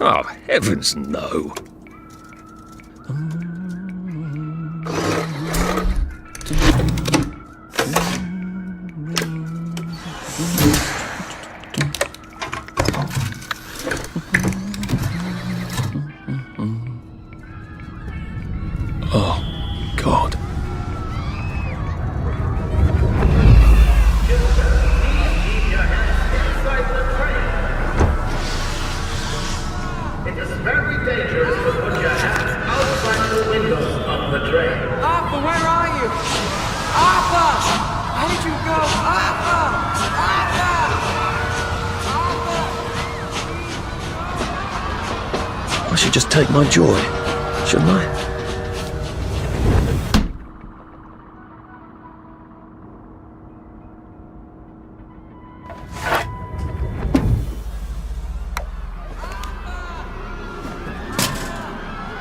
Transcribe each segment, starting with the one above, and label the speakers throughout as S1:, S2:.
S1: Oh, heavens no. Oh, God.
S2: It is very dangerous to put your hands outside the windows of the train.
S3: Arthur, where are you? Arthur! How did you go? Arthur! Arthur! Arthur!
S1: I should just take my joy, shouldn't I?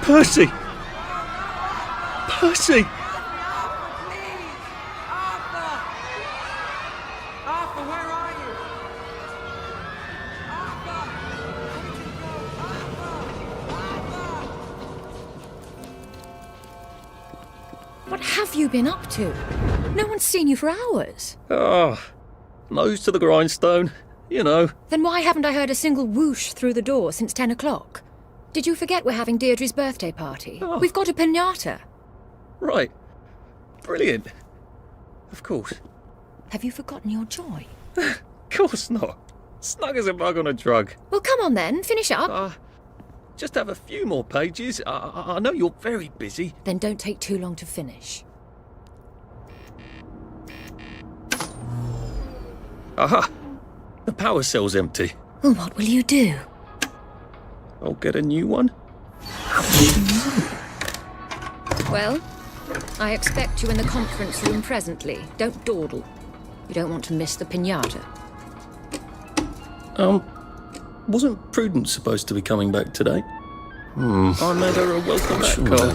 S1: Percy! Percy!
S3: Arthur! Arthur, where are you? Arthur! How did you go? Arthur!
S4: What have you been up to? No one's seen you for hours.
S1: Ah, nose to the grindstone, you know.
S4: Then why haven't I heard a single whoosh through the door since 10 o'clock? Did you forget we're having Deirdre's birthday party?
S1: Oh.
S4: We've got a piñata.
S1: Right. Brilliant. Of course.
S4: Have you forgotten your joy?
S1: Of course not. Snug as a bug on a drug.
S4: Well, come on then, finish up.
S1: Just have a few more pages. I know you're very busy.
S4: Then don't take too long to finish.
S1: Aha! The power cell's empty.
S4: Well, what will you do?
S1: I'll get a new one.
S4: Well, I expect you in the conference room presently. Don't dawdle. You don't want to miss the piñata.
S1: Wasn't Prudence supposed to be coming back today? I made her a welcome back call.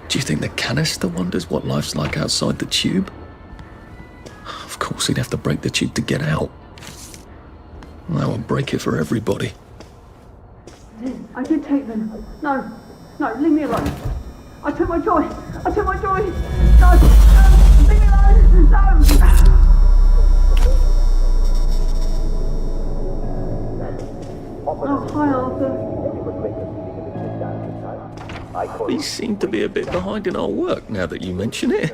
S1: Do you think the canister wonders what life's like outside the tube? Of course, he'd have to break the tube to get out. That would break it for everybody.
S5: I did take them. No, leave me alone. I took my joy. No, leave me alone. No. Oh, hi, Arthur.
S1: We seem to be a bit behind in our work now that you mention it.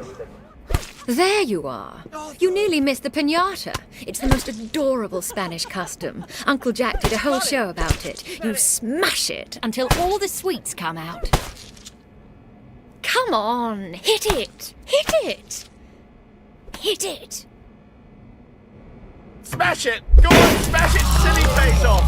S4: There you are. You nearly missed the piñata. It's the most adorable Spanish custom. Uncle Jack did a whole show about it. You smash it until all the sweets come out. Come on, hit it! Hit it! Hit it!
S2: Smash it! Go on, smash it, silly face off!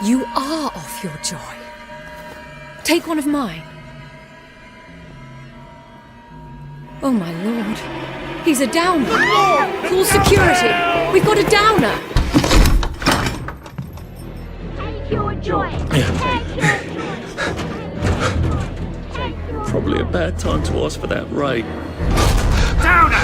S4: You are off your joy. Take one of mine. Oh, my lord. He's a downer. Call security. We've got a downer.
S6: Take your joy. Take your joy.
S1: Probably a bad time to ask for that rate.
S2: Downer!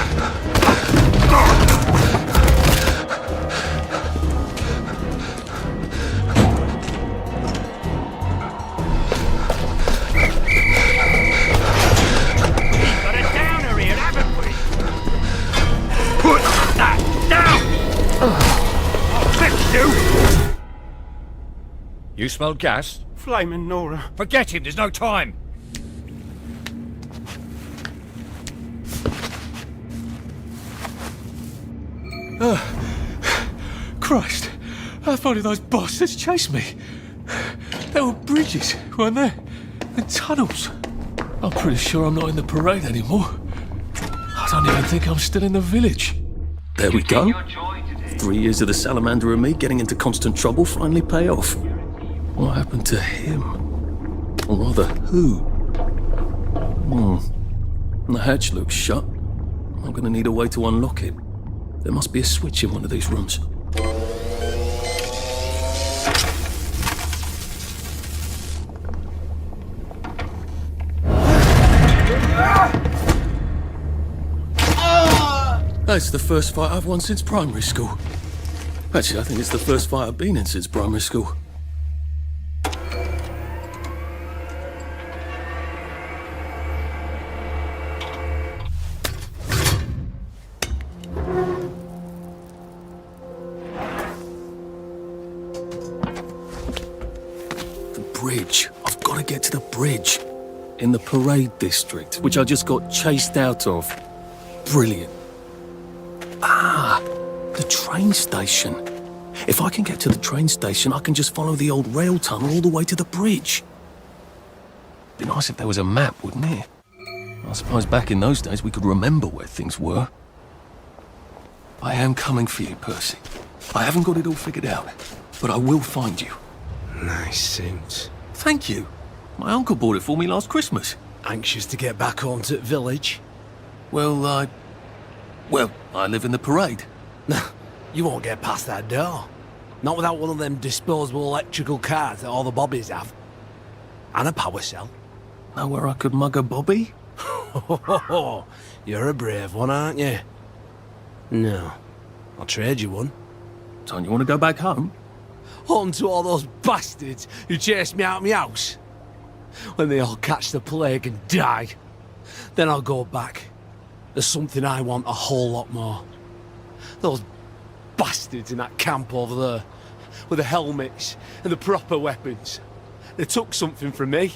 S7: You smell gas?
S8: Flaming Nora.
S7: Forget him, there's no time.
S8: Christ, how far did those bastards chase me? There were bridges, weren't there? And tunnels. I'm pretty sure I'm not in the parade anymore. I don't even think I'm still in the village.
S1: There we go. 3 years of the salamander and me getting into constant trouble finally pay off. What happened to him? Or rather, who? The hatch looks shut. I'm gonna need a way to unlock it. There must be a switch in one of these rooms. That's the first fight I've won since primary school. Actually, I think it's the first fight I've been in since primary school. The bridge. I've got to get to the bridge. In the parade district, which I just got chased out of. Brilliant. The train station. If I can get to the train station, I can just follow the old rail tunnel all the way to the bridge. Be nice if there was a map, wouldn't it? I suppose back in those days we could remember where things were. I am coming for you, Percy. I haven't got it all figured out, but I will find you.
S9: Nice suit.
S1: Thank you. My uncle bought it for me last Christmas.
S9: Anxious to get back home to the village?
S1: Well, I live in the parade.
S9: You won't get past that door. Not without one of them disposable electrical cars that all the bobbies have. And a power cell.
S1: Know where I could mug a bobby?
S9: You're a brave one, aren't you? No. I'll trade you one.
S1: Don't you want to go back home?
S9: Home to all those bastards who chased me out of my house. When they all catch the plague and die. Then I'll go back. There's something I want a whole lot more. Those bastards in that camp over there, with the helmets and the proper weapons. They took something from me.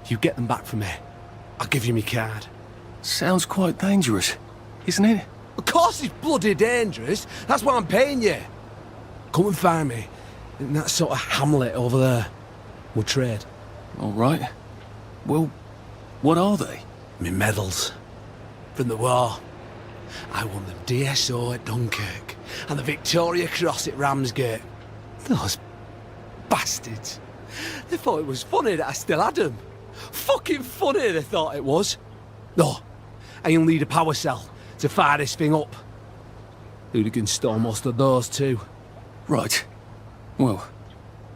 S9: You get them back from me, I'll give you my card.
S1: Sounds quite dangerous, isn't it?
S9: Of course it's bloody dangerous. That's why I'm paying you. Come and find me in that sort of hamlet over there. We'll trade.
S1: All right. Well, what are they?
S9: Me medals. From the war. I won the DSO at Dunkirk and the Victoria Cross at Ramsgate. Those bastards. They thought it was funny that I still had them. Fucking funny they thought it was. No, and you'll need a power cell to fire this thing up. Hooligans stole most of those too.
S1: Right. Well,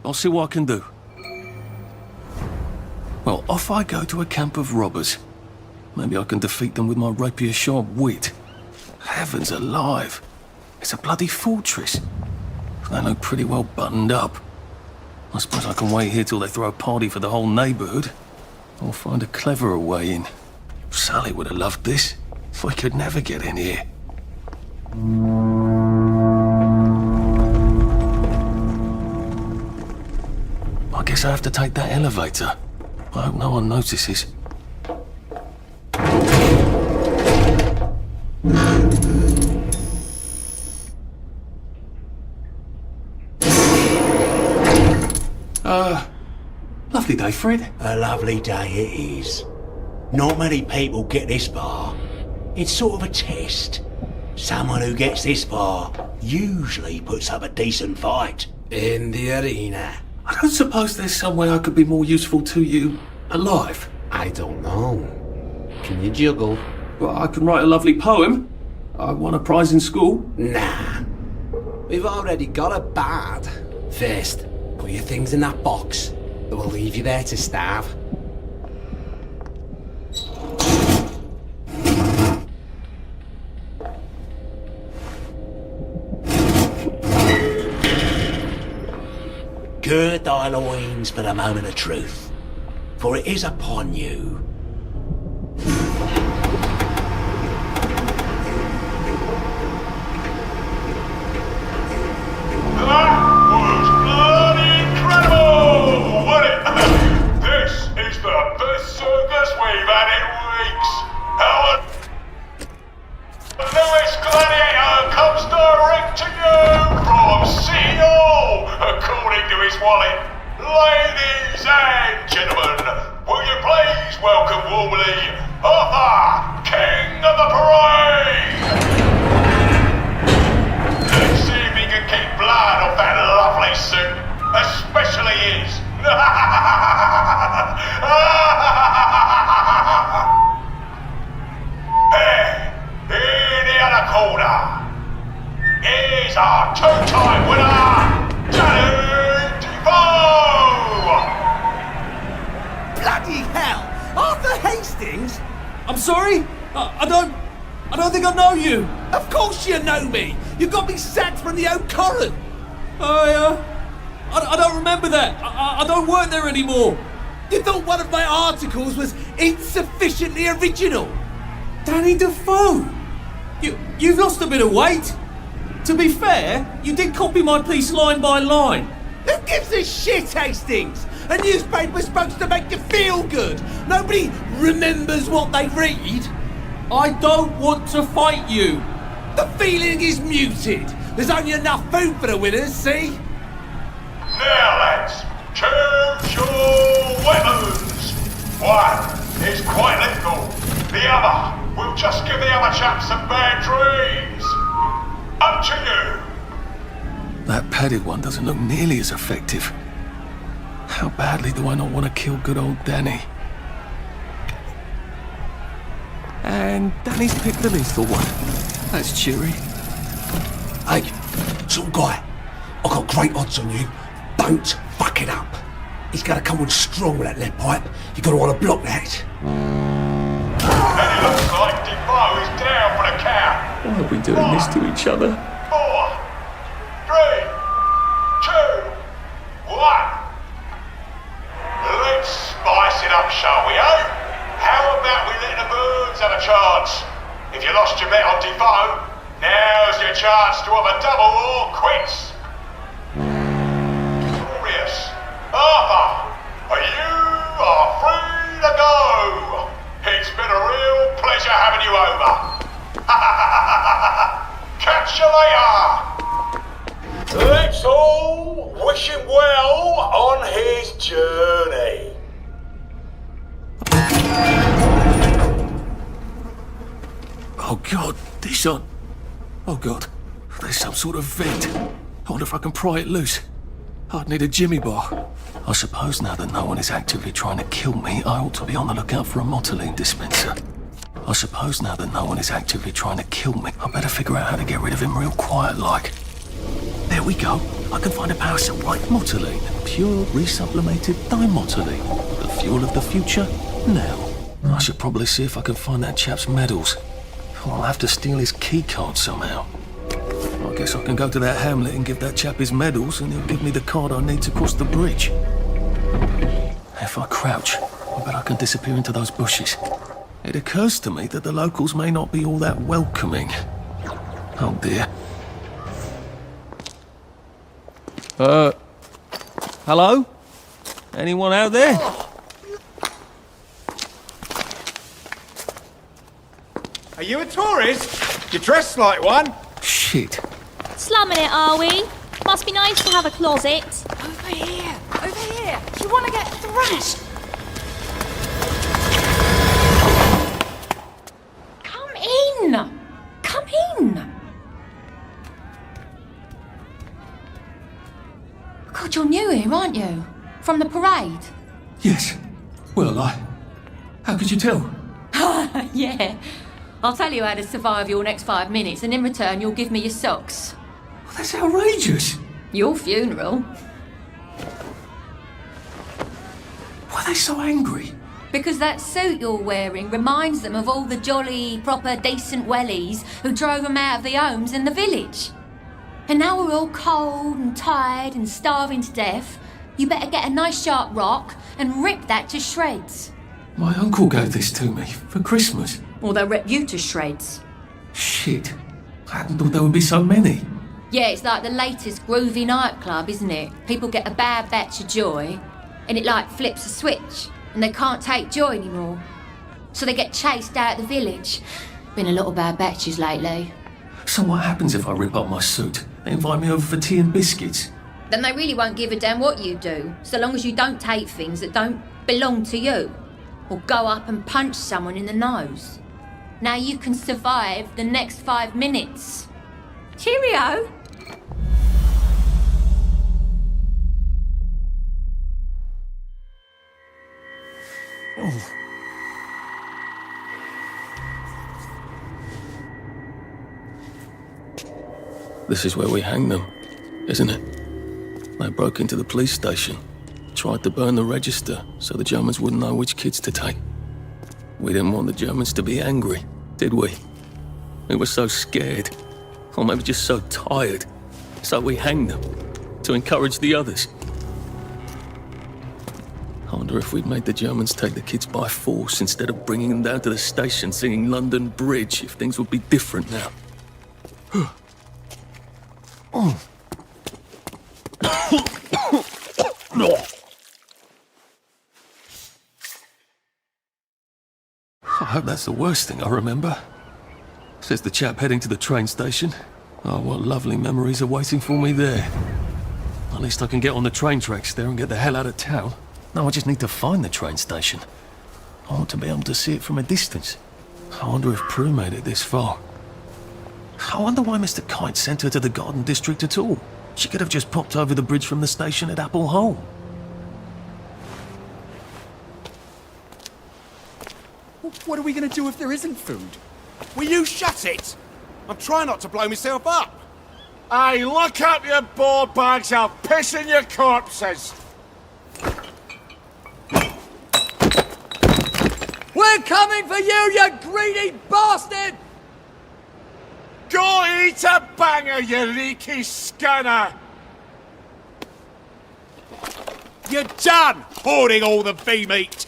S1: I'll see what I can do. Well, off I go to a camp of robbers. Maybe I can defeat them with my rapier-sharp wit. Heavens alive. It's a bloody fortress. They look pretty well buttoned up. I suppose I can wait here till they throw a party for the whole neighbourhood. Or find a cleverer way in. Sally would have loved this. We could never get in here. I guess I have to take that elevator. I hope no one notices. Lovely day, Fred.
S10: A lovely day it is. Not many people get this far. It's sort of a test. Someone who gets this far usually puts up a decent fight.
S9: In the arena.
S1: I don't suppose there's some way I could be more useful to you alive.
S9: I don't know. Can you juggle?
S1: Well, I can write a lovely poem. I won a prize in school.
S9: Nah. We've already got a bard. First, put your things in that box. That will leave you there to starve.
S10: Gird thy loins for the moment of truth, for it is upon you.
S2: That was bloody incredible, wasn't it? This is the best circus we've had in weeks. Howard, the newest gladiator comes direct to you from CEO, according to his wallet. Ladies and gentlemen, will you please welcome warmly Arthur, King of the Parade? Hey, in the other corner, is our two-time winner, Danny DeVoe!
S9: Bloody hell! Arthur Hastings? I'm sorry? I don't think I know you. Of course you know me. You got me sacked from the Oak Coron. I don't remember that. I don't work there anymore. You thought one of my articles was insufficiently original? Danny DeVoe? You've lost a bit of weight. To be fair, you did copy my piece line by line. Who gives a shit, Hastings? A newspaper's supposed to make you feel good. Nobody remembers what they read. I don't want to fight you. The feeling is muted. There's only enough food for the winners, see?
S2: Now lads, choose your weapons. One is quite lethal. The other will just give the other chap some bad dreams. Up to you.
S1: That padded one doesn't look nearly as effective. How badly do I not want to kill good old Danny? And Danny's picked the lethal one. That's cheery.
S10: Hey, some guy, I've got great odds on you. Don't fuck it up. He's gonna come on strong with that lead pipe. You're gonna want to block that.
S2: And it looks like DeVoe is down for the count.
S1: Why are we doing this to each other?
S2: 4, 3, 2, 1. Let's spice it up, shall we, eh? How about we let the birds have a chance? If you lost your bet on DeVoe, now's your chance to have a double or quits. Glorious. Arthur, you are free to go. It's been a real pleasure having you over. Catch you later. Let's all wish him well on his journey.
S1: Oh God, this on. Oh God, there's some sort of vent. I wonder if I can pry it loose. I'd need a jimmy bar. I suppose now that no one is actively trying to kill me, I ought to be on the lookout for a motoline dispenser. I suppose now that no one is actively trying to kill me, I better figure out how to get rid of him real quiet-like. There we go. I can find a power supply. Motoline. Pure, resublimated dimotoline. The fuel of the future, now. I should probably see if I can find that chap's medals. I'll have to steal his key card somehow. I guess I can go to that hamlet and give that chap his medals, and he'll give me the card I need to cross the bridge. If I crouch, I bet I can disappear into those bushes. It occurs to me that the locals may not be all that welcoming. Oh dear. Hello? Anyone out there?
S7: Are you a tourist? You dress like one.
S1: Shit.
S6: Slumming it, are we? Must be nice to have a closet.
S3: Over here! Over here! Do you want to get thrashed?
S4: Come in! Come in! God, you're new here, aren't you? From the parade?
S8: Yes. Well, how could you tell?
S4: Yeah. I'll tell you how to survive your next 5 minutes, and in return you'll give me your socks.
S8: Well, that's outrageous.
S4: Your funeral.
S8: Why are they so angry?
S4: Because that suit you're wearing reminds them of all the jolly, proper, decent wellies who drove them out of their homes in the village. And now we're all cold and tired and starving to death. You better get a nice sharp rock and rip that to shreds.
S8: My uncle gave this to me for Christmas.
S4: Or they'll rip you to shreds.
S8: Shit. I hadn't thought there would be so many.
S4: Yeah, it's like the latest groovy nightclub, isn't it? People get a bad batch of joy, and it like flips a switch, and they can't take joy anymore. So they get chased out of the village. Been a lot of bad batches lately.
S8: So what happens if I rip up my suit? They invite me over for tea and biscuits.
S4: Then they really won't give a damn what you do, so long as you don't take things that don't belong to you. Or go up and punch someone in the nose. Now you can survive the next 5 minutes. Cheerio!
S1: This is where we hang them, isn't it? They broke into the police station, tried to burn the register so the Germans wouldn't know which kids to take. We didn't want the Germans to be angry, did we? We were so scared, or maybe just so tired, so we hanged them to encourage the others. I wonder if we'd made the Germans take the kids by force instead of bringing them down to the station singing London Bridge, if things would be different now. I hope that's the worst thing I remember. Says the chap heading to the train station. Oh, what lovely memories are waiting for me there. At least I can get on the train tracks there and get the hell out of town. Now I just need to find the train station. I want to be able to see it from a distance. I wonder if Prue made it this far. I wonder why Mr. Kite sent her to the Garden District at all. She could have just popped over the bridge from the station at Apple Hole.
S7: What are we going to do if there isn't food? Will you shut it? I'm trying not to blow myself up.
S2: Hey, look up your board bags, I'll piss in your corpses.
S3: We're coming for you, you greedy bastard!
S2: Go eat a banger, you leaky scanner!
S7: You're done hoarding all the bee meat!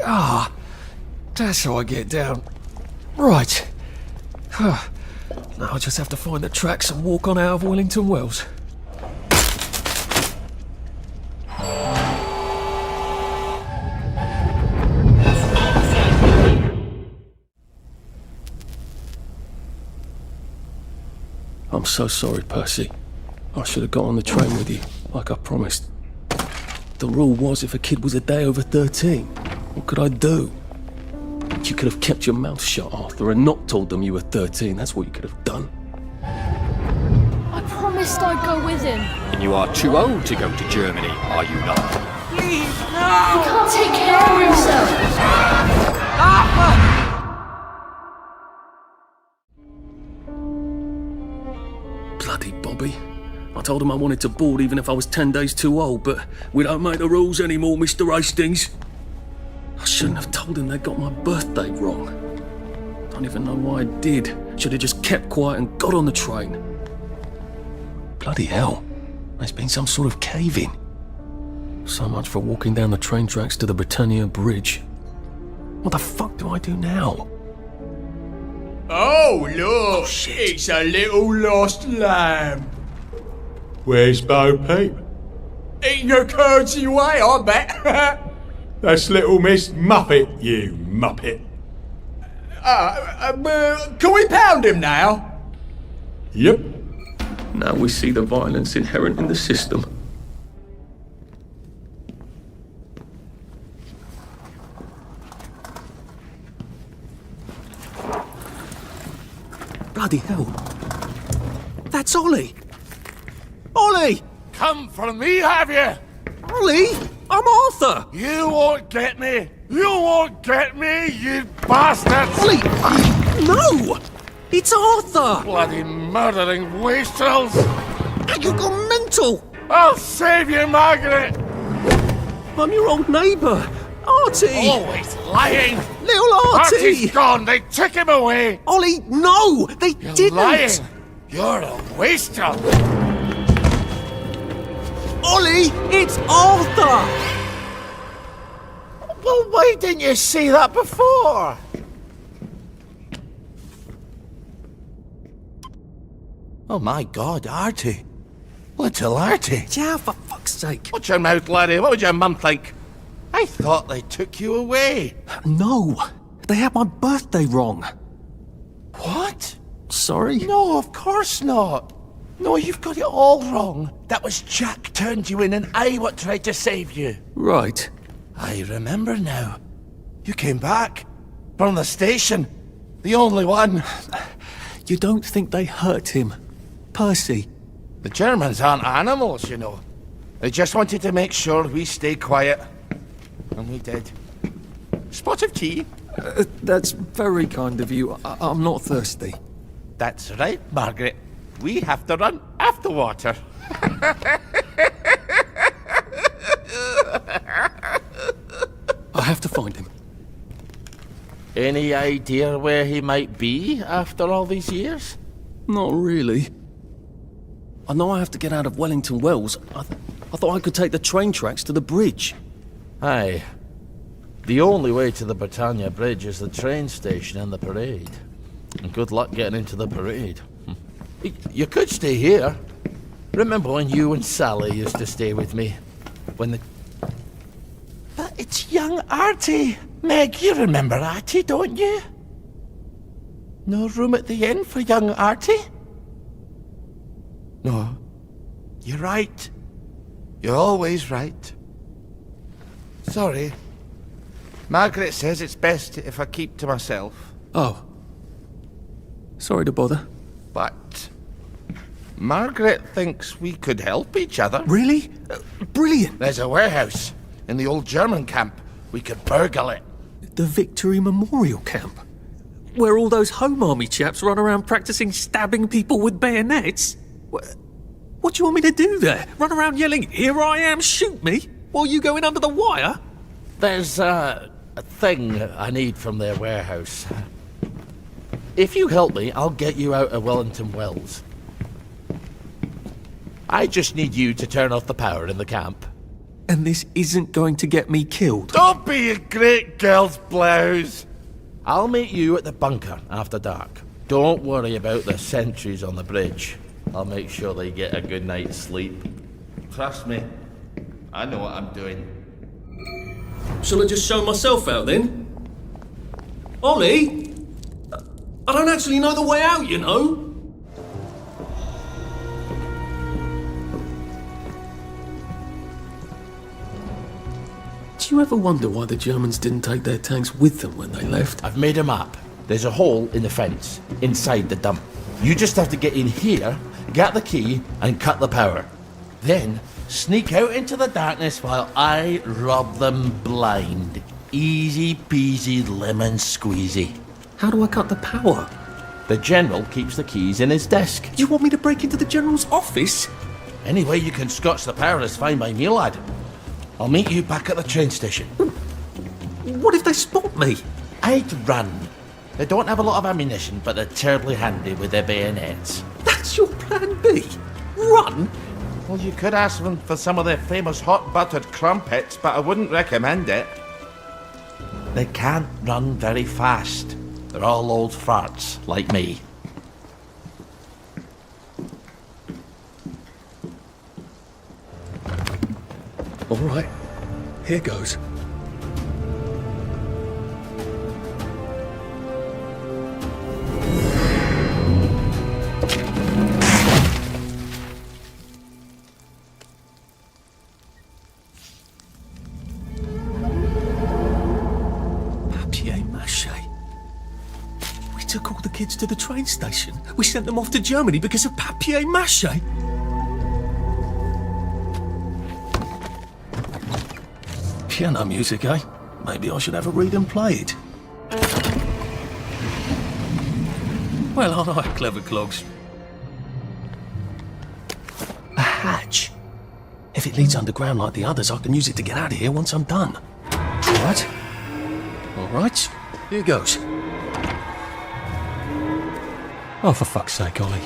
S1: Ah, that's how I get down. Right. Now I just have to find the tracks and walk on out of Wellington Wells. I'm so sorry, Percy. I should have got on the train with you, like I promised. The rule was if a kid was a day over 13, what could I do? You could have kept your mouth shut, Arthur, and not told them you were 13. That's what you could have done.
S6: I promised I'd go with him.
S11: And you are too old to go to Germany, are you not?
S3: Please, no!
S6: He can't take care of himself.
S1: Bloody Bobby. I told him I wanted to board even if I was 10 days too old, but we don't make the rules anymore, Mr. Hastings. I shouldn't have told him they got my birthday wrong. Don't even know why I did. Should have just kept quiet and got on the train. Bloody hell. There's been some sort of cave-in. So much for walking down the train tracks to the Britannia Bridge. What the fuck do I do now?
S7: Oh, look! It's a little lost lamb. Where's Bo Peep? Eating her curdsy way, I bet. That's little Miss Muppet, you muppet. Can we pound him now? Yep.
S1: Now we see the violence inherent in the system. Bloody hell. That's Ollie! Ollie!
S2: Come for me, have you?
S1: Ollie! I'm Arthur!
S2: You won't get me! You won't get me, you bastard!
S1: Ollie! No! It's Arthur!
S2: Bloody murdering wastrels!
S1: You gone mental!
S2: I'll save you, Margaret!
S1: I'm your old neighbour, Artie!
S2: Always lying!
S1: Little Artie!
S2: Artie's gone, they took him away!
S1: Ollie, no! They
S2: You're
S1: didn't!
S2: lying! You're a wastrel!
S1: Ollie, it's Arthur!
S2: Well, why didn't you see that before? Oh my God, Artie. Little Artie.
S1: Yeah, for fuck's sake.
S2: Watch your mouth, laddie. What would your mum think? I thought they took you away.
S1: No, they had my birthday wrong.
S2: What?
S1: Sorry?
S12: No, of course not. No, you've got it all wrong. That was Jack turned you in and I what tried to save you.
S1: Right.
S12: I remember now. You came back. From the station. The only one.
S1: You don't think they hurt him? Percy?
S12: The Germans aren't animals, you know. They just wanted to make sure we stay quiet. And we did. Spot of tea?
S1: That's very kind of you. I'm not thirsty.
S12: That's right, Margaret. We have to run after water.
S1: I have to find him.
S12: Any idea where he might be after all these years?
S1: Not really. I know I have to get out of Wellington Wells. I thought I could take the train tracks to the bridge.
S12: Aye. The only way to the Britannia Bridge is the train station and the parade. And good luck getting into the parade. You could stay here. Remember when you and Sally used to stay with me? But it's young Artie. Meg, you remember Artie, don't you? No room at the inn for young Artie? No. You're right. You're always right. Sorry. Margaret says it's best if I keep to myself.
S1: Oh. Sorry to bother.
S12: But Margaret thinks we could help each other.
S1: Really? Brilliant.
S12: There's a warehouse in the old German camp. We could burgle it.
S1: The Victory Memorial Camp? Where all those Home Army chaps run around practicing stabbing people with bayonets? What do you want me to do there? Run around yelling, "Here I am, shoot me," while you go in under the wire?
S12: There's a thing I need from their warehouse. If you help me, I'll get you out of Wellington Wells. I just need you to turn off the power in the camp.
S1: And this isn't going to get me killed.
S12: Don't be a great girl's blouse. I'll meet you at the bunker after dark. Don't worry about the sentries on the bridge. I'll make sure they get a good night's sleep. Trust me, I know what I'm doing.
S1: Shall I just show myself out then? Ollie? I don't actually know the way out, you know. Do you ever wonder why the Germans didn't take their tanks with them when they left?
S12: I've made a map. There's a hole in the fence, inside the dump. You just have to get in here, get the key, and cut the power. Then, sneak out into the darkness while I rob them blind. Easy peasy lemon squeezy.
S1: How do I cut the power?
S12: The General keeps the keys in his desk.
S1: You want me to break into the General's office?
S12: Any way you can scotch the power is fine by me, lad. I'll meet you back at the train station.
S1: What if they spot me?
S12: I'd run. They don't have a lot of ammunition, but they're terribly handy with their bayonets.
S1: That's your plan B? Run?
S12: Well, you could ask them for some of their famous hot buttered crumpets, but I wouldn't recommend it. They can't run very fast. They're all old farts, like me.
S1: All right, here goes. Took all the kids to the train station. We sent them off to Germany because of papier-mâché. Piano music, eh? Maybe I should have a read and play it. Well, aren't I clever clogs? A hatch. If it leads underground like the others, I can use it to get out of here once I'm done. All right, here goes. Oh, for fuck's sake, Ollie.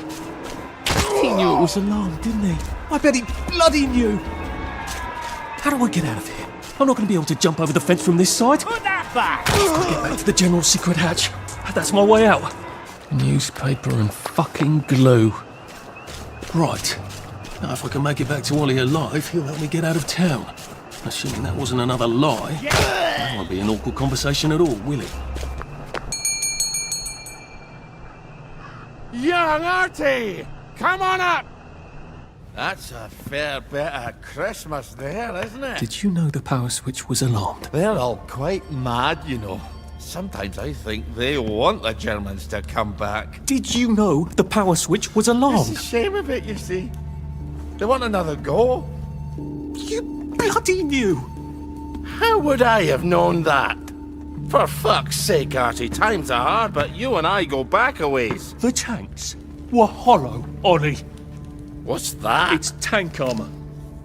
S1: He knew it was alarmed, didn't he? I bet he bloody knew. How do I get out of here? I'm not going to be able to jump over the fence from this side.
S12: Put that back!
S1: I'll get back to the General's secret hatch. That's my way out. Newspaper and fucking glue. Right. Now, if I can make it back to Ollie alive, he'll help me get out of town. Assuming that wasn't another lie. Yeah. That won't be an awkward conversation at all, will it?
S12: Young Artie! Come on up! That's a fair bit of Christmas there, isn't it?
S1: Did you know the power switch was alarmed?
S12: They're all quite mad, you know. Sometimes I think they want the Germans to come back.
S1: Did you know the power switch was alarmed?
S12: It's a shame of it, you see. They want another go.
S1: You bloody knew!
S12: How would I have known that? For fuck's sake, Artie, times are hard, but you and I go back a ways.
S1: The tanks were hollow, Ollie.
S12: What's that?
S1: It's tank armor.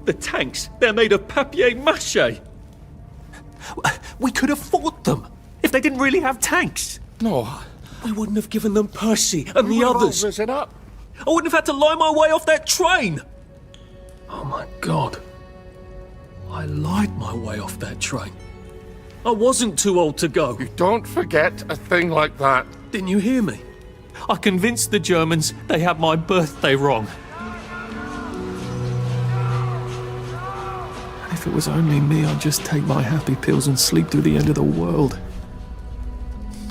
S1: The tanks, they're made of papier-mâché. We could have fought them if they didn't really have tanks.
S12: No.
S1: We wouldn't have given them Percy and the others.
S12: It up.
S1: I wouldn't have had to lie my way off that train. Oh my God. I lied my way off that train. I wasn't too old to go.
S12: You don't forget a thing like that.
S1: Didn't you hear me? I convinced the Germans they had my birthday wrong. If it was only me, I'd just take my happy pills and sleep through the end of the world.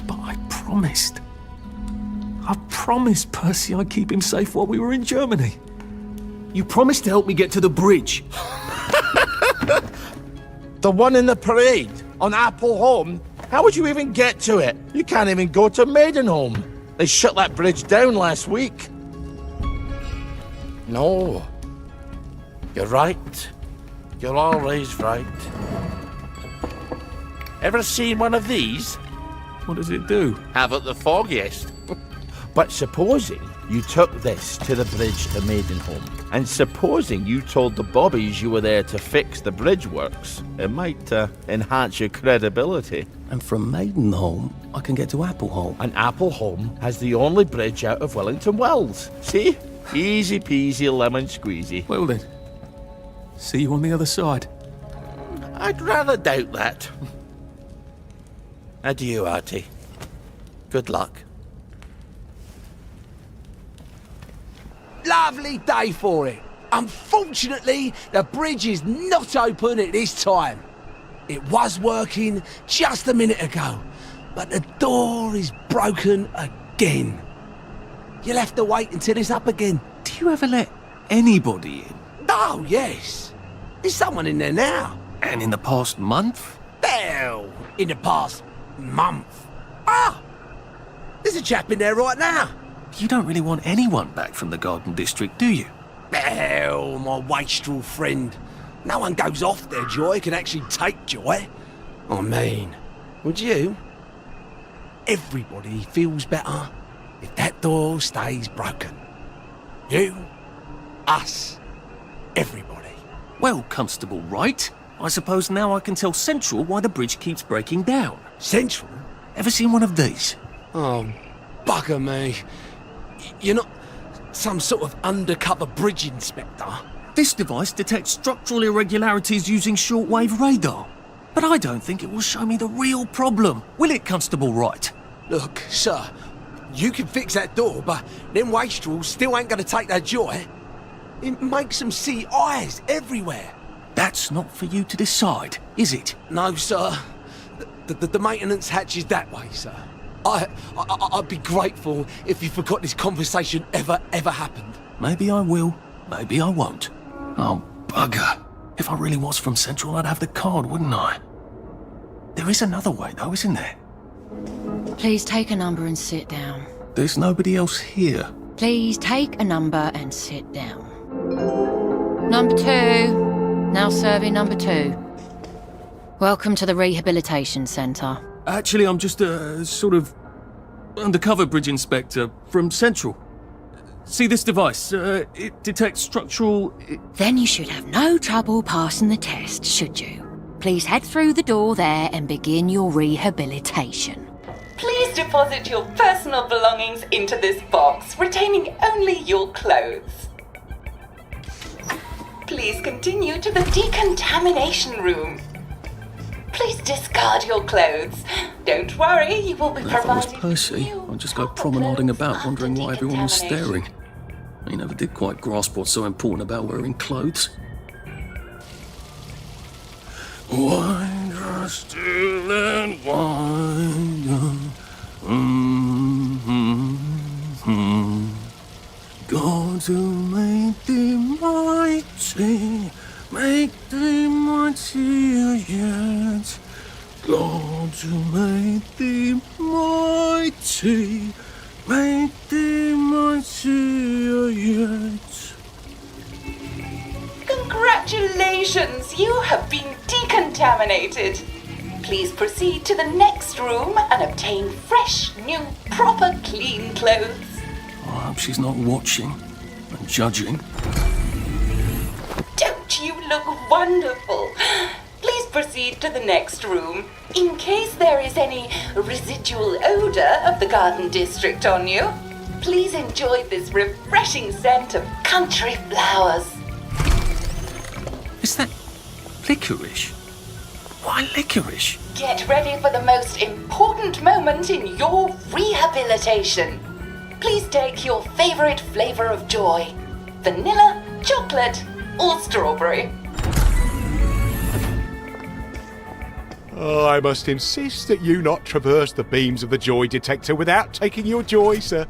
S1: But I promised. I promised Percy I'd keep him safe while we were in Germany. You promised to help me get to the bridge.
S12: The one in the parade on Apple Home? How would you even get to it? You can't even go to Maidenholm. They shut that bridge down last week. No. You're right. You're always right. Ever seen one of these?
S1: What does it do?
S12: Haven't the foggiest. But supposing you took this to the bridge to Maidenholm, and supposing you told the bobbies you were there to fix the bridge works, it might enhance your credibility.
S1: And from Maidenholm, I can get to Appleholm.
S12: And Appleholm has the only bridge out of Wellington Wells. See? Easy peasy lemon squeezy.
S1: Well then, see you on the other side.
S12: I'd rather doubt that. Adieu, Artie. Good luck.
S3: Lovely day for it. Unfortunately, the bridge is not open at this time. It was working just a minute ago, but the door is broken again. You'll have to wait until it's up again.
S1: Do you ever let anybody in?
S3: Oh, yes. There's someone in there now.
S1: And in the past month?
S3: Well, in the past month. Ah! There's a chap in there right now.
S1: You don't really want anyone back from the Garden District, do you?
S3: Well, my wastrel friend. No one goes off their joy can actually take joy. I mean, would you? Everybody feels better if that door stays broken. You, us, everybody.
S1: Well, Constable Wright, I suppose now I can tell Central why the bridge keeps breaking down.
S3: Central?
S1: Ever seen one of these?
S3: Oh, bugger me. You're not some sort of undercover bridge inspector?
S1: This device detects structural irregularities using shortwave radar. But I don't think it will show me the real problem. Will it, Constable Wright?
S3: Look, sir, you can fix that door, but them wastrels still ain't gonna take their joy. It makes them see eyes everywhere.
S1: That's not for you to decide, is it?
S3: No, sir. The maintenance hatch is that way, sir. I'd be grateful if you forgot this conversation ever happened.
S1: Maybe I will, maybe I won't. Oh, bugger. If I really was from Central, I'd have the card, wouldn't I? There is another way, though, isn't there?
S4: Please take a number and sit down.
S1: There's nobody else here.
S4: Please take a number and sit down. Number 2. Now serving number 2. Welcome to the Rehabilitation Centre.
S1: Actually, I'm just a sort of undercover bridge inspector from Central. See this device? It detects structural...
S4: Then you should have no trouble passing the test, should you? Please head through the door there and begin your rehabilitation.
S13: Please deposit your personal belongings into this box, retaining only your clothes. Please continue to the decontamination room. Please discard your clothes. Don't worry, you will be provided.
S1: If I was Percy, I'd just go promenading about wondering why everyone was staring. He never did quite grasp what's so important about wearing clothes. Wine, just still and wine. God who made thee mighty, make thee mightier yet. God who made thee mighty, make thee mightier yet.
S13: Congratulations, you have been decontaminated. Please proceed to the next room and obtain fresh, new, proper, clean clothes.
S1: I hope she's not watching and judging.
S13: Don't you look wonderful? Please proceed to the next room. In case there is any residual odor of the garden district on you, please enjoy this refreshing scent of country flowers.
S1: Is that licorice? Why licorice?
S13: Get ready for the most important moment in your rehabilitation. Please take your favorite flavor of joy. Vanilla, chocolate, or strawberry.
S7: I must insist that you not traverse the beams of the joy detector without taking your joy, sir.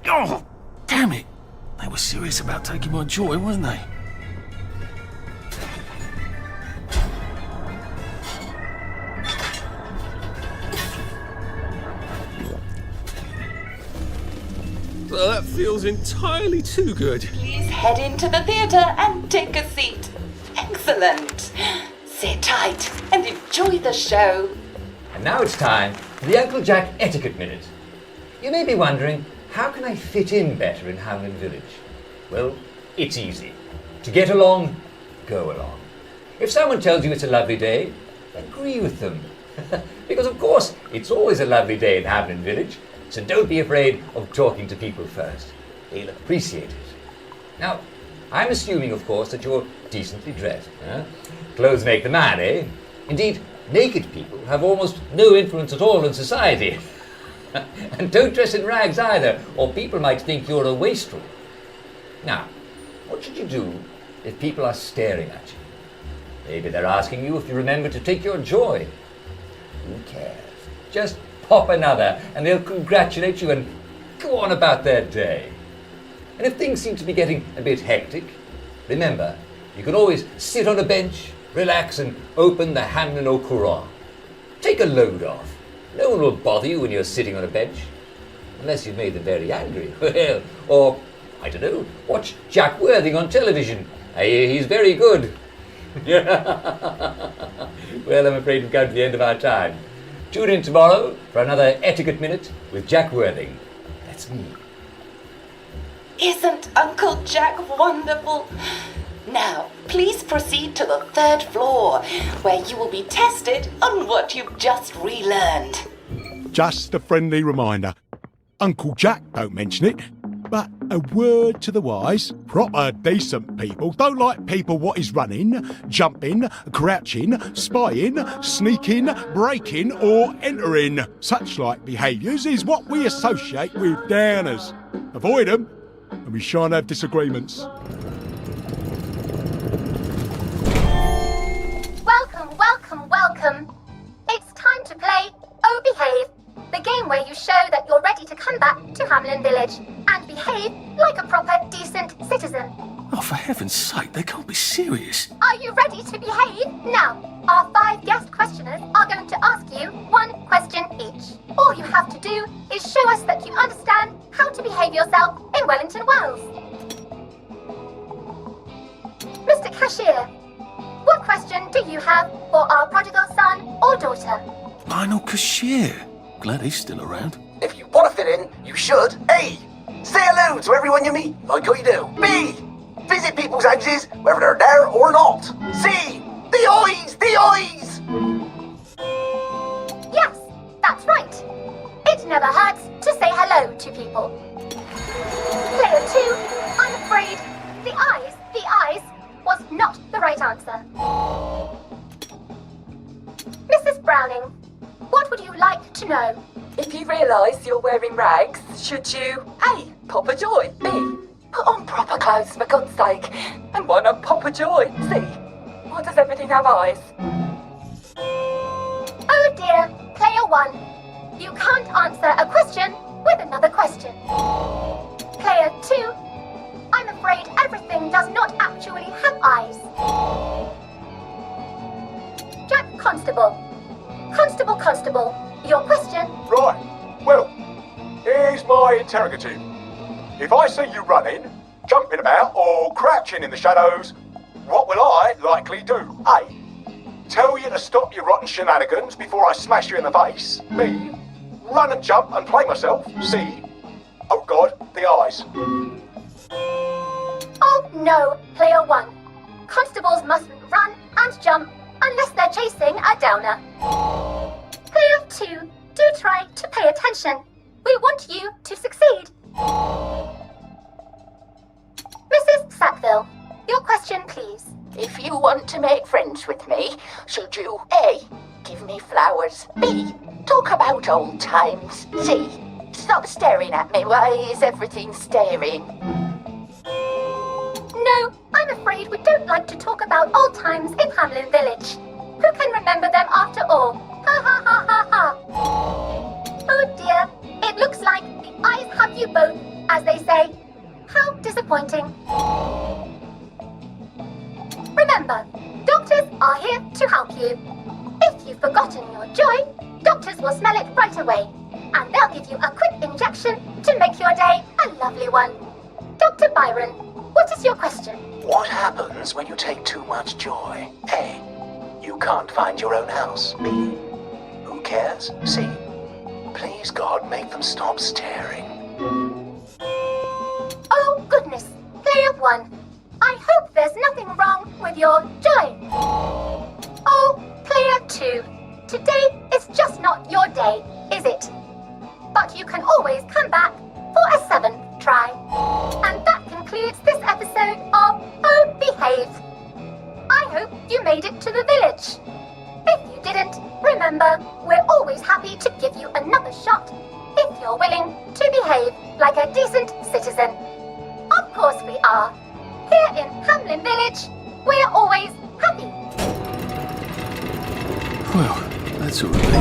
S1: Oh, damn it. They were serious about taking my joy, weren't they? Well, that feels entirely too good.
S13: Please head into the theatre and take a seat. Excellent. Sit tight and enjoy the show.
S14: And now it's time for the Uncle Jack Etiquette Minute. You may be wondering, how can I fit in better in Hamlin Village? Well, it's easy. To get along, go along. If someone tells you it's a lovely day, agree with them. Because of course, it's always a lovely day in Hamlin Village, so don't be afraid of talking to people first. They'll appreciate it. Now, I'm assuming, of course, that you're decently dressed. Huh? Clothes make the man, eh? Indeed, naked people have almost no influence at all in society. And don't dress in rags either, or people might think you're a wastrel. Now, what should you do if people are staring at you? Maybe they're asking you if you remember to take your joy. Who cares? Just pop another and they'll congratulate you and go on about their day. And if things seem to be getting a bit hectic, remember, you can always sit on a bench, relax and open the Hamlin au Courant. Take a load off. No one will bother you when you're sitting on a bench. Unless you've made them very angry. Well, or, I don't know, watch Jack Worthing on television. I hear he's very good. Well, I'm afraid we've come to the end of our time. Tune in tomorrow for another Etiquette Minute with Jack Worthing. That's me.
S13: Isn't Uncle Jack wonderful? Now, please proceed to the 3rd floor, where you will be tested on what you've just relearned.
S7: Just a friendly reminder. Uncle Jack don't mention it, but a word to the wise, proper decent people don't like people what is running, jumping, crouching, spying, sneaking, breaking or entering. Such like behaviours is what we associate with downers. Avoid them and we shan't have disagreements.
S15: Welcome. It's time to play Oh Behave, the game where you show that you're ready to come back to Hamlin Village and behave like a proper, decent citizen.
S1: Oh, for heaven's sake, they can't be serious.
S15: Are you ready to behave? Now, our 5 guest questioners are going to ask you 1 question each. All you have to do is show us that you understand how to behave yourself in Wellington, Wales. Mr. Cashier, what question do you have for our prodigal son or daughter?
S1: Lionel Cashier. Glad he's still around.
S16: If you want to fit in, you should. A. Say hello to everyone you meet, like how you do. B. Visit people's houses, whether they're there or not. C. The eyes!
S15: Yes, that's right. It never hurts to say hello to people. Player 2, I'm afraid the eyes was not the right answer. Mrs. Browning, what would you like to know?
S17: If you realise you're wearing rags, should you A. Pop a joy, B. Put on proper clothes for God's sake, and why not pop a joy, C. Why does everything have eyes?
S15: Oh dear, player 1, Your question?
S2: Right. Well, here's my interrogative. If I see you running, jumping about, or crouching in the shadows, what will I likely do? A. Tell you to stop your rotten shenanigans before I smash you in the face. B. Run and jump and play myself. C. Oh God, the eyes.
S15: Oh no, player 1. Constables mustn't run and jump unless they're chasing a downer. Player 2, do try to pay attention. We want you to succeed. Mrs. Sackville, your question please.
S17: If you want to make friends with me, should you A. give me flowers, B. talk about old times, C. stop staring at me, why is everything staring?
S15: No, I'm afraid we don't like to talk about old times in Hamlin Village. Who can remember them after all? Ha ha ha ha ha. Oh dear, it looks like the eyes have you both, as they say. How disappointing. Remember, doctors are here to help you. If you've forgotten your joy, doctors will smell it right away, and they'll give you a quick injection to make your day a lovely one. Dr. Byron, what is your question?
S16: What happens when you take too much joy? A. You can't find your own house. B. Who cares? C. Please God, make them stop staring.
S15: Oh goodness, player 1. I hope there's nothing wrong with your joy. Oh, player 2. Today is just not your day, is it? But you can always come back for a 7th try. And that concludes this episode of Oh Behave. I hope you made it to the village. If you didn't, remember, we're always happy to give you another shot if you're willing to behave like a decent citizen. Of course we are. Here in Hamlin Village, we're always happy.
S1: Well, that's a relief.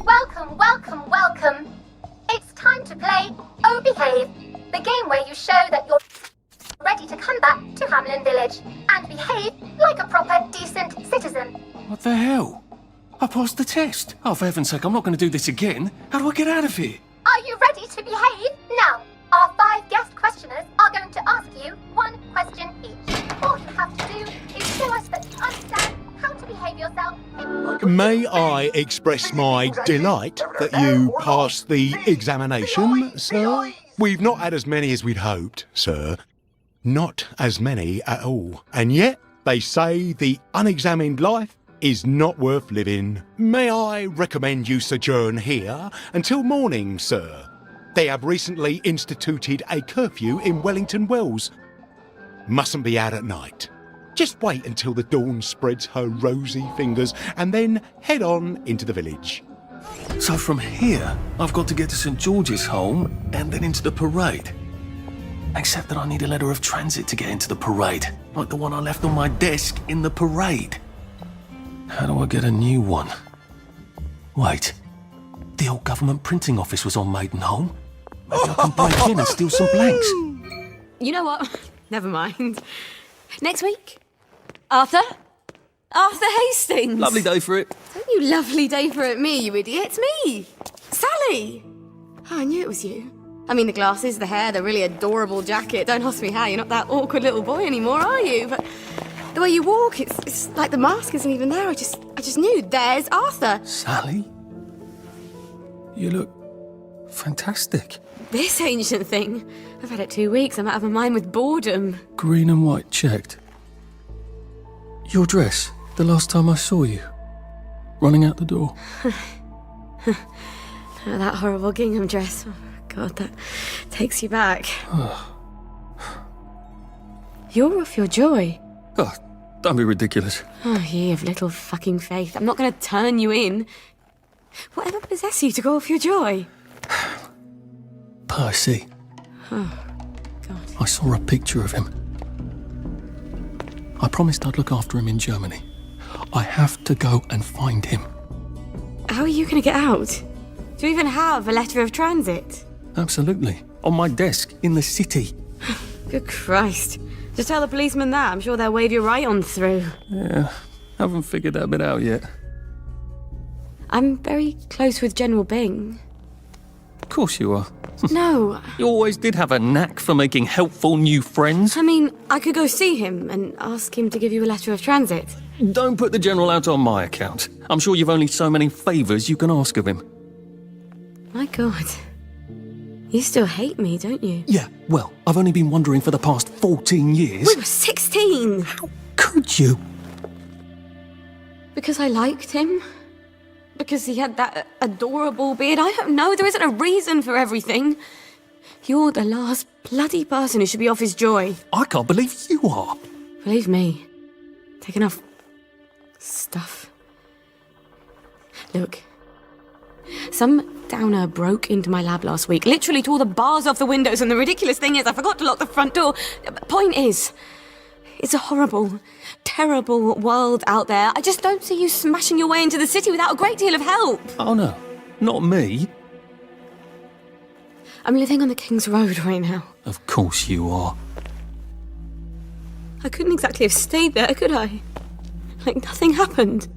S15: Welcome, welcome, welcome. It's time to play Oh Behave, the game where you show that you're ready to come back to Hamlin Village and behave like a proper, decent citizen.
S1: What the hell? I passed the test. Oh, for heaven's sake, I'm not going to do this again. How do I get out of here?
S15: Are you ready to behave? Now, our 5 guest questioners are going to ask you 1 question each. All you have to do is show us that you understand how to behave yourself.
S10: May I express my delight that you passed the examination, sir? We've not had as many as we'd hoped, sir. Not as many at all. And yet, they say the unexamined life is not worth living. May I recommend you sojourn here until morning, sir? They have recently instituted a curfew in Wellington Wells. Mustn't be out at night. Just wait until the dawn spreads her rosy fingers and then head on into the village.
S1: So from here, I've got to get to St. George's home and then into the parade. Except that I need a letter of transit to get into the parade, like the one I left on my desk in the parade. How do I get a new one? Wait, the old government printing office was on Maidenholm. Maybe I can break in and steal some blanks.
S18: You know what? Never mind. Next week, Arthur Hastings.
S1: Lovely day for it.
S18: Don't you lovely day for it me, you idiot. It's me, Sally. Oh, I knew it was you. I mean, the glasses, the hair, the really adorable jacket. Don't ask me how. You're not that awkward little boy anymore, are you? But the way you walk, it's like the mask isn't even there. I just knew. There's Arthur.
S1: Sally? You look fantastic.
S18: This ancient thing. I've had it 2 weeks. I'm out of my mind with boredom.
S1: Green and white checked. Your dress, the last time I saw you. Running out the door.
S18: That horrible gingham dress. Oh, God, that takes you back. You're off your joy.
S1: Oh, don't be ridiculous.
S18: Oh, you have little fucking faith. I'm not going to turn you in. Whatever possesses you to go off your joy?
S1: Percy.
S18: Oh, God.
S1: I saw a picture of him. I promised I'd look after him in Germany. I have to go and find him.
S18: How are you going to get out? Do you even have a letter of transit?
S1: Absolutely. On my desk, in the city.
S18: Good Christ. Just tell the policeman that. I'm sure they'll wave you right on through.
S1: Yeah, Haven't figured that bit out yet.
S18: I'm very close with General Bing.
S1: Of course you are.
S18: No.
S1: You always did have a knack for making helpful new friends.
S18: I mean, I could go see him and ask him to give you a letter of transit.
S1: Don't put the General out on my account. I'm sure you've only so many favours you can ask of him.
S18: My God. You still hate me, don't you?
S1: Yeah, well, I've only been wondering for the past 14 years.
S18: We were 16!
S1: How could you?
S18: Because I liked him? Because he had that adorable beard? I don't know, there isn't a reason for everything. You're the last bloody person who should be off his joy.
S1: I can't believe you are.
S18: Believe me. Take enough stuff. Look. Some downer broke into my lab last week, literally tore the bars off the windows, and the ridiculous thing is I forgot to lock the front door. Point is, it's a horrible, terrible world out there. I just don't see you smashing your way into the city without a great deal of help.
S1: Oh no, not me.
S18: I'm living on the King's Road right now.
S1: Of course you are.
S18: I couldn't exactly have stayed there, could I? Like nothing happened.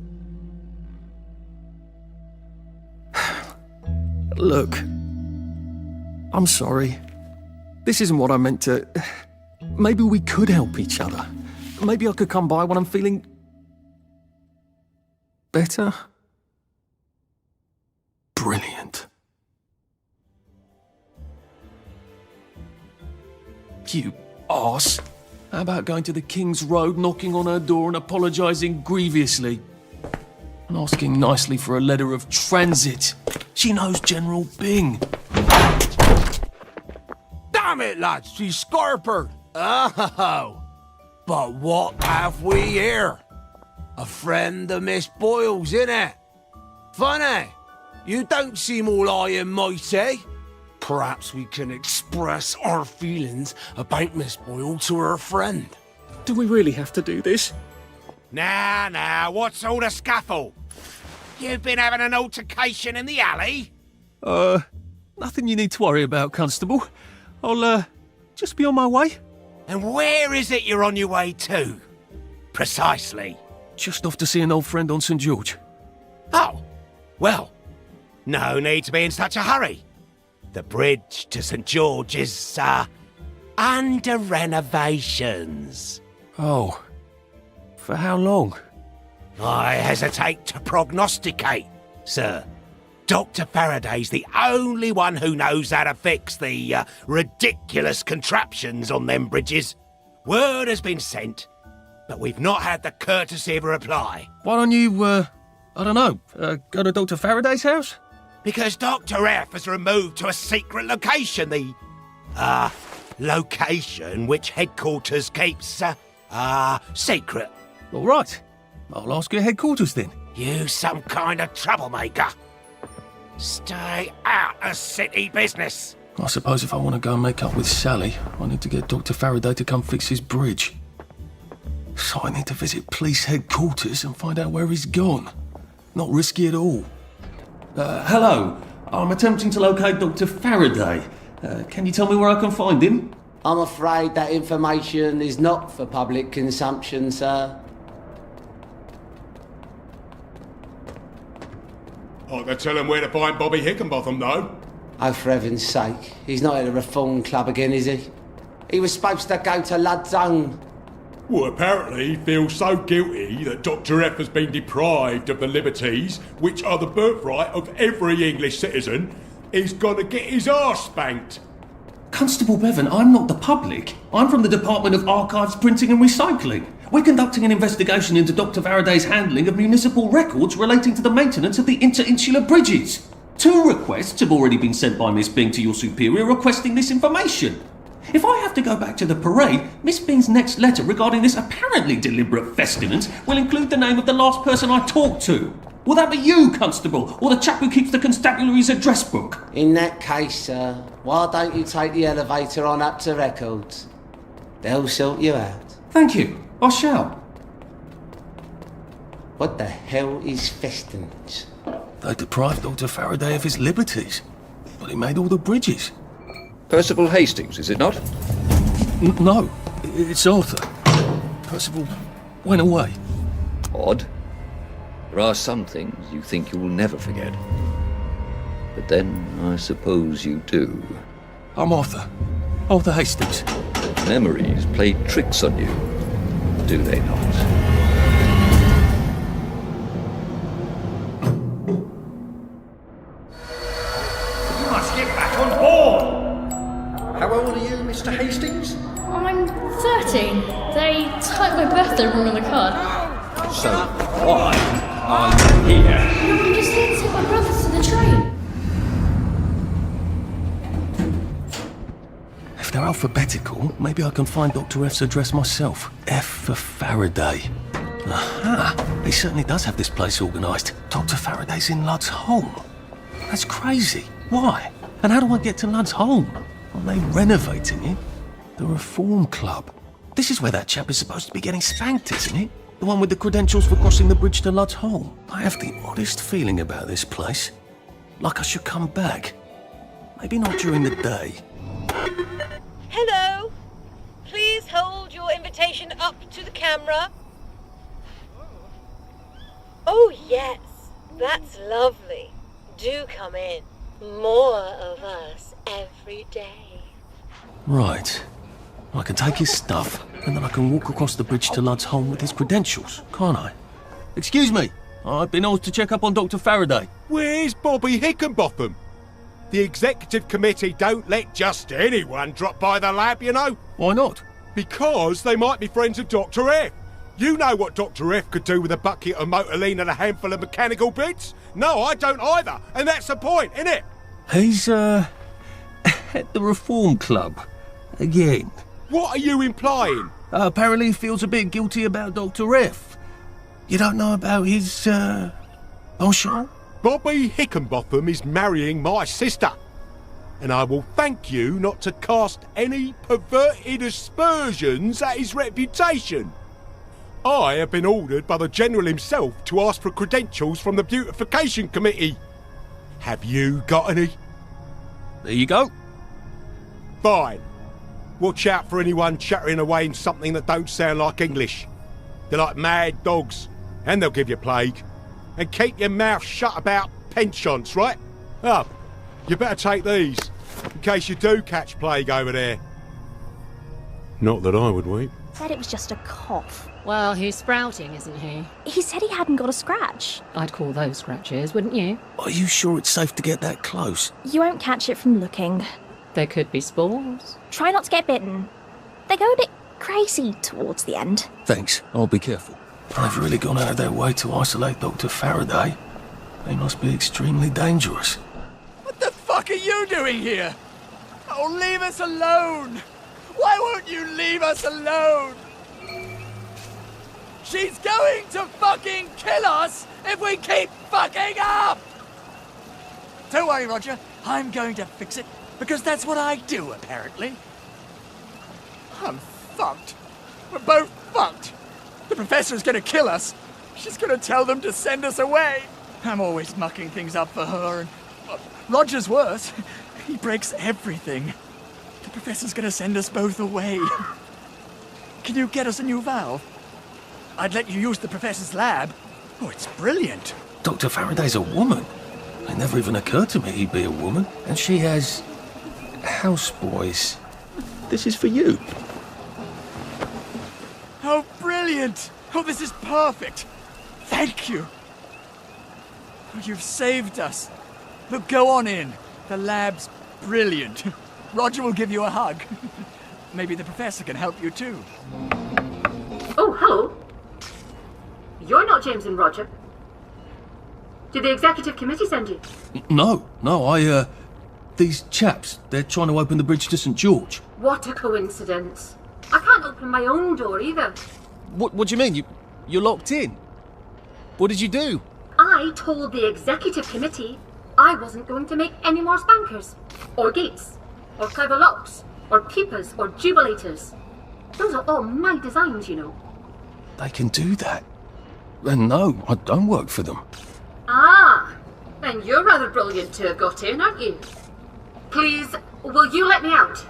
S1: Look, I'm sorry. This isn't what I meant to... Maybe we could help each other. Maybe I could come by when I'm feeling... better? Brilliant. You arse. How about going to the King's Road, knocking on her door and apologising grievously? And asking nicely for a letter of transit. She knows General Bing.
S9: Damn it, lads, she's scarpered. Oh, but what have we here? A friend of Miss Boyle's, innit? Funny, you don't seem all high and mighty. Perhaps we can express our feelings about Miss Boyle to her friend.
S1: Do we really have to do this?
S12: Now, what's all the scuffle? You've been having an altercation in the alley?
S1: Nothing you need to worry about, Constable. I'll, just be on my way.
S12: And where is it you're on your way to? Precisely.
S1: Just off to see an old friend on St. George.
S12: Oh, well, no need to be in such a hurry. The bridge to St. George is, under renovations.
S1: Oh. For how long?
S12: I hesitate to prognosticate, sir. Dr. Faraday's the only one who knows how to fix the ridiculous contraptions on them bridges. Word has been sent, but we've not had the courtesy of a reply.
S1: Why don't you, I don't know, go to Dr. Faraday's house?
S12: Because Dr. F has removed to a secret location, the, location which headquarters keeps, secret.
S1: All right. I'll ask your headquarters then.
S12: You some kind of troublemaker. Stay out of city business.
S1: I suppose if I want to go and make up with Sally, I need to get Dr. Faraday to come fix his bridge. So I need to visit police headquarters and find out where he's gone. Not risky at all. Hello. I'm attempting to locate Dr. Faraday. Can you tell me where I can find him?
S19: I'm afraid that information is not for public consumption, sir.
S7: I can tell him where to find Bobby Hickenbotham, though.
S19: Oh, for heaven's sake. He's not at the Reform Club again, is he? He was supposed to go to Ludzone.
S7: Well, apparently he feels so guilty that Dr. F has been deprived of the liberties which are the birthright of every English citizen, he's gonna get his arse spanked.
S1: Constable Bevan, I'm not the public. I'm from the Department of Archives, Printing and Recycling. We're conducting an investigation into Dr. Faraday's handling of municipal records relating to the maintenance of the inter-insular bridges. 2 requests have already been sent by Miss Bing to your superior requesting this information. If I have to go back to the parade, Miss Bing's next letter regarding this apparently deliberate festinance will include the name of the last person I talked to. Will that be you, Constable, or the chap who keeps the constabulary's address book?
S19: In that case, sir, why don't you take the elevator on up to records? They'll sort you out.
S1: Thank you. I shall.
S19: What the hell is festinance?
S1: They deprived Dr. Faraday of his liberties, but he made all the bridges.
S11: Percival Hastings, is it not?
S1: No, it's Arthur. Percival went away.
S11: odd. There are some things you think you will never forget. But then, I suppose you do.
S8: I'm Arthur. Arthur Hastings.
S11: Memories play tricks on you, do they not?
S16: You must get back on board! How old are you, Mr. Hastings?
S20: I'm 13. They typed my birthday wrong on the card.
S11: So, why are you here?
S20: I'm just here to take my brother to the train.
S8: If they're alphabetical, maybe I can find Dr. F's address myself. F for Faraday. Aha! He certainly does have this place organised. Dr. Faraday's in Ludd's Home. That's crazy. Why? And how do I get to Ludd's Home? Are they renovating it? The Reform Club. This is where that chap is supposed to be getting spanked, isn't it? The one with the credentials for crossing the bridge to Ludd's Home. I have the oddest feeling about this place. Like I should come back. Maybe not during the day.
S21: Hello. Please hold your invitation up to the camera. Oh, yes. That's lovely. Do come in. More of us every day.
S8: Right. I can take his stuff, and then I can walk across the bridge to Ludd's Home with his credentials, can't I? Excuse me. I've been asked to check up on Dr. Faraday.
S10: Where's Bobby Hickenbotham? The executive committee don't let just anyone drop by the lab, you know.
S8: Why not?
S10: Because they might be friends of Dr. F. You know what Dr. F could do with a bucket of motorline and a handful of mechanical bits? No, I don't either. And that's the point, isn't it?
S8: He's, at the Reform Club. Again.
S10: What are you implying?
S8: Apparently he feels a bit guilty about Dr. F. You don't know about his, penchant?
S10: Bobby Hickenbotham is marrying my sister. And I will thank you not to cast any perverted aspersions at his reputation. I have been ordered by the General himself to ask for credentials from the Beautification Committee. Have you got any?
S8: There you go.
S10: Fine. Watch out for anyone chattering away in something that don't sound like English. They're like mad dogs, and they'll give you plague. And keep your mouth shut about penchants, right? Oh, you better take these, in case you do catch plague over there. Not that I would weep.
S22: Said it was just a cough.
S23: Well, he's sprouting, isn't he?
S22: He said he hadn't got a scratch.
S23: I'd call those scratches, wouldn't you?
S8: Are you sure it's safe to get that close?
S22: You won't catch it from looking.
S23: There could be spores.
S22: Try not to get bitten. They go a bit crazy towards the end.
S8: Thanks, I'll be careful. They've really gone out of their way to isolate Dr. Faraday. They must be extremely dangerous.
S24: What the fuck are you doing here? Oh, leave us alone! Why won't you leave us alone? She's going to fucking kill us if we keep fucking up! Don't worry, Roger. I'm going to fix it, because that's what I do, apparently. I'm fucked. We're both fucked. The professor's gonna kill us. She's gonna tell them to send us away. I'm always mucking things up for her, and Roger's worse. He breaks everything. The professor's gonna send us both away. Can you get us a new valve? I'd let you use the professor's lab. Oh, it's brilliant.
S8: Dr. Faraday's a woman. It never even occurred to me he'd be a woman. And she has houseboys. This is for you.
S24: Oh, brilliant! Oh, this is perfect! Thank you! Oh, you've saved us. Look, go on in. The lab's brilliant. Roger will give you a hug. Maybe the professor can help you too.
S5: Oh, hello. You're not James and Roger. Did the executive committee send you?
S8: No, these chaps, they're trying to open the bridge to St. George.
S5: What a coincidence. I can't open my own door either.
S8: What do you mean? You're locked in? What did you do?
S5: I told the executive committee I wasn't going to make any more spankers, or gates, or clever locks, or peepers, or jubilators. Those are all my designs, you know.
S8: They can do that. And no, I don't work for them.
S5: Ah, then you're rather brilliant to have got in, aren't you? Please, will you let me out?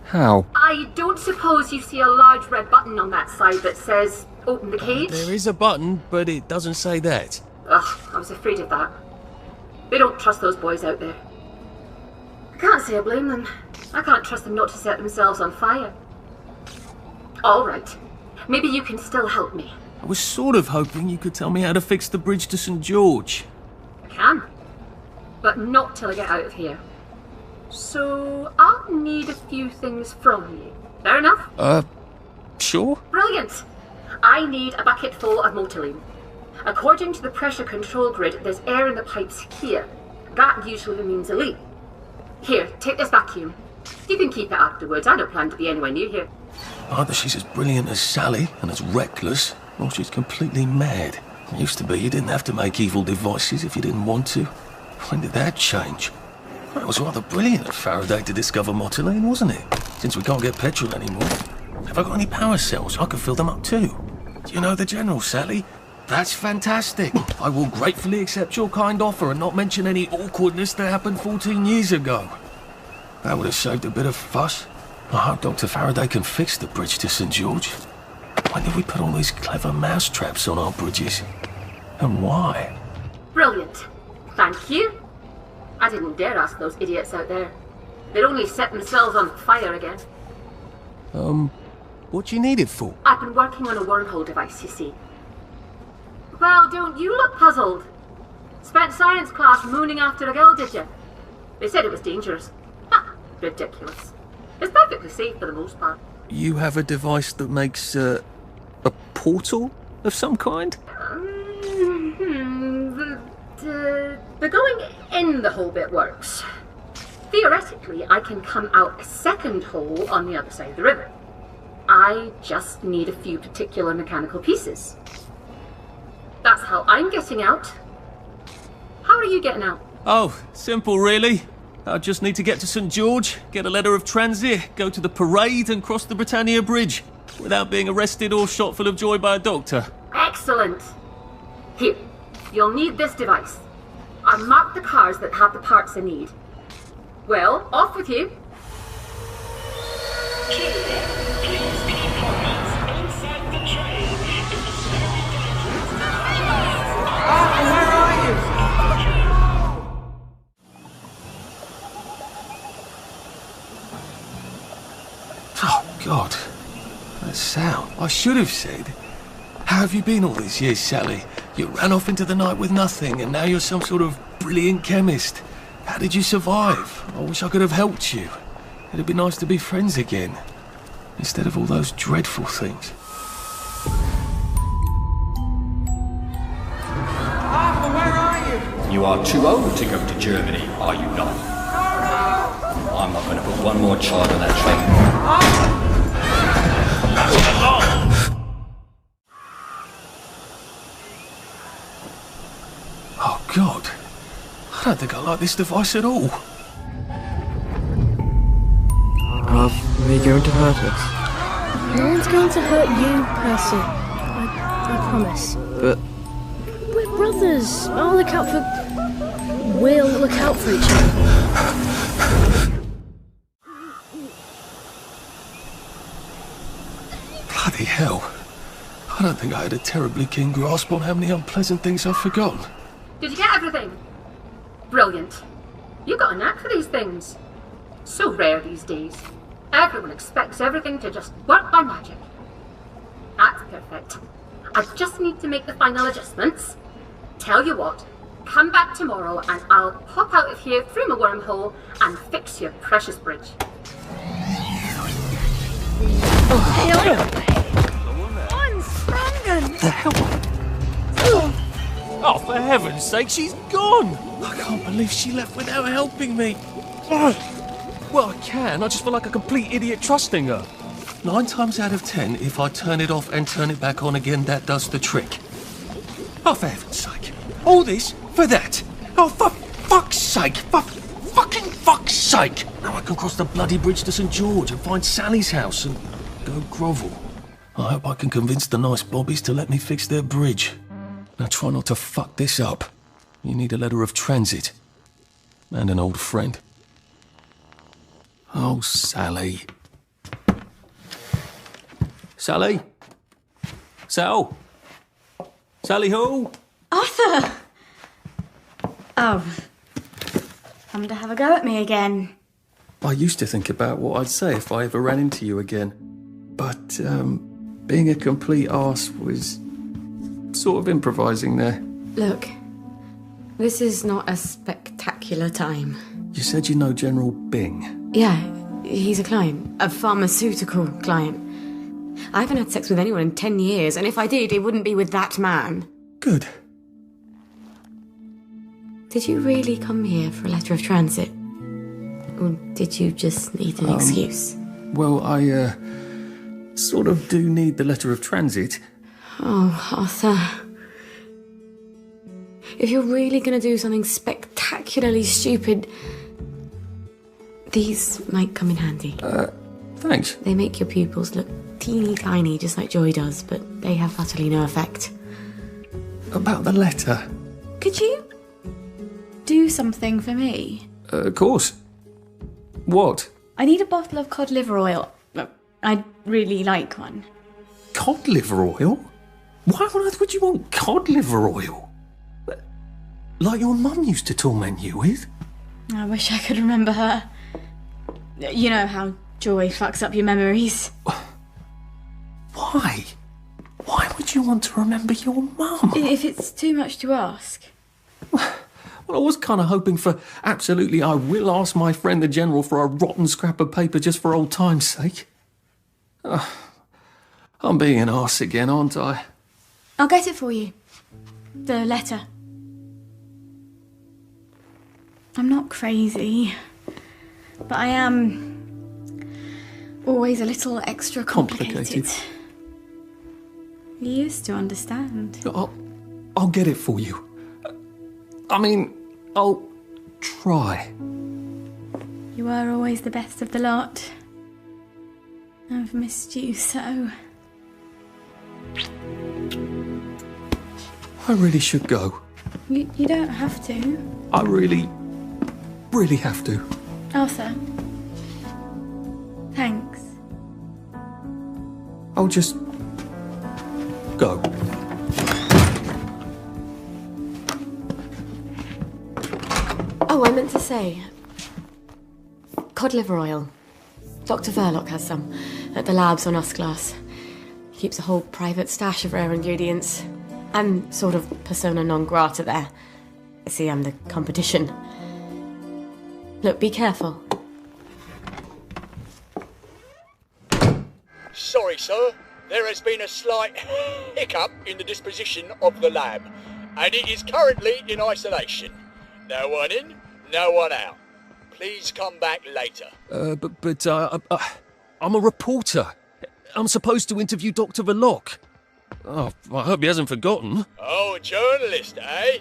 S8: How?
S5: I don't suppose you see a large red button on that side that says open the cage?
S8: There is a button, but it doesn't say that.
S5: Ugh, I was afraid of that. They don't trust those boys out there. I can't say I blame them. I can't trust them not to set themselves on fire. All right. Maybe you can still help me.
S8: I was sort of hoping you could tell me how to fix the bridge to St. George.
S5: I can. But not till I get out of here. So, I'll need a few things from you. Fair enough?
S8: Sure?
S5: Brilliant! I need a bucket full of motoline. According to the pressure control grid, there's air in the pipes here. That usually means a leak. Here, take this vacuum. You can keep it afterwards. I don't plan to be anywhere near here.
S8: Either she's as brilliant as Sally and as reckless, or she's completely mad. It used to be you didn't have to make evil devices if you didn't want to. When did that change? Well, it was rather brilliant of Faraday to discover motoline, wasn't it? Since we can't get petrol anymore. Have I got any power cells? I could fill them up too. Do you know the General, Sally? That's fantastic. I will gratefully accept your kind offer and not mention any awkwardness that happened 14 years ago. That would have saved a bit of fuss. I hope Dr. Faraday can fix the bridge to St. George. When did we put all these clever mousetraps on our bridges? And why?
S5: Brilliant. Thank you. I didn't dare ask those idiots out there. They'd only set themselves on fire again.
S8: What do you need it for?
S5: I've been working on a wormhole device, you see. Well, don't you look puzzled? Spent science class mooning after a girl, did you? They said it was dangerous. Ha! Ridiculous. It's perfectly safe for the most part.
S8: You have a device that makes, a portal of some kind?
S5: The going in the hole bit works. Theoretically, I can come out a second hole on the other side of the river. I just need a few particular mechanical pieces. That's how I'm getting out. How are you getting out?
S8: Oh, simple really. I just need to get to St. George, get a letter of transit, go to the parade and cross the Britannia Bridge without being arrested or shot full of joy by a doctor.
S5: Excellent. Here, you'll need this device. I've marked the cars that have the parts I need. Well, off with you.
S24: Where are you?
S8: Oh, God. That sound. I should have said. How have you been all these years, Sally? You ran off into the night with nothing, and now you're some sort of brilliant chemist. How did you survive? I wish I could have helped you. It'd be nice to be friends again, instead of all those dreadful things.
S24: Arthur, where are you?
S3: You are too old to go to Germany, are you not? I'm not going to put one more child on that train.
S8: Oh, God. I don't think I like this device at all.
S4: Are they going to hurt us?
S21: No one's going to hurt you, Percy. I promise.
S4: But
S21: We're brothers. I'll look out for... We'll look out for each other.
S8: Bloody hell. I don't think I had a terribly keen grasp on how many unpleasant things I've forgotten.
S5: Did you get everything? Brilliant. You got a knack for these things. So rare these days. Everyone expects everything to just work by magic. That's perfect. I just need to make the final adjustments. Tell you what, come back tomorrow and I'll pop out of here through my wormhole and fix your precious bridge.
S8: The hell? Oh, for heaven's sake, she's gone! I can't believe she left without helping me. Well, I can. I just feel like a complete idiot trusting her. 9 times out of 10, if I turn it off and turn it back on again, that does the trick. Oh, for heaven's sake. All this for that. Oh, for fuck's sake. For fucking fuck's sake. Now I can cross the bloody bridge to St. George and find Sally's house and go grovel. I hope I can convince the nice bobbies to let me fix their bridge. Now try not to fuck this up. You need a letter of transit. And an old friend. Oh, Sally. Sally? Sal? Sally Hall?
S18: Arthur! Oh. Come to have a go at me again.
S1: I used to think about what I'd say if I ever ran into you again. But, being a complete arse was sort of improvising there.
S18: Look, this is not a spectacular time.
S1: You said you know General Bing.
S18: Yeah, he's a client. A pharmaceutical client. I haven't had sex with anyone in 10 years, and if I did, it wouldn't be with that man.
S1: Good.
S18: Did you really come here for a letter of transit? Or did you just need an excuse?
S1: Well, I, sort of do need the letter of transit.
S18: Oh, Arthur. If you're really going to do something spectacularly stupid, these might come in handy.
S1: Thanks.
S18: They make your pupils look teeny tiny, just like Joy does, but they have utterly no effect.
S1: About the letter?
S18: Could you do something for me?
S1: Of course. What?
S18: I need a bottle of cod liver oil. I'd really like one.
S1: Cod liver oil? Why on earth would you want cod liver oil? Like your mum used to torment you with?
S18: I wish I could remember her. You know how Joy fucks up your memories.
S1: Why? Why would you want to remember your mum?
S18: If it's too much to ask.
S1: Well, I was kind of hoping for absolutely I will ask my friend the General for a rotten scrap of paper just for old time's sake. I'm being an arse again, aren't I?
S18: I'll get it for you. The letter. I'm not crazy, but I am always a little extra complicated. You used to understand.
S1: I'll get it for you. I mean, I'll try.
S18: You were always the best of the lot. I've missed you so.
S1: I really should go.
S18: You don't have to.
S1: I really have to.
S18: Arthur. Thanks.
S1: I'll just go.
S18: Oh, I meant to say, cod liver oil. Dr. Verloc has some at the labs on Usglass. He keeps a whole private stash of rare ingredients. I'm sort of persona non grata there. See, I'm the competition. Look, be careful.
S7: Sorry, sir. There has been a slight hiccup in the disposition of the lab, and it is currently in isolation. No one in, no one out. Please come back later.
S8: But I'm a reporter. I'm supposed to interview Dr. Verloc. Oh, I hope he hasn't forgotten.
S7: Oh, a journalist, eh?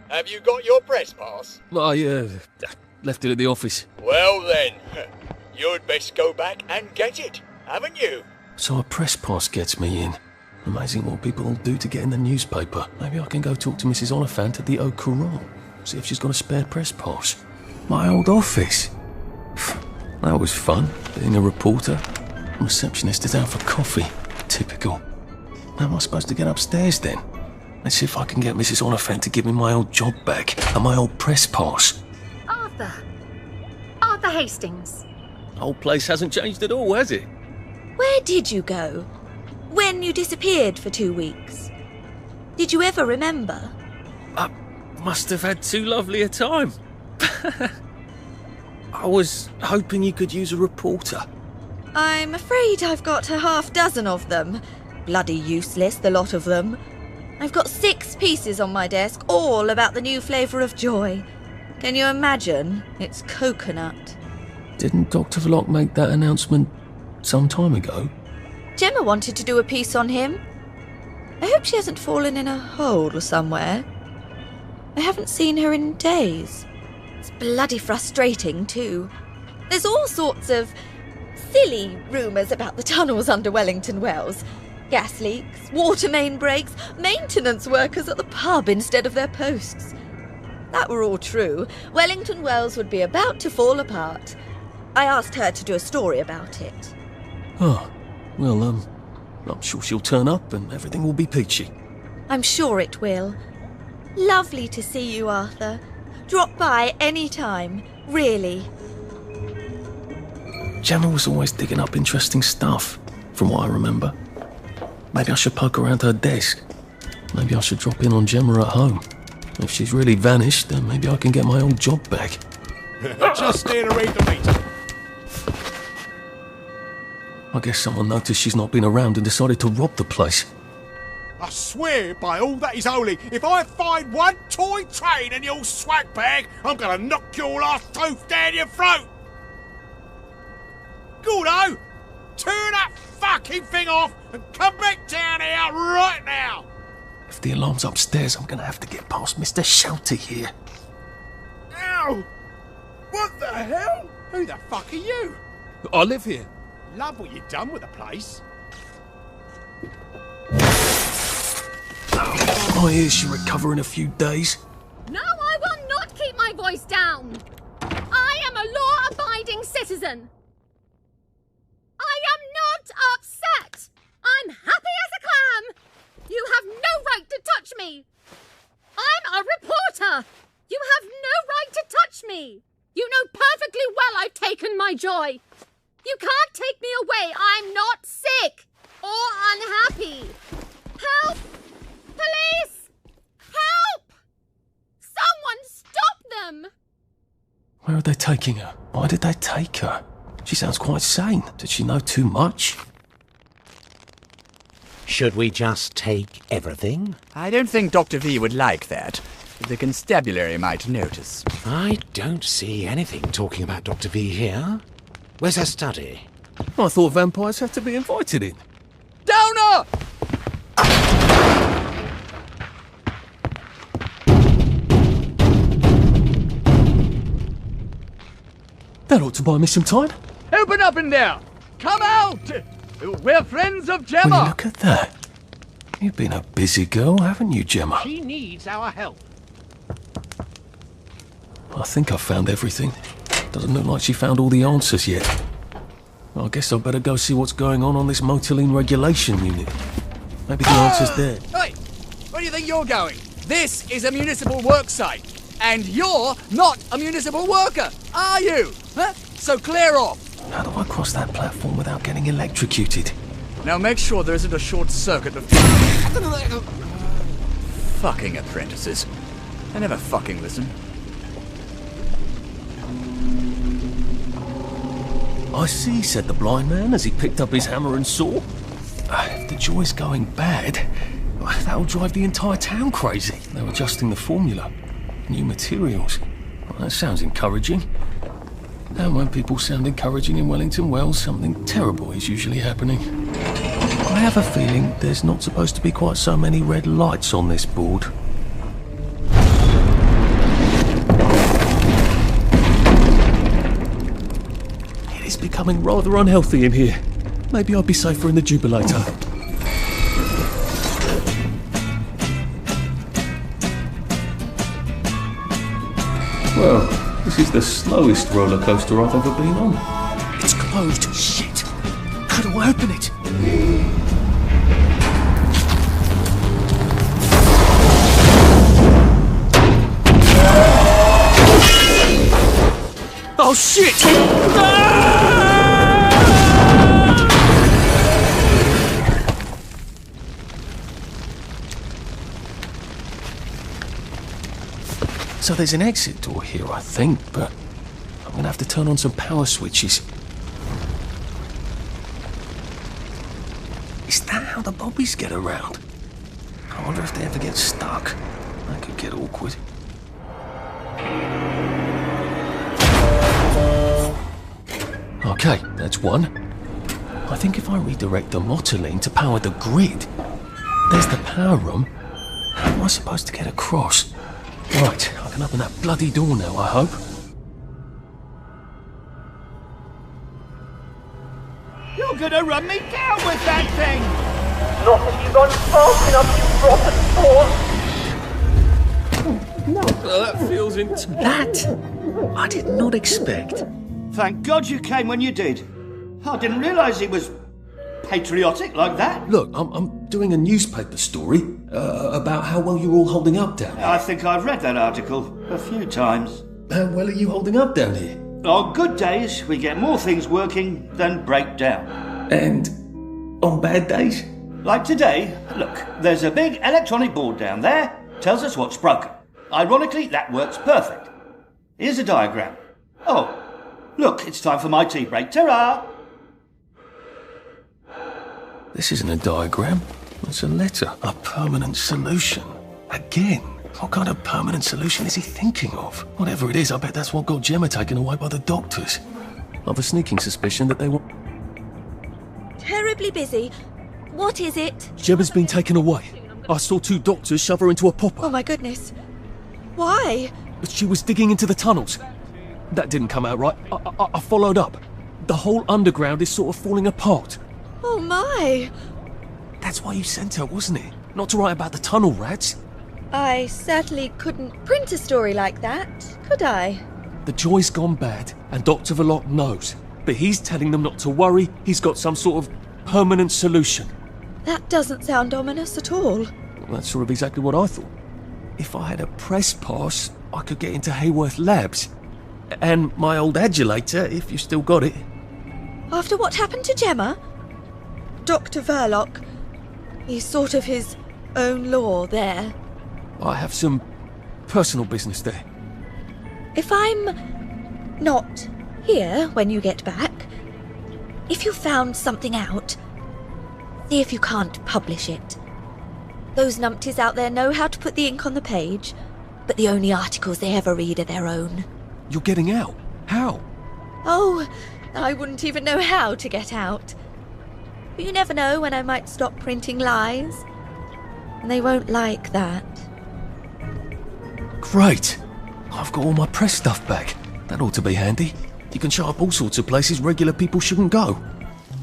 S7: Have you got your press pass?
S8: I left it at the office.
S7: Well then, you'd best go back and get it, haven't you?
S8: So a press pass gets me in. Amazing what people will do to get in the newspaper. Maybe I can go talk to Mrs. Oliphant at the Au Courant. See if she's got a spare press pass. My old office. That was fun, being a reporter. Receptionist is out for coffee. Typical. How am I supposed to get upstairs then? Let's see if I can get Mrs. Oliphant to give me my old job back and my old press pass.
S5: Arthur. Arthur Hastings.
S8: Whole place hasn't changed at all, has it?
S22: Where did you go? When you disappeared for 2 weeks? Did you ever remember?
S8: I must have had too lovely a time. I was hoping you could use a reporter.
S22: I'm afraid I've got a half dozen of them. Bloody useless, the lot of them. I've got 6 pieces on my desk, all about the new flavour of joy. Can you imagine? It's coconut.
S8: Didn't Dr. Verloc make that announcement some time ago?
S22: Gemma wanted to do a piece on him. I hope she hasn't fallen in a hole somewhere. I haven't seen her in days. It's bloody frustrating, too. There's all sorts of silly rumours about the tunnels under Wellington Wells. Gas leaks, water main breaks, maintenance workers at the pub instead of their posts. That were all true, Wellington Wells would be about to fall apart. I asked her to do a story about it.
S8: Oh, well, I'm sure she'll turn up and everything will be peachy.
S22: I'm sure it will. Lovely to see you, Arthur. Drop by any time, really.
S8: Gemma was always digging up interesting stuff, from what I remember. Maybe I should poke around her desk. Maybe I should drop in on Gemma at home. If she's really vanished, then maybe I can get my old job back.
S10: Just there to read the meter.
S8: I guess someone noticed she's not been around and decided to rob the place.
S10: I swear by all that is holy, if I find one toy train in your swag bag, I'm gonna knock your last tooth down your throat! Gordo! Turn that fucking thing off and come back down here right now!
S8: If the alarm's upstairs, I'm gonna have to get past Mr. Shelty here.
S10: Ow! What the hell? Who the fuck are you?
S9: I live here.
S10: Love what you've done with the place.
S8: My ears should recover in a few days.
S5: No, I will not keep my voice down. I am a law-abiding citizen. I am not upset. I'm happy as a clam. You have no right to touch me. I'm a reporter. You have no right to touch me. You know perfectly well I've taken my joy. You can't take me away. I'm not sick or unhappy. Help! Police! Help! Someone stop them!
S8: Where are they taking her? Why did they take her? She sounds quite sane. Did she know too much?
S2: Should we just take everything?
S24: I don't think Dr. V would like that. The constabulary might notice.
S2: I don't see anything talking about Dr. V here. Where's her study?
S8: I thought vampires had to be invited in.
S24: Downer!
S8: That ought to buy me some time.
S24: Open up in there! Come out! We're friends of
S8: Will
S24: Gemma!
S8: you look at that? You've been a busy girl, haven't you, Gemma?
S2: She needs our help.
S8: I think I've found everything. Doesn't look like she found all the answers yet. Well, I guess I'll better go see what's going on this motoline regulation unit. Maybe the answer's there.
S24: Hey! Where do you think you're going? This is a municipal work site. And you're not a municipal worker, are you? Huh? So clear off.
S8: How do I cross that platform without getting electrocuted?
S24: Now make sure there isn't a short circuit of... Fucking apprentices. They never fucking listen.
S8: I see, said the blind man as he picked up his hammer and saw. If the joy's going bad, that'll drive the entire town crazy. They're adjusting the formula. New materials. Well, that sounds encouraging. And when people sound encouraging in Wellington, well, something terrible is usually happening. I have a feeling there's not supposed to be quite so many red lights on this board. It is becoming rather unhealthy in here. Maybe I'd be safer in the jubilator. Well, this is the slowest roller coaster I've ever been on. It's closed. Shit! How do I open it? Oh shit! So there's an exit door here, I think, but I'm gonna have to turn on some power switches. Is that how the bobbies get around? I wonder if they ever get stuck. That could get awkward. Okay, that's one. I think if I redirect the motoline to power the grid, there's the power room. How am I supposed to get across? Right, I can open that bloody door now, I hope.
S24: You're gonna run me down with that thing!
S6: Not if you run fast enough, you rotten pawn!
S8: No, that feels That I did not expect.
S6: Thank God you came when you did. I didn't realise he was...
S3: patriotic like that?
S8: Look, I'm doing a newspaper story about how well you're all holding up down here.
S3: I think I've read that article a few times.
S8: How well are you holding up down here?
S3: On good days, we get more things working than break down.
S8: And on bad days?
S3: Like today, look, there's a big electronic board down there, tells us what's broken. Ironically, that works perfect. Here's a diagram. Oh, look, it's time for my tea break. Ta-ra!
S8: This isn't a diagram. It's a letter. A permanent solution. Again. What kind of permanent solution is he thinking of? Whatever it is, I bet that's what got Gemma taken away by the doctors. I've a sneaking suspicion that they want...
S22: Terribly busy. What is it?
S8: Gemma's been taken away. I saw 2 doctors shove her into a popper.
S22: Oh my goodness. Why?
S8: She was digging into the tunnels. That didn't come out right. I followed up. The whole underground is sort of falling apart.
S22: Oh my.
S8: That's why you sent her, wasn't it? Not to write about the tunnel rats.
S22: I certainly couldn't print a story like that, could I?
S8: The joy's gone bad, and Dr. Verloc knows. But he's telling them not to worry. He's got some sort of permanent solution.
S22: That doesn't sound ominous at all.
S8: Well, that's sort of exactly what I thought. If I had a press pass, I could get into Hayworth Labs. And my old adulator, if you still got it.
S22: After what happened to Gemma? Dr. Verloc, he's sort of his own law there.
S8: I have some personal business there.
S22: If I'm not here when you get back, if you found something out, see if you can't publish it. Those numpties out there know how to put the ink on the page, but the only articles they ever read are their own.
S8: You're getting out? How?
S22: Oh, I wouldn't even know how to get out. But you never know when I might stop printing lies. And they won't like that.
S8: Great! I've got all my press stuff back. That ought to be handy. You can show up all sorts of places regular people shouldn't go.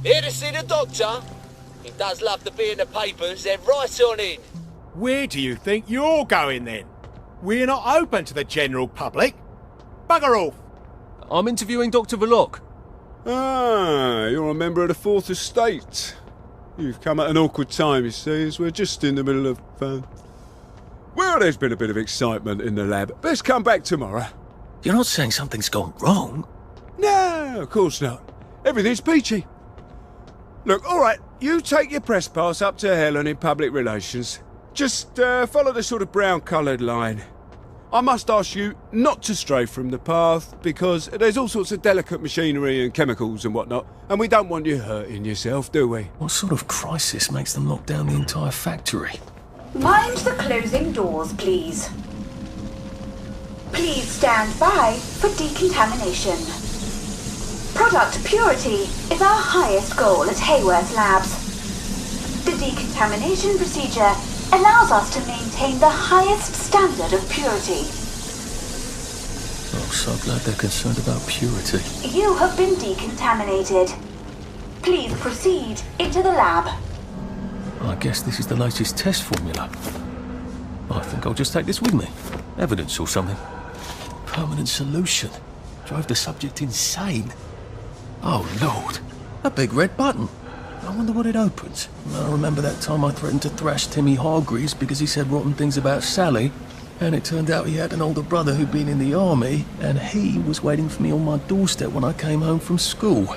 S9: Here to see the doctor? He does love to be in the papers, they're right on in.
S10: Where do you think you're going then? We're not open to the general public. Bugger off!
S8: I'm interviewing Dr. Verloc.
S7: Ah, you're a member of the Fourth Estate. You've come at an awkward time, you see, as we're just in the middle of... Well, there's been a bit of excitement in the lab. Best come back tomorrow.
S8: You're not saying something's gone wrong?
S7: No, of course not. Everything's peachy. Look, all right, you take your press pass up to Helen in public relations. Just follow the sort of brown-coloured line. I must ask you not to stray from the path, because there's all sorts of delicate machinery and chemicals and whatnot, and we don't want you hurting yourself, do we?
S8: What sort of crisis makes them lock down the entire factory?
S13: Mind the closing doors, please. Please stand by for decontamination. Product purity is our highest goal at Hayworth Labs. The decontamination procedure allows us to maintain the highest standard of purity.
S8: I'm so glad they're concerned about purity.
S13: You have been decontaminated. Please proceed into the lab.
S8: I guess this is the latest test formula. I think I'll just take this with me. Evidence or something. Permanent solution. Drove the subject insane. Oh, Lord. A big red button. I wonder what it opens. I remember that time I threatened to thrash Timmy Hargreaves because he said rotten things about Sally, and it turned out he had an older brother who'd been in the army, and he was waiting for me on my doorstep when I came home from school.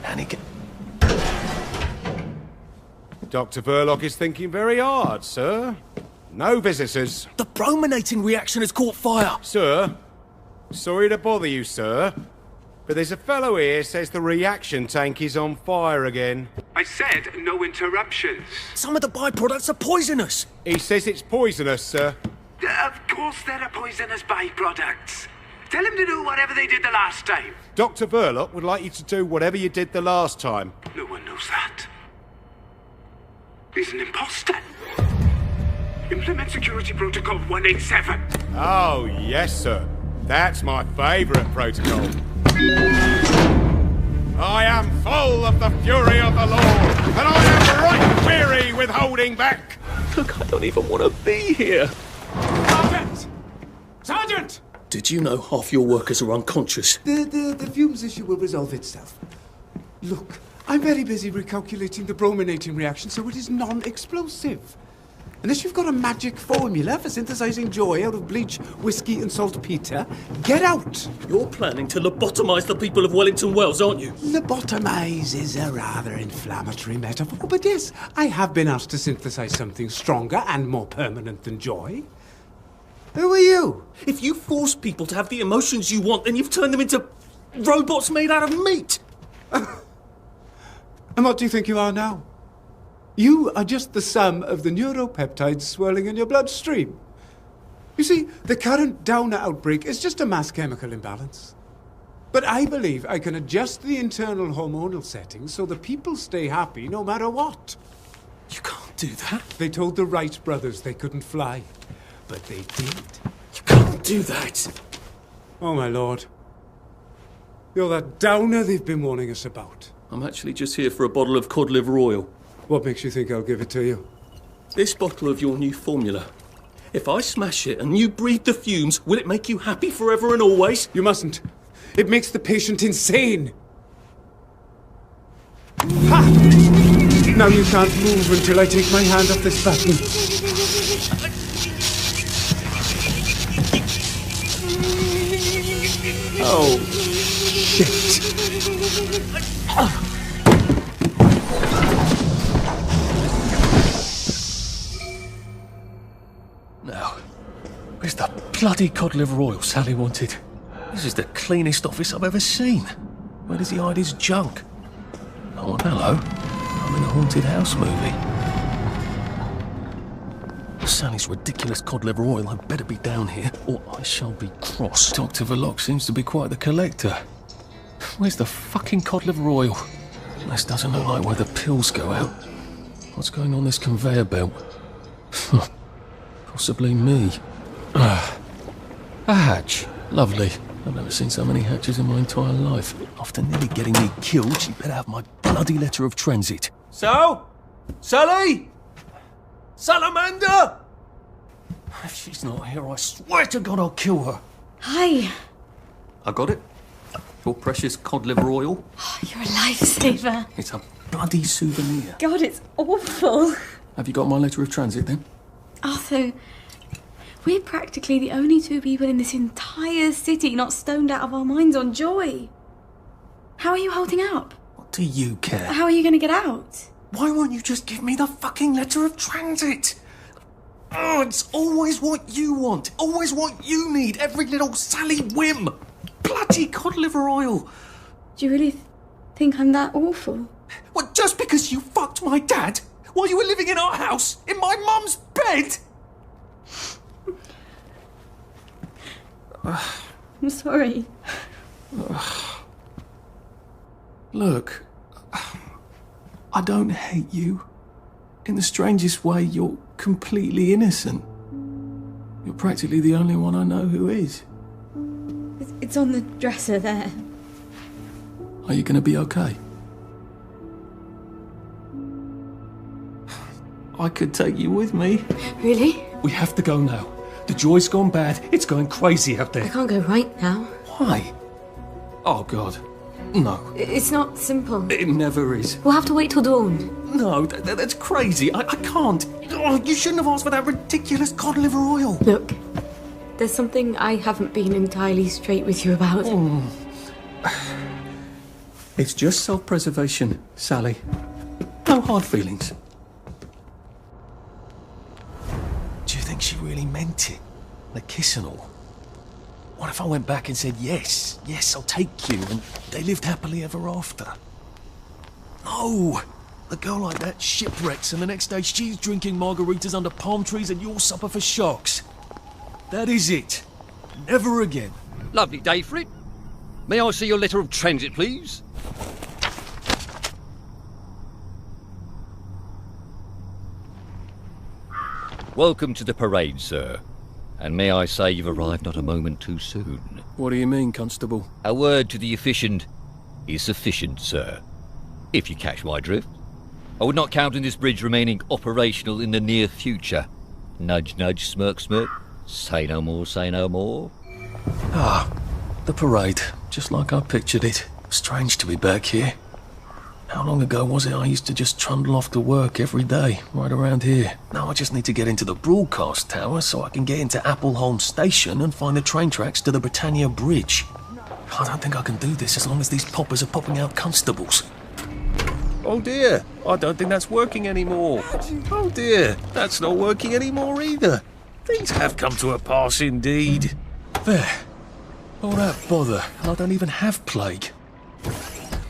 S8: And he...
S10: Dr. Verloc is thinking very hard, sir. No visitors.
S8: The brominating reaction has caught fire!
S10: Sir, sorry to bother you, sir, but there's a fellow here says the reaction tank is on fire again.
S14: I said no interruptions.
S8: Some of the byproducts are poisonous!
S10: He says it's poisonous, sir.
S14: Of course there are poisonous byproducts. Tell him to do whatever they did the last time.
S10: Dr. Verloc would like you to do whatever you did the last time.
S14: No one knows that. He's an imposter. Implement Security Protocol 187.
S10: Oh, yes, sir. That's my favourite protocol. I am full of the fury of the Lord, and I am right weary with holding back.
S8: Look, I don't even want to be here.
S10: Sergeant! Sergeant!
S8: Did you know half your workers are unconscious?
S15: The fumes issue will resolve itself. Look,
S12: I'm very busy recalculating the brominating reaction so it is non-explosive. Unless you've got a magic formula for synthesizing joy out of bleach, whiskey and saltpeter, get out!
S1: You're planning to lobotomise the people of Wellington Wells, aren't you?
S12: Lobotomize is a rather inflammatory metaphor, but yes, I have been asked to synthesize something stronger and more permanent than joy. Who are you?
S1: If you force people to have the emotions you want, then you've turned them into robots made out of meat.
S12: And what do you think you are now? You are just the sum of the neuropeptides swirling in your bloodstream. You see, the current Downer outbreak is just a mass chemical imbalance. But I believe I can adjust the internal hormonal settings so the people stay happy no matter what.
S1: You can't do that.
S12: They told the Wright brothers they couldn't fly, but they did.
S1: You can't do that.
S12: Oh, my lord. You're that Downer they've been warning us about.
S1: I'm actually just here for a bottle of cod liver oil.
S12: What makes you think I'll give it to you?
S1: This bottle of your new formula. If I smash it and you breathe the fumes, will it make you happy forever and always?
S12: You mustn't. It makes the patient insane. Ha! Now you can't move until I take my hand off this button. Oh, shit.
S1: Now, where's the bloody cod liver oil Sally wanted? This is the cleanest office I've ever seen. Where does he hide his junk? Oh, hello. I'm in a haunted house movie. Sally's ridiculous cod liver oil had better be down here, or I shall be cross. Dr. Verloc seems to be quite the collector. Where's the fucking cod liver oil? This doesn't look like where the pills go out. What's going on this conveyor belt? Possibly me. A hatch. Lovely. I've never seen so many hatches in my entire life. After nearly getting me killed, she better have my bloody letter of transit. So? Sally? Salamander? If she's not here, I swear to God I'll kill her.
S18: Hi.
S1: I got it. Your precious cod liver oil.
S18: Oh, you're a lifesaver.
S1: It's a bloody souvenir.
S18: God, it's awful.
S1: Have you got my letter of transit then?
S18: Arthur, we're practically the only two people in this entire city not stoned out of our minds on joy. How are you holding up?
S1: What do you care?
S18: How are you going to get out?
S1: Why won't you just give me the fucking letter of transit? Oh, it's always what you want. Always what you need. Every little Sally whim. Bloody cod liver oil.
S18: Do you really think I'm that awful?
S1: What, just because you fucked my dad while you were living in our house, in my mum's bed?
S18: I'm sorry.
S1: Look, I don't hate you. In the strangest way, you're completely innocent. You're practically the only one I know who is.
S18: It's on the dresser there.
S1: Are you going to be okay? I could take you with me.
S18: Really?
S1: We have to go now. The joy's gone bad. It's going crazy out there.
S18: I can't go right now.
S1: Why? Oh, God. No.
S18: It's not simple.
S1: It never is.
S18: We'll have to wait till dawn.
S1: No, that's crazy. I can't. Oh, you shouldn't have asked for that ridiculous cod liver oil.
S18: Look, there's something I haven't been entirely straight with you about.
S1: It's just self-preservation, Sally. No hard feelings. Do you think she really meant it? The kiss and all? What if I went back and said, yes, I'll take you, and they lived happily ever after? No! A girl like that shipwrecks, and the next day she's drinking margaritas under palm trees and you'll suffer for sharks. That is it. Never again.
S15: Lovely day for it. May I see your letter of transit, please? Welcome to the parade, sir. And may I say you've arrived not a moment too soon.
S1: What do you mean, Constable?
S15: A word to the efficient is sufficient, sir. If you catch my drift. I would not count on this bridge remaining operational in the near future. Nudge, nudge, smirk, smirk. Say no more, say no more.
S1: Ah, the parade. Just like I pictured it. Strange to be back here.
S8: How long ago was it I used to just trundle off to work every day, right around here? Now I just need to get into the broadcast tower so I can get into Appleholm Station and find the train tracks to the Britannia Bridge. I don't think I can do this as long as these poppers are popping out constables. Oh dear, I don't think that's working anymore. Oh dear, that's not working anymore either. Things have come to a pass indeed. There. All that bother, and I don't even have plague.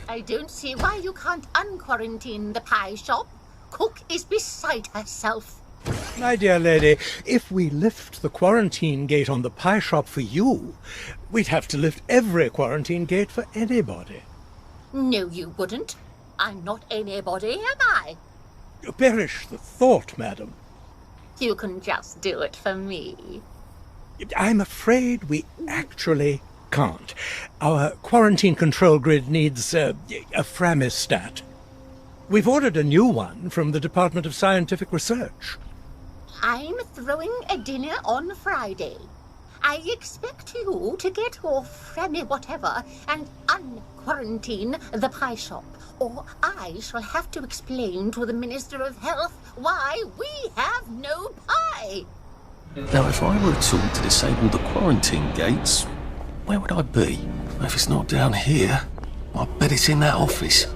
S11: I don't see why you can't unquarantine the pie shop. Cook is beside herself.
S10: My dear lady, if we lift the quarantine gate on the pie shop for you, we'd have to lift every quarantine gate for anybody.
S11: No, you wouldn't. I'm not anybody, am I?
S10: Perish the thought, madam.
S11: You can just do it for me.
S10: I'm afraid we actually can't. Our quarantine control grid needs a framistat. We've ordered a new one from the Department of Scientific Research.
S11: I'm throwing a dinner on Friday. I expect you to get your Fremy whatever and unquarantine the pie shop, or I shall have to explain to the Minister of Health why we have no pie.
S8: Now, if I were a tool to disable the quarantine gates, where would I be? If it's not down here, I bet it's in that office.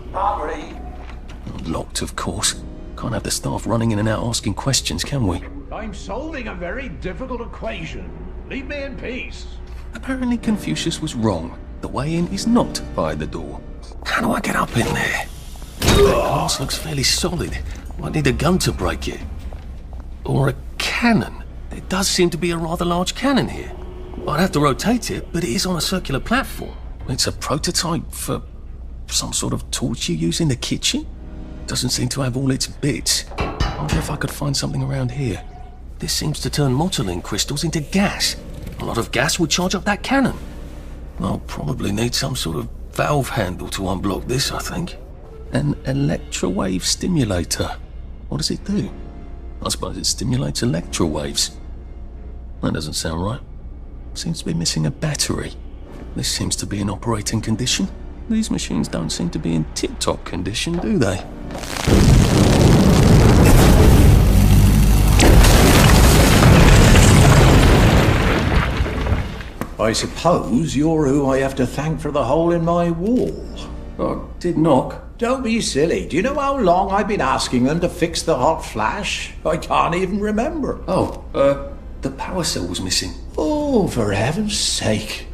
S8: Locked, of course. Can't have the staff running in and out asking questions, can we?
S14: I'm solving a very difficult equation. Leave me in peace.
S8: Apparently Confucius was wrong. The way in is not by the door. How do I get up in there? The glass looks fairly solid. Might need a gun to break it. Or a cannon. There does seem to be a rather large cannon here. I'd have to rotate it, but it is on a circular platform. It's a prototype for some sort of torch you use in the kitchen. Doesn't seem to have all its bits. I wonder if I could find something around here. This seems to turn Mottling crystals into gas. A lot of gas would charge up that cannon. I'll probably need some sort of valve handle to unblock this, I think. An electrowave stimulator. What does it do? I suppose it stimulates electrowaves. That doesn't sound right. Seems to be missing a battery. This seems to be in operating condition. These machines don't seem to be in tip-top condition, do they?
S16: I suppose you're who I have to thank for the hole in my wall.
S8: I did knock.
S16: Don't be silly. Do you know how long I've been asking them to fix the hot flash? I can't even remember.
S8: Oh, the power cell was missing.
S16: Oh, for heaven's sake.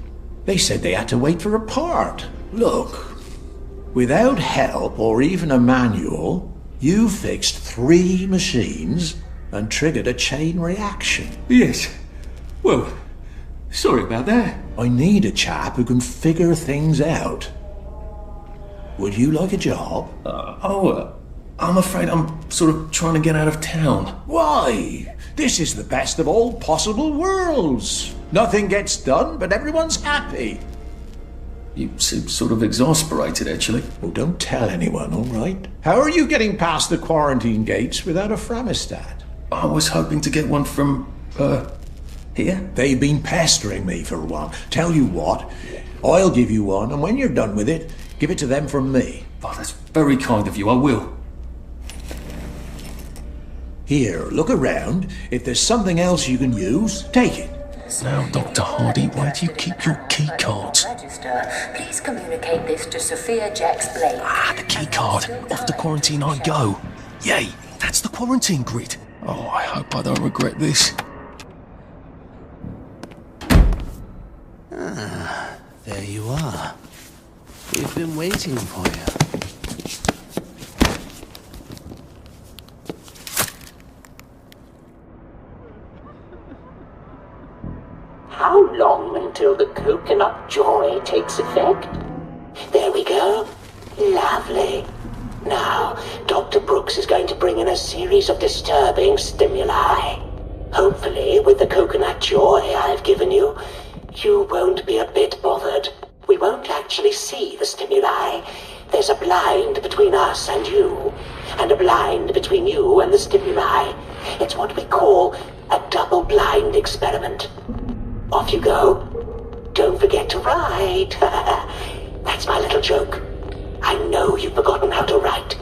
S16: They said they had to wait for a part. Look, without help or even a manual, you fixed 3 machines and triggered a chain reaction.
S8: Yes. Well, sorry about that.
S16: I need a chap who can figure things out. Would you like a job?
S8: I'm afraid I'm sort of trying to get out of town.
S16: Why? This is the best of all possible worlds. Nothing gets done, but everyone's happy.
S8: You seem sort of exasperated, actually.
S16: Well, don't tell anyone, all right? How are you getting past the quarantine gates without a framistat?
S8: I was hoping to get one from, here?
S16: They've been pestering me for one. Tell you what, I'll give you one, and when you're done with it, give it to them from me.
S8: Oh, that's very kind of you, I will.
S16: Here, look around. If there's something else you can use, take it.
S8: Now, Dr. Hardy, where do you keep your key cards?
S17: Please communicate this to Sophia Jax Blake.
S8: The key card. Off the quarantine I go. Yay, that's the quarantine grid. Oh, I hope I don't regret this.
S9: There you are. We've been waiting for you.
S17: How long until the coconut joy takes effect? There we go. Lovely. Now, Dr. Brooks is going to bring in a series of disturbing stimuli. Hopefully, with the coconut joy I've given you, you won't be a bit bothered. We won't actually see the stimuli. There's a blind between us and you, and a blind between you and the stimuli. It's what we call a double-blind experiment. Off you go. Don't forget to write. That's my little joke. I know you've forgotten how to write.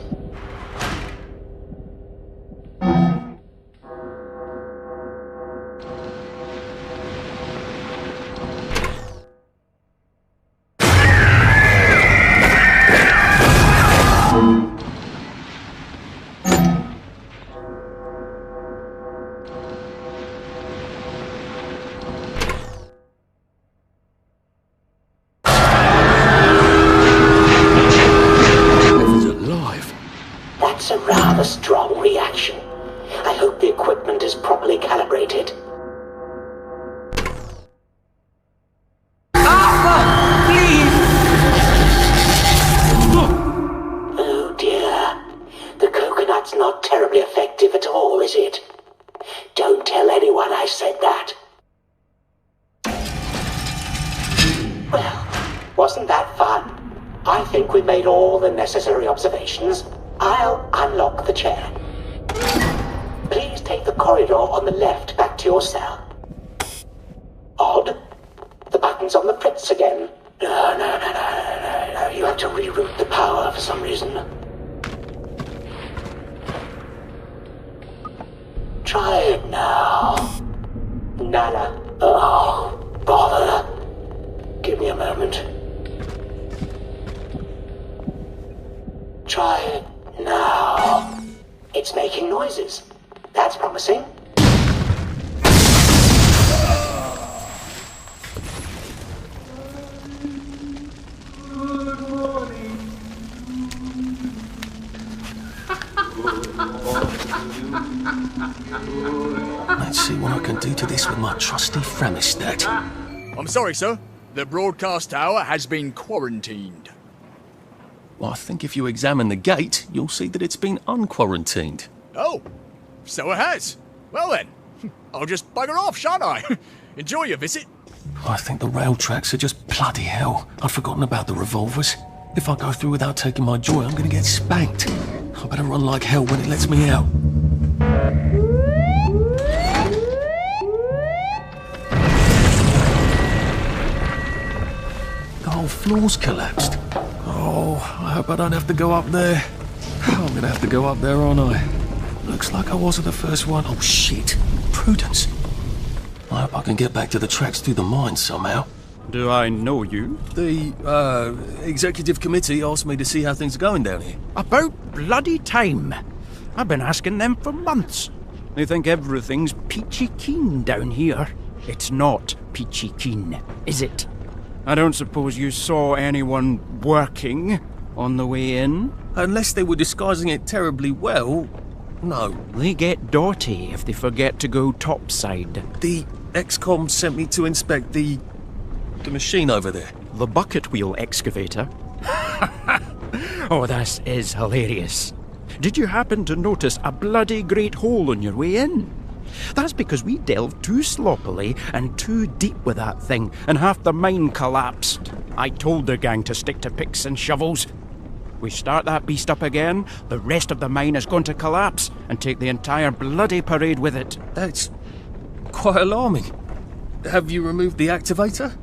S17: That's a rather strong reaction. I hope the equipment is properly calibrated. Oh dear. The coconut's not terribly effective at all, is it? Don't tell anyone I said that. Well, wasn't that fun? I think we made all the necessary observations. I'll unlock the chair. Please take the corridor on the left back to your cell. Odd. The button's on the fritz again. No. You have to reroute the power for some reason. Try it now. Nada. Oh, bother. Give me a moment. Try it now. It's making noises. That's promising.
S8: Let's see what I can do to this with my trusty Fremistat.
S24: I'm sorry, sir. The broadcast tower has been quarantined.
S8: Well, I think if you examine the gate, you'll see that it's been unquarantined.
S24: Oh, so it has. Well then, I'll just bugger off, shan't I? Enjoy your visit.
S8: I think the rail tracks are just bloody hell. I'd forgotten about the revolvers. If I go through without taking my joy, I'm gonna get spanked. I better run like hell when it lets me out. The whole floor's collapsed. Oh, I hope I don't have to go up there. I'm gonna have to go up there, aren't I? Looks like I wasn't the first one. Oh shit. Prudence. I hope I can get back to the tracks through the mine somehow.
S4: Do I know you?
S8: The, executive committee asked me to see how things are going down here.
S4: About bloody time. I've been asking them for months. They think everything's peachy keen down here. It's not peachy keen, is it? I don't suppose you saw anyone working on the way in?
S8: Unless they were disguising it terribly well, no.
S4: They get dirty if they forget to go topside.
S8: The XCOM sent me to inspect the machine over there.
S4: The bucket wheel excavator? Oh, this is hilarious. Did you happen to notice a bloody great hole on your way in? That's because we delved too sloppily and too deep with that thing, and half the mine collapsed. I told the gang to stick to picks and shovels. We start that beast up again, the rest of the mine is going to collapse and take the entire bloody parade with it.
S8: That's quite alarming. Have you removed the activator?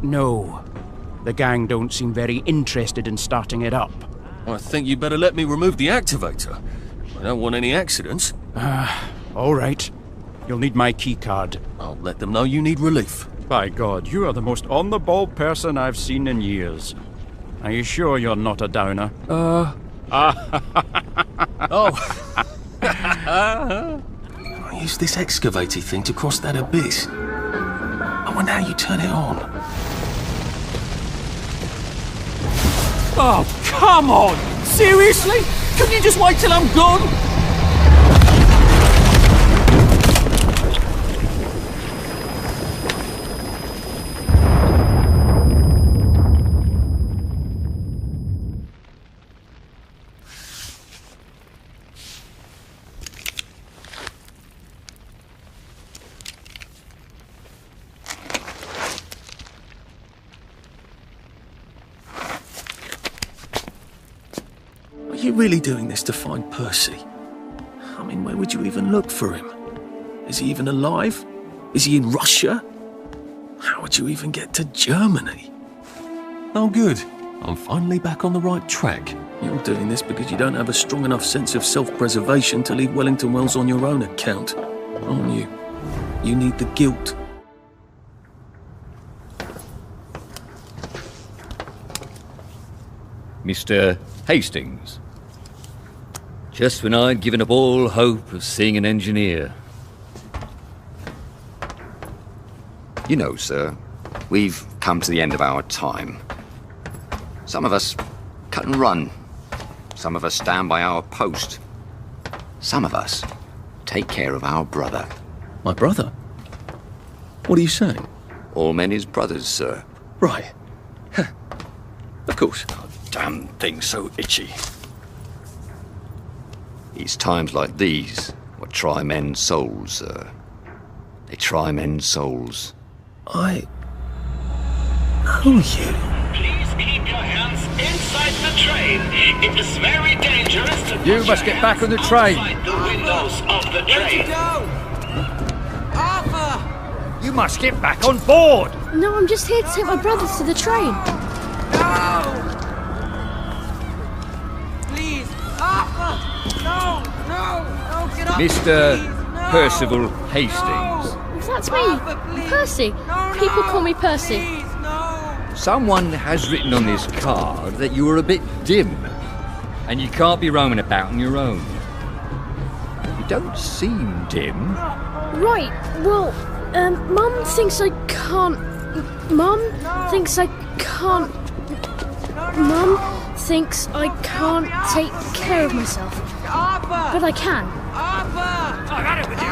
S4: No. The gang don't seem very interested in starting it up.
S8: I think you better let me remove the activator. I don't want any accidents.
S4: All right. You'll need my keycard.
S8: I'll let them know you need relief.
S4: By God, you are the most on-the-ball person I've seen in years. Are you sure you're not a downer?
S8: Oh. I'll use this excavator thing to cross that abyss. I wonder how you turn it on.
S4: Oh, come on! Seriously? Couldn't you just wait till I'm gone?
S8: Are you really doing this to find Percy? I mean, where would you even look for him? Is he even alive? Is he in Russia? How would you even get to Germany? Oh, good. I'm finally back on the right track. You're doing this because you don't have a strong enough sense of self-preservation to leave Wellington Wells on your own account, aren't you? You need the guilt.
S15: Mr. Hastings. Just when I'd given up all hope of seeing an engineer.
S19: You know, sir, we've come to the end of our time. Some of us cut and run. Some of us stand by our post. Some of us take care of our brother.
S8: My brother? What are you saying?
S19: All men is brothers, sir.
S8: Right. Of course.
S19: Damn thing so itchy. It's times like these what try men's souls, sir. They try men's souls.
S8: I know you.
S14: Please keep your hands inside the train. It is very dangerous to
S4: You must get back on the train.
S14: outside the windows of the train.
S4: Arthur! You must get back on board.
S20: No, I'm just here to take my brothers to the train.
S6: No! Please, Arthur! No, get up!
S15: Mr.
S6: Please, no.
S15: Percival Hastings.
S20: That's me, Percy. People call me Percy.
S15: Someone has written on this card that you are a bit dim, and you can't be roaming about on your own. You don't seem dim.
S20: Right, well, Mum thinks I can't... Mum thinks I can't... Mum thinks I can't take care of myself. But I can.
S4: I've had it with you.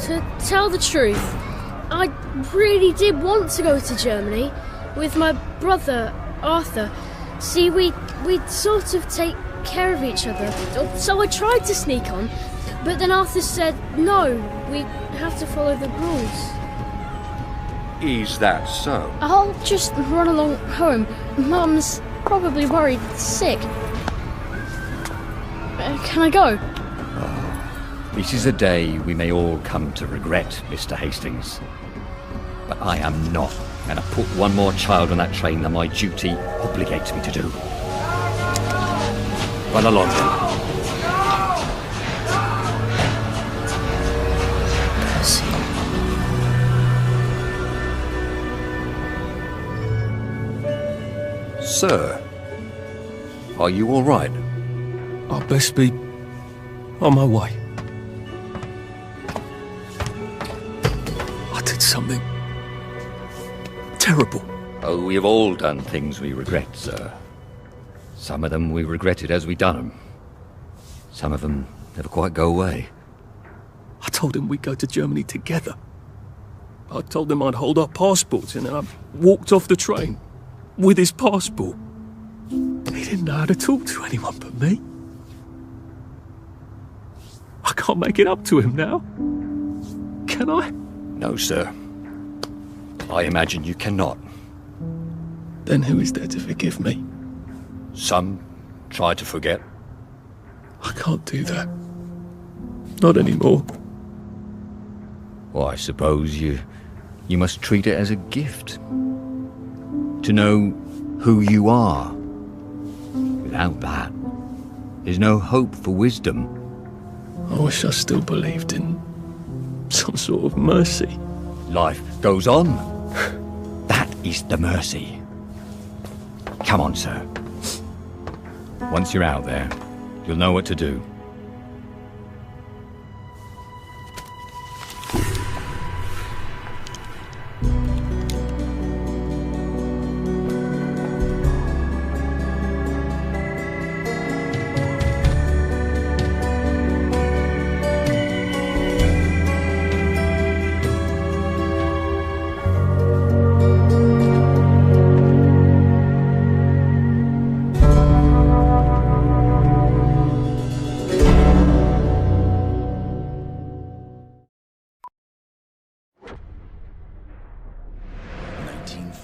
S20: To tell the truth, I really did want to go to Germany with my brother, Arthur. See, we'd sort of take care of each other. So I tried to sneak on, but then Arthur said, no, we have to follow the rules.
S15: Is that so?
S20: I'll just run along home. Mum's probably worried sick. Can I go?
S15: This is a day we may all come to regret, Mr. Hastings. But I am not going to put one more child on that train than my duty obligates me to do. Run along then. Sir, are you all right?
S8: I'd best be on my way. I did something terrible.
S15: Oh, we have all done things we regret, sir. Some of them we regretted as we done them. Some of them never quite go away.
S8: I told him we'd go to Germany together. I told him I'd hold our passports, and then I walked off the train with his passport. He didn't know how to talk to anyone but me. I can't make it up to him now. Can I?
S15: No, sir. I imagine you cannot.
S8: Then who is there to forgive me?
S15: Some try to forget.
S8: I can't do that. Not anymore.
S15: Well, I suppose you must treat it as a gift. To know who you are. Without that, there's no hope for wisdom.
S8: I wish I still believed in some sort of mercy.
S15: Life goes on. That is the mercy. Come on, sir. Once you're out there, you'll know what to do.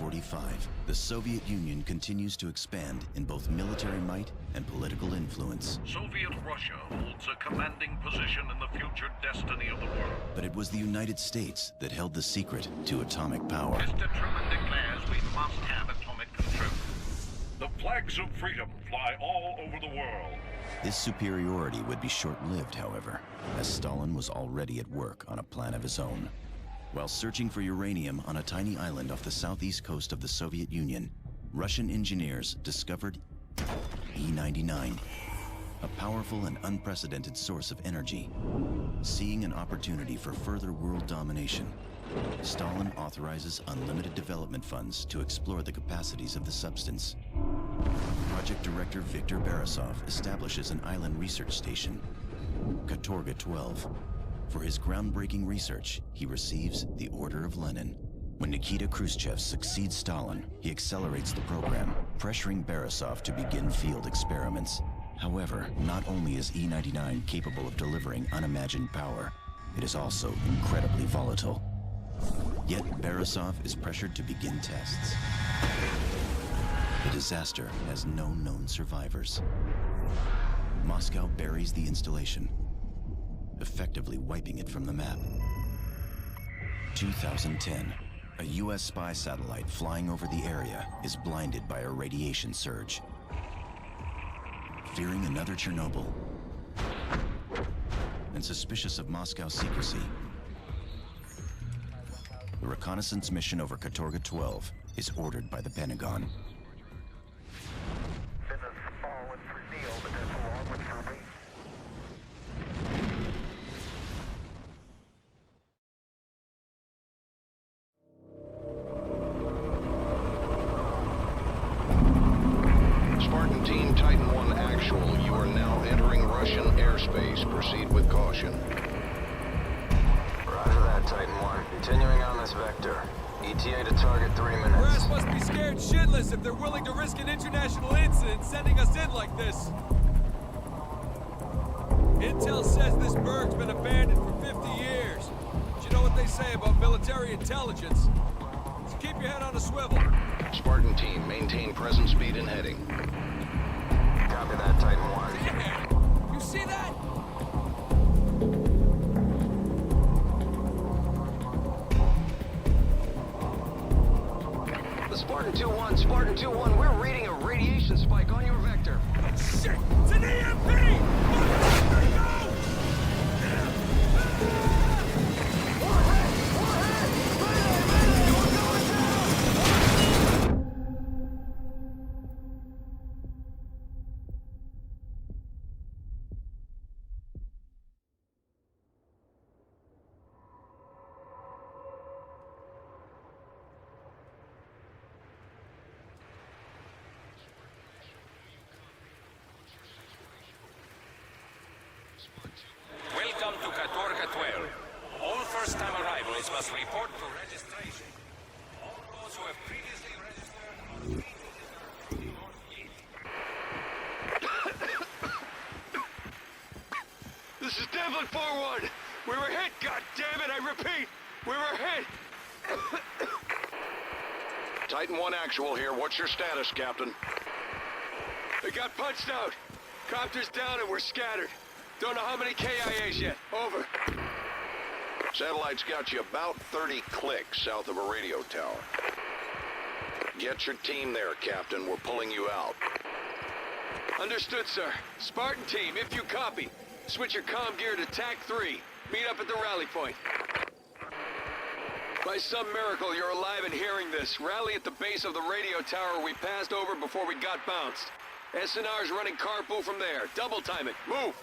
S2: 1945, the Soviet Union continues to expand in both military might and political influence.
S5: Soviet Russia holds a commanding position in the future destiny of the world.
S2: But it was the United States that held the secret to atomic power.
S5: Mr. Truman declares we must have atomic control. The flags of freedom fly all over the world.
S2: This superiority would be short-lived, however, as Stalin was already at work on a plan of his own. While searching for uranium on a tiny island off the southeast coast of the Soviet Union, Russian engineers discovered E-99, a powerful and unprecedented source of energy. Seeing an opportunity for further world domination, Stalin authorizes unlimited development funds to explore the capacities of the substance. Project Director Viktor Borisov establishes an island research station, Katorga 12. For his groundbreaking research, he receives the Order of Lenin. When Nikita Khrushchev succeeds Stalin, he accelerates the program, pressuring Borisov to begin field experiments. However, not only is E-99 capable of delivering unimagined power, it is also incredibly volatile. Yet Borisov is pressured to begin tests. The disaster has no known survivors. Moscow buries the installation, effectively wiping it from the map. 2010, a US spy satellite flying over the area is blinded by a radiation surge. Fearing another Chernobyl, and suspicious of Moscow's secrecy, the reconnaissance mission over Katorga 12 is ordered by the Pentagon.
S21: Spartan Team Titan 1 actual, you are now entering Russian airspace. Proceed with caution.
S23: Roger that, Titan 1. Continuing on this vector. ETA to target 3 minutes.
S25: Brass must be scared shitless if they're willing to risk an international incident sending us in like this. Intel says this burg's been abandoned for 50 years. But you know what they say about military intelligence? So keep your head on a swivel.
S21: Spartan Team, maintain present speed and heading.
S23: Copy that, Titan 1.
S25: Yeah. You see that?
S23: Spartan 2-1, Spartan 2-1, we're reading a radiation spike on your vector.
S25: Shit! It's an EMP!
S26: Welcome to Katorga 12. All first-time arrivals must report to registration. All those who have previously registered are
S21: This is Devlin forward! We were hit, goddammit! I repeat, we were hit! Titan 1 actual here. What's your status, Captain? They got punched out. Copter's down and we're scattered. Don't know how many KIAs yet. Over. Satellite's got you about 30 clicks south of a radio tower. Get your team there, Captain. We're pulling you out.
S25: Understood, sir. Spartan Team, if you copy, switch your comm gear to TAC 3. Meet up at the rally point. By some miracle, you're alive and hearing this. Rally at the base of the radio tower we passed over before we got bounced. SNR's running carpool from there. Double time it. Move!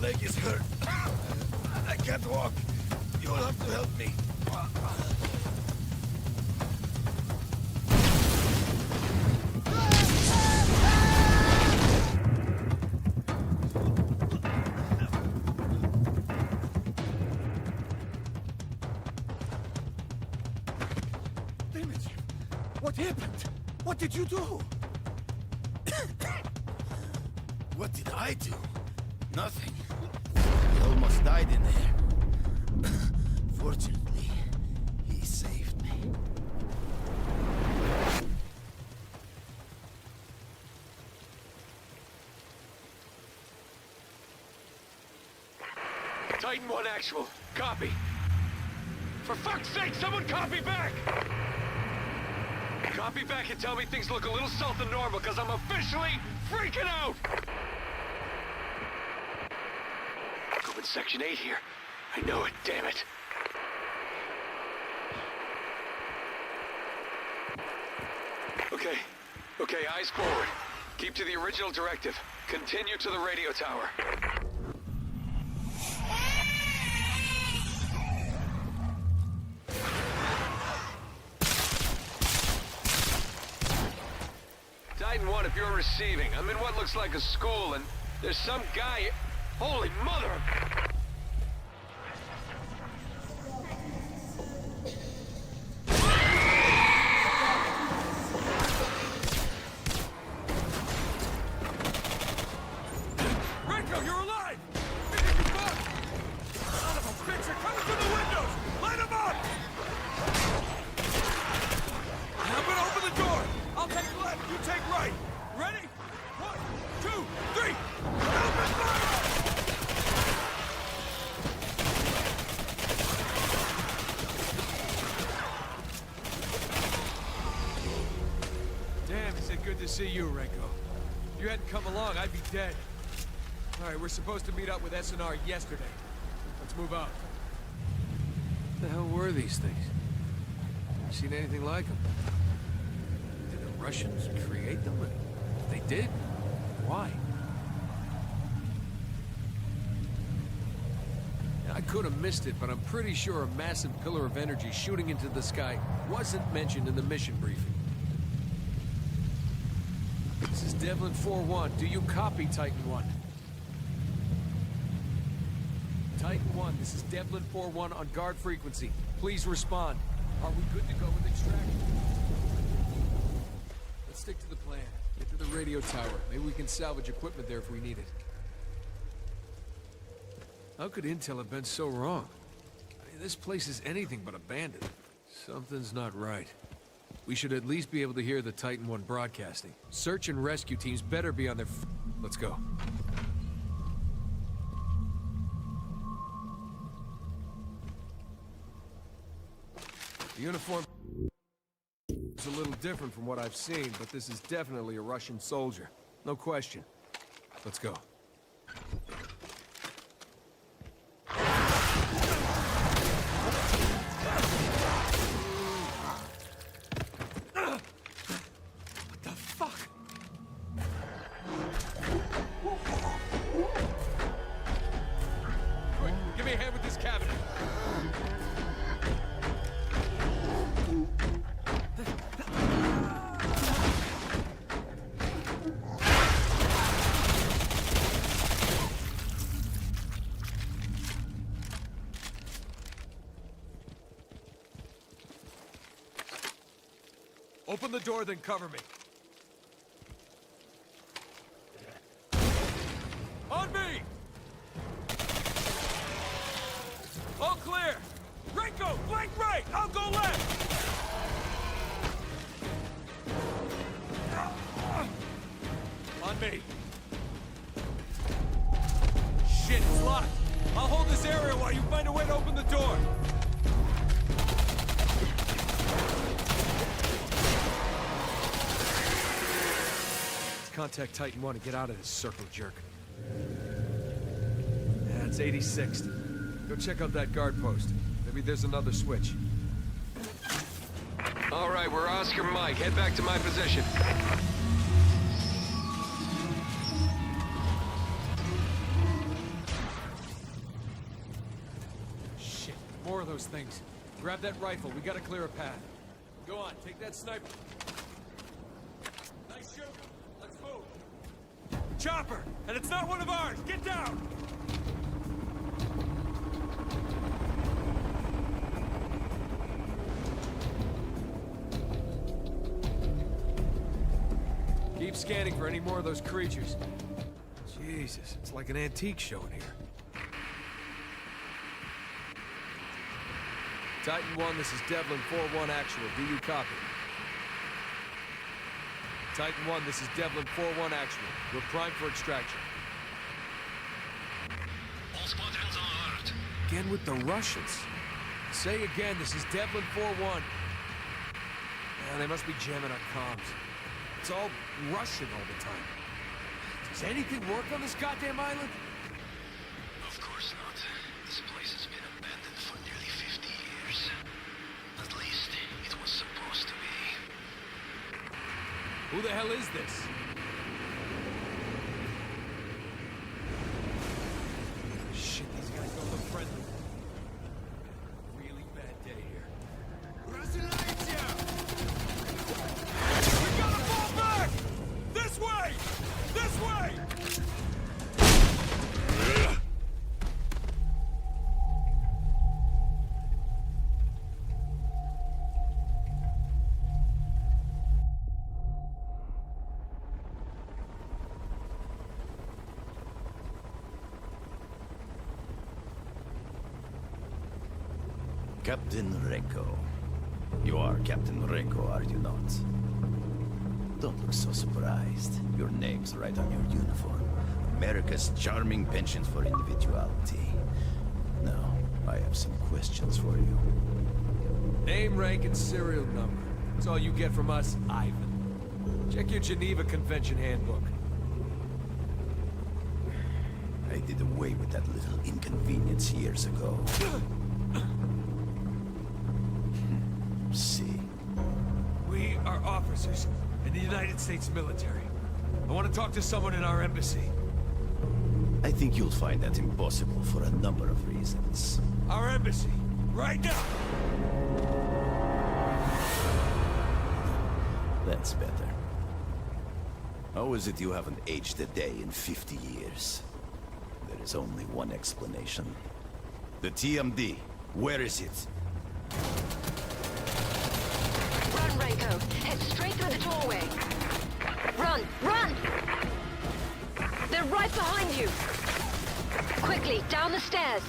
S3: leg is hurt. I can't walk. You'll have to help me. Damn it! What happened? What did you do? What did I do? Nothing. He almost died in there. Fortunately, he saved me.
S25: Titan 1 actual. Copy. For fuck's sake, someone copy back! Copy back and tell me things look a little south of normal, because I'm officially freaking out! Open Section 8 here. I know it, damn it. Okay, eyes forward. Keep to the original directive. Continue to the radio tower. Titan 1, if you're receiving, I'm in what looks like a school, and there's some guy... Holy mother!
S3: Rico, you're alive! Son of a bitch, they're coming through the windows! Light them up! I'm gonna open the door! I'll take left, you take right! Ready? 1, 2, 3! Open fire!
S24: Damn, is it good to see you, Renko. If you hadn't come along, I'd be dead. All right, we're supposed to meet up with SNR yesterday. Let's move out. What the hell were these things? You seen anything like them? Did the Russians create them? If they did, why? I could have missed it, but I'm pretty sure a massive pillar of energy shooting into the sky wasn't mentioned in the mission briefing. This is Devlin 4-1. Do you copy, Titan 1? Titan 1, this is Devlin 4-1 on guard frequency. Please respond. Are we good to go with extraction? Let's stick to the plan. Get to the radio tower. Maybe we can salvage equipment there if we need it. How could Intel have been so wrong? I mean, this place is anything but abandoned. Something's not right. We should at least be able to hear the Titan 1 broadcasting. Search and rescue teams better be on their Let's go. The uniform is a little different from what I've seen, but this is definitely a Russian soldier. No question. Let's go. Open the door, then cover me. On me! All clear! Renko, flank right! I'll go left! On me. Shit, it's locked. I'll hold this area while you find a way to open the door. Contact Titan 1 and get out of this circle, jerk. Yeah, it's 86th. Go check out that guard post. Maybe there's another switch.
S25: All right, we're Oscar Mike. Head back to my position.
S3: those things. Grab that rifle. We gotta clear a path. Go on, take that sniper. Nice shooting. Let's move. Chopper! And it's not one of ours! Get down! Keep scanning for any more of those creatures. Jesus, it's like an antique show in here. Titan 1, this is Devlin 4-1 actual. Do you copy? Titan 1, this is Devlin 4-1 actual. We're primed for extraction.
S5: All squadrons on alert.
S3: Again with the Russians. Say again, this is Devlin 4-1. They must be jamming our comms. It's all Russian all the time. Does anything work on this goddamn island?
S5: Of course not. This place has been abandoned for nearly 50 years. At least, it was supposed to be.
S3: Who the hell is this? Shit, these guys don't look friendly. Really bad day here. We gotta fall back! This way! This way!
S2: Captain Renko. You are Captain Renko, are you not? Don't look so surprised. Your name's right on your uniform. America's charming penchant for individuality. Now, I have some questions for you.
S3: Name, rank, and serial number. That's all you get from us, Ivan. Check your Geneva Convention handbook.
S2: I did away with that little inconvenience years ago. See.
S3: We are officers in the United States military. I want to talk to someone in our embassy.
S2: I think you'll find that impossible for a number of reasons.
S3: Our embassy, right now!
S2: That's better. How is it you haven't aged a day in 50 years? There is only one explanation. The TMD. Where is it?
S1: Run, Renko. Head straight through the doorway. Run! Run! They're right behind you! Quickly, down the stairs!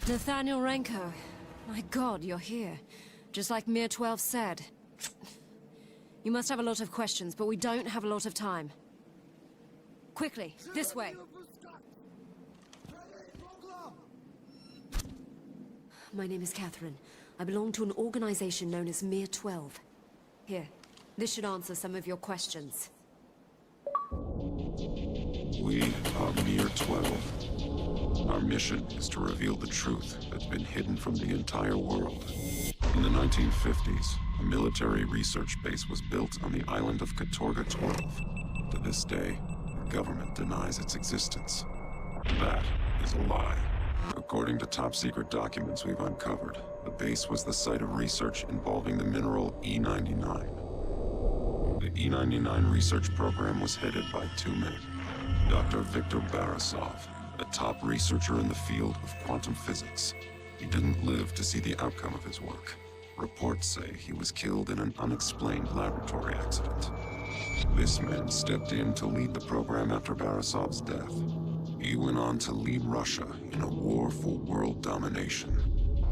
S7: Nathaniel Renko. My God, you're here. Just like Mir 12 said. You must have a lot of questions, but we don't have a lot of time. Quickly, this way. My name is Catherine. I belong to an organization known as Mir 12. Here, this should answer some of your questions.
S12: We are Mir 12. Our mission is to reveal the truth that's been hidden from the entire world. In the 1950s, a military research base was built on the island of Katorga 12. To this day, the government denies its existence. That is a lie. According to top-secret documents we've uncovered, the base was the site of research involving the mineral E99. The E99 research program was headed by two men. Dr. Viktor Barasov, a top researcher in the field of quantum physics. He didn't live to see the outcome of his work. Reports say he was killed in an unexplained laboratory accident. This man stepped in to lead the program after Barasov's death. He went on to lead Russia in a war for world domination.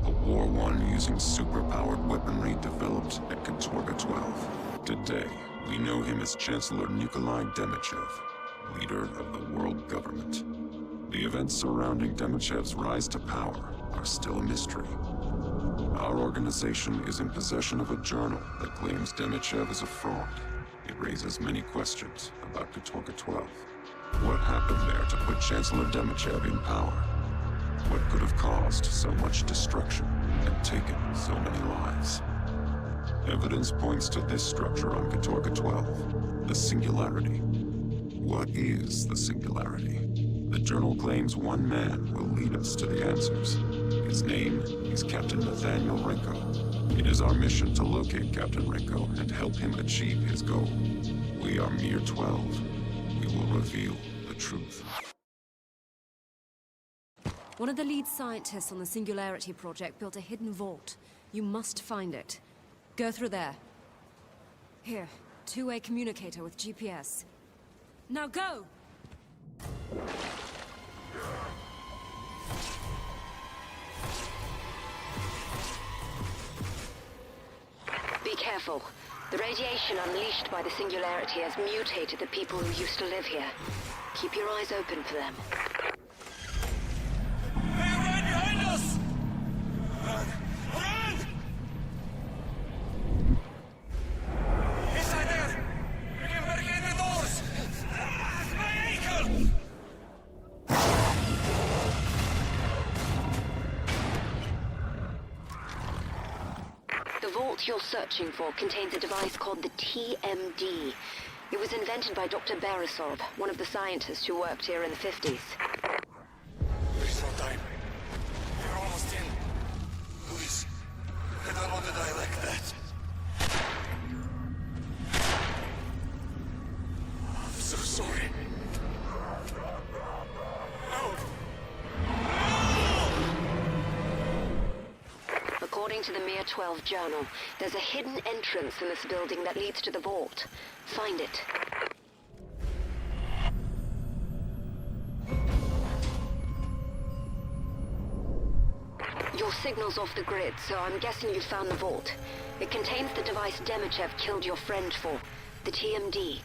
S12: A war won using superpowered weaponry developed at Katorga 12. Today, we know him as Chancellor Nikolai Demichev, leader of the world government. The events surrounding Demichev's rise to power are still a mystery. Our organization is in possession of a journal that claims Demichev is a fraud. It raises many questions about Katorga 12. What happened there to put Chancellor Demichev in power? What could have caused so much destruction and taken so many lives? Evidence points to this structure on Katorga 12, the Singularity. What is the Singularity? The journal claims one man will lead us to the answers. His name is Captain Nathaniel Renko. It is our mission to locate Captain Renko and help him achieve his goal. We are Mere 12. We will reveal the truth.
S7: One of the lead scientists on the Singularity Project built a hidden vault. You must find it. Go through there. Here, two-way communicator with GPS. Now go!
S1: Be careful. The radiation unleashed by the Singularity has mutated the people who used to live here. Keep your eyes open for them. The vault you're searching for contains a device called the TMD. It was invented by Dr. Beresov, one of the scientists who worked here in the 50s.
S5: There's no time. We're almost in. Please, I don't want to die like that. I'm so sorry.
S1: According to the Mere 12 journal, there's a hidden entrance in this building that leads to the vault. Find it. Your signal's off the grid, so I'm guessing you found the vault. It contains the device Demichev killed your friend for, the TMD.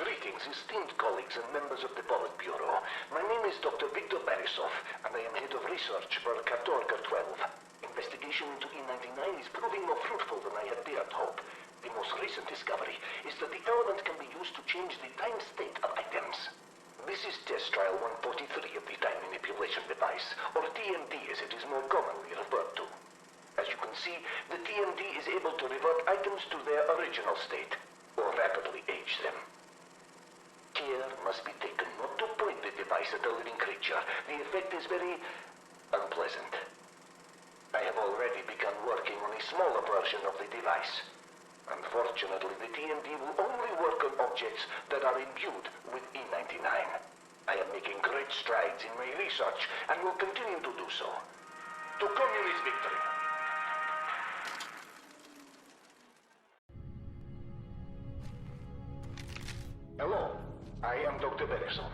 S17: Greetings, esteemed colleagues and members of the Politburo. My name is Dr. Viktor Beresov, and I am head of research for Katorga 12. Investigation into E99 is proving more fruitful than I had dared hope. The most recent discovery is that the element can be used to change the time state of items. This is test trial 143 of the time manipulation device, or TMD as it is more commonly referred to. As you can see, the TMD is able to revert items to their original state, or rapidly age them. Care must be taken not to point the device at a living creature. The effect is very unpleasant. I have already begun working on a smaller version of the device. Unfortunately, the TMD will only work on objects that are imbued with E99. I am making great strides in my research and will continue to do so. To communist victory! Hello. I am Dr. Beresov,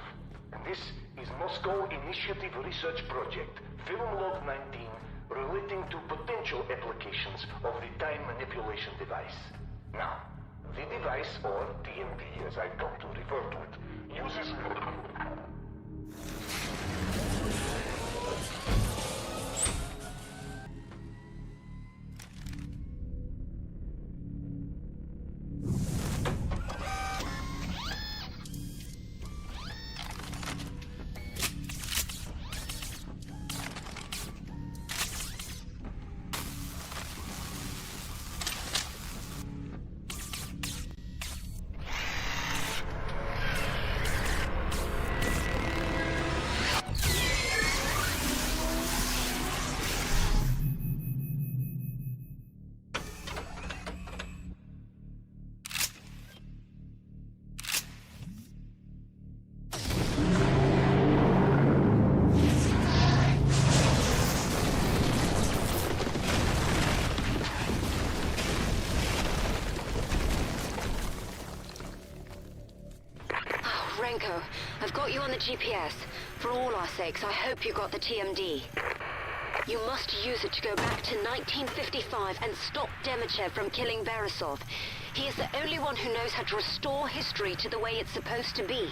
S17: and this is Moscow Initiative Research Project, Film Log 19, relating to potential applications of the time manipulation device. Now, the device, or TMD as I've come to refer to it, uses...
S1: Renko, I've got you on the GPS. For all our sakes, I hope you got the TMD. You must use it to go back to 1955 and stop Demichev from killing Beresov. He is the only one who knows how to restore history to the way it's supposed to be.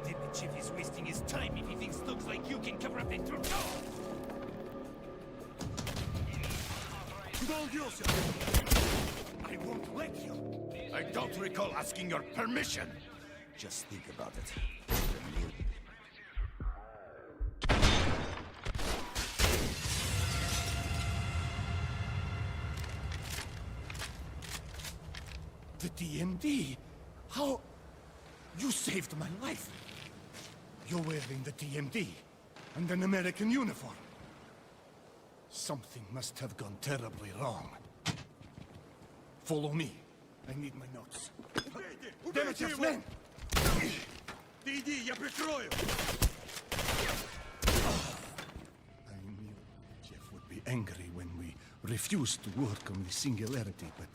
S10: think the chief is wasting his time if he thinks thugs like you can cover up the truth?
S24: I won't let you. I don't recall asking your permission. Just think about it. The TMD? How? You saved my life. You're wearing the TMD and an American uniform. Something must have gone terribly wrong. Follow me. I need my notes. Demetrius, men!
S10: Ты иди, я прикрою!
S24: I knew Jeff would be angry when we refused to work on the singularity, but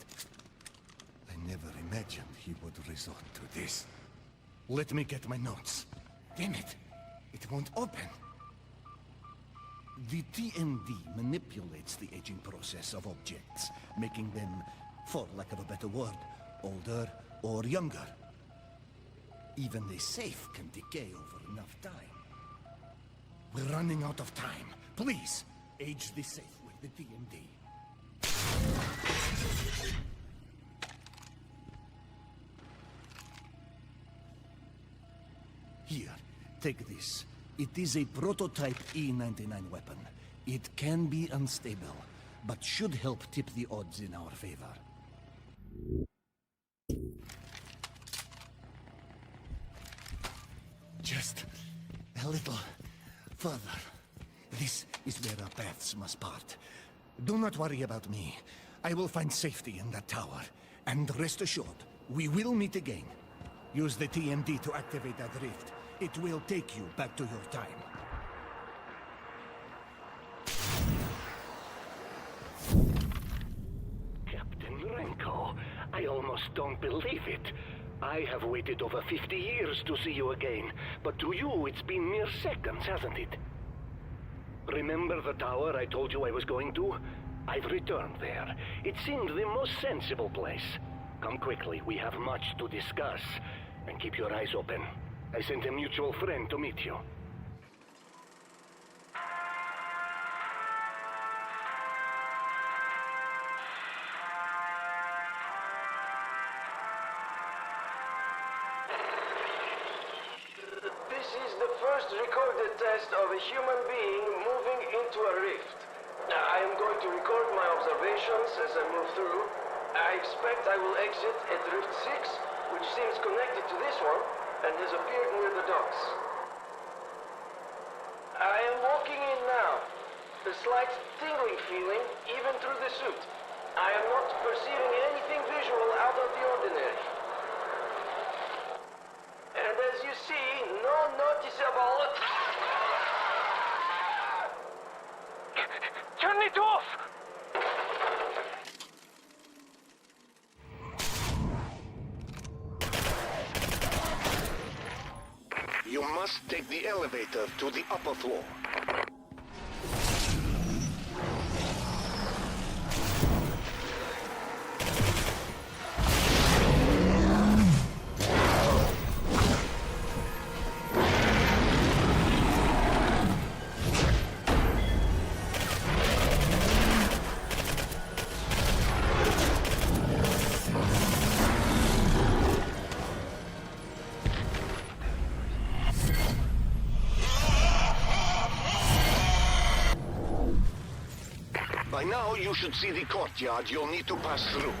S24: I never imagined he would resort to this. Let me get my notes. Damn it! It won't open. The TMD manipulates the aging process of objects, making them, for lack of a better word, older or younger. Even the safe can decay over enough time. We're running out of time. Please, age the safe with the TMD. Here, take this. It is a prototype E99 weapon. It can be unstable, but should help tip the odds in our favor. Just a little further. This is where our paths must part. Do not worry about me. I will find safety in that tower. And rest assured, we will meet again. Use the TMD to activate that rift. It will take you back to your time.
S17: Captain Renko, I almost don't believe it. I have waited over 50 years to see you again, but to you it's been mere seconds, hasn't it? Remember the tower I told you I was going to? I've returned there. It seemed the most sensible place. Come quickly, we have much to discuss. And keep your eyes open. I sent a mutual friend to meet you.
S23: This is the first recorded test of a human being moving into a rift. I am going to record my observations as I move through. I expect I will exit at Rift 6, which seems connected to this one, and has appeared near the docks. I am walking in now. A slight tingling feeling, even through the suit. I am not perceiving anything visual out of the ordinary. And as you see, no noticeable... Turn it off!
S14: You must take the elevator to the upper floor. By now, you should see the courtyard you'll need to pass through.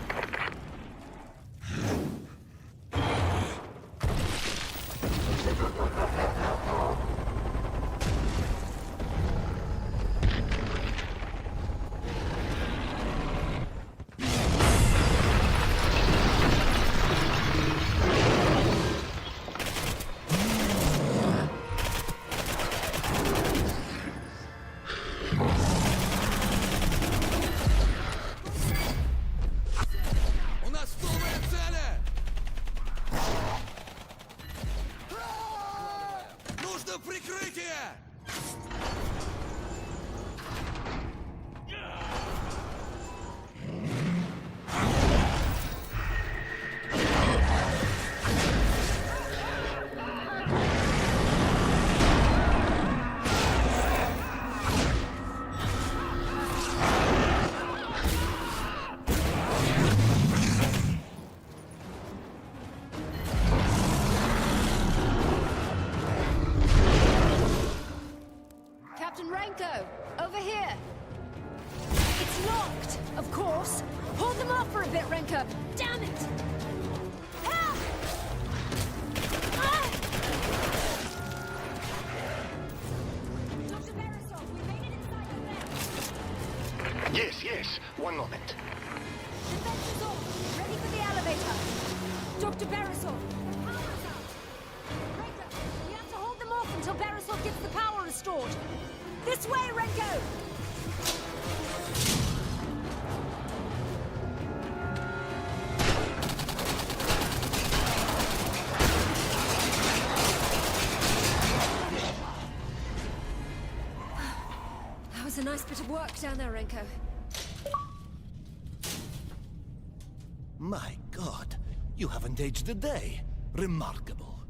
S7: Renko, over here. It's locked, of course. Hold them off for a bit, Renko. Damn it! Help! Ah! Dr. Beresov, we made it inside the vent.
S5: Yes, one moment.
S7: The vent is off. Ready for the elevator. Dr. Beresov, the power's out. Renko, you have to hold them off until Beresov gets the power restored. This way, Renko! That was a nice bit of work down there, Renko.
S9: My God, you haven't aged a day. Remarkable.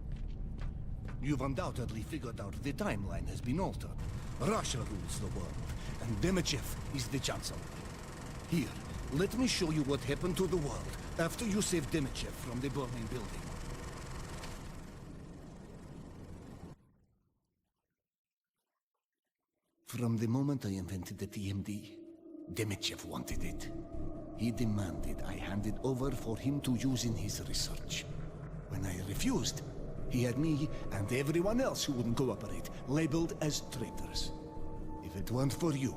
S9: You've undoubtedly figured out the timeline has been altered. Russia rules the world, and Demichev is the Chancellor. Here, let me show you what happened to the world after you saved Demichev from the burning building. From the moment I invented the TMD, Demichev wanted it. He demanded I hand it over for him to use in his research. When I refused, he had me and everyone else who wouldn't cooperate labeled as traitors. If it weren't for you,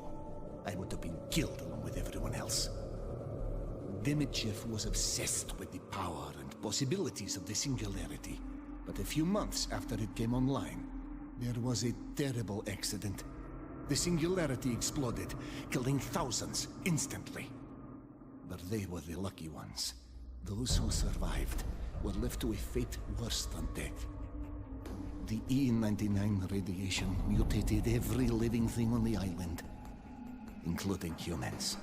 S9: I would have been killed along with everyone else. Demichev was obsessed with the power and possibilities of the Singularity. But a few months after it came online, there was a terrible accident. The Singularity exploded, killing thousands instantly. But they were the lucky ones. Those who survived were left to a fate worse than death. The E-99 radiation mutated every living thing on the island, including humans.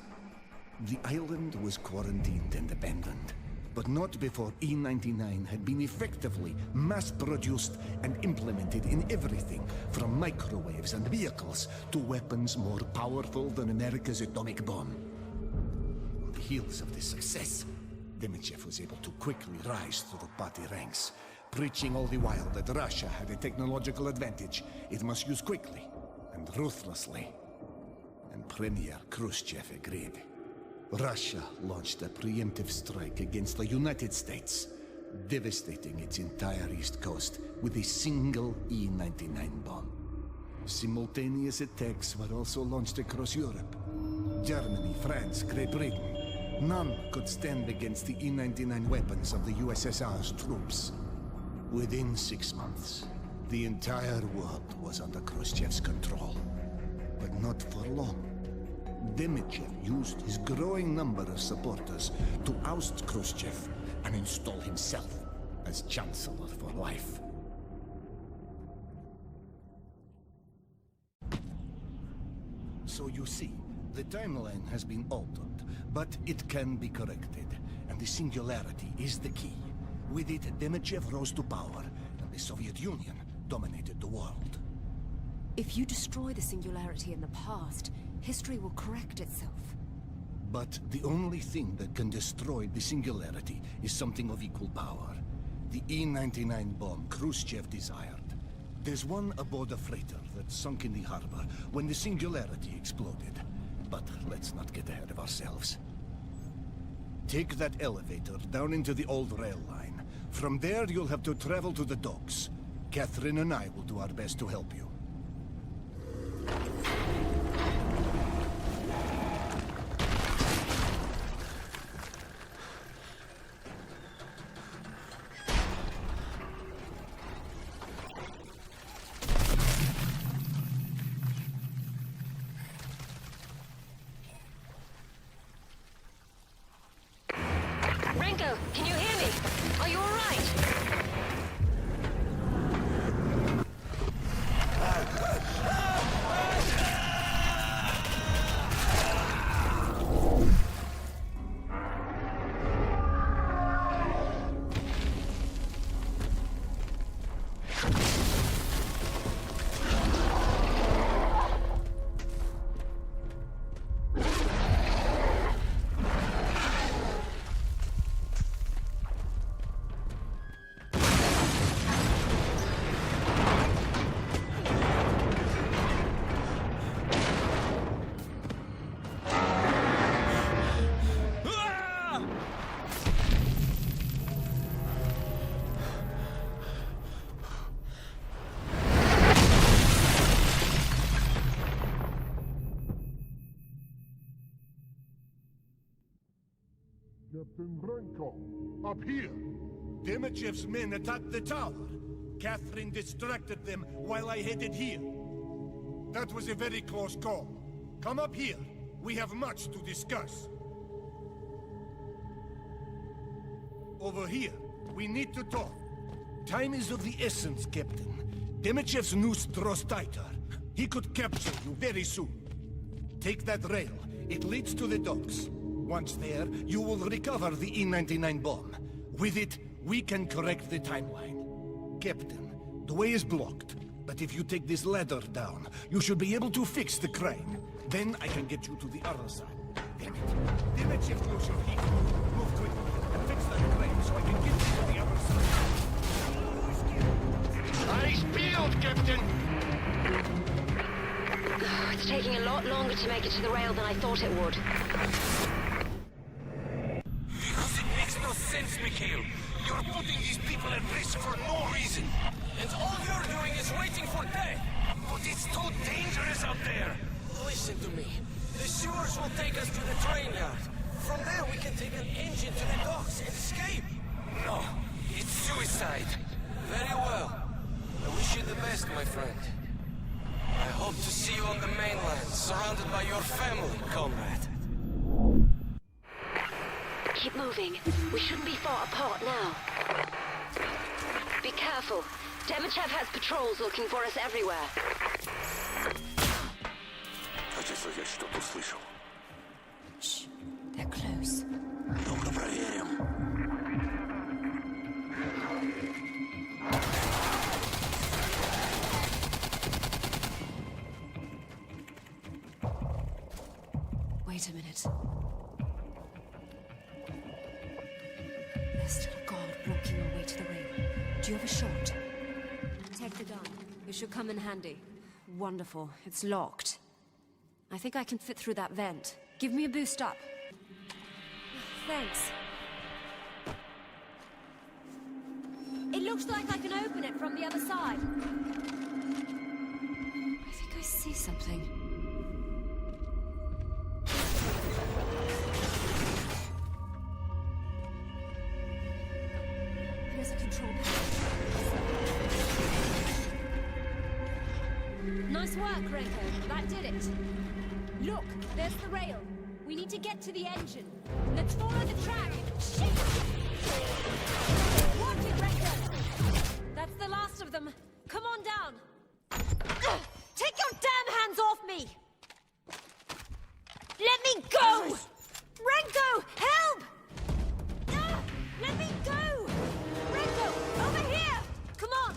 S9: The island was quarantined and abandoned, but not before E-99 had been effectively mass-produced and implemented in everything from microwaves and vehicles to weapons more powerful than America's atomic bomb. On the heels of this success, Demichev was able to quickly rise through party ranks, preaching all the while that Russia had a technological advantage it must use quickly and ruthlessly. And Premier Khrushchev agreed. Russia launched a preemptive strike against the United States, devastating its entire east coast with a single E-99 bomb. Simultaneous attacks were also launched across Europe. Germany, France, Great Britain. None could stand against the E-99 weapons of the USSR's troops. Within 6 months, the entire world was under Khrushchev's control. But not for long. Demichev used his growing number of supporters to oust Khrushchev and install himself as Chancellor for life. So you see, the timeline has been altered, but it can be corrected, and the Singularity is the key. With it, Demichev rose to power, and the Soviet Union dominated the world.
S7: If you destroy the Singularity in the past, history will correct itself.
S9: But the only thing that can destroy the Singularity is something of equal power. The E-99 bomb Khrushchev desired. There's one aboard a freighter that sunk in the harbor when the Singularity exploded. But let's not get ahead of ourselves. Take that elevator down into the old rail line. From there, you'll have to travel to the docks. Catherine and I will do our best to help you.
S1: Renko, can you hear me? Are you all right?
S9: Captain Renko. Up here. Demichev's men attacked the tower. Catherine distracted them while I headed here. That was a very close call. Come up here. We have much to discuss. Over here. We need to talk. Time is of the essence, Captain. Demichev's noose draws tighter. He could capture you very soon. Take that rail. It leads to the docks. Once there, you will recover the E-99 bomb. With it, we can correct the timeline. Captain, the way is blocked. But if you take this ladder down, you should be able to fix the crane. Then I can get you to the other side. Damn it. Demichev knows your heat. Move quickly and fix that crane so I can get you to the other side.
S21: Eyes peeled, Captain!
S1: It's taking a lot longer to make it to the rail than I thought it would.
S26: Because it makes no sense, Mikhail. You're putting these people at risk for no reason. And all you're doing is waiting for death. But it's too dangerous out there. Listen to me. The sewers will take us to the train yard. From there we can take an engine to the docks and escape. No, it's suicide. Very well. I wish you the best, my friend. I hope to see you on the mainland, surrounded by your family, comrade.
S1: Keep moving. We shouldn't be far apart now. Be careful. Demichev has patrols looking for us everywhere.
S5: Кажется, я что-то слышал.
S7: Shh. They're close.
S5: Ну-ка проверим.
S7: Wait a minute. There's still a guard blocking our way to the rail. Do you have a shot? Take the gun. It should come in handy. Wonderful. It's locked. I think I can fit through that vent. Give me a boost up. Thanks. It looks like I can open it from the other side. I think I see something. Here's a control panel. Nice work, Renko. That did it. Look, there's the rail. We need to get to the engine. Let's follow the track. Shit! Watch it, Renko. That's the last of them. Come on down. Take your damn hands off me! Let me go! Renko, help! Let me go! Renko, over here! Come on!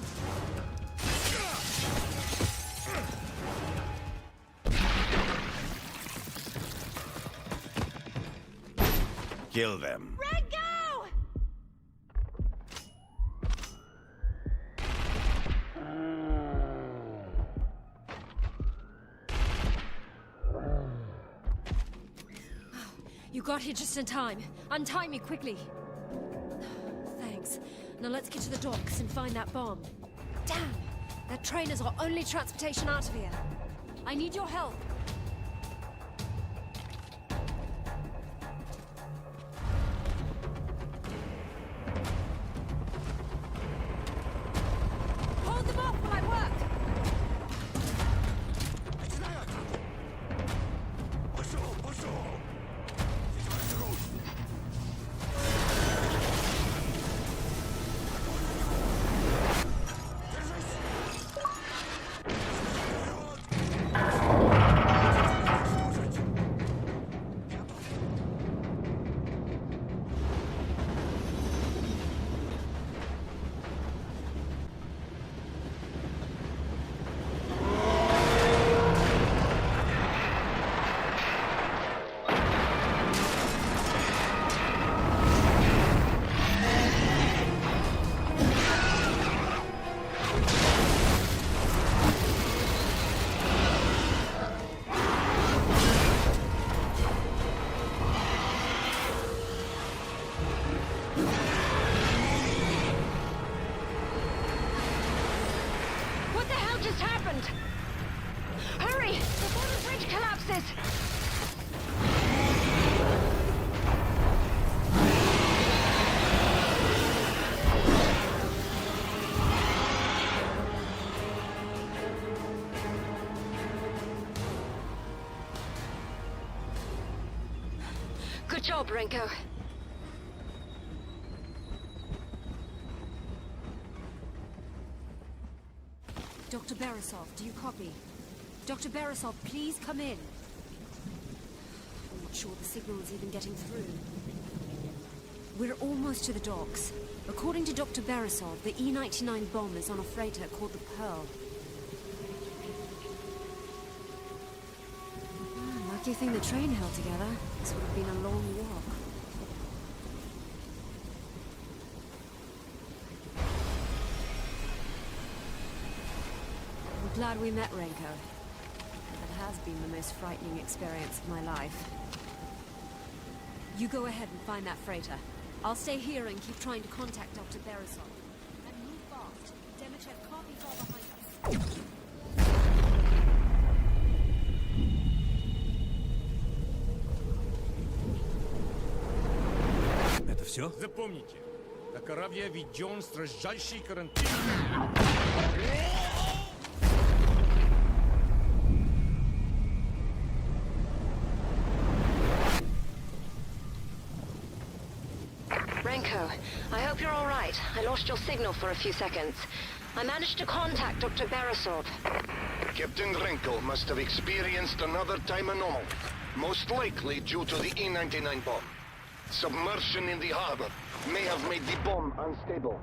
S2: Kill them.
S7: Renko! You got here just in time. Untie me quickly. Thanks. Now let's get to the docks and find that bomb. Damn! That train is our only transportation out of here. I need your help. Hold them off while I work! What the hell just happened? Hurry! Before the bridge collapses!
S1: job, Renko.
S7: Dr. Beresov, do you copy? Dr. Beresov, please come in. I'm not sure the signal's even getting through. We're almost to the docks. According to Dr. Beresov, the E-99 bomb is on a freighter called the Pearl. Lucky thing the train held together. This would have been a long walk. I'm glad we met, Renko. That has been the most frightening experience of my life. You go ahead and find that freighter. I'll stay here and keep trying to contact Dr. Beresov. And move fast. Demichev can't be far behind us.
S3: Это все? Запомните, до корабля введен строжайший карантин.
S1: Renko, I hope you're all right. I lost your signal for a few seconds. I managed to contact Dr. Beresov.
S5: Captain Renko must have experienced another time anomaly, most likely due to the E-99 bomb. Submersion in the harbor may have made the bomb unstable.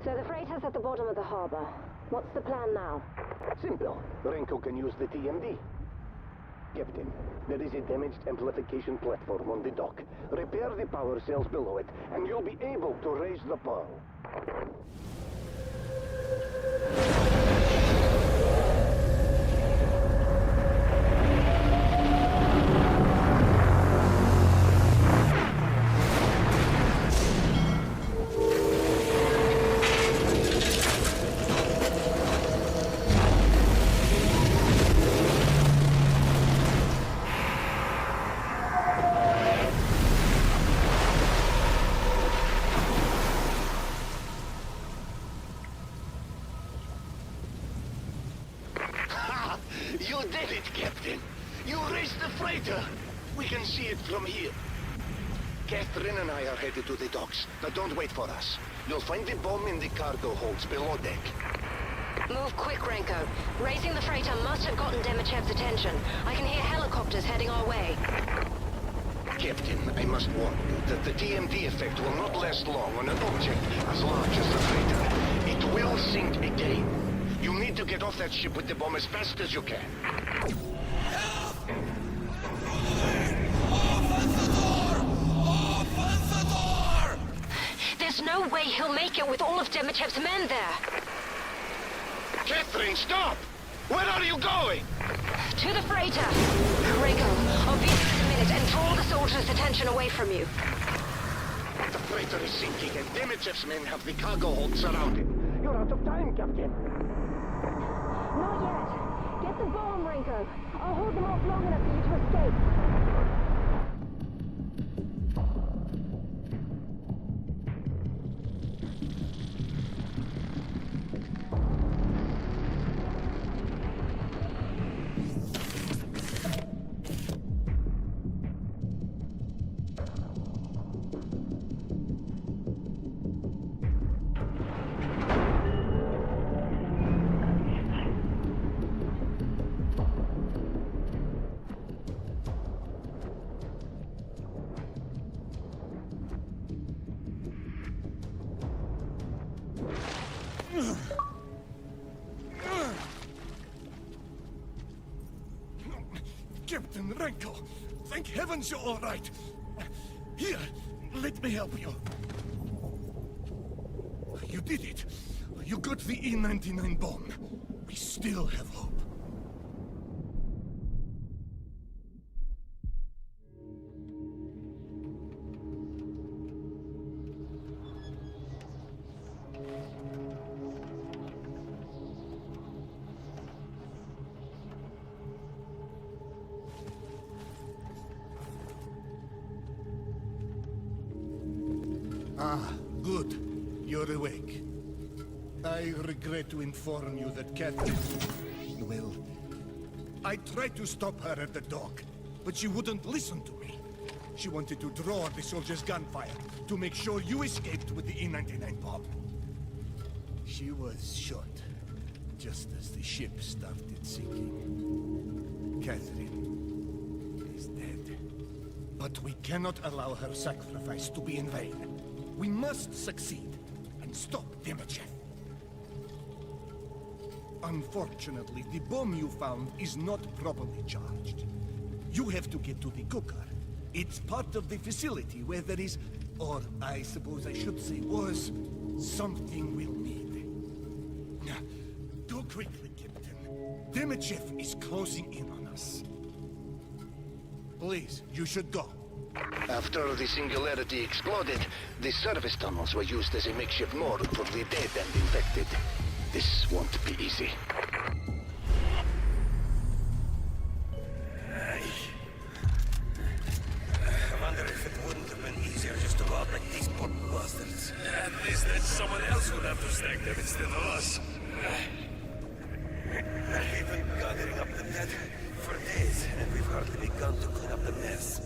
S1: So the freighter's at the bottom of the harbor. What's the plan now?
S5: Simple. Renko can use the TMD. Captain, there is a damaged amplification platform on the dock. Repair the power cells below it, and you'll be able to raise the Pearl. You did it, Captain. You raised the freighter. We can see it from here. Catherine and I are headed to the docks. Now don't wait for us. You'll find the bomb in the cargo holds below deck.
S1: Move quick, Renko. Raising the freighter must have gotten Demichev's attention. I can hear helicopters heading our way.
S5: Captain, I must warn you that the TMD effect will not last long on an object as large as the freighter. It will sink again. You need to get off that ship with the bomb as fast as you can.
S1: There's no way he'll make it with all of Demichev's men there.
S5: Catherine, stop! Where are you going?
S1: To the freighter. Renko, I'll be there in a minute and draw the soldiers' attention away from you.
S5: The freighter is sinking and Demichev's men have the cargo hold surrounded. You're out of time, Captain.
S1: Not yet. Get the bomb, Renko. I'll hold them off long enough for you to escape.
S9: Captain Renko, thank heavens you're all right. Here, let me help you. You did it. You got the E-99 bomb. We still have hope. Ah, good. You're awake. I regret to inform you that Catherine... Well, I tried to stop her at the dock, but she wouldn't listen to me. She wanted to draw the soldiers' gunfire to make sure you escaped with the E-99 bomb. She was shot just as the ship started sinking. Catherine is dead. But we cannot allow her sacrifice to be in vain. We must succeed and stop Demichev. Unfortunately, the bomb you found is not properly charged. You have to get to the cooker. It's part of the facility where there is, or I suppose I should say was, something we'll need. Now, go quickly, Captain. Demichev is closing in on us. Please, you should go.
S5: After the Singularity exploded, the service tunnels were used as a makeshift morgue for the dead and infected. This won't be easy.
S26: I wonder if it wouldn't have been easier just to go out like these poor bastards. At least then someone else would have to stack them instead of us. We've been gathering up the dead for days, and we've hardly begun to clean up the mess.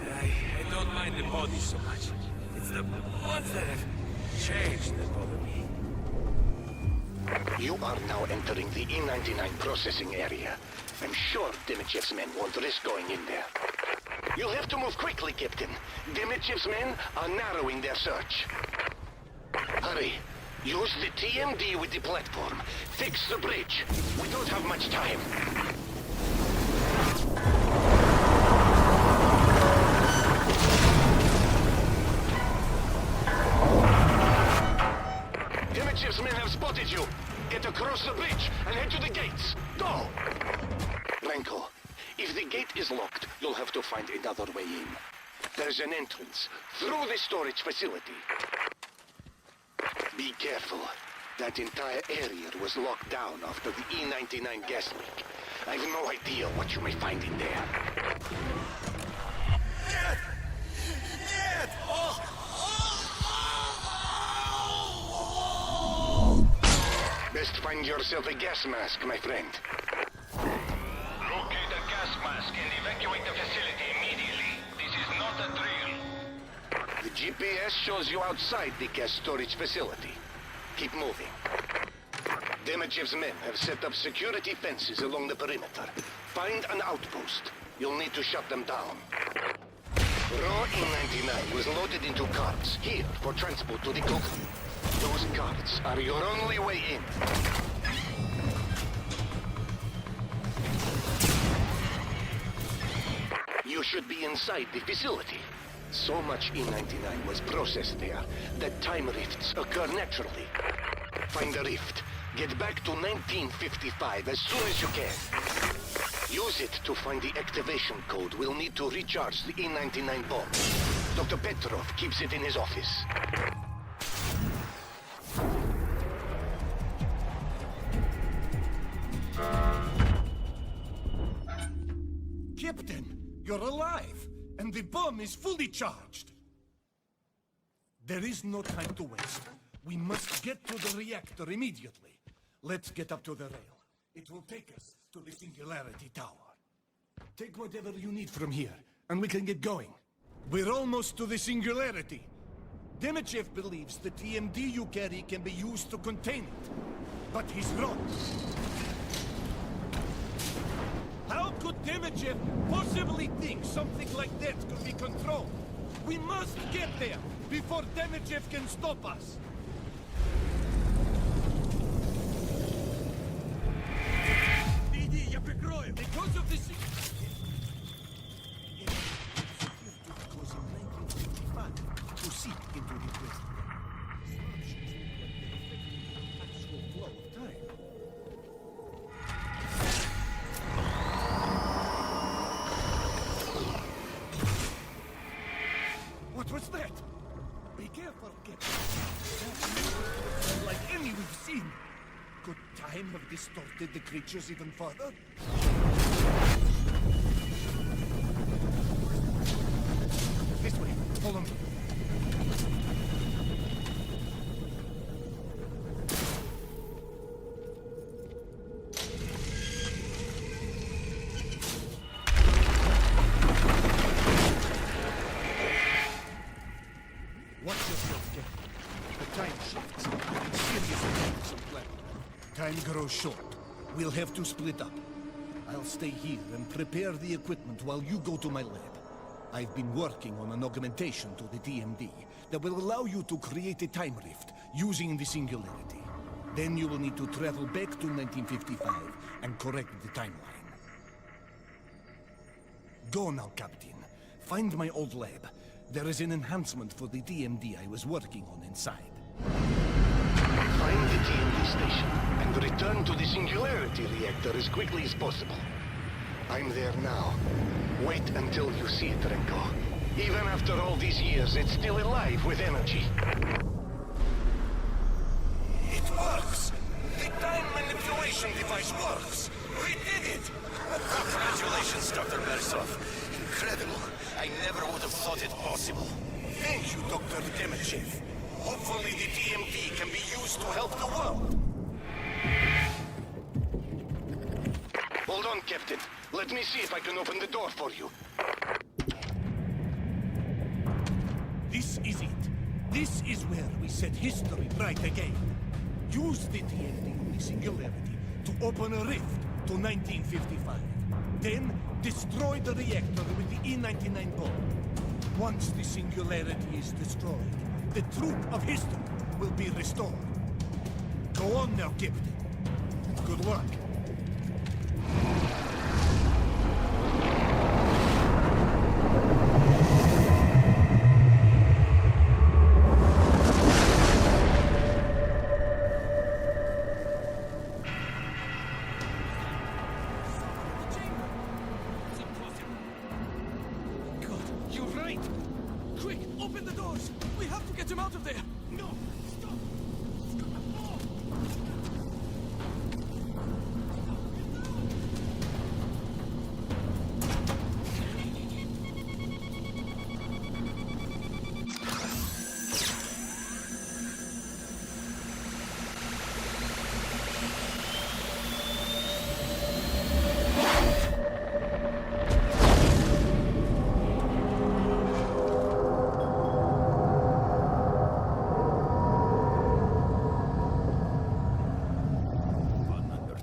S3: I don't mind the bodies so much. It's the ones that have changed that bother me.
S5: You are now entering the E-99 processing area. I'm sure Demichev's men won't risk going in there. You'll have to move quickly, Captain. Demichev's men are narrowing their search. Hurry. Use the TMD with the platform. Fix the bridge. We don't have much time. Demichev's men have spotted you. Get across the bridge and head to the gates. Go! Renko, if the gate is locked, you'll have to find another way in. There's an entrance through the storage facility. Be careful. That entire area was locked down after the E-99 gas leak. I have no idea what you may find in there. Best find yourself a gas mask, my friend.
S26: Locate a gas mask and evacuate the facility immediately. This is not a drill.
S5: The GPS shows you outside the gas storage facility. Keep moving. Demichev's men have set up security fences along the perimeter. Find an outpost. You'll need to shut them down. Raw E-99 was loaded into carts here for transport to the cooker. Those carts are your only way in. You should be inside the facility. So much E-99 was processed there that time rifts occur naturally. Find a rift. Get back to 1955 as soon as you can. Use it to find the activation code we'll need to recharge the E-99 bomb. Dr. Petrov keeps it in his office.
S9: Captain, you're alive, and the bomb is fully charged. There is no time to waste. We must get to the reactor immediately. Let's get up to the rail. It will take us to the Singularity Tower. Take whatever you need from here, and we can get going. We're almost to the Singularity. Demichev believes the TMD you carry can be used to contain it. But he's wrong. How could Demichev possibly think something like that could be controlled? We must get there before Demichev can stop us. Because of this... Because in 1955, to seep into the prison. Actual flow of time. What was that? Be careful, Captain. That like any we've seen. Could time have distorted the creatures even further? This way. Follow me. time grows short. We'll have to split up. I'll stay here and prepare the equipment while you go to my lab. I've been working on an augmentation to the TMD that will allow you to create a time rift using the singularity. Then you will need to travel back to 1955 and correct the timeline. Go now, Captain. Find my old lab. There is an enhancement for the TMD I was working on inside.
S5: Find the TMD station and return to the singularity reactor as quickly as possible. I'm there now. Wait until you see it, Renko. Even after all these years, it's still alive with energy.
S26: It works! The time manipulation device works! We did it! Congratulations, Dr. Bersov. Incredible. I never would have thought it possible.
S5: Thank you, Dr. Demichev. Hopefully the TMD can be used to help the world. Hold on, Captain. Let me see if I can open the door for you.
S9: This is it. This is where we set history right again. Use the TMD on the singularity to open a rift to 1955. Then, destroy the reactor with the E-99 bomb. Once the singularity is destroyed, the truth of history will be restored. Go on now, Captain. Good luck.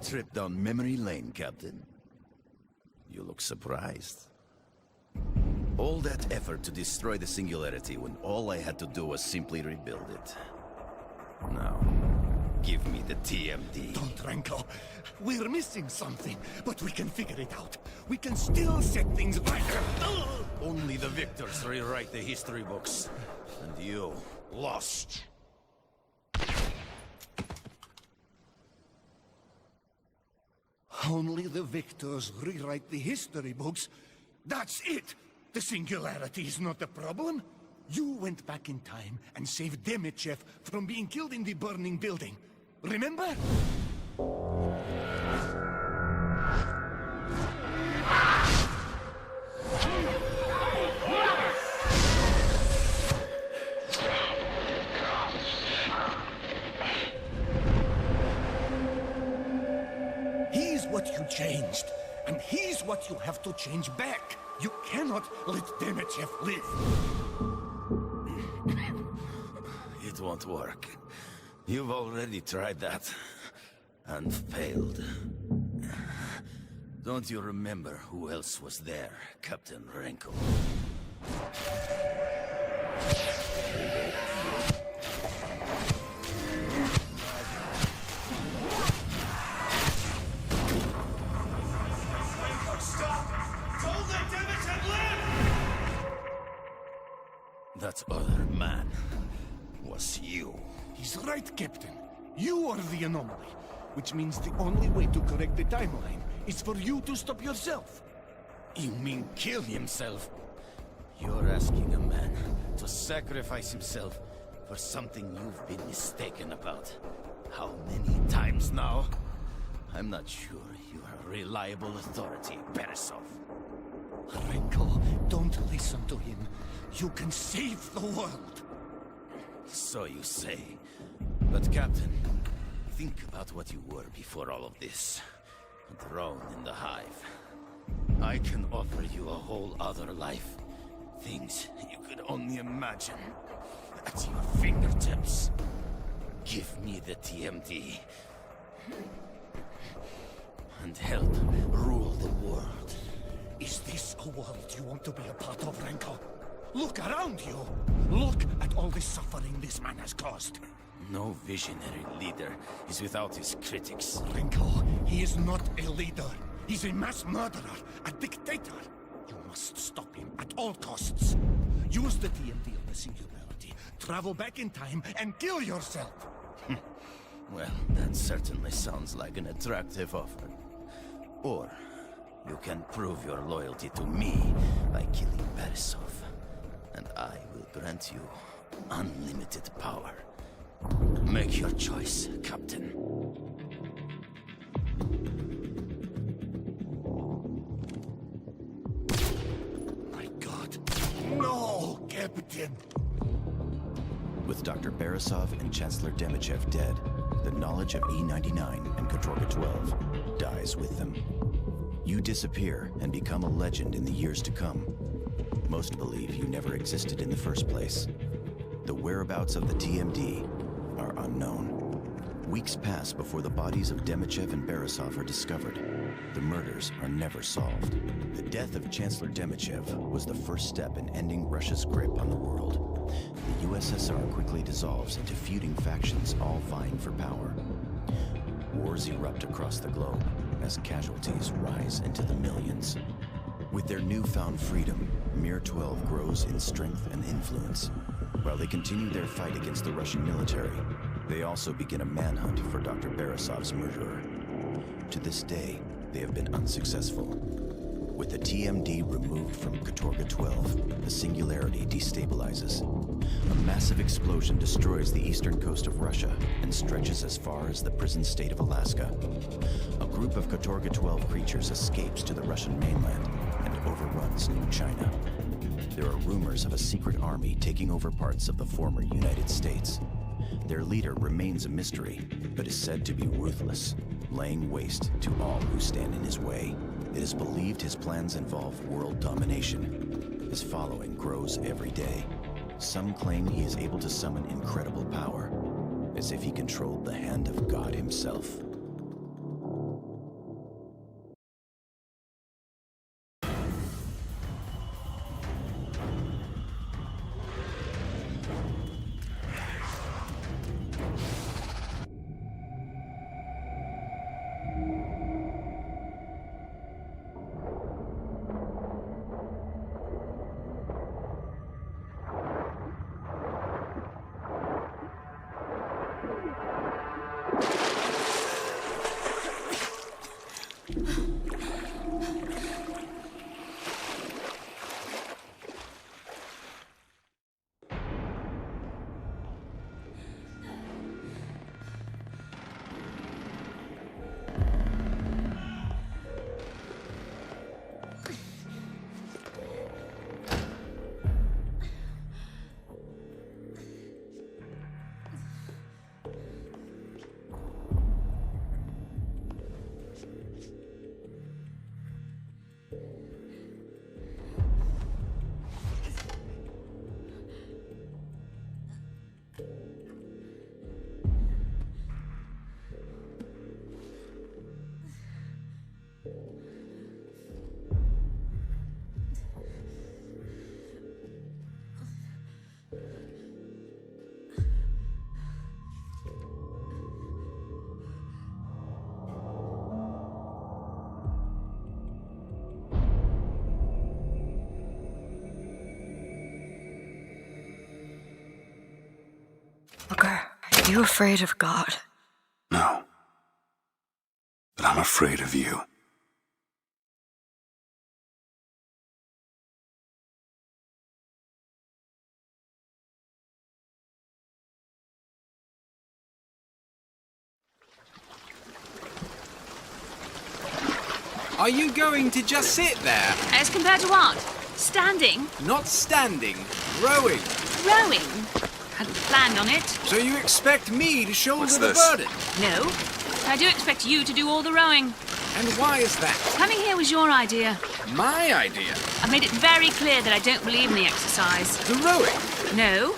S2: Trip down memory lane, Captain. You look surprised. All that effort to destroy the singularity when all I had to do was simply rebuild it. Now, give me the TMD.
S9: Don't, Renko. We're missing something, but we can figure it out. We can still set things right.
S2: Only the victors rewrite the history books. And you lost.
S9: Only the victors rewrite the history books. That's it! The singularity is not the problem. You went back in time and saved Demichev from being killed in the burning building. Remember? He's what you changed, and he's what you have to change back. You cannot let Demichev live.
S2: It won't work. You've already tried that. And failed. Don't you remember who else was there, Captain Renko? That other man was you.
S9: He's right, Captain. You are the anomaly, which means the only way to correct the timeline is for you to stop yourself.
S2: You mean kill himself? You're asking a man to sacrifice himself for something you've been mistaken about. How many times now? I'm not sure you're a reliable authority, Beresov.
S9: Renko, don't listen to him. You can save the world.
S2: So you say. But Captain, think about what you were before all of this. A drone in the hive. I can offer you a whole other life. Things you could only imagine. At your fingertips. Give me the TMD.
S9: And help rule the world. Is this a world you want to be a part of, Renko? Look around you. Look at all the suffering this man has caused.
S11: No visionary leader is without his critics.
S9: Renko, he is not a leader. He's a mass murderer, a dictator. You must stop him at all costs. Use the TMD of the Singularity. Travel back in time and kill yourself.
S11: Well, that certainly sounds like an attractive offer. Or you can prove your loyalty to me by killing Borisov, and I will grant you unlimited power. Make your choice, Captain.
S9: My God. No, Captain!
S2: With Dr. Borisov and Chancellor Demichev dead, the knowledge of E99 and Katorga-12 dies with them. You disappear and become a legend in the years to come. Most believe you never existed in the first place. The whereabouts of the TMD are unknown. Weeks pass before the bodies of Demichev and Borisov are discovered. The murders are never solved. The death of Chancellor Demichev was the first step in ending Russia's grip on the world. The USSR quickly dissolves into feuding factions all vying for power. Wars erupt across the globe as casualties rise into the millions. With their newfound freedom, Mir-12 grows in strength and influence. While they continue their fight against the Russian military, they also begin a manhunt for Dr. Borisov's murderer. To this day, they have been unsuccessful. With the TMD removed from Katorga-12, the Singularity destabilizes. A massive explosion destroys the eastern coast of Russia and stretches as far as the prison state of Alaska. A group of Katorga-12 creatures escapes to the Russian mainland and overruns New China. There are rumors of a secret army taking over parts of the former United States. Their leader remains a mystery, but is said to be ruthless, laying waste to all who stand in his way. It is believed his plans involve world domination. His following grows every day. Some claim he is able to summon incredible power, as if he controlled the hand of God himself.
S13: Booker, are you afraid of God?
S16: No. But I'm afraid of you.
S18: Are you going to just sit there?
S19: As compared to what? Standing?
S18: Not standing, rowing.
S19: Rowing? Hadn't planned on it.
S18: So you expect me to shoulder
S16: What's
S18: the
S16: this?
S18: burden?
S19: No. I do expect you to do all the rowing.
S18: And why is that?
S19: Coming here was your idea.
S18: My idea?
S19: I've made it very clear that I don't believe in the exercise.
S18: The rowing?
S19: No.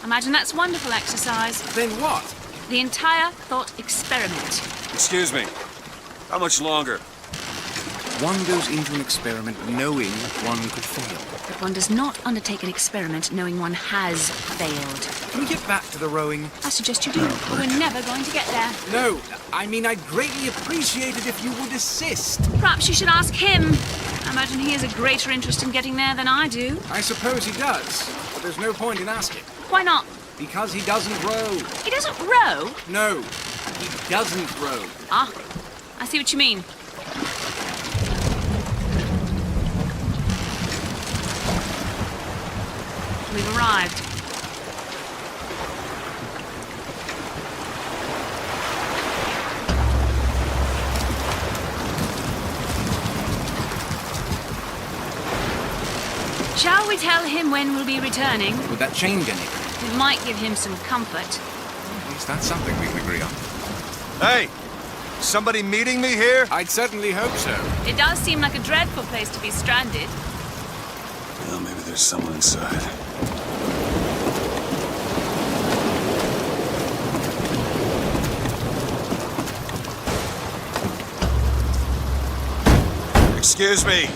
S19: Imagine that's wonderful exercise.
S18: Then what?
S19: The entire thought experiment.
S21: Excuse me. How much longer?
S18: One goes into an experiment knowing one could fail.
S19: But one does not undertake an experiment knowing one has failed.
S18: Can we get back to the rowing?
S19: I suggest you do. We're never going to get there.
S18: No, I mean, I'd greatly appreciate it if you would assist.
S19: Perhaps you should ask him. I imagine he has a greater interest in getting there than I do.
S18: I suppose he does, but there's no point in asking.
S19: Why not?
S18: Because he doesn't row.
S19: He doesn't row?
S18: No, he doesn't row.
S19: Ah, I see what you mean. We've arrived. Shall we tell him when we'll be returning?
S18: Would that change anything?
S19: It might give him some comfort.
S18: At least that's something we can agree on.
S21: Hey! Somebody meeting me here?
S18: I'd certainly hope so.
S19: It does seem like a dreadful place to be stranded.
S12: Well, maybe there's someone inside.
S21: Excuse me.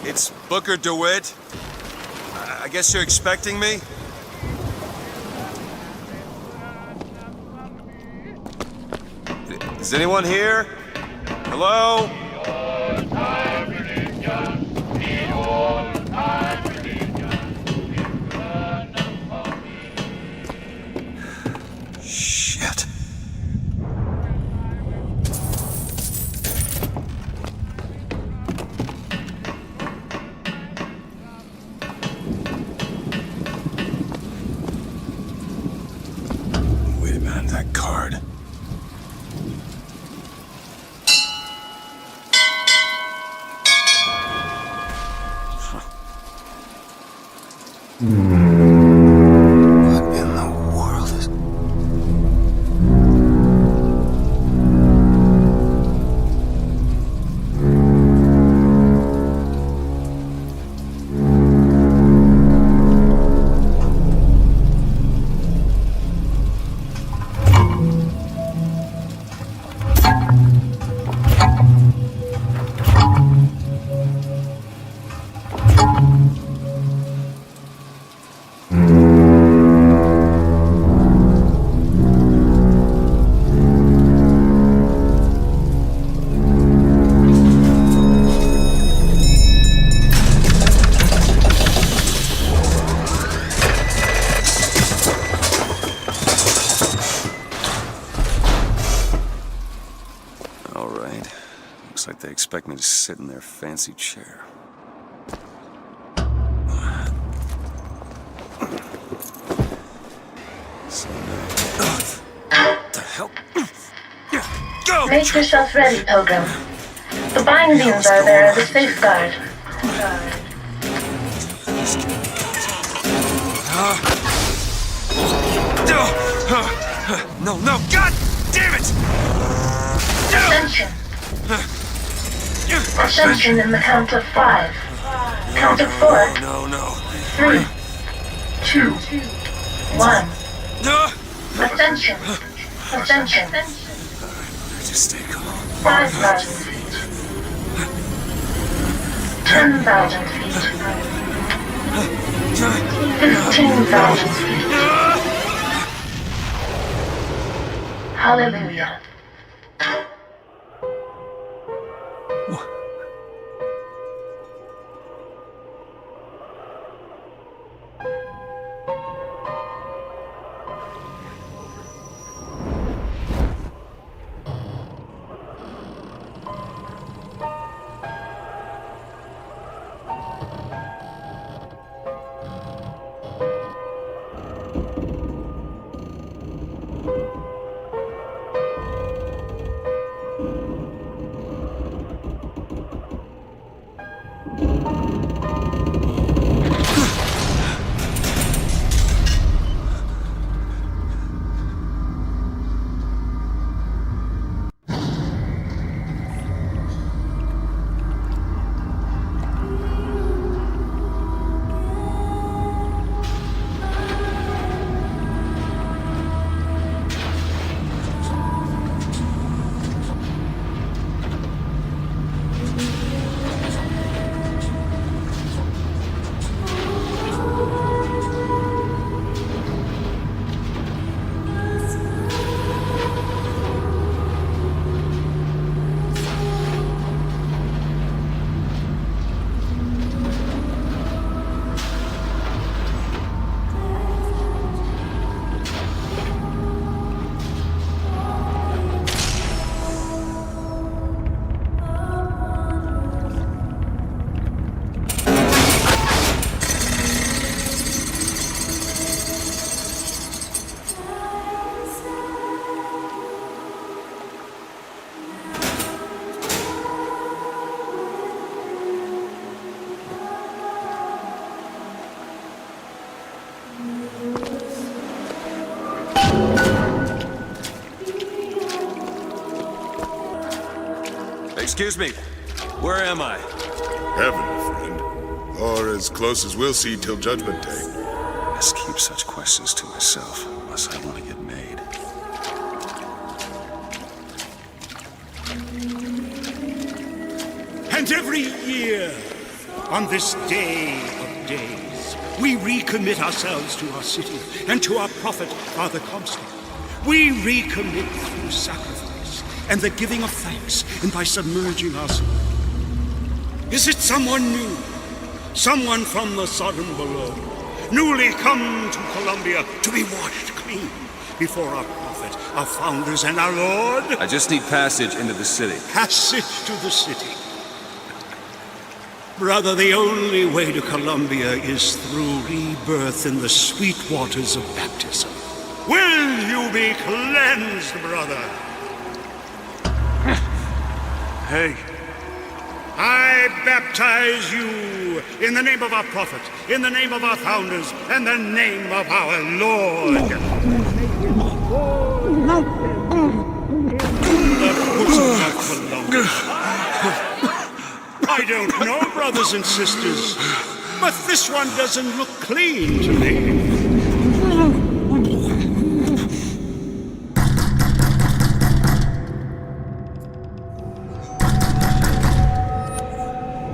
S21: It's Booker DeWitt. I guess you're expecting me? Is anyone here? Hello? Shit.
S12: Wait a minute, that card. What in the world is... All right. Looks like they expect me to sit in their fancy chair. So what the hell? Go!
S4: Make yourself ready, Pilgrim. The bindings are there as a safeguard.
S21: No, no, God damn it!
S4: Ascension. Ascension in the count of 5. Count of 4.
S21: No.
S4: 3, 2, 1. Ascension. Ascension.
S12: Just stay calm.
S4: 5,000 feet. 10,000 feet. 15,000 feet. Hallelujah.
S21: Excuse me. Where am I?
S12: Heaven, friend. Or as close as we'll see till Judgment Day.
S16: Best keep such questions to myself, unless I want to get made.
S6: And every year, on this day of days, we recommit ourselves to our city and to our prophet, Father Comstock. We recommit through sacrifice and the giving of thanks and by submerging ourselves. Is it someone new? Someone from the Sodom below, newly come to Columbia to be washed clean before our prophet, our founders, and our Lord?
S21: I just need passage into the city.
S6: Passage to the city. Brother, the only way to Columbia is through rebirth in the sweet waters of baptism. Will you be cleansed, brother?
S16: Hey.
S6: I baptize you in the name of our prophet, in the name of our founders, and the name of our Lord. The bosom of Columbia. I don't know, brothers and sisters, but this one doesn't look clean to me.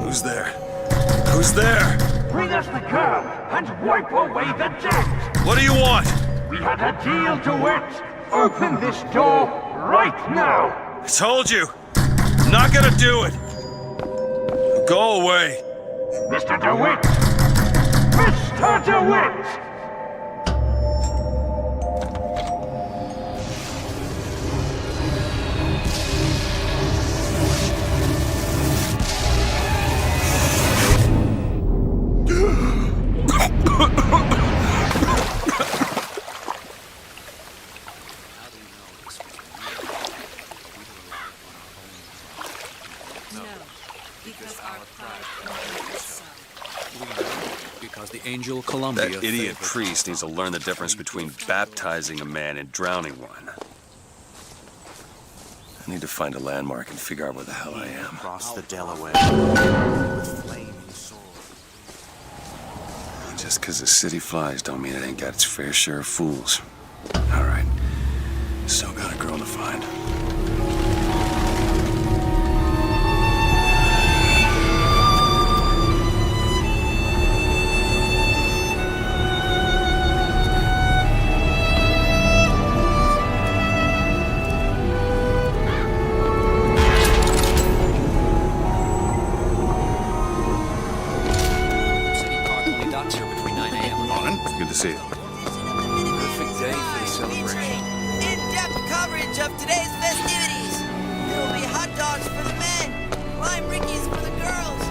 S21: Who's there? Who's there?
S14: Bring us the girl and wipe away the debt!
S21: What do you want?
S14: We had a deal, DeWitt! Open this door right now!
S21: I told you. I'm not gonna do it. Go away.
S14: Mr. DeWitt! Mr. DeWitt!
S18: Because the angel Columbia...
S21: That idiot priest needs to learn the difference between baptizing a man and drowning one. I need to find a landmark and figure out where the hell I am.
S2: Across the Delaware.
S16: Just because the city flies don't mean it ain't got its fair share of fools. All right. Still got a girl to find.
S21: Good to see you.
S18: Perfect day for the celebration.
S8: In-depth coverage of today's festivities. There will be hot dogs for the men, lime rickies for the girls,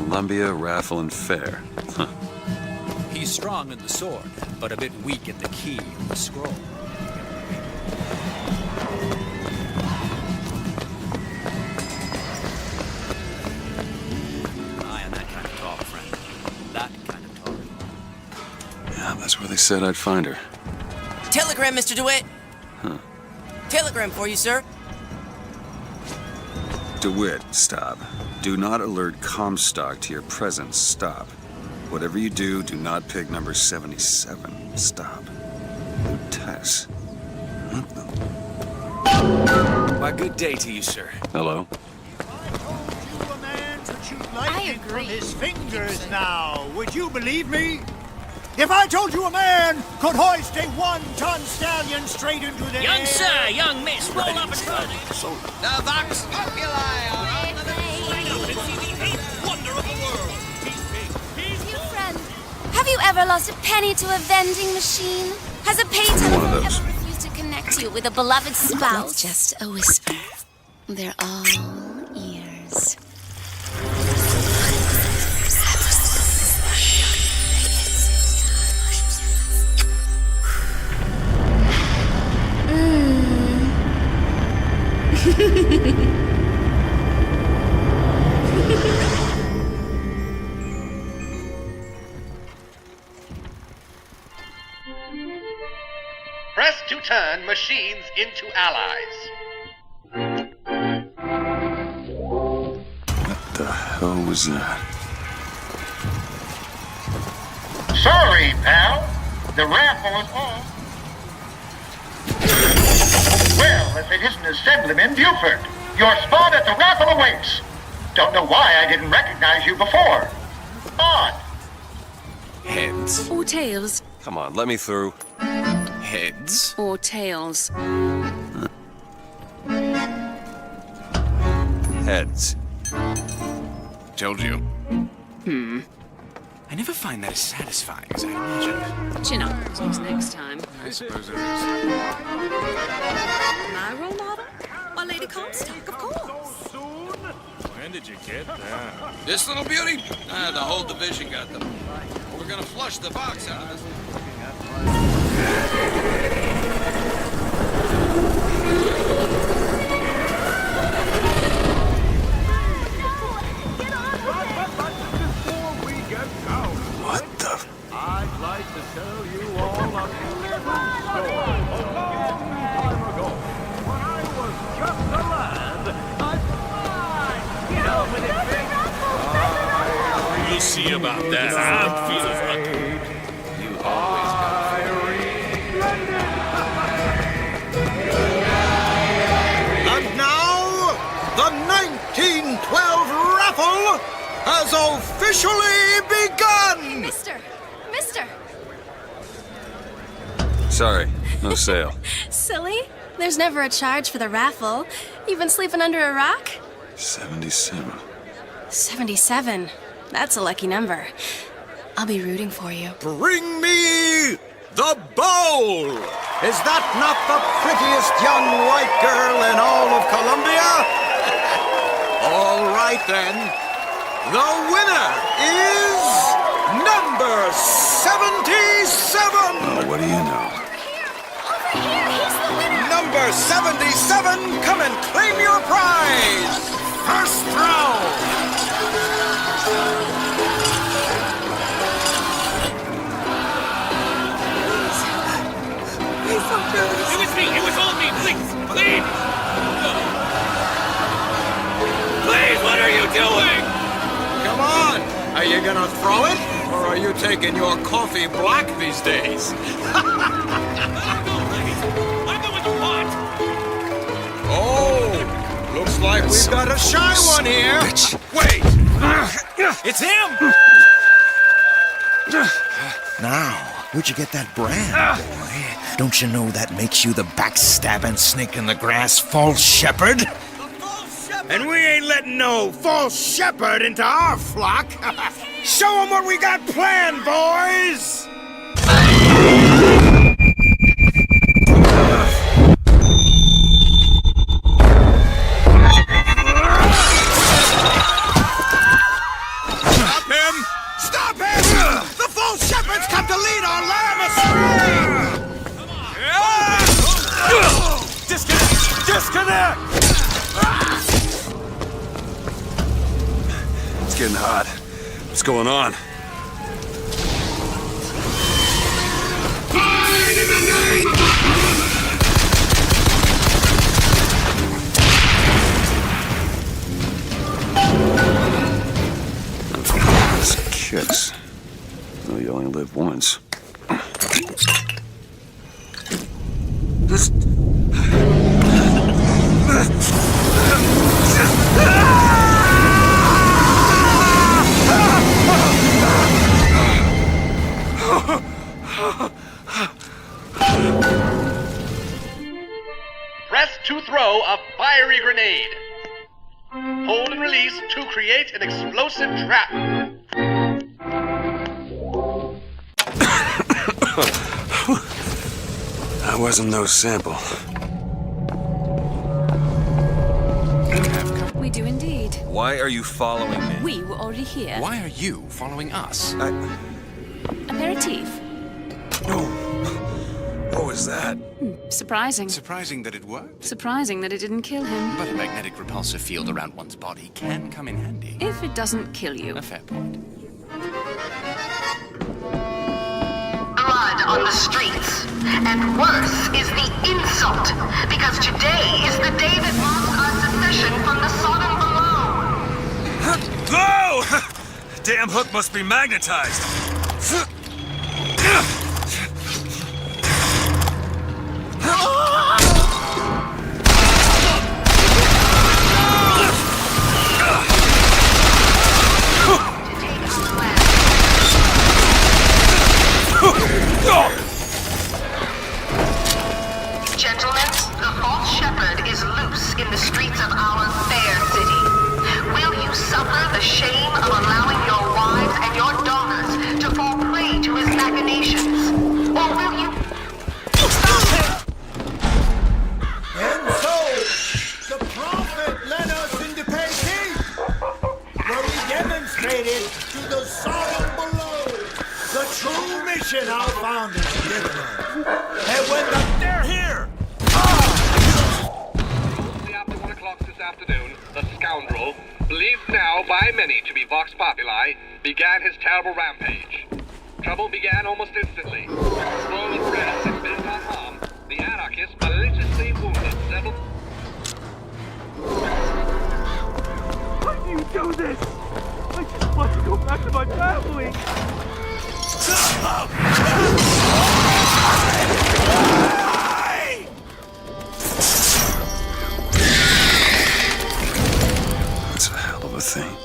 S21: Columbia Raffle and Fair. Huh.
S18: He's strong in the sword, but a bit weak at the key and the scroll. Eye on that kind of talk, friend. That kind of talk.
S16: Yeah, that's where they said I'd find her.
S8: Telegram, Mr. DeWitt.
S16: Huh.
S8: Telegram for you, sir.
S16: DeWitt, stop. Do not alert Comstock to your presence. Stop. Whatever you do, do not pick number 77. Stop. Tess.
S18: Why, good day to you, sir.
S16: Hello?
S6: I told you a man to choose lightning from his fingers now. Would you believe me? If I told you a man could hoist a 1-ton stallion straight into the
S10: Young
S6: air...
S10: sir, young miss, roll up and try this.
S8: The Vox Populi are on the
S10: Straight up and see the eighth wonder of the world.
S15: You friend, have you ever lost a penny to a vending machine? Has a pay telephone ever refused to connect you with a beloved spouse?
S13: It's just a whisper. They're all ears.
S20: Press to turn machines into allies.
S16: What the hell was that?
S20: Sorry, pal. The raffle is off. Well, if it isn't Assemblyman Buford, your spot at the raffle awaits. Don't know why I didn't recognize you before. Odd.
S16: Heads.
S13: Or tails.
S16: Come on, let me through. Heads.
S13: Or tails.
S16: Heads.
S18: Told you. I never find that as satisfying as I imagined.
S13: Chin up. Who's next time?
S18: I suppose it is.
S13: My role model? Our Lady Comstock, of course.
S22: When did you get that?
S11: This little beauty? The whole division got them. We're gonna flush the box out.
S16: What the?
S22: I'd like to tell you all a little story. A long time ago, when I was just a lad, get over it, big.
S10: We'll see about that. I'm feeling lucky.
S11: You always got
S6: And now, the 1912 raffle has officially begun!
S15: Mister!
S16: Sorry, no sale.
S15: Silly? There's never a charge for the raffle. You've been sleeping under a rock?
S16: 77.
S15: 77. That's a lucky number. I'll be rooting for you.
S6: Bring me the bowl! Is that not the prettiest young white girl in all of Columbia? All right then. The winner is number 77!
S16: Oh, what do you know?
S6: Number 77, come and claim your prize! First round!
S10: It was me! It was all me! Please! Please! Please, what are you doing?
S6: Come on! Are you gonna throw it? Or are you taking your coffee black these days?
S10: I'm the one you want!
S6: Oh! Looks like we've got a shy one here!
S18: Wait! It's him!
S24: Now, where'd you get that brand, boy? Don't you know that makes you the backstabbing snake in the grass false shepherd?
S6: And we ain't letting no false shepherd into our flock! Show them what we got planned, boys! Stop him! Stop him! The false shepherd's come to lead our lamb astray!
S18: Disconnect! Disconnect!
S16: It's getting hot. What's going on? Kicks. Well, you only live once. This...
S1: to throw a fiery grenade. Hold and release to create an explosive trap.
S16: That wasn't no sample.
S19: We do indeed.
S16: Why are you following me?
S19: We were already here.
S18: Why are you following us?
S19: Aperitif.
S16: What was that?
S19: Surprising.
S18: Surprising that it worked.
S19: Surprising that it didn't kill him.
S18: But a magnetic repulsive field around one's body can come in handy.
S19: If it doesn't kill you.
S18: A fair point.
S4: Blood on the streets. And worse is the insult. Because today is the day that marks our secession from the Sodom below.
S16: Whoa! Damn hook must be magnetized.
S4: Gentlemen, the false shepherd is loose in the streets of our fair city. Will you suffer the shame of allowing your wives and your daughters to fall prey to his machinations? Or will you... Stop him!
S3: And so, the prophet led us into Peking, where we demonstrated to the Sodom below the true mission our founders have given us. And when they're here!
S1: After 1 o'clock this afternoon, the scoundrel, believed now by many to be Vox Populi, began his terrible rampage. Trouble began almost instantly. Full of press and bent on harm, the anarchists maliciously wounded several...
S22: Why do you do this? I just want to go back to my family.
S16: That's a hell of a thing.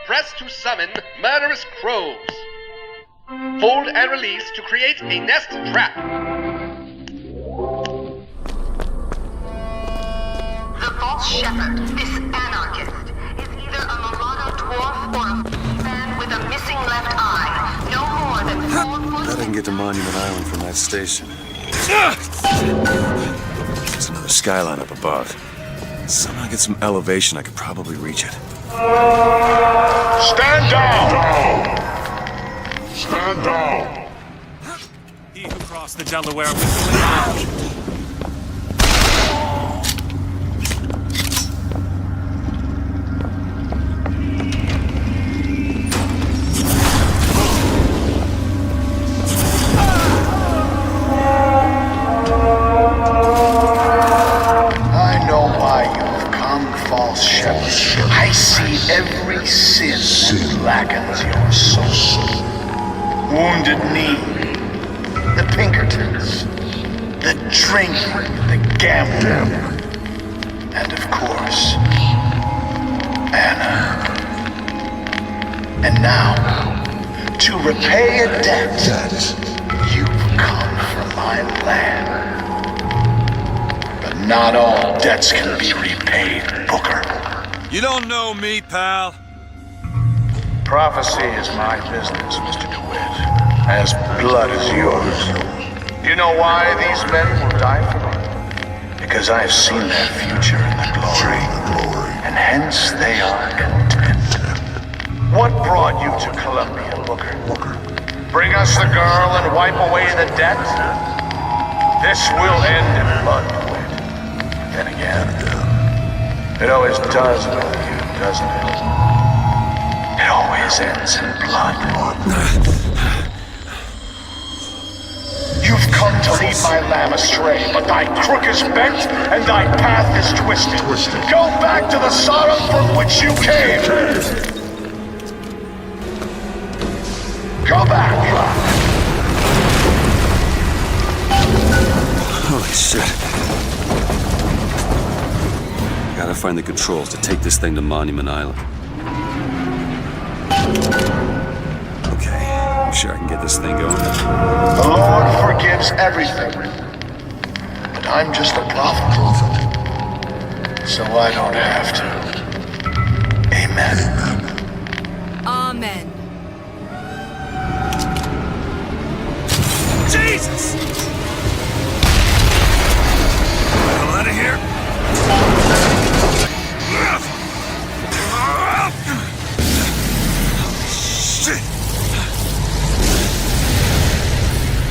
S1: Press to summon murderous crows. Hold and release to create a nest trap.
S4: The false shepherd, this anarchist, is either a mulatto dwarf or a man with a missing left eye. No more than 4 foot...
S16: Bet I can get to Monument Island from that station. There's another skyline up above. Somehow get some elevation, I could probably reach it.
S5: Stand down! Stand down!
S10: He who crossed the Delaware with the
S20: I know why you've come, false shepherd. I see every sin that blackens your soul. Wounded knee, the Pinkertons, the drinking, the gambling, and of course, Anna. And now, to repay a debt, you've come from my land. But not all debts can be repaid, Booker.
S16: You don't know me, pal.
S20: Prophecy is my business, Mr. DeWitt. As blood is yours. You know why these men will die for me? Because I have seen their future in the glory, and hence they are content. What brought you to Columbia, Booker? Bring us the girl and wipe away the debt? This will end in blood, DeWitt. Then again, it always does with you, doesn't it? It always ends in blood. You've come to lead my lamb astray, but thy crook is bent and thy path is twisted. Go back to the Sodom from which you came. Go back.
S16: Holy shit. gotta find the controls to take this thing to Monument Island. Okay, sure I can get this thing going.
S20: The Lord forgives everything. But I'm just a prophet. So I don't have to. Amen.
S13: Amen.
S10: Jesus! Get the hell out of here! Shit!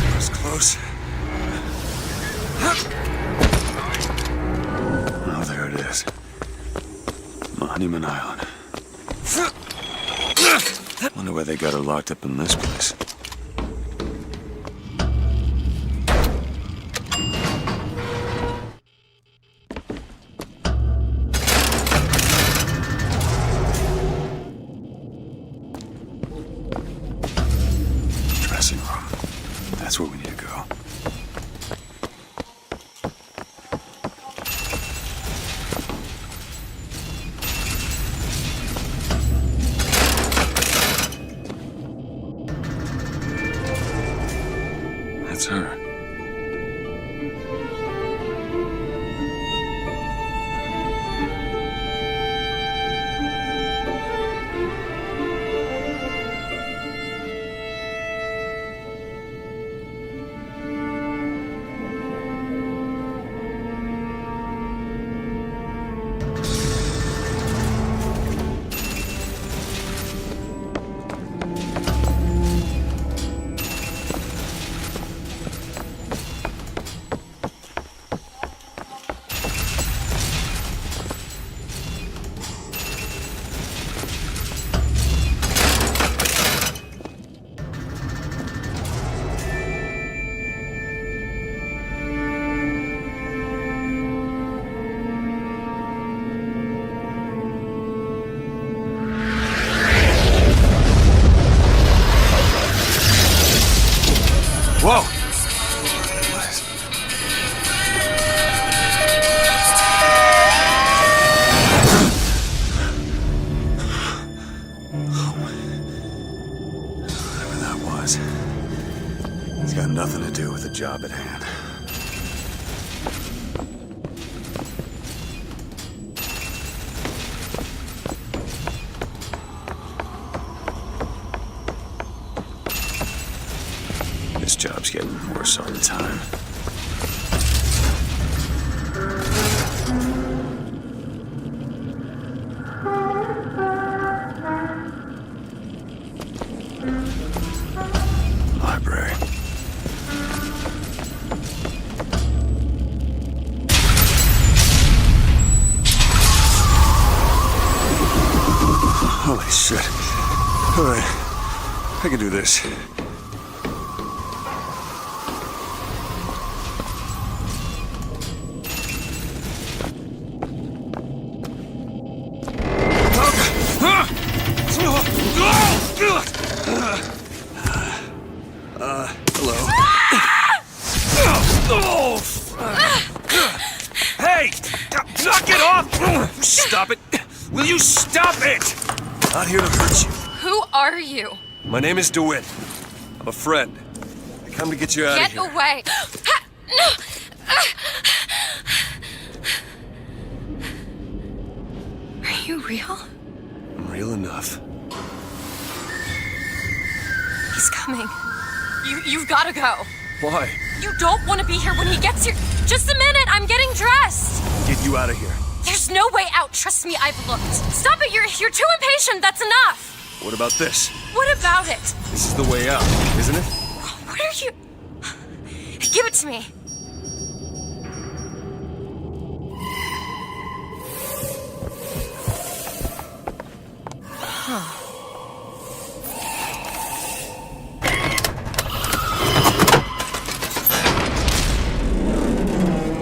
S10: That was close.
S16: Oh, there it is. Monument Island. Wonder why they got her locked up in this place. Dressing room. That's where we need to go. That's her. Whoa! Whatever that was, it's got nothing to do with the job at hand. This job's getting worse all the time. Library. Holy shit. All right, I can do this. Hello.
S10: Hey! Knock it off! Stop it! Will you stop it? Not here to hurt you.
S13: Who are you?
S10: My name is DeWitt. I'm a friend. I come to get you out of here.
S13: Get away! Are you real?
S10: I'm real enough.
S13: He's coming. You've gotta go.
S10: Why?
S13: You don't want to be here when he gets here. Just a minute, I'm getting dressed.
S10: Get you out of here.
S13: There's no way out. Trust me, I've looked. Stop it, you're too impatient. That's enough.
S10: What about this?
S13: What about it?
S10: This is the way out, isn't it?
S13: What are you... Give it to me. Huh.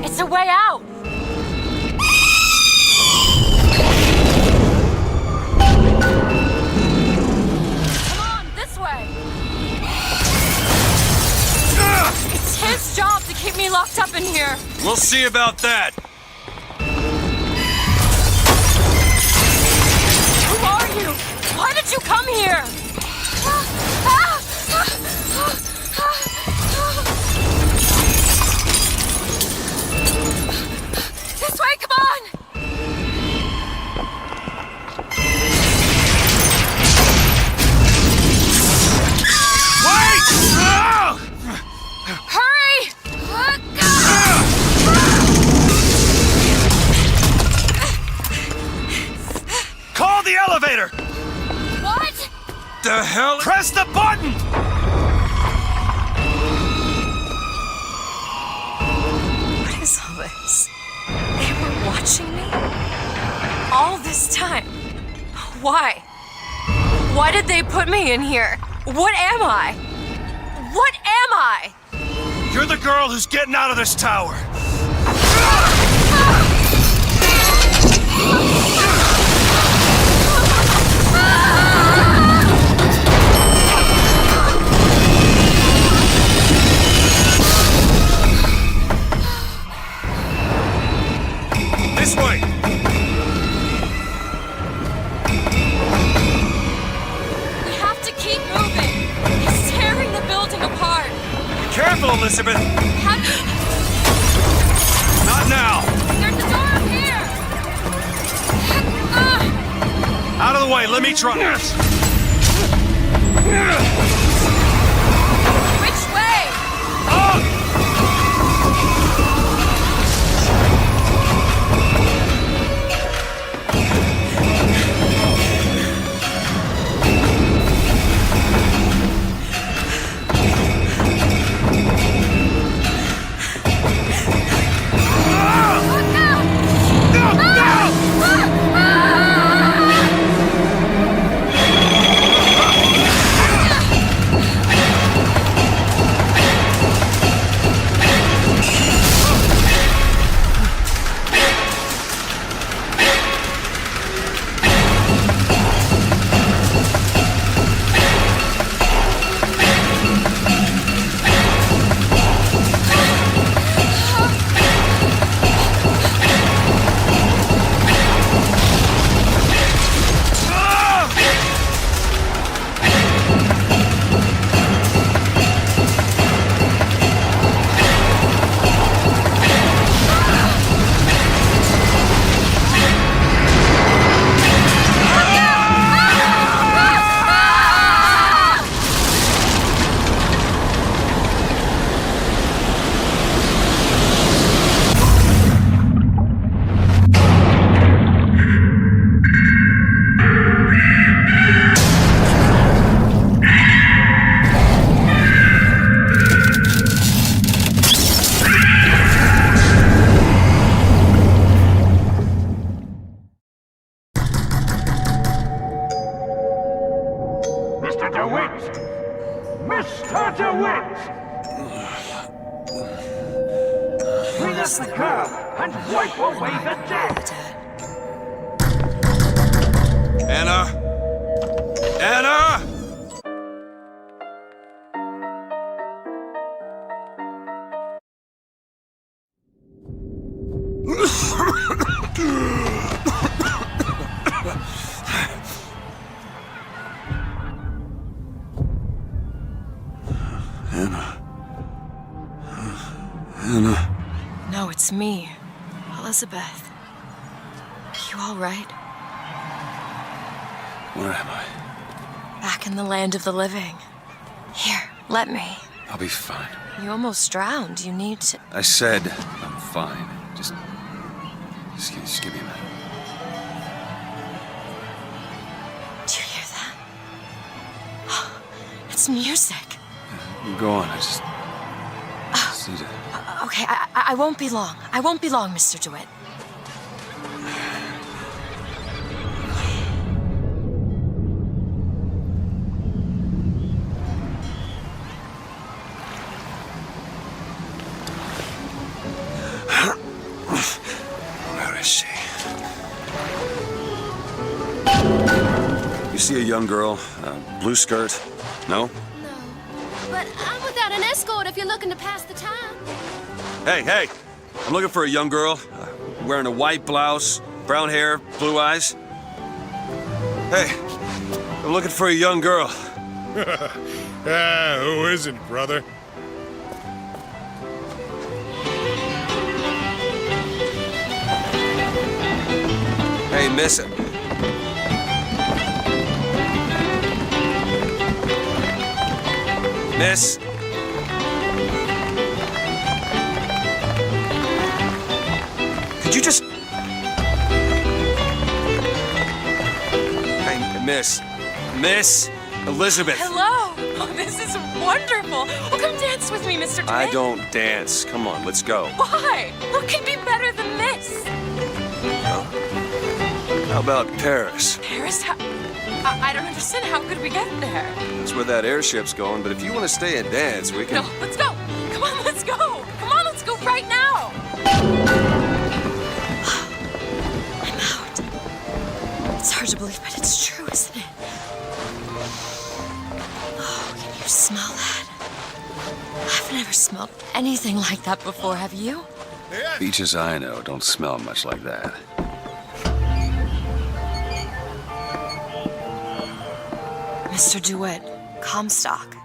S13: It's a way out. Come on, this way. It's his job to keep me locked up in here.
S10: We'll see about that.
S13: Why did you come here? This way, come on!
S10: Wait!
S13: Hurry!
S10: Call the elevator!
S13: What?
S10: The hell? Press the button!
S13: What is all this? They were watching me? All this time? Why? Why did they put me in here? What am I? What am I?
S10: You're the girl who's getting out of this tower. This way!
S13: We have to keep moving. He's tearing the building apart.
S10: Be careful, Elizabeth! Not now!
S13: There's a door up here!
S10: Out of the way, let me try.
S13: Which way?
S22: Mr. DeWitt! Clean up the curb and wipe away the debt!
S10: Anna? Anna!
S16: Anna.
S13: No, it's me. Elizabeth. You all right?
S16: Where am I?
S13: Back in the land of the living. Here, let me.
S16: I'll be fine.
S13: You almost drowned. You need to...
S16: I said I'm fine. Just give me a minute.
S13: Do you hear that? It's music.
S16: You go on. I just need to...
S13: Okay, I won't be long. I won't be long, Mr. DeWitt.
S16: Where is she? You see a young girl, blue skirt? No?
S15: But I'm without an escort if you're looking to pass the time.
S16: Hey! I'm looking for a young girl, wearing a white blouse, brown hair, blue eyes. Hey,
S10: I'm looking for a young girl.
S7: Who isn't, brother?
S10: Hey, miss. Miss. Could you just... Hey, Miss Elizabeth.
S13: Hello. Oh, this is wonderful. Well, come dance with me, Mr.
S10: I
S13: Twin.
S10: don't dance. Come on, let's go.
S13: Why? What could be better than this?
S10: How about Paris?
S13: Paris? I don't understand. How could we get there?
S10: That's where that airship's going, but if you want to stay and dance, we can...
S13: No, let's go. Come on, let's go. Come on, let's go right now. I'm out. It's hard to believe, but it's true, isn't it? Oh, can you smell that? I've never smelled anything like that before, have you?
S16: Beaches I know don't smell much like that.
S13: Mr. DeWitt, Comstock.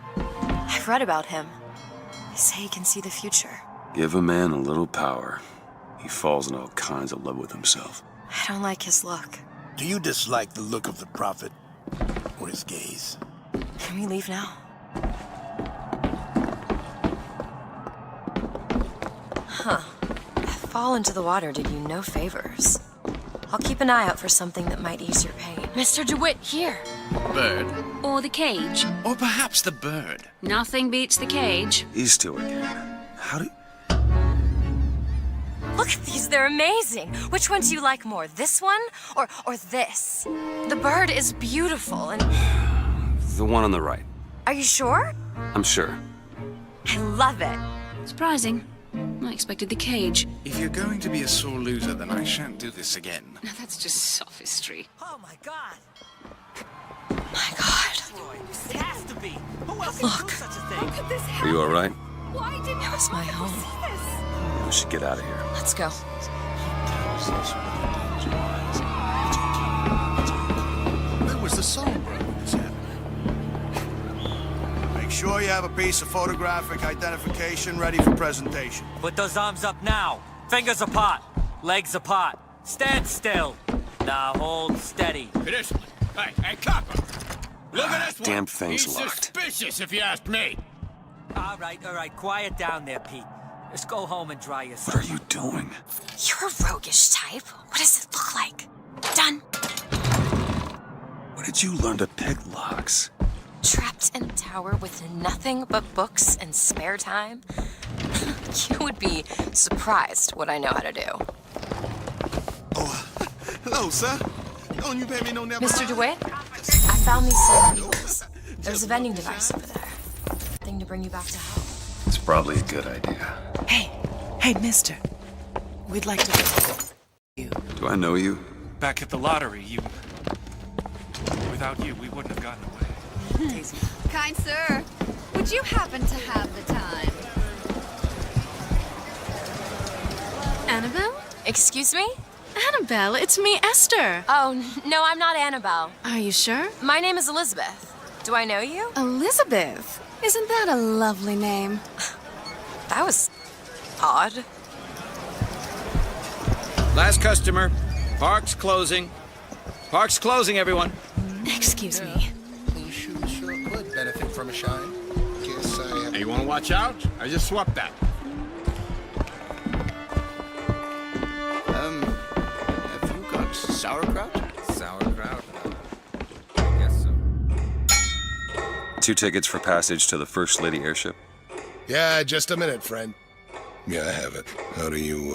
S13: I've read about him. They say he can see the future.
S16: Give a man a little power, he falls in all kinds of love with himself.
S13: I don't like his look.
S3: Do you dislike the look of the prophet? Or his gaze?
S13: Can we leave now? Huh. That fall into the water did you no favors. I'll keep an eye out for something that might ease your pain. Mr. DeWitt, here.
S18: Bird?
S19: Or the cage.
S18: Or perhaps the bird.
S19: Nothing beats the cage.
S16: These two again. How do...
S13: Look at these, they're amazing. Which one do you like more, this one or this? The bird is beautiful and...
S16: The one on the right.
S13: Are you sure?
S16: I'm sure.
S13: I love it.
S19: Surprising. I expected the cage.
S18: If you're going to be a sore loser, then I shan't do this again.
S19: Now that's just sophistry.
S8: Oh my god!
S13: My God.
S8: This has to be! Who else
S13: Look.
S8: would do such a thing? How could this
S16: Are
S8: happen?
S16: you alright?
S8: Why didn't
S13: It was my home.
S16: We should get out of here.
S13: Let's go.
S3: Where was the song, bro? Make sure you have a piece of photographic identification ready for presentation.
S9: Put those arms up now. Fingers apart. Legs apart. Stand still. Now hold steady.
S22: This one. Hey, copper. Look at this one.
S16: Damn thing's
S22: He's
S16: locked.
S22: suspicious, if you ask me.
S9: All right. Quiet down there, Pete. Let's go home and dry yourself.
S16: What are you doing?
S13: You're a roguish type. What does it look like? Done.
S16: Where did you learn to pick locks?
S13: Trapped in a tower with nothing but books and spare time? You would be surprised what I know how to do.
S3: Oh, hello, sir. Don't you pay me no never.
S13: Mr. DeWitt, I found these samples. There's a vending device over there. Thing to bring you back to health.
S16: It's probably a good idea.
S17: Hey, mister. We'd like to visit you.
S16: Do I know you?
S23: Back at the lottery, without you, we wouldn't have gotten away.
S25: Kind sir, would you happen to have the time?
S19: Annabelle?
S13: Excuse me?
S19: Annabelle, it's me, Esther.
S13: Oh, no, I'm not Annabelle.
S19: Are you sure?
S13: My name is Elizabeth. Do I know you?
S25: Elizabeth? Isn't that a lovely name?
S13: That was odd.
S26: Last customer. Park's closing. Park's closing, everyone.
S13: Excuse me.
S3: These shoes sure could benefit from a shine. Guess I have...
S22: Hey, you want to watch out? I just swapped that.
S26: Have you got sauerkraut? Sauerkraut? I guess so.
S16: 2 tickets for passage to the First Lady airship.
S7: Yeah, just a minute, friend. Yeah, I have it. How do you,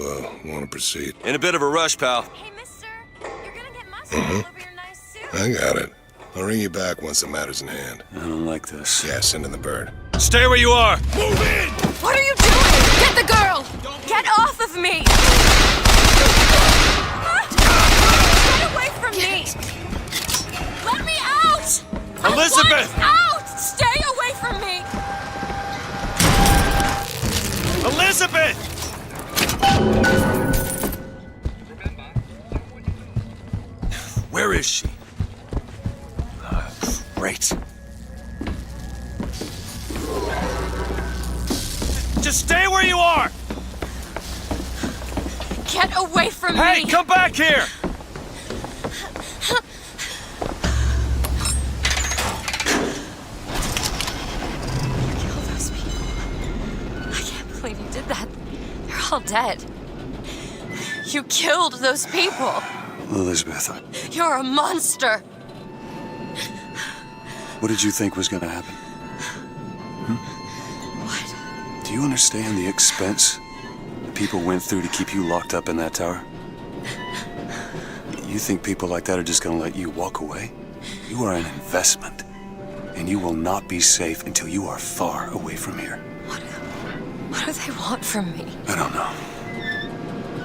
S7: want to proceed?
S10: In a bit of a rush, pal.
S13: Hey, mister, you're gonna get mustard all over your nice suit.
S7: I got it. I'll ring you back once the matter's in hand.
S16: I don't like this.
S7: Yeah, send in the bird.
S10: Stay where you are!
S22: Move in!
S13: What are you doing? Get the girl! Get off of me! Get away from me! Let me out!
S10: Elizabeth!
S13: I want out! Stay away from me!
S10: Elizabeth! Where is she?
S13: Get away from me!
S10: Hey, come back here!
S13: Kill those people. I can't believe you did that. They're all dead. You killed those people.
S16: Elizabeth,
S13: You're a monster.
S16: what did you think was gonna happen?
S13: What?
S16: Do you understand the expense that people went through to keep you locked up in that tower? You think people like that are just gonna let you walk away? You are an investment, and you will not be safe until you are far away from here.
S13: What do they want from me?
S16: I don't know.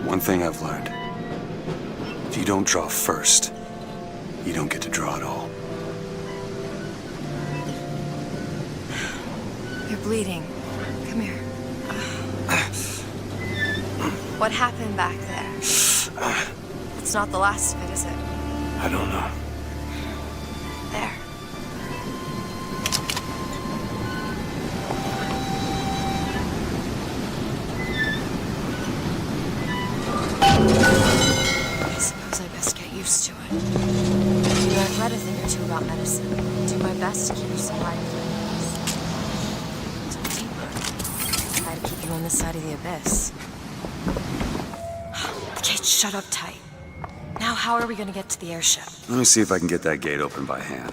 S16: One thing I've learned. If you don't draw first, you don't get to draw at all.
S13: You're bleeding. Come here. What happened back there? It's not the last of it, is it?
S16: I don't know.
S13: There. I suppose I best get used to it. I've read a thing or two about medicine. I'll do my best to keep you supplied with things. Dig deeper. Try to keep you on this side of the abyss. The gate's shut up tight. Now how are we gonna get to the airship?
S16: Let me see if I can get that gate open by hand.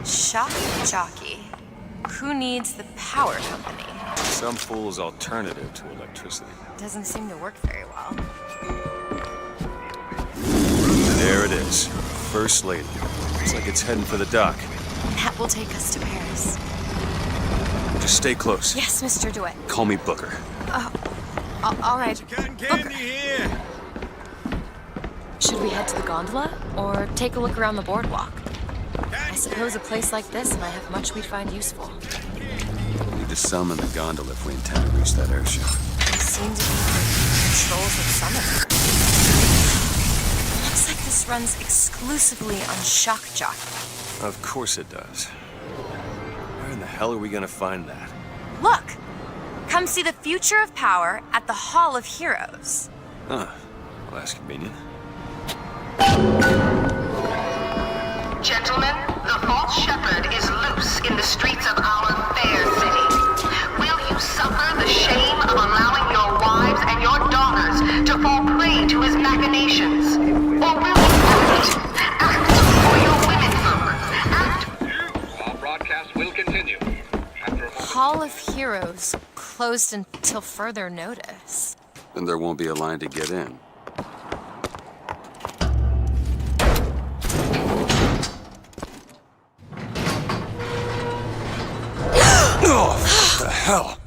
S13: Shock jockey. Who needs the power company?
S10: Some fool's alternative to electricity.
S13: Doesn't seem to work very well.
S10: There it is. First lady. Looks like it's heading for the dock.
S13: That will take us to Paris.
S10: Just stay close.
S13: Yes, Mr. DeWitt.
S10: Call me Booker.
S13: All right.
S3: Cotton candy here.
S13: Should we head to the gondola or take a look around the boardwalk? I suppose a place like this might have much we'd find useful.
S16: We need to summon the gondola if we intend to reach that airship.
S13: They seem to be controls with summoner. Looks like this runs exclusively on shock jockey.
S10: Of course it does. Where in the hell are we gonna find that?
S13: Look! Come see the future of power at the Hall of Heroes.
S10: Huh. Well, that's convenient.
S4: Gentlemen, the false shepherd is loose in the streets of our fair city. Will you suffer the shame of allowing your wives and your daughters to fall prey to his machinations? Or will you act for your women folk?
S1: Our broadcast will continue. After a moment.
S13: Hall of Heroes closed until further notice.
S16: Then there won't be a line to get in. Oh, what the hell?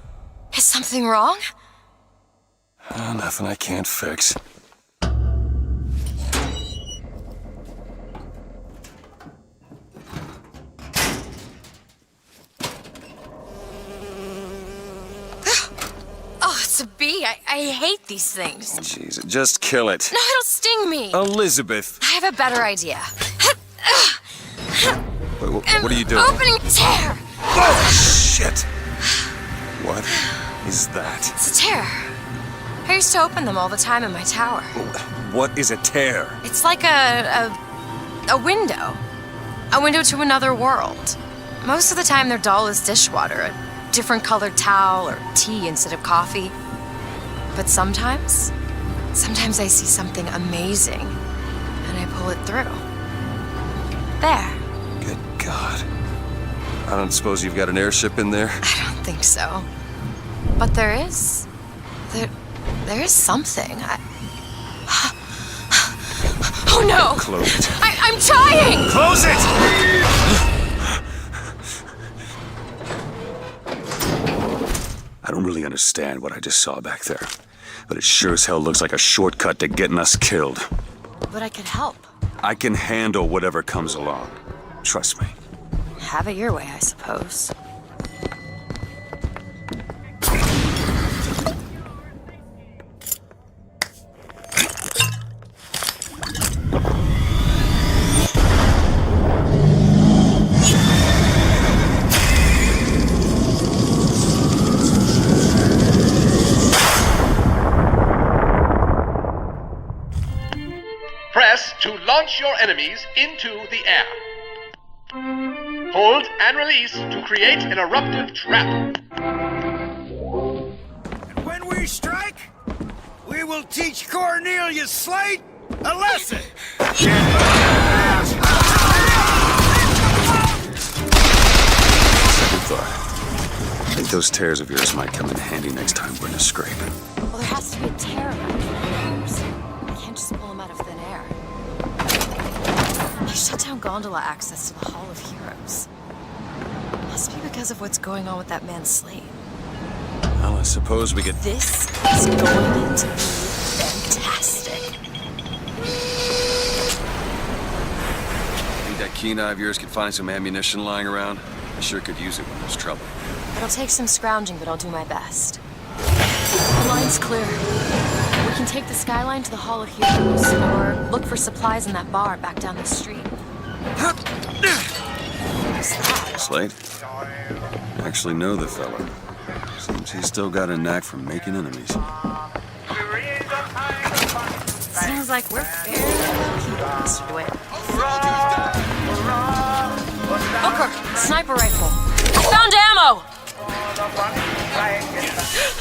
S13: Is something wrong?
S16: Nothing I can't fix.
S13: Oh, it's a bee. I hate these things.
S16: Jeez, just kill it.
S13: No, it'll sting me.
S10: Elizabeth!
S13: I have a better idea.
S16: Wait, what are you doing?
S13: Opening a tear.
S16: Oh, shit! What is that?
S13: It's a tear. I used to open them all the time in my tower.
S16: What is a tear?
S13: It's like a window. A window to another world. Most of the time they're dull as dishwater, a different colored towel or tea instead of coffee. But sometimes I see something amazing and I pull it through. There.
S16: Good God. I don't suppose you've got an airship in there?
S13: I don't think so. But there is. There is something. Oh no!
S16: Close it.
S13: I'm trying!
S10: Close it!
S16: I don't really understand what I just saw back there, but it sure as hell looks like a shortcut to getting us killed.
S13: But I could help.
S16: I can handle whatever comes along. Trust me.
S13: Have it your way, I suppose.
S1: enemies into the air. Hold and release to create an eruptive trap.
S3: When we strike, we will teach Cornelius Slate a lesson.
S16: Second thought. I think those tears of yours might come in handy next time we're in a scrape.
S13: Well, there has to be a tear around the corners. I can't just pull them out of thin air. He shut down gondola access to the Hall of Heroes. Must be because of what's going on with that man Slate.
S16: Well, I suppose we could...
S13: This is going to be fantastic.
S16: Think that keen eye of yours could find some ammunition lying around? I sure could use it when there's trouble.
S13: It'll take some scrounging, but I'll do my best. The line's clear. We can take the skyline to the Hall of Heroes, or look for supplies in that bar back down the street. What's that?
S16: Slate? I actually know the fella. Seems he's still got a knack for making enemies.
S13: Seems like we're fairly low-key, Mr. DeWitt. Booker, sniper rifle. I found ammo!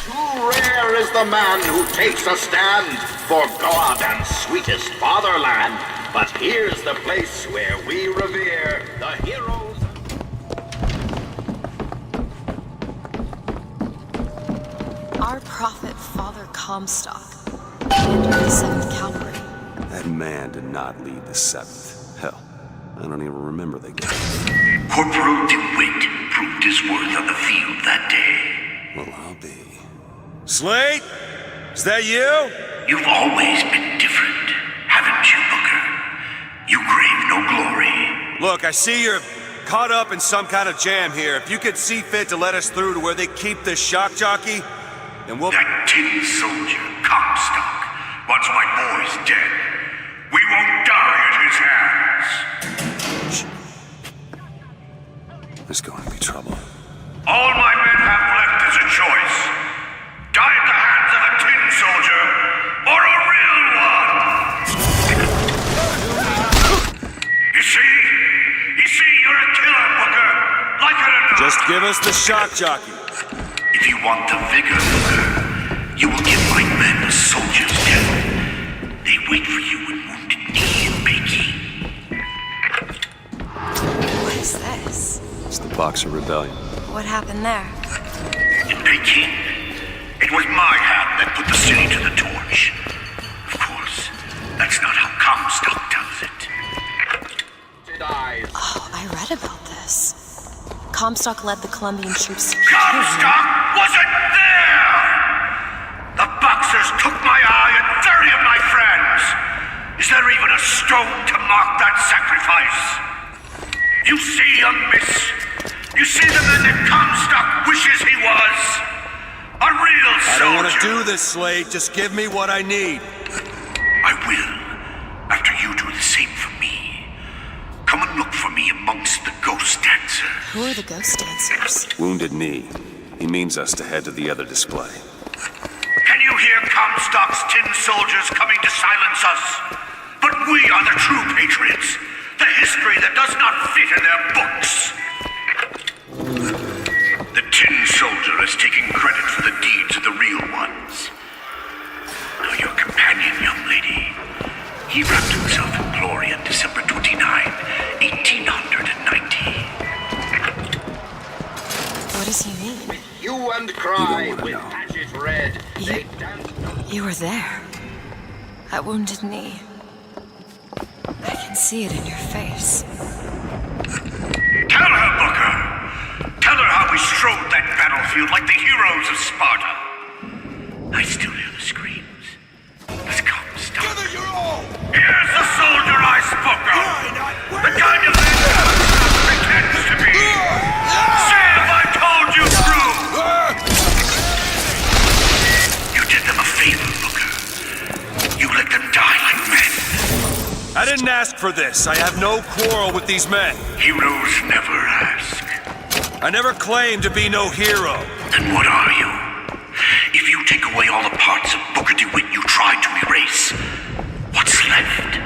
S2: Too rare is the man who takes a stand for God and sweetest fatherland. But here's the place where we revere the heroes.
S13: Our prophet, Father Comstock, commander of the 7th Cavalry.
S16: That man did not lead the 7th. Hell, I don't even remember the guy.
S20: Corporal DeWitt proved his worth on the field that day.
S16: Well, I'll be.
S10: Slate? Is that you?
S20: You've always been different, haven't you, Booker? You crave no glory.
S10: Look, I see you're caught up in some kind of jam here. If you could see fit to let us through to where they keep this shock jockey, then we'll...
S20: That tin soldier, Comstock, wants my boys dead. We won't die at his hands.
S16: There's going to be trouble.
S20: All my men have left is a choice. Die at the hands of a tin soldier, or a real one! You see, you're a killer, Booker. Like it or not.
S10: Just give us the shock jockey.
S20: If you want the vigor, Booker, you will give my men a soldier's death. They wait for you in Wounded Knee in Peking.
S13: What is this?
S16: It's the Boxer Rebellion.
S13: What happened there?
S20: In Peking, it was my hand that put the city to the torch. Of course, that's not how Comstock tells it.
S13: Oh, I read about this. Comstock led the Colombian troops to
S20: Comstock wasn't there! The Boxers took my eye and 30 of my friends. Is there even a stone to mark that sacrifice? You see, young miss? You see the man that Comstock wishes he was? A real soldier.
S10: I don't want to do this, Slade. Just give me what I need.
S20: I will, after you do the same for me. Come and look for me amongst the ghost dancers.
S13: Who are the ghost dancers?
S16: Wounded Knee. He means us to head to the other display.
S20: Can you hear Comstock's tin soldiers coming to silence us? But we are the true patriots. The history that does not fit in their books. The tin soldier is taking credit for the deeds of the real ones. Now your companion, young lady, he wrapped himself in glory on December 29, 1890.
S13: What does he mean?
S2: Hue and cry with hatchet red.
S13: You were there. At Wounded Knee. I can see it in your face.
S20: Tell her, Booker! Tell her how we strode that battlefield like the heroes of Sparta. I still hear the screams. It's Comstock. Here's the soldier I spoke of! The kind of man that pretends to be! Say if I told you true! You did them a favor, Booker. You let them die like men.
S10: I didn't ask for this. I have no quarrel with these men.
S20: Heroes never ask.
S10: I never claimed to be no hero.
S20: Then what are you? If you take away all the parts of Booker DeWitt you tried to erase, what's left?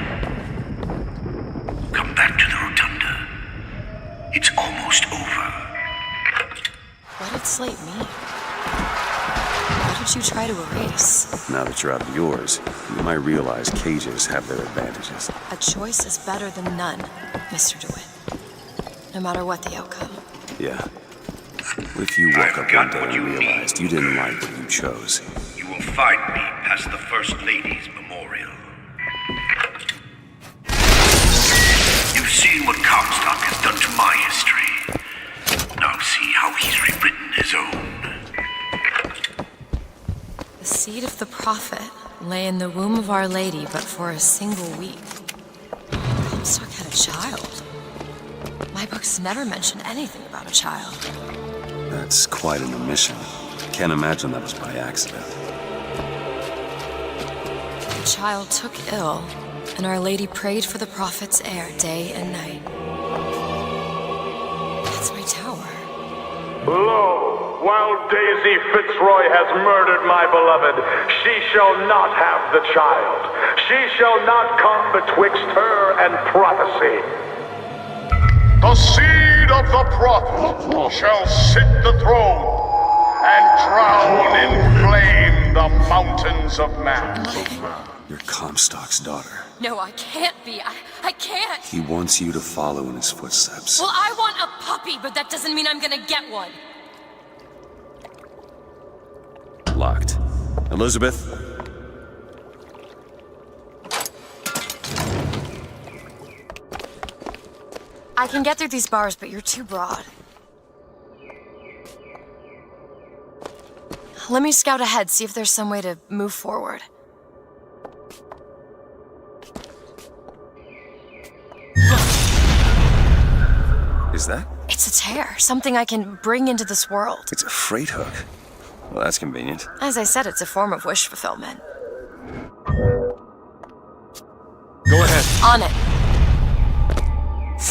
S13: What'd Slate mean? What did you try to erase?
S16: Now that you're out of yours, you might realize cages have their advantages.
S13: A choice is better than none, Mr. DeWitt. No matter what the outcome.
S16: Yeah. What if you woke up one day and realized you didn't like what you chose?
S6: You will find me past the First Lady's memorial. You've seen what Comstock has done to my history. Now see how he's rewritten his own.
S13: The seed of the prophet lay in the womb of Our Lady, but for a single week. Comstock had a child. My books never mention anything about a child.
S16: That's quite an omission. Can't imagine that was by accident.
S13: The child took ill, and Our Lady prayed for the prophet's heir day and night. That's my tower.
S22: Lo, while Daisy Fitzroy has murdered my beloved, she shall not have the child. She shall not come betwixt her and prophecy.
S20: The seed of the prophet shall sit the throne and drown in flame the mountains of man.
S16: You're Comstock's daughter.
S13: No, I can't be. I can't.
S16: He wants you to follow in his footsteps.
S13: Well, I want a puppy, but that doesn't mean I'm gonna get one.
S16: Locked. Elizabeth?
S13: I can get through these bars, but you're too broad. Let me scout ahead, see if there's some way to move forward.
S16: Is that?
S13: It's a tear, something I can bring into this world.
S16: It's a freight hook. Well, that's convenient.
S13: As I said, it's a form of wish fulfillment.
S16: Go ahead.
S13: On it.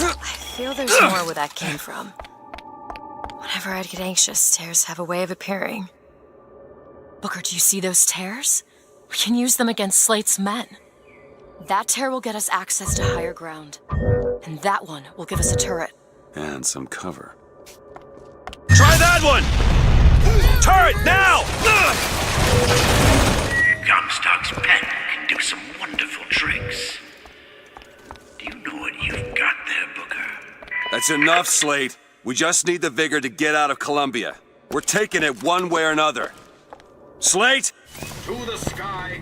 S13: I feel there's more where that came from. Whenever I'd get anxious, tears have a way of appearing. Booker, do you see those tears? We can use them against Slate's men. That tear will get us access to higher ground. And that one will give us a turret.
S16: And some cover.
S10: Try that one! Turret, now!
S6: Comstock's pen can do some wonderful tricks. Do you know what you've got there, Booker?
S10: That's enough, Slate. We just need the vigor to get out of Columbia. We're taking it one way or another. Slate!
S2: To the sky,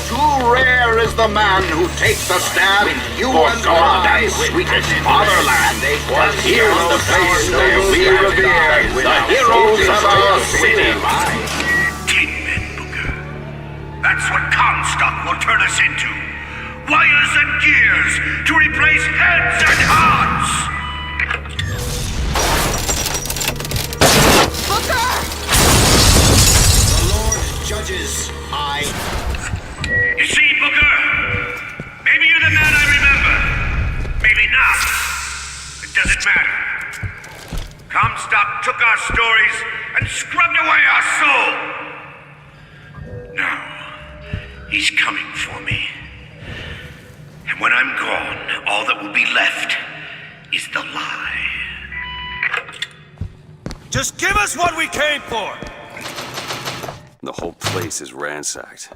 S2: Too rare is the man who takes a stand for God and sweetest fatherland. For here's the place where we revere the heroes of our city.
S6: Tin men, Booker. That's what Comstock will turn us into. Wires and gears to replace heads and hearts.
S13: Booker!
S2: The Lord judges.
S6: You see, Booker? Maybe you're the man I remember. Maybe not. It doesn't matter. Comstock took our stories and scrubbed away our soul. Now, he's coming for me. And when I'm gone, all that will be left is the lie.
S10: Just give us what we came for!
S16: The whole place is ransacked.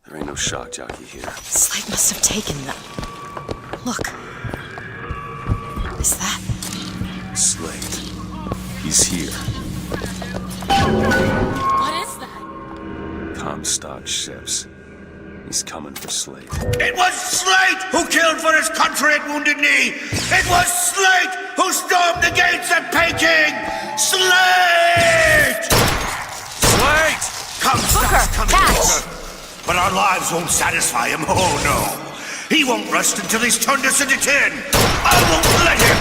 S16: There ain't no shock jockey here.
S13: Slate must have taken them. Look. Is that...
S16: Slate. He's here.
S13: What is that?
S16: Comstock ships. He's coming for Slate.
S6: It was Slate who killed for his country at Wounded Knee! It was Slate who stormed the gates at Peking! Slate!
S10: Slate!
S6: Comstock's coming,
S13: catch!
S6: Booker. But our lives won't satisfy him, oh no. He won't rest until he's turned us into tin. I won't let him.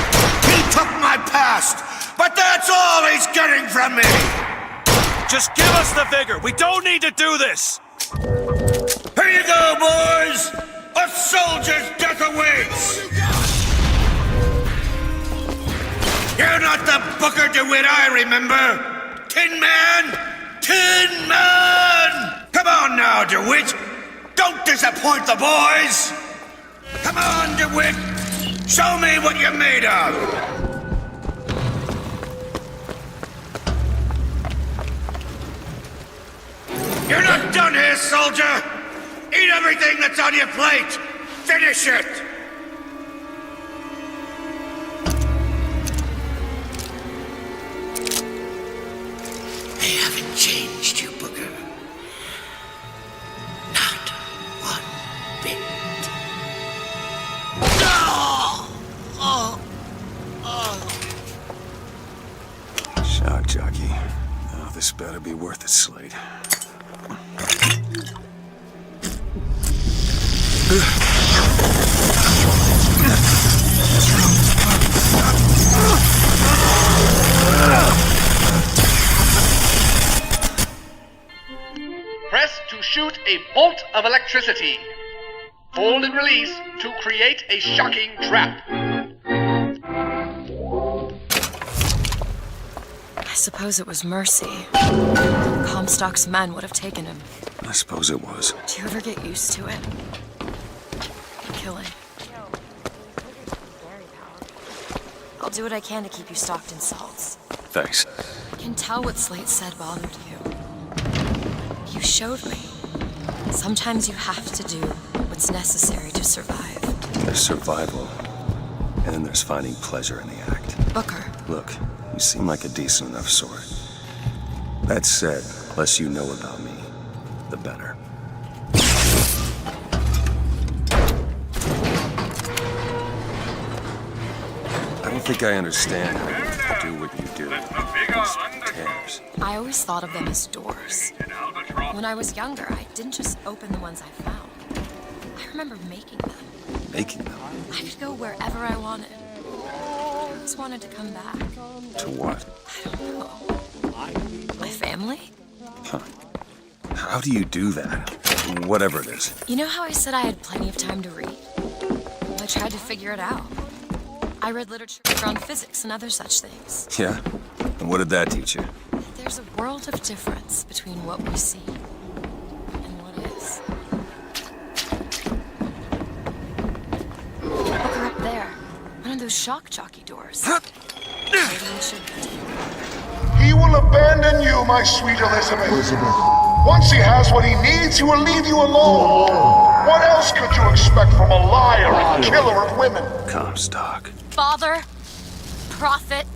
S6: He took my past, but that's all he's getting from me.
S10: Just give us the vigor. We don't need to do this.
S6: Here you go, boys. A soldier's death awaits. You're not the Booker DeWitt I remember. Tin Man! Tin Man! Come on now, DeWitt! Don't disappoint the boys! Come on, DeWitt!
S2: Show me what you're made of! You're not done here, soldier! Eat everything that's on your plate! Finish it! They haven't changed you, Booker. Not one bit.
S16: Shock jockey. Oh, this better be worth it, Slade.
S1: Press to shoot a bolt of electricity. Hold and release to create a shocking trap.
S13: I suppose it was mercy. Comstock's men would have taken him.
S16: I suppose it was.
S13: Do you ever get used to it? Killing. I'll do what I can to keep you stocked in salts.
S16: Thanks.
S13: I can tell what Slate said bothered you. You showed me. Sometimes you have to do what's necessary to survive.
S16: There's survival, and then there's finding pleasure in the act.
S13: Booker.
S16: Look, you seem like a decent enough sort. That said, less you know about me, the better. I don't think I understand how you do what you do. These tears.
S13: I always thought of them as doors. When I was younger, I didn't just open the ones I found. I remember making them.
S16: Making them?
S13: I could go wherever I wanted. I always wanted to come back.
S16: To what?
S13: I don't know. My family?
S16: Huh. How do you do that? Whatever it is.
S13: You know how I said I had plenty of time to read? Well, I tried to figure it out. I read literature on physics and other such things.
S16: Yeah? And what did that teach you?
S13: There's a world of difference between what we see and what is. Look her up there. One of those shock jockey doors. Maybe we should
S20: He will abandon you, my sweet Elizabeth. Once he has what he needs, he will leave you alone. What else could you expect from a liar and killer of women?
S16: Comstock.
S13: Father, prophet,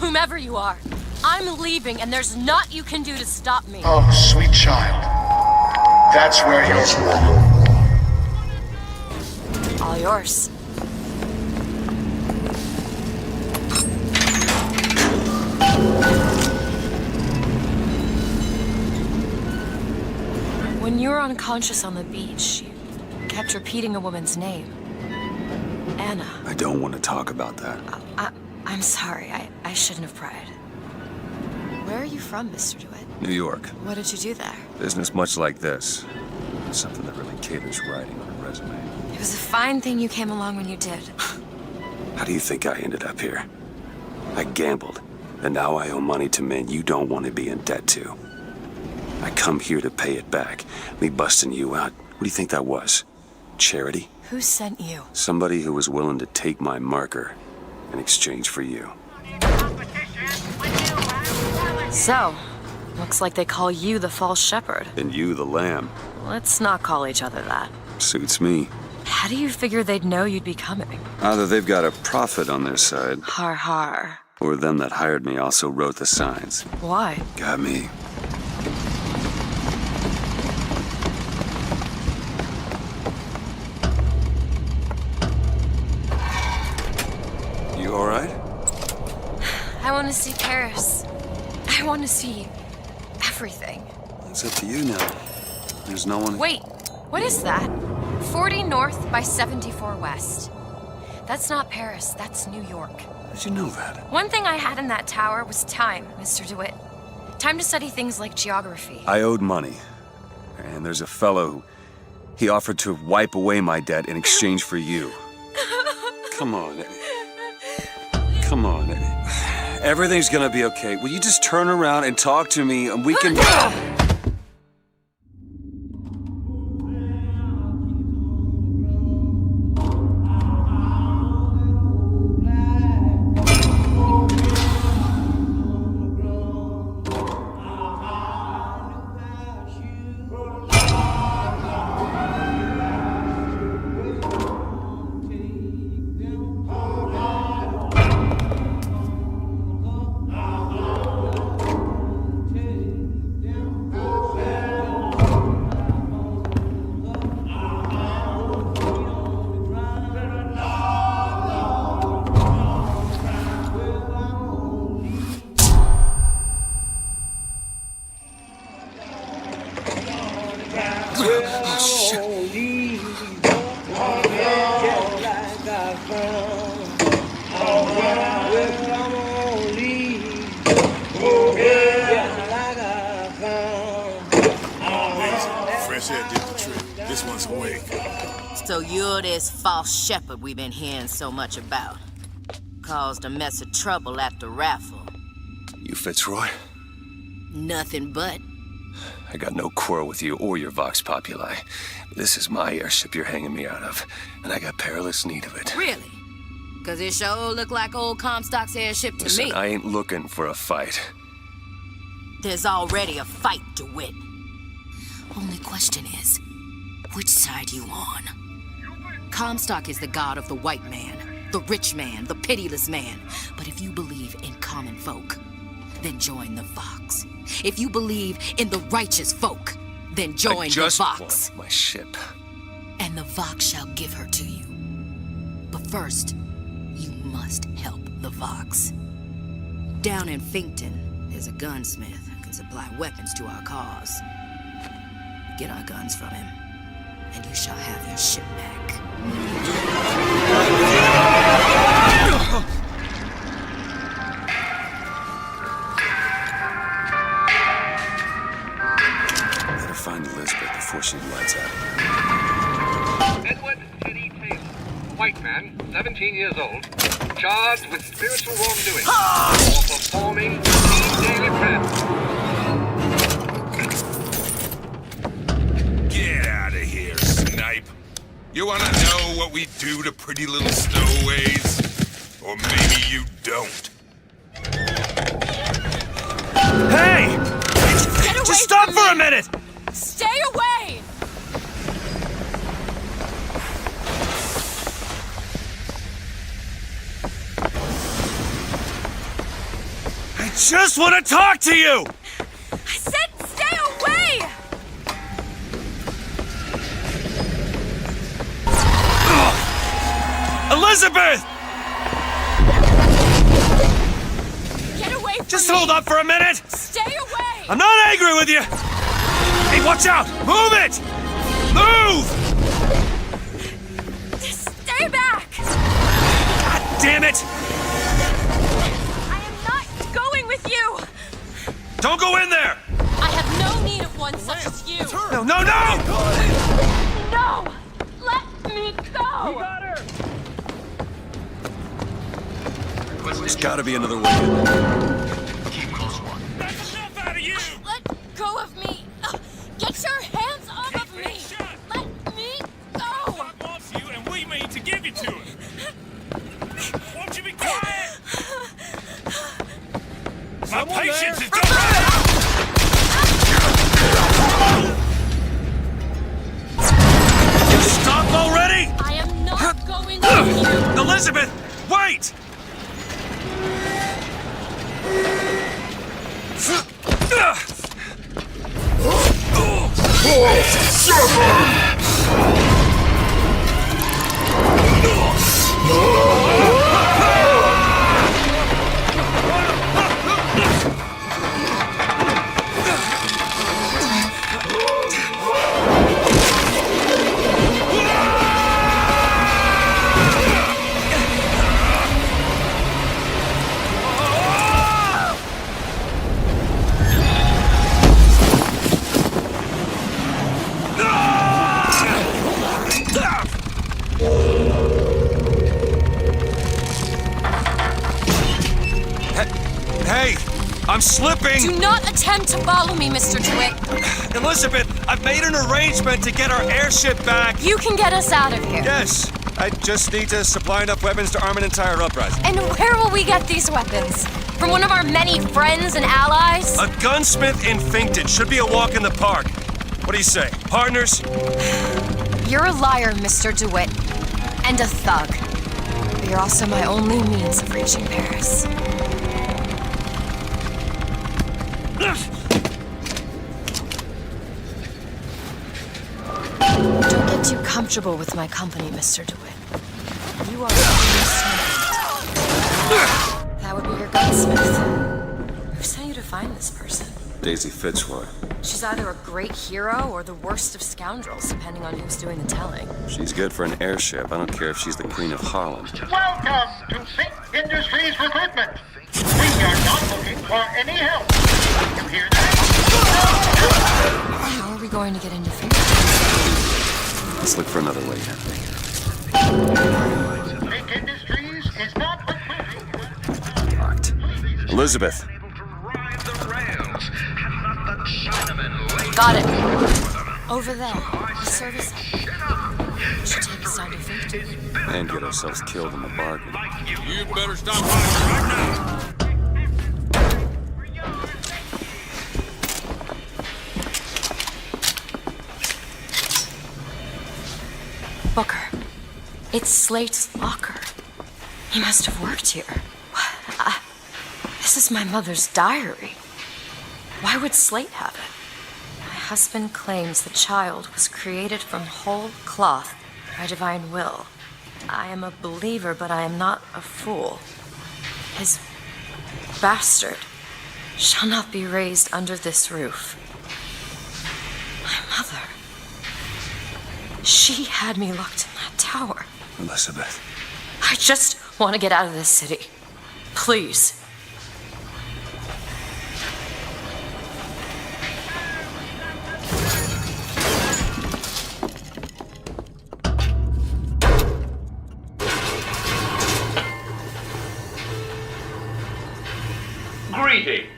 S13: whomever you are, I'm leaving and there's naught you can do to stop me.
S20: Oh, sweet child. That's where you're...
S13: All yours. When you were unconscious on the beach, you kept repeating a woman's name. Anna.
S16: I don't want to talk about that.
S13: I'm sorry. I shouldn't have pried. Where are you from, Mr. DeWitt?
S16: New York.
S13: What did you do there?
S16: Business much like this. Something that really caters writing on a resume.
S13: It was a fine thing you came along when you did.
S16: How do you think I ended up here? I gambled, and now I owe money to men you don't want to be in debt to. I come here to pay it back. Me busting you out, what do you think that was? Charity?
S13: Who sent you?
S16: Somebody who was willing to take my marker in exchange for you.
S13: So, looks like they call you the false shepherd.
S16: And you the lamb.
S13: Let's not call each other that.
S16: Suits me.
S13: How do you figure they'd know you'd be coming?
S16: Either they've got a prophet on their side,
S13: Har har.
S16: or them that hired me also wrote the signs.
S13: Why?
S16: Got me. You all right?
S13: I want to see Paris. I want to see everything.
S16: It's up to you now. There's no one...
S13: Wait, what is that? 40 north by 74 west. That's not Paris, that's New York.
S16: How'd you know that?
S13: One thing I had in that tower was time, Mr. DeWitt. Time to study things like geography.
S16: I owed money. And there's a fellow who... He offered to wipe away my debt in exchange for you. Come on. Come on. Everything's gonna be okay. Will you just turn around and talk to me and we can...
S5: So you're this false shepherd we've been hearing so much about. Caused a mess of trouble at the raffle.
S16: You Fitzroy?
S5: Nothing but.
S16: I got no quarrel with you or your Vox Populi. This is my airship you're hanging me out of, and I got perilous need of it.
S5: Really? Cause it sure look like old Comstock's airship to
S16: Listen,
S5: me.
S16: I ain't looking for a fight.
S5: There's already a fight, DeWitt. Only question is, which side you on? Comstock is the god of the white man, the rich man, the pitiless man. But if you believe in common folk, then join the Vox. If you believe in the righteous folk, then join the Vox.
S16: Want my ship.
S5: And the Vox shall give her to you. But first, you must help the Vox. Down in Finkton, there's a gunsmith who can supply weapons to our cause. Get our guns from him, and you shall have your ship back.
S16: Better find Elizabeth before she lights out.
S1: Edward Teddy Taylor, white man, 17 years old, charged with spiritual wrongdoing for performing daily prayer.
S11: Get out of here, snipe. You want to know what we do to pretty little stowaways? Or maybe you don't.
S9: Hey! Just stop for a minute!
S13: Stay away!
S9: I just want to talk to you!
S13: I said stay away!
S9: Elizabeth!
S13: Get away from
S9: Just
S13: me!
S9: hold up for a minute!
S13: Stay away!
S9: I'm not angry with you! Hey, watch out! Move it! Move!
S13: Stay back!
S9: God damn it!
S13: I am not going with you!
S9: Don't go in there!
S13: I have no need of one such as you!
S9: No, no, no!
S13: No! Let me go! You got her!
S16: There's gotta be another way in.
S13: Let go of me! Get your hands off of me! Let me go!
S23: Wants you, and we mean to give you to him. Won't you be quiet? My patience is done.
S9: Stop already!
S13: I am not going with you!
S9: Elizabeth, wait! Hey, I'm slipping!
S13: Do not attempt to follow me, Mr. DeWitt.
S9: Elizabeth, I've made an arrangement to get our airship back.
S13: You can get us out of here.
S16: Yes, I just need to supply enough weapons to arm an entire uprising.
S13: And where will we get these weapons? From one of our many friends and allies?
S16: A gunsmith in Finkton should be a walk in the park. What do you say, partners?
S13: You're a liar, Mr. DeWitt. And a thug. But you're also my only means of reaching Paris. Don't get too comfortable with my company, Mr. DeWitt. You are a That would be your gunsmith. Who sent you to find this person?
S16: Daisy Fitzroy.
S13: She's either a great hero or the worst of scoundrels, depending on who's doing the telling.
S16: She's good for an airship. I don't care if she's the Queen of Harlem.
S12: Welcome to Fink Industries Recruitment. We are not looking for any help. You hear that?
S13: How are we going to get into Fink?
S16: Let's look for another way in.
S12: Fink Industries is not recruiting.
S16: Locked. Elizabeth.
S13: Got it. Over there. The service. We should take us down to Fink.
S16: And get ourselves killed in the bargain.
S11: You better stop hiding right now.
S13: Booker. It's Slate's locker. He must have worked here. This is my mother's diary. Why would Slate have it? My husband claims the child was created from whole cloth by divine will. I am a believer, but I am not a fool. His bastard shall not be raised under this roof. My mother. She had me locked in that tower.
S16: Elizabeth.
S13: I just want to get out of this city. Please.
S2: Greetings.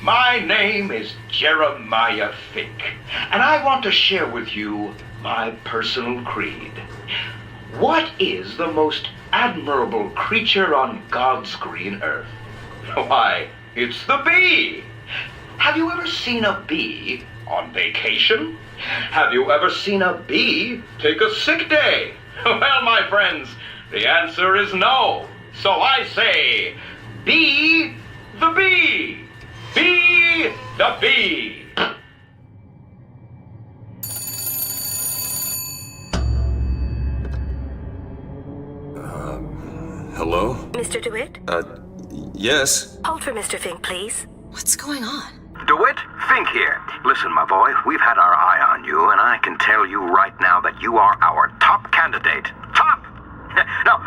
S2: My name is Jeremiah Fink, and I want to share with you my personal creed. What is the most admirable creature on God's green earth? Why, it's the bee. Have you ever seen a bee on vacation? Have you ever seen a bee take a sick day? Well, my friends, the answer is no. So I say, be the bee. Be the bee.
S16: Hello?
S4: Mr. DeWitt?
S16: Yes?
S4: Hold for Mr. Fink, please.
S13: What's going on?
S20: DeWitt, Fink here. Listen, my boy, we've had our eye on you, and I can tell you right now that you are our top candidate. Top! Now,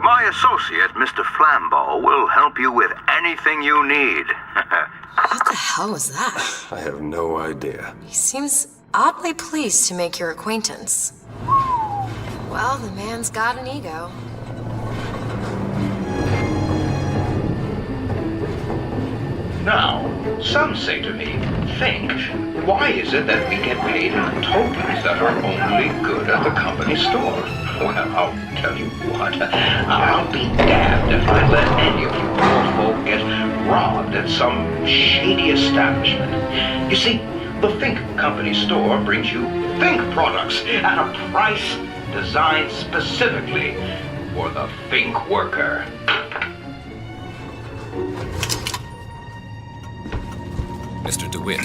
S20: my associate, Mr. Flambeau, will help you with anything you need.
S13: What the hell was that?
S16: I have no idea.
S13: He seems oddly pleased to make your acquaintance. Well, the man's got an ego.
S2: Now, some say to me, Fink, why is it that we get paid in tokens that are only good at the company store? Well, I'll tell you what, I'll be damned if I let any of you poor folk get robbed at some shady establishment. You see, the Fink Company store brings you Fink products at a price designed specifically for the Fink worker.
S26: Mr. DeWitt,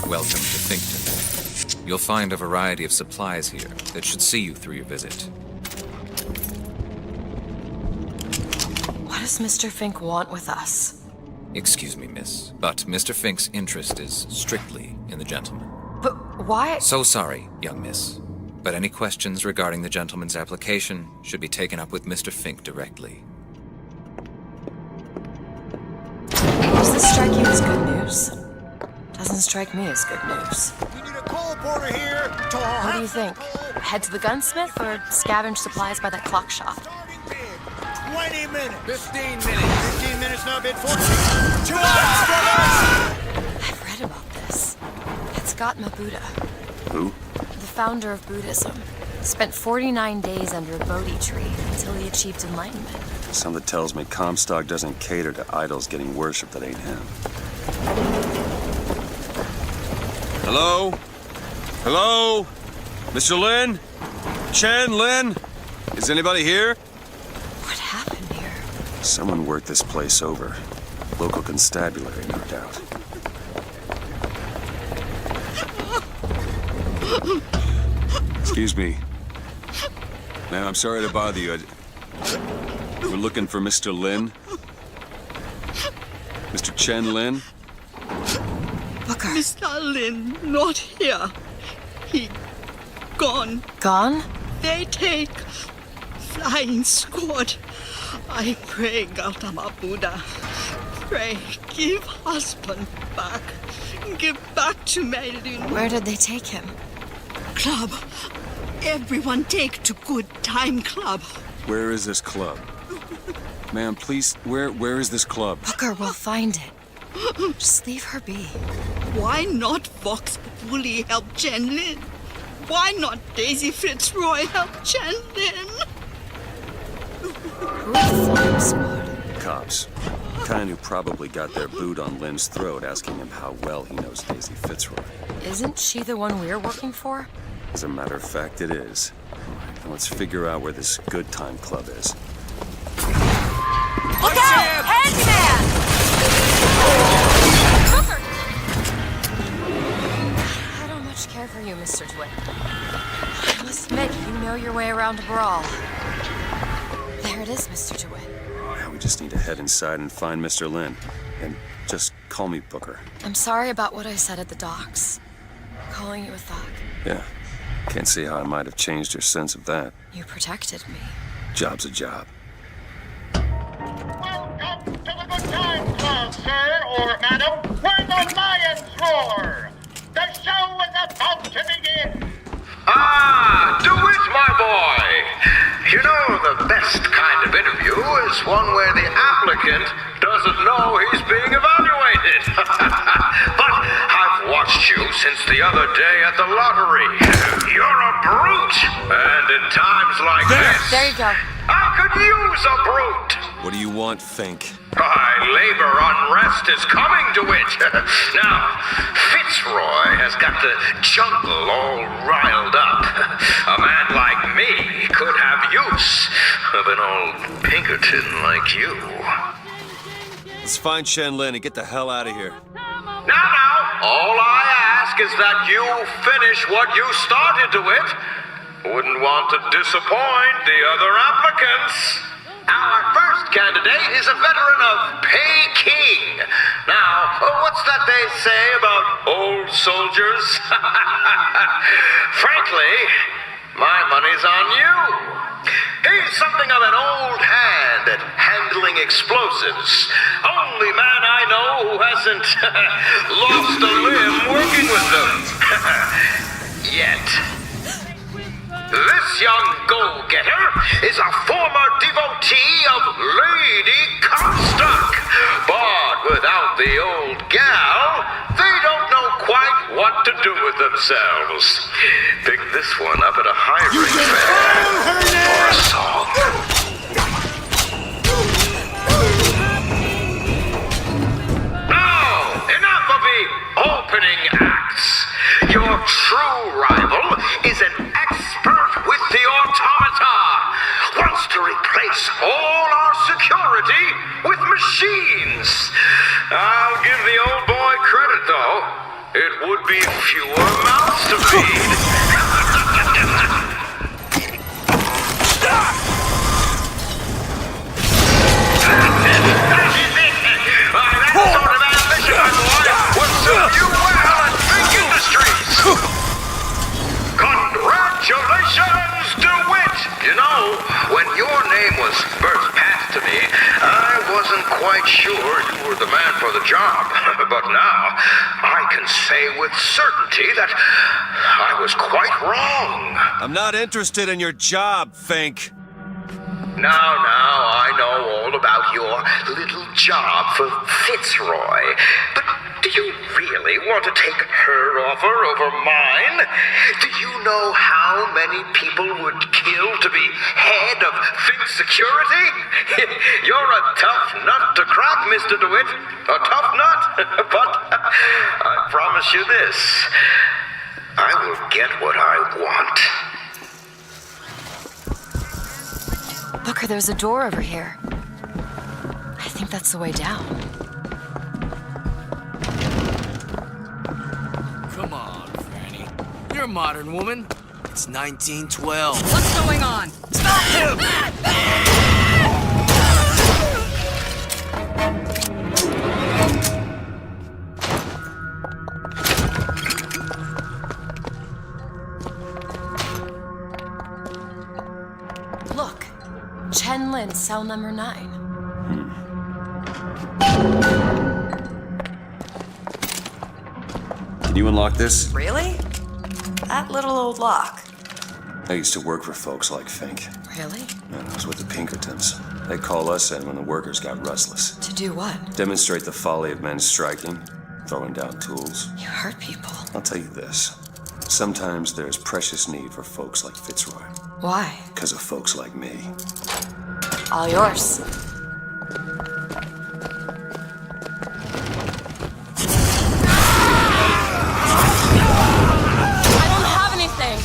S26: welcome to Finkton. You'll find a variety of supplies here that should see you through your visit.
S13: What does Mr. Fink want with us?
S26: Excuse me, miss, but Mr. Fink's interest is strictly in the gentleman.
S13: But why?
S26: So sorry, young miss, but any questions regarding the gentleman's application should be taken up with Mr. Fink directly.
S13: Does this strike you as good news? Doesn't strike me as good news.
S3: We need a coal porter here.
S13: What do you think? Head to the gunsmith or scavenge supplies by that clock shop?
S3: 20 minutes. 15 minutes. 15 minutes now, bid 14. 2 hours, brothers!
S13: I've read about this. It's Gautama Buddha,
S16: Who?
S13: the founder of Buddhism. Spent 49 days under a Bodhi tree until he achieved enlightenment.
S16: Something tells me Comstock doesn't cater to idols getting worshipped that ain't him. Hello? Hello? Mr. Lin? Chen, Lin? Is anybody here?
S13: What happened here?
S16: Someone worked this place over. Local constabulary, no doubt. Excuse me. Ma'am, I'm sorry to bother you. We're looking for Mr. Lin. Mr. Chen Lin?
S13: Booker.
S8: Mr. Lin, not here. He gone.
S13: Gone?
S8: They take flying squad. I pray, Gautama Buddha. Pray, give husband back. Give back to Maylin.
S13: Where did they take him?
S8: Club. Everyone take to Good Time Club.
S16: Where is this club? Ma'am, please, where is this club?
S13: Booker, we'll find it. Just leave her be.
S8: Why not Vox Populi help Chen Lin? Why not Daisy Fitzroy help Chen Lin?
S13: Who is Flying Squad?
S16: Cops. Kind who probably got their boot on Lynn's throat asking him how well he knows Daisy Fitzroy.
S13: Isn't she the one we're working for?
S16: As a matter of fact, it is. All right, now let's figure out where this Good Time Club is.
S13: Look out! Handyman! Booker! I don't much care for you, Mr. DeWitt. I must admit, you know your way around a brawl. There it is, Mr. DeWitt.
S16: Now we just need to head inside and find Mr. Lin. And just call me Booker.
S13: I'm sorry about what I said at the docks. Calling you a thug.
S16: Yeah. Can't see how I might have changed your sense of that.
S13: You protected me.
S16: Job's a job.
S12: Welcome to the Good Time Club, sir or madam, where the lions roar. The show is about to begin.
S2: Ah, DeWitt, my boy. You know, the best kind of interview is one where the applicant doesn't know he's being evaluated. But I've watched you since the other day at the lottery. You're a brute. And in times like this,
S13: There you go.
S2: I could use a brute.
S16: What do you want, Fink?
S2: Labor unrest is coming to it. Now, Fitzroy has got the jungle all riled up. A man like me could have use of an old Pinkerton like you.
S16: Let's find Chen Lin and get the hell out of here.
S2: Now, all I ask is that you finish what you started to it. Wouldn't want to disappoint the other applicants. Our first candidate is a veteran of Peking. Now, what's that they say about old soldiers? Frankly, my money's on you. He's something of an old hand at handling explosives. Only man I know who hasn't lost a limb working with them. Yet. This young go-getter is a former devotee of Lady Comstock. But without the old gal, they don't know quite what to do with themselves. Pick this one up at a hiring fair for a song. Now, enough of the opening acts. Your true rival is an expert with the automata. Wants to replace all our security with machines. I'll give the old boy credit, though. It would be fewer mouths to feed. That sort of ambition, my boy, will serve you well at big industries. Congratulations, DeWitt! You know, when your name was first passed to me, I wasn't quite sure you were the man for the job. But now, I can say with certainty that I was quite wrong.
S16: I'm not interested in your job, Fink.
S2: Now, I know all about your little job for Fitzroy. But do you really want to take her offer over mine? Do you know how many people would kill to be head of Fink Security? You're a tough nut to crack, Mr. DeWitt. A tough nut. But I promise you this. I will get what I want.
S13: Booker, there's a door over here. I think that's the way down.
S14: Come on, Franny. You're a modern woman. It's 1912.
S5: What's going on? Stop him!
S13: Look, Chen Lin, cell number 9.
S16: Can you unlock this?
S13: Really? That little old lock.
S16: I used to work for folks like Fink.
S13: Really?
S16: And I was with the Pinkertons. They call us in when the workers got restless.
S13: To do what?
S16: Demonstrate the folly of men striking, throwing down tools.
S13: You hurt people.
S16: I'll tell you this. Sometimes there's precious need for folks like Fitzroy.
S13: Why?
S16: Because of folks like me.
S13: All yours. I don't have anything.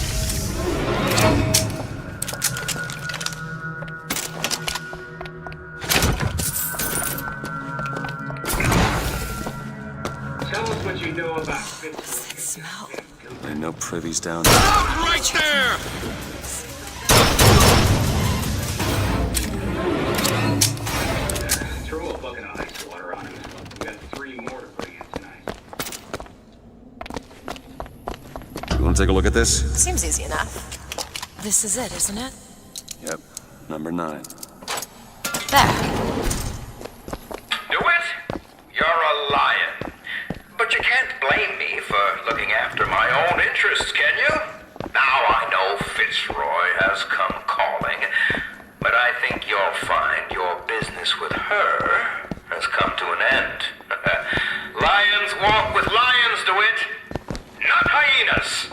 S1: Tell us what you know about Fitzroy.
S13: What's that smell?
S16: There ain't no privies down there.
S11: Right there!
S1: Throw a bucket of ice water on him. We got 3 more to bring in tonight.
S16: You want to take a look at this?
S13: Seems easy enough. This is it, isn't it?
S16: Yep, number 9.
S13: There.
S2: DeWitt, you're a lion. But you can't blame me for looking after my own interests, can you? Now I know Fitzroy has come calling, but I think you'll find your business with her has come to an end. Lions walk with lions, DeWitt, not hyenas.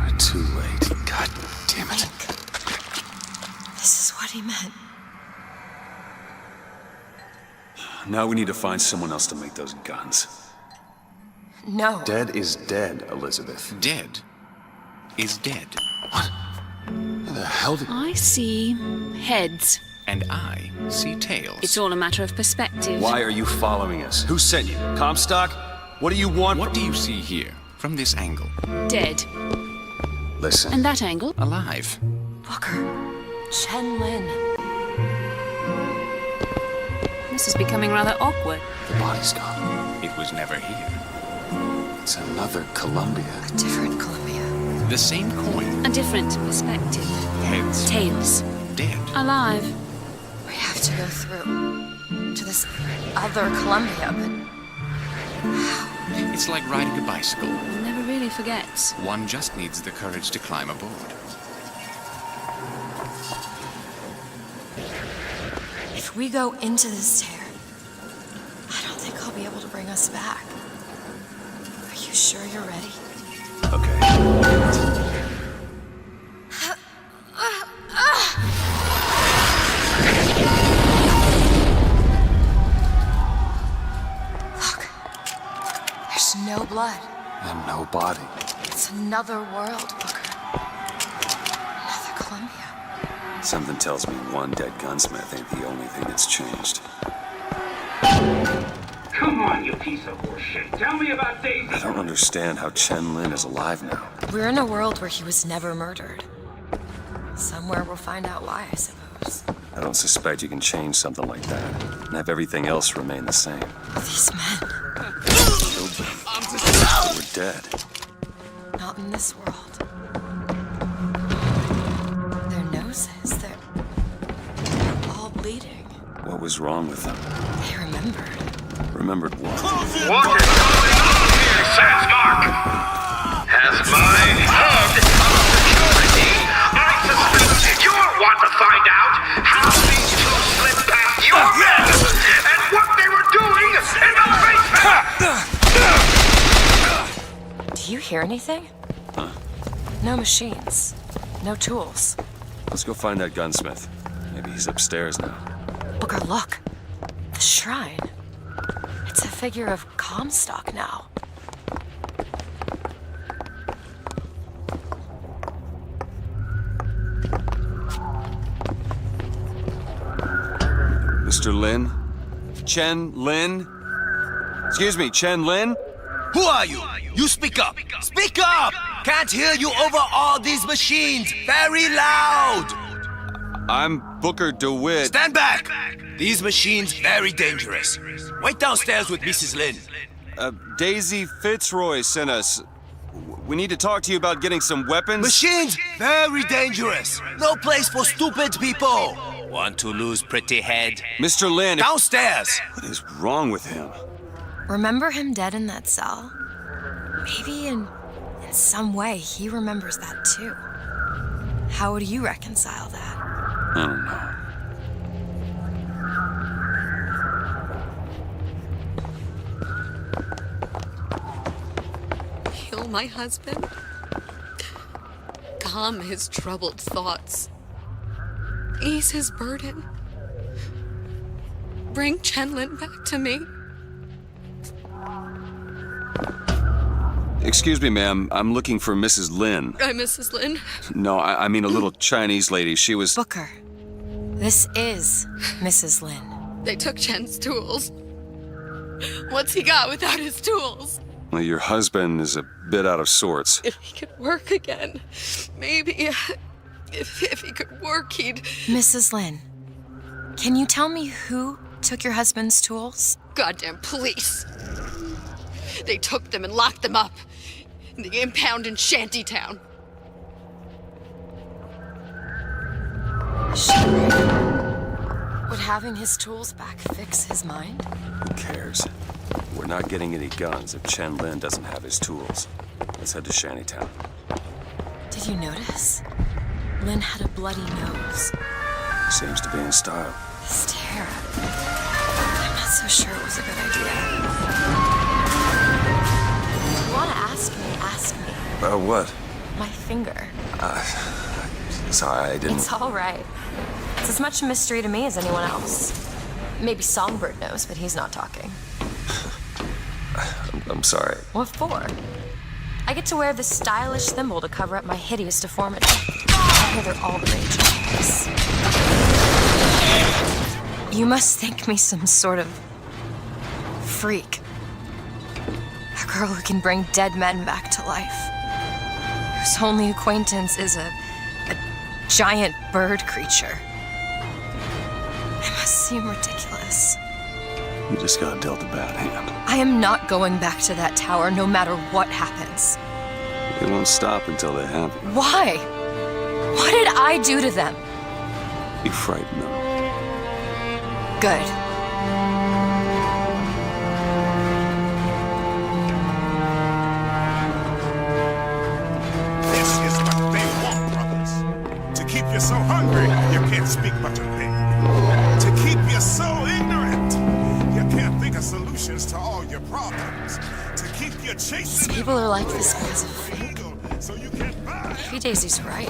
S16: We're too late. God damn it.
S13: This is what he meant.
S16: Now we need to find someone else to make those guns.
S13: No.
S16: Dead is dead, Elizabeth.
S15: Dead is dead.
S16: What the hell did...
S17: I see heads.
S15: And I see tails.
S17: It's all a matter of perspective.
S16: Why are you following us? Who sent you? Comstock? What do you want?
S15: What do you see here, from this angle?
S17: Dead.
S16: Listen.
S17: And that angle?
S15: Alive.
S13: Booker. Chen Lin.
S17: This is becoming rather awkward.
S16: The body's gone.
S15: It was never here.
S16: It's another Columbia.
S13: A different Columbia.
S15: The same coin.
S17: A different perspective.
S15: Heads.
S17: Tails.
S15: Dead.
S17: Alive.
S13: We have to go through to this other Columbia, but how?
S15: It's like riding a bicycle.
S17: One never really forgets.
S15: One just needs the courage to climb aboard.
S13: If we go into this tear, I don't think I'll be able to bring us back. Are you sure you're ready?
S16: Okay.
S13: Look, there's no blood.
S16: And no body.
S13: It's another world, Booker. Another Columbia.
S16: Something tells me one dead gunsmith ain't the only thing that's changed.
S1: Come on, you piece of horseshit. Tell me about Daisy.
S16: I don't understand how Chen Lin is alive now.
S13: We're in a world where he was never murdered. Somewhere we'll find out why, I suppose.
S16: I don't suspect you can change something like that and have everything else remain the same.
S13: These men,
S16: Killed them. They were dead.
S13: not in this world. Their noses, they're all bleeding.
S16: What was wrong with them?
S13: They remembered.
S16: Remembered what?
S2: What is going on here, Sasmark? Has my head of security? I suspect you'll want to find out how these two slipped past your men and what they were doing in the basement!
S13: Do you hear anything?
S16: Huh?
S13: No machines. No tools.
S16: Let's go find that gunsmith. Maybe he's upstairs now.
S13: Booker, look. The shrine. It's a figure of Comstock now.
S16: Mr. Lin? Chen Lin? Excuse me, Chen Lin?
S14: Who are you? You speak up! Speak up! Can't hear you over all these machines! Very loud!
S16: I'm Booker DeWitt.
S14: Stand back! These machines very dangerous. Wait downstairs with Mrs. Lin.
S16: Daisy Fitzroy sent us. We need to talk to you about getting some weapons.
S14: Machines very dangerous. No place for stupid people. Want to lose pretty head?
S16: Mr. Lin.
S14: Downstairs.
S16: What is wrong with him?
S13: Remember him dead in that cell? Maybe in some way he remembers that too. How would you reconcile that?
S16: I don't know.
S7: Heal my husband. Calm his troubled thoughts. Ease his burden. Bring Chenlin back to me.
S16: Excuse me, ma'am. I'm looking for Mrs. Lin.
S7: I'm Mrs. Lin.
S16: No, I mean a little Chinese lady. She was...
S13: Booker, this is Mrs. Lin.
S7: They took Chen's tools. What's he got without his tools?
S16: Well, your husband is a bit out of sorts.
S7: If he could work again, maybe... If he could work, he'd...
S13: Mrs. Lin, can you tell me who took your husband's tools?
S7: Goddamn police. They took them and locked them up in the impound in Shantytown.
S13: Would having his tools back fix his mind?
S16: Who cares? We're not getting any guns if Chen Lin doesn't have his tools. Let's head to Shantytown.
S13: Did you notice? Lin had a bloody nose.
S16: Seems to be in style.
S13: This tear. I'm not so sure it was a good idea. If you want to ask me.
S16: What?
S13: My finger.
S16: Sorry, I didn't...
S13: It's all right. It's as much a mystery to me as anyone else. Maybe Songbird knows, but he's not talking.
S16: I'm sorry.
S13: What for? I get to wear this stylish thimble to cover up my hideous deformity. I hear they're all the rage nowadays. You must think me some sort of freak. A girl who can bring dead men back to life. Whose only acquaintance is a giant bird creature. It must seem ridiculous.
S16: You just got dealt a bad hand.
S13: I am not going back to that tower no matter what happens.
S16: They won't stop until they have you.
S13: Why? What did I do to them?
S16: You frighten them.
S13: Good.
S18: This is what they want, brothers. To keep you so hungry, you can't speak much of me. To keep you so ignorant, you can't think of solutions to all your problems. To keep you chasing...
S13: These people are like this because of fate. Maybe Daisy's right.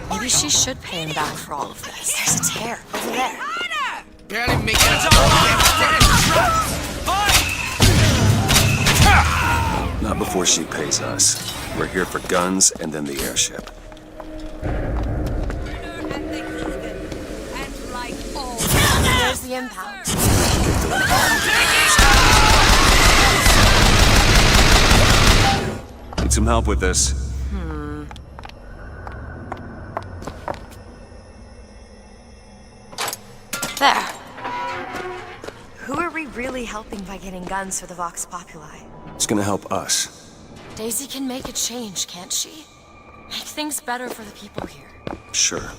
S13: Maybe she should pay him back for all of this. There's a tear over there.
S14: Barely making it.
S16: Not before she pays us. We're here for guns and then the airship.
S13: There's the impound.
S16: Need some help with this.
S13: There. Who are we really helping by getting guns for the Vox Populi?
S16: It's gonna help us.
S13: Daisy can make a change, can't she? Make things better for the people here.
S16: Sure.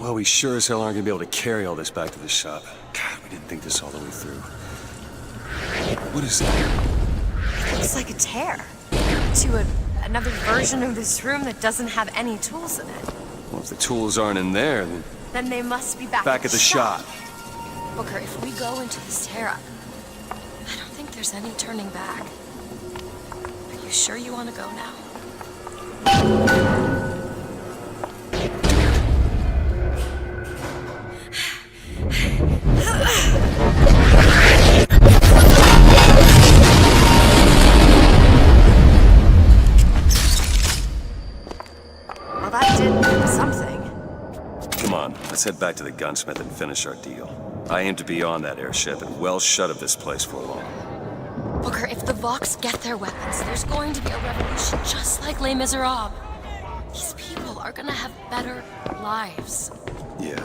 S16: Well, we sure as hell aren't gonna be able to carry all this back to the shop. God, we didn't think this all the way through. What is that?
S13: It looks like a tear to another version of this room that doesn't have any tools in it.
S16: Well, if the tools aren't in there,
S13: Then they must be back
S16: at the shop.
S13: Booker, if we go into this tear up, I don't think there's any turning back. Are you sure you want to go now? Well, that did something.
S16: Come on, let's head back to the gunsmith and finish our deal. I aim to be on that airship and well shut of this place for long.
S13: Booker, if the Vox get their weapons, there's going to be a revolution just like Les Miserables. These people are gonna have better lives.
S16: Yeah.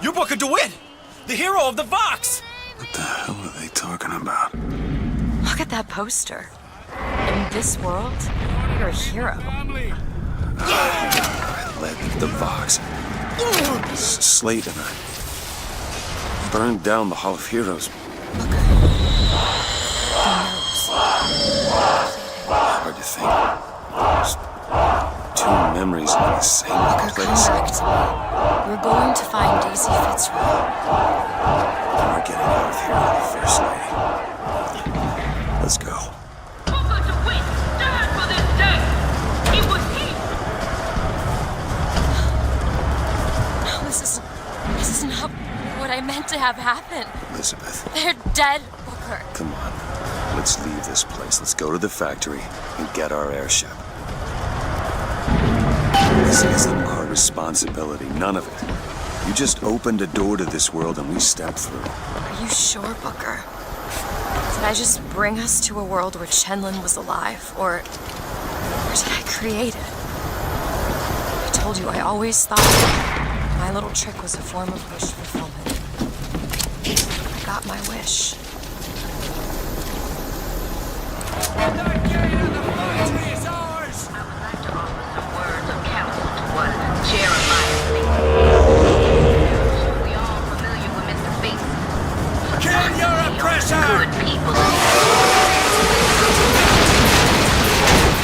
S9: You Booker DeWitt! The hero of the Vox!
S16: What the hell are they talking about?
S13: Look at that poster. In this world, you're a hero.
S16: I led the Vox. Slate and I burned down the Hall of Heroes. Hard to think. There's two memories in the same place.
S13: Come back to me. We're going to find Daisy Fitzroy.
S16: And we're getting out of here on the first lady. Let's go.
S13: No, this is not what I meant to have happen.
S16: Elizabeth.
S13: They're dead, Booker.
S16: Come on. Let's leave this place. Let's go to the factory and get our airship. This isn't our responsibility. None of it. You just opened a door to this world and we stepped through.
S13: Are you sure, Booker? Did I just bring us to a world where Chenlin was alive, or did I create it? I told you I always thought my little trick was a form of wish fulfillment. I got my wish.
S9: Kill your oppressor!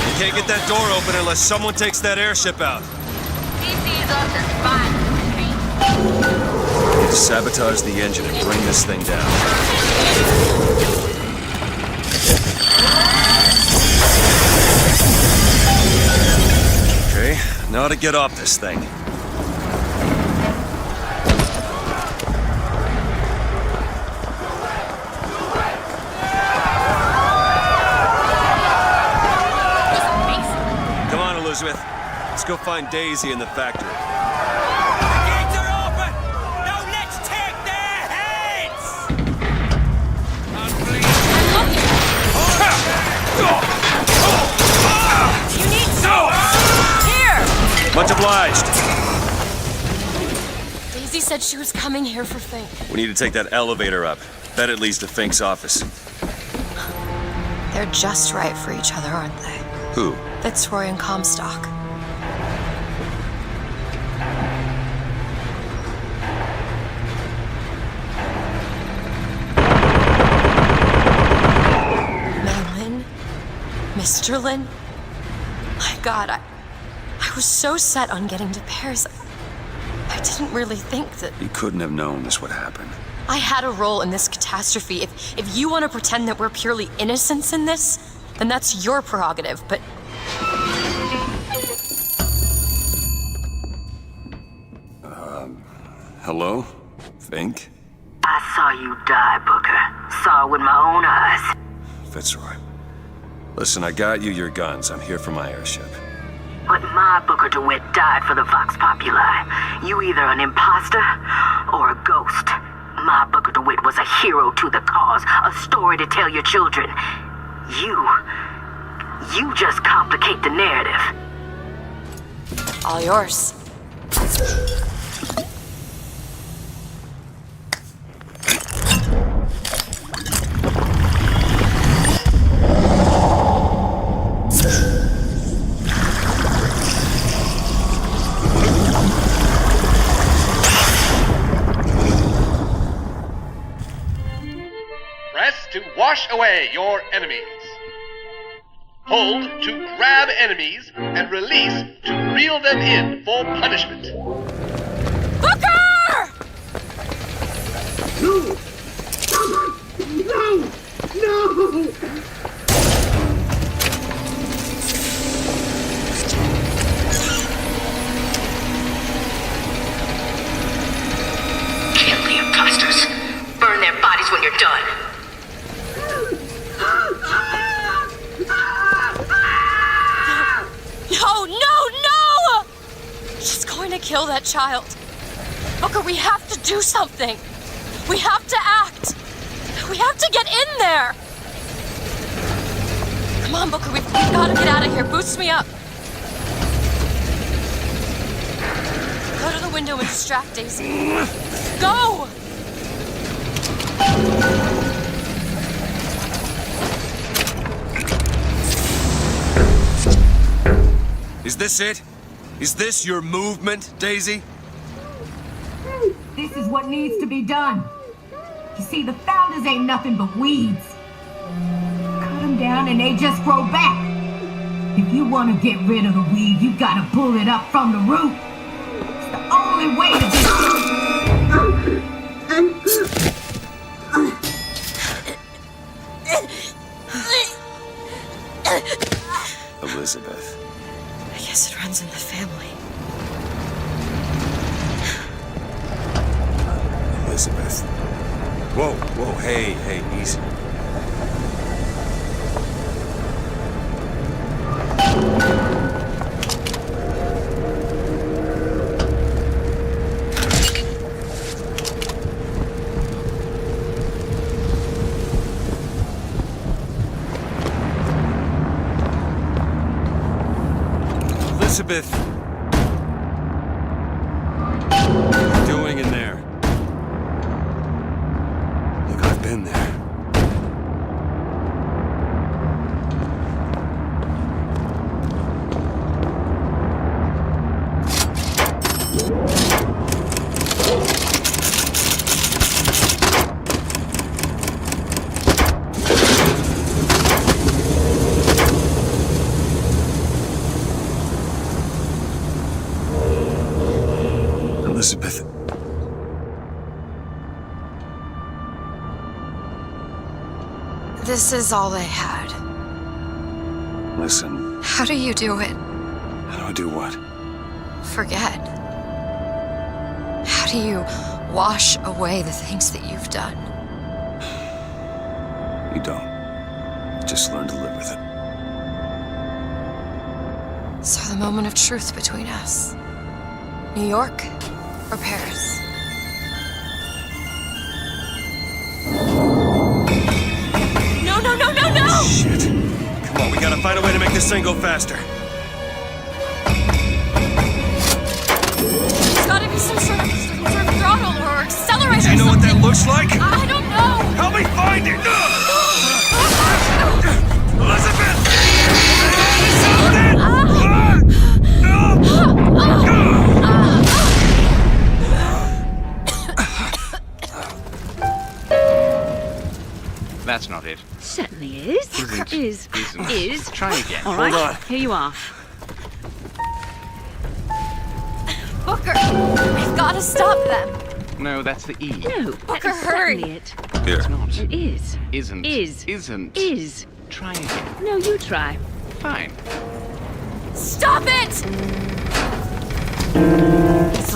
S16: You can't get that door open unless someone takes that airship out. We need to sabotage the engine and bring this thing down. Okay, now to get off this thing. Come on, Elizabeth. Let's go find Daisy in the factory.
S9: The gates are open! Now let's take their heads!
S13: You need some. Here!
S16: Much obliged.
S13: Daisy said she was coming here for Fink.
S16: We need to take that elevator up. Bet it leads to Fink's office.
S13: They're just right for each other, aren't they?
S16: Who?
S13: Fitzroy and Comstock. Maylin? Mr. Lin? My God, I was so set on getting to Paris. I didn't really think that
S16: You couldn't have known this would happen.
S13: I had a role in this catastrophe. If you want to pretend that we're purely innocents in this, then that's your prerogative, but...
S16: Hello? Fink?
S4: I saw you die, Booker. Saw it with my own eyes.
S16: Fitzroy. Listen, I got you your guns. I'm here for my airship.
S4: But my Booker DeWitt died for the Vox Populi. You either an imposter or a ghost. My Booker DeWitt was a hero to the cause, a story to tell your children. You just complicate the narrative.
S13: All yours.
S1: Press to wash away your enemies. Hold to grab enemies and release to reel them in for punishment.
S13: Booker!
S4: Kill the imposters. Burn their bodies when you're done.
S13: No, no, no! She's going to kill that child. Booker, we have to do something. We have to act. We have to get in there. Come on, Booker, we've got to get out of here. Boost me up. Go to the window and distract Daisy. Go!
S16: Is this it? Is this your movement, Daisy?
S10: This is what needs to be done. You see, the founders ain't nothing but weeds. Cut them down and they just grow back. If you want to get rid of the weed, you gotta pull it up from the root. It's the only way to do
S16: Elizabeth.
S13: I guess it runs in the family.
S16: Elizabeth. Whoa, whoa, hey, easy. Elizabeth! What are you doing in there? Look, I've been there. Elizabeth.
S13: This is all they had.
S16: Listen,
S13: How do you do it?
S16: how do I do what?
S13: Forget. How do you wash away the things that you've done?
S16: You don't. You just learn to live with it.
S13: So the moment of truth between us. New York or Paris? No, no, no, no, no!
S16: Shit. Come on, we gotta find a way to make this thing go faster.
S13: There's gotta be some sort of throttle or accelerator.
S16: Do you know what that looks like?
S13: I don't know.
S16: Help me find it! Elizabeth!
S15: That's not it.
S17: Certainly is. Is.
S15: Try again.
S17: All right.
S16: Hold on.
S17: Here you are.
S13: Booker, we've gotta stop them.
S15: No, that's the E.
S17: No,
S13: Booker,
S17: that is
S13: hurry.
S17: certainly it.
S16: Here.
S15: It's not.
S17: It is.
S15: Isn't.
S17: Is.
S15: Isn't.
S17: Is.
S15: Try again.
S17: No, you try.
S15: Fine.
S13: Stop it! Stop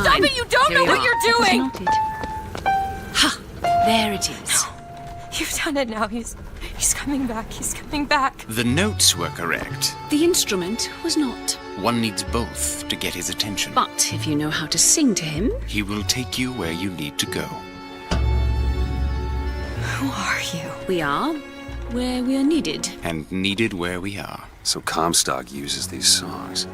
S17: Fine.
S13: it! You don't
S17: Here
S13: know
S17: you
S13: what
S17: are.
S13: you're doing!
S17: That's not it. Ha! There it is.
S13: You've done it now. He's coming back. He's coming back.
S15: The notes were correct.
S17: The instrument was not.
S15: One needs both to get his attention.
S17: But if you know how to sing to him,
S15: He will take you where you need to go.
S13: Who are you?
S17: we are where we are needed.
S15: And needed where we are.
S16: So Comstock uses these songs.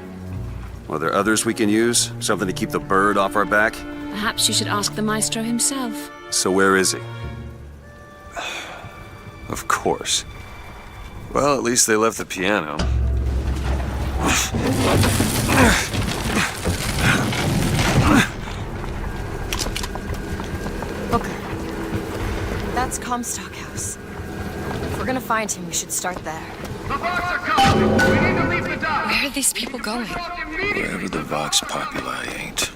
S16: Are there others we can use? Something to keep the bird off our back?
S17: Perhaps you should ask the maestro himself.
S16: So where is he? Of course. Well, at least they left the piano.
S13: Booker. That's Comstock House. If we're gonna find him, we should start there.
S12: The Vox are coming! We need to leave the dock!
S13: Where are these people going?
S16: Wherever the Vox Populi ain't.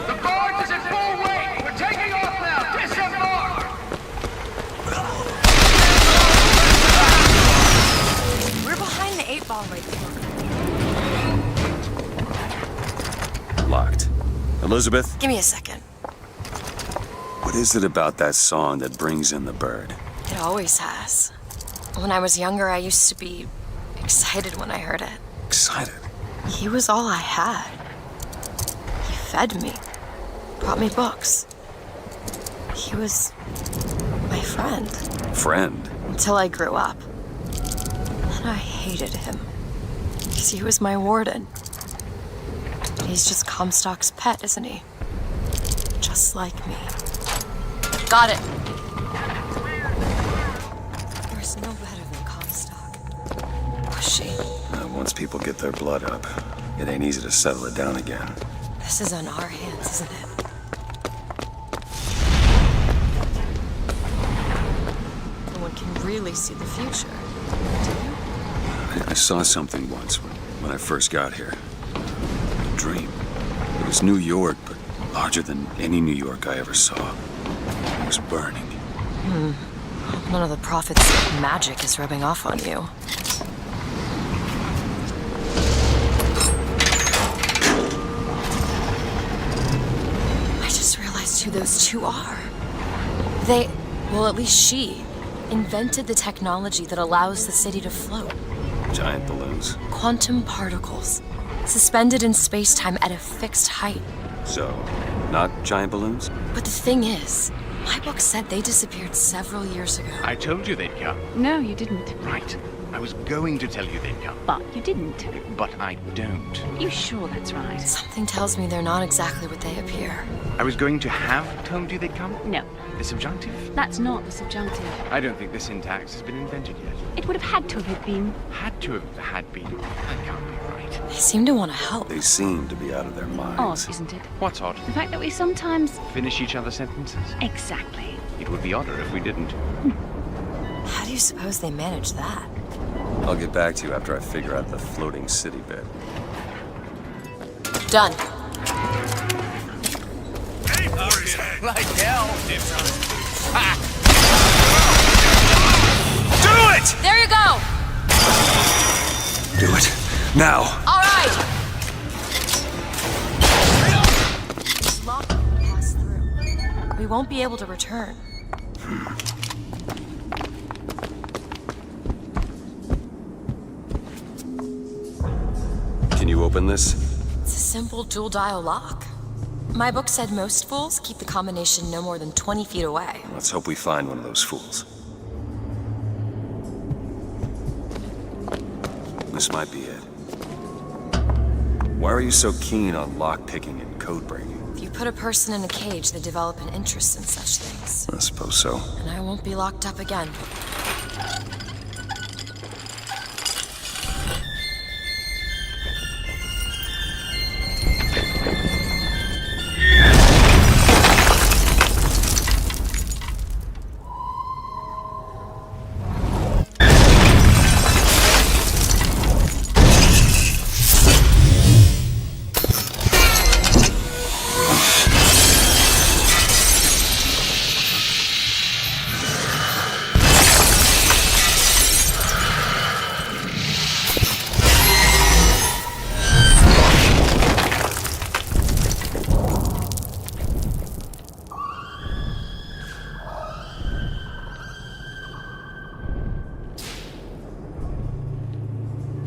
S12: The barge is at full weight! We're taking
S16: Elizabeth?
S13: Give me a second.
S16: What is it about that song that brings in the bird?
S13: It always has. When I was younger, I used to be excited when I heard it.
S16: Excited?
S13: He was all I had. He fed me, brought me books. He was my friend.
S16: Friend?
S13: Until I grew up. And I hated him. Because he was my warden. He's just Comstock's pet, isn't he? Just like me. Got it. There's no better than Comstock. Was she?
S16: Once people get their blood up, it ain't easy to settle it down again.
S13: This is on our hands, isn't it? No one can really see the future, do you?
S16: I saw something once when I first got here. A dream. It was New York, but larger than any New York I ever saw. It was burning.
S13: Hope none of the prophet's magic is rubbing off on you. I just realized who those two are. They, well, at least she, invented the technology that allows the city to float.
S16: Giant balloons.
S13: Quantum particles, suspended in space-time at a fixed height.
S16: So, not giant balloons?
S13: But the thing is, my book said they disappeared several years ago.
S6: I told you they'd come.
S17: No, you didn't.
S6: Right. I was going to tell you they'd come.
S17: But you didn't.
S6: But I don't.
S17: You sure that's right?
S13: Something tells me they're not exactly what they appear.
S6: I was going to have told you they'd come?
S17: No.
S6: The subjunctive?
S17: That's not the subjunctive.
S6: I don't think the syntax has been invented yet.
S17: It would have had to have been.
S6: Had to have had been. That can't be right.
S13: They seem to want to help.
S16: They seem to be out of their minds.
S17: Odd, isn't it?
S6: What's odd?
S17: The fact that we sometimes...
S6: Finish each other's sentences?
S17: Exactly.
S6: It would be odder if we didn't.
S13: How do you suppose they manage that?
S16: I'll get back to you after I figure out the floating city bit.
S13: Done.
S14: Like hell.
S16: Do it!
S13: There you go!
S16: Do it. Now.
S13: All right! This lock will pass through. We won't be able to return.
S16: Can you open this?
S13: It's a simple dual-dial lock. My book said most fools keep the combination no more than 20 feet away.
S16: Let's hope we find one of those fools. This might be it. Why are you so keen on lock-picking and code-breaking?
S13: If you put a person in a cage, they develop an interest in such things.
S16: I suppose so.
S13: And I won't be locked up again.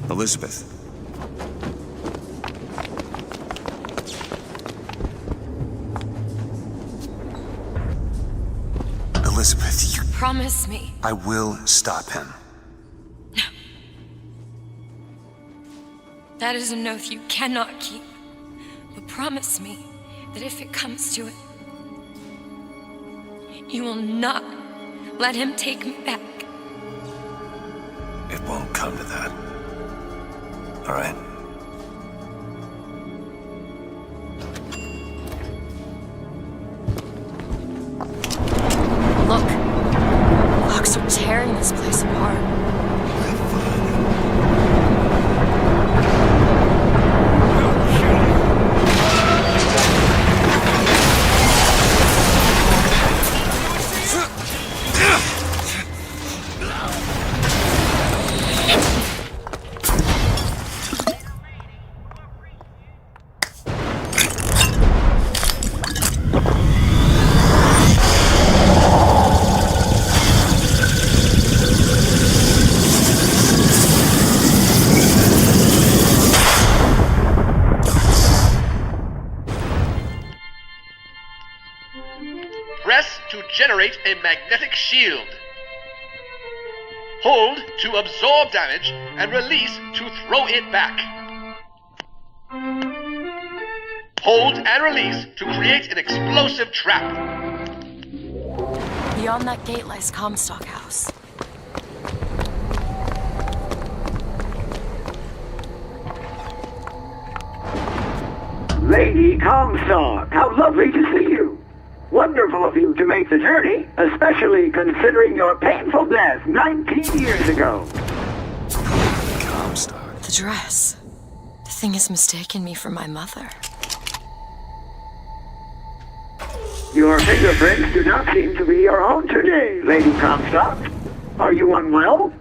S16: Elizabeth. Elizabeth, you...
S13: Promise me.
S16: I will stop him.
S13: That is an oath you cannot keep. But promise me that if it comes to it, you will not let him take me back.
S16: It won't come to that. All right?
S13: Look, Fox are tearing this place apart.
S1: activate a magnetic shield. Hold to absorb damage and release to throw it back. Hold and release to create an explosive trap.
S13: Beyond that gate lies Comstock House.
S19: Lady Comstock, how lovely to see you. Wonderful of you to make the journey, especially considering your painful death 19 years ago.
S16: Comstock.
S13: The dress. The thing has mistaken me for my mother.
S19: Your fingerprints do not seem to be your own today, Lady Comstock. Are you unwell?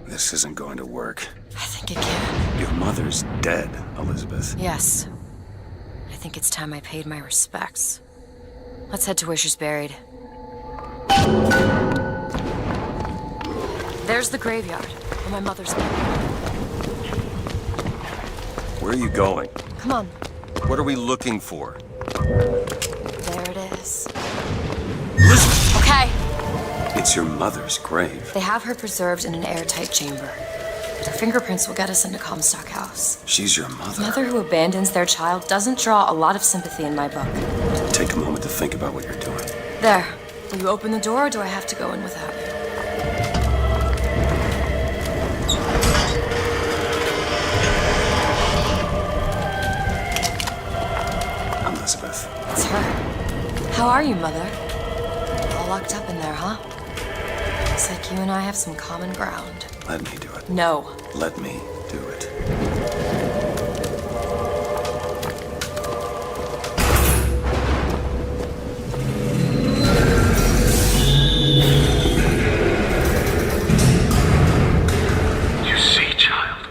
S16: This isn't going to work.
S13: I think it can.
S16: Your mother's dead, Elizabeth.
S13: Yes. I think it's time I paid my respects. Let's head to where she's buried. There's the graveyard, where my mother's buried.
S16: Where are you going?
S13: Come on.
S16: What are we looking for?
S13: There it is.
S16: Elizabeth!
S13: Okay.
S16: It's your mother's grave.
S13: They have her preserved in an airtight chamber. But her fingerprints will get us into Comstock House.
S16: She's your mother.
S13: A mother who abandons their child doesn't draw a lot of sympathy in my book.
S16: Take a moment to think about what you're doing.
S13: There. Will you open the door, or do I have to go in without you?
S16: Elizabeth.
S13: It's her. How are you, Mother? All locked up in there, huh? Looks like you and I have some common ground.
S16: Let me do it.
S13: No.
S16: Let me do it.
S12: You see, child,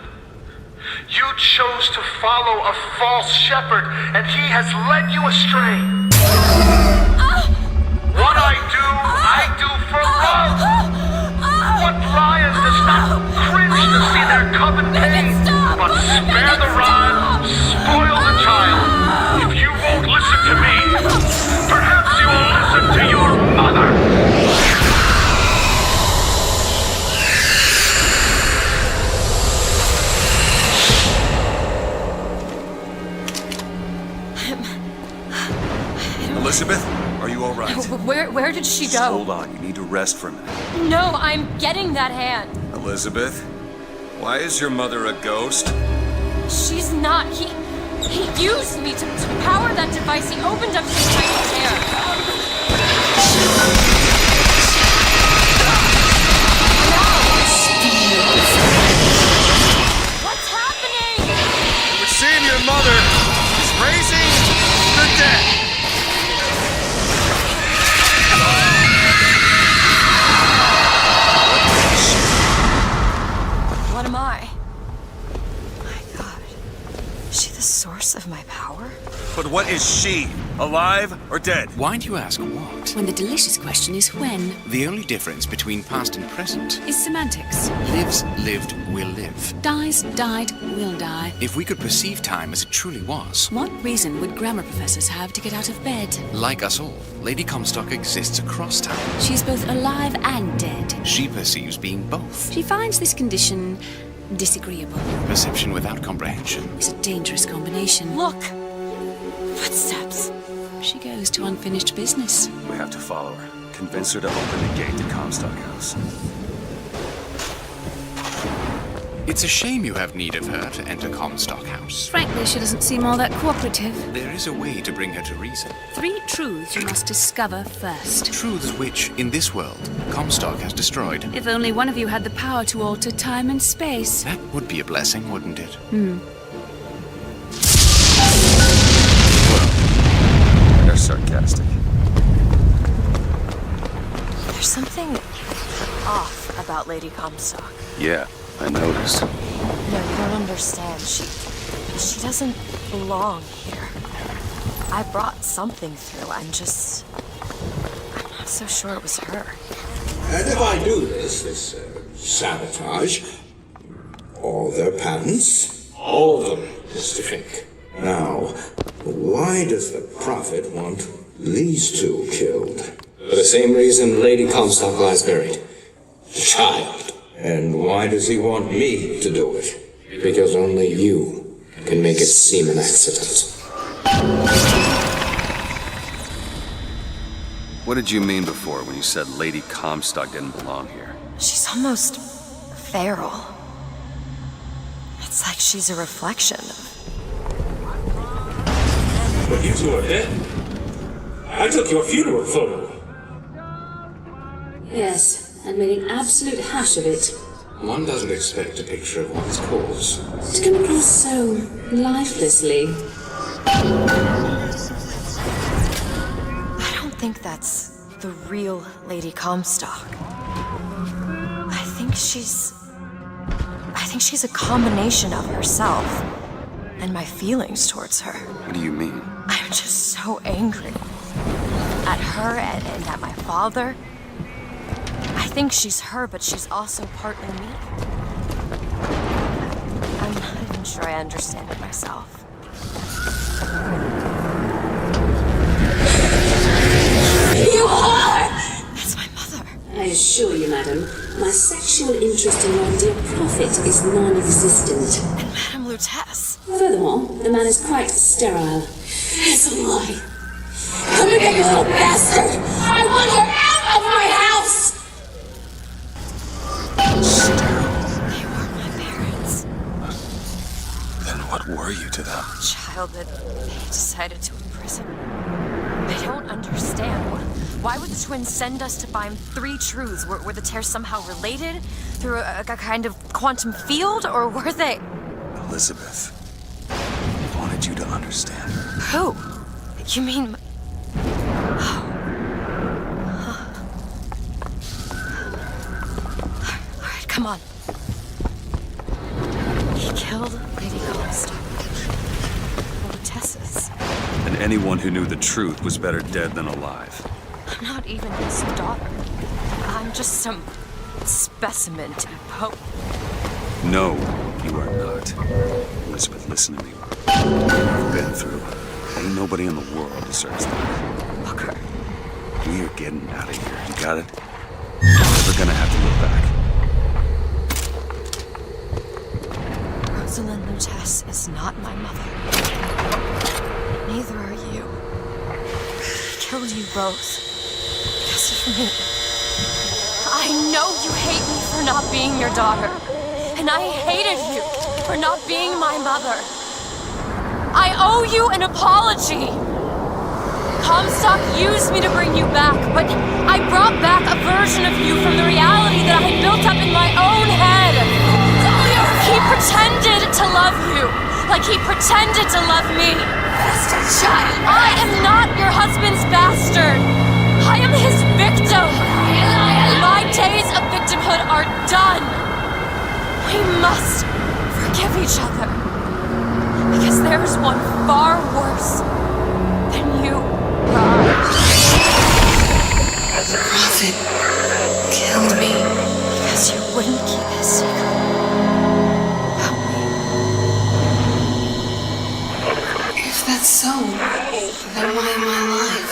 S12: you chose to follow a false shepherd, and he has led you astray. What I do for love. What lion does not cringe to see their coven pain, but spare the rod, spoil the child. If you won't listen to me, perhaps you will listen to your mother.
S16: Elizabeth, are you all right?
S13: Where did she
S16: Just
S13: go?
S16: hold on. You need to rest for a minute.
S13: No, I'm getting that hand.
S16: Elizabeth, why is your mother a ghost?
S13: She's not. He used me to power that device. He opened up his tiny chair. What's happening?
S16: We're seeing your mother is raising the dead.
S13: What am I? My God. Is she the source of my power?
S16: But what is she? Alive or dead?
S15: Why do you ask what?
S17: When the delicious question is when.
S15: The only difference between past and present
S17: Is semantics.
S15: lives, lived, will live.
S17: Dies, died, will die.
S15: If we could perceive time as it truly was,
S17: What reason would grammar professors have to get out of bed?
S15: like us all, Lady Comstock exists across time.
S17: She's both alive and dead.
S15: She perceives being both.
S17: She finds this condition disagreeable.
S15: Perception without comprehension.
S17: It's a dangerous combination.
S13: Look! Footsteps.
S17: She goes to unfinished business.
S16: We have to follow her. Convince her to open the gate to Comstock House.
S15: It's a shame you have need of her to enter Comstock House.
S17: Frankly, she doesn't seem all that cooperative.
S15: There is a way to bring her to reason.
S17: 3 truths you must discover first.
S15: Truths which, in this world, Comstock has destroyed.
S17: If only one of you had the power to alter time and space.
S15: That would be a blessing, wouldn't it?
S16: They're sarcastic.
S13: There's something off about Lady Comstock.
S16: Yeah, I noticed.
S13: No, you don't understand. She doesn't belong here. I brought something through. I'm not so sure it was her.
S2: And if I do this sabotage, all their patents, all of them, Mr. Fink. Now, why does the Prophet want these two killed?
S20: For the same reason Lady Comstock lies buried. A child. And why does he want me to do it? Because only you can make it seem an accident.
S16: What did you mean before when you said Lady Comstock didn't belong here?
S13: She's almost feral. It's like she's a reflection of...
S20: But you two are dead. I took your funeral photo.
S21: Yes, and made an absolute hash of it.
S20: One doesn't expect a picture of one's corpse
S21: To come across so lifelessly.
S13: I don't think that's the real Lady Comstock. I think she's a combination of herself and my feelings towards her.
S16: What do you mean?
S13: I'm just so angry at her and at my father. I think she's her, but she's also partly me. I'm not even sure I understand it myself.
S21: You are!
S13: That's my mother.
S21: I assure you, madam, my sexual interest in your dear prophet is non-existent.
S13: And Madame Lutece.
S21: Furthermore, the man is quite sterile. It's a lie. Come again, you little bastard! I want her out of my house!
S13: They were my parents.
S16: Then what were you to them?
S13: A child that they decided to imprison. I don't understand. Why would the twins send us to find three truths? Were the tears somehow related? Through a kind of quantum field? Or were they...
S16: Elizabeth wanted you to understand her.
S13: Who? You mean... Alright, come on. He killed Lady Comstock. Lutece's.
S16: And anyone who knew the truth was better dead than alive.
S13: I'm not even his daughter. I'm just some specimen to be poked.
S16: No, you are not. Elizabeth, listen to me. I've been through. Ain't nobody in the world deserves that.
S13: Booker.
S16: We are getting out of here. You got it? You're never gonna have to look back.
S13: Rosalind Lutece is not my mother. Neither are you. He killed you both. Because of me. I know you hate me for not being your daughter. And I hated you for not being my mother. I owe you an apology. Comstock used me to bring you back, but I brought back a version of you from the reality that I had built up in my own head. He pretended to love you, like he pretended to love me.
S21: Bastard child!
S13: I am not your husband's bastard. I am his victim. My days of victimhood are done. We must forgive each other. Because there is one far worse than you are.
S21: The prophet killed me.
S13: Because you wouldn't keep his secret about me.
S21: If that's so, then why am I alive?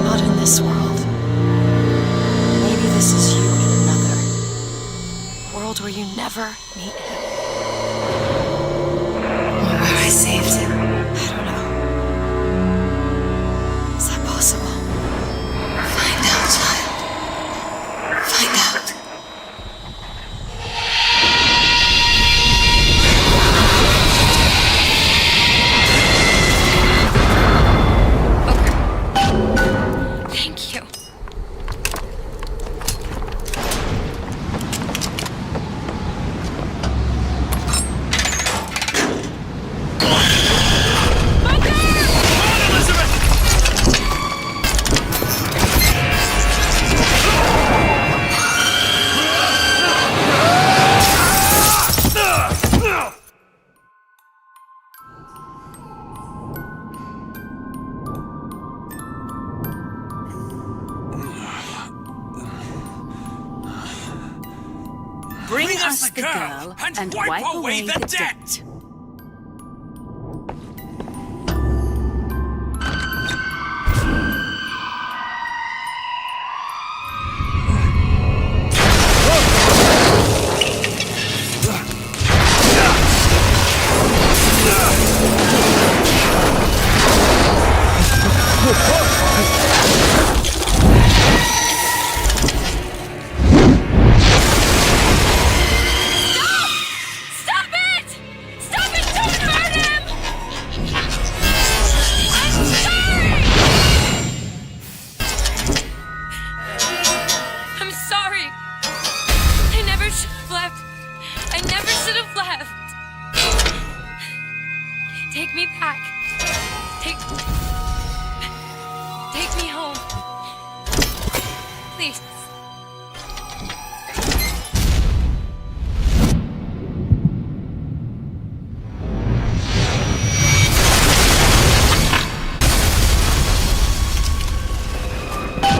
S13: Not in this world. Maybe this is you in another world where you never meet him.
S21: Where I saved him.
S13: I don't know. Is that possible?
S21: Find out, child. Find out.
S13: Thank you.
S17: Bring us the girl and wipe away the debt.
S13: should have left. I never should have left. Take me back. Take me home. Please.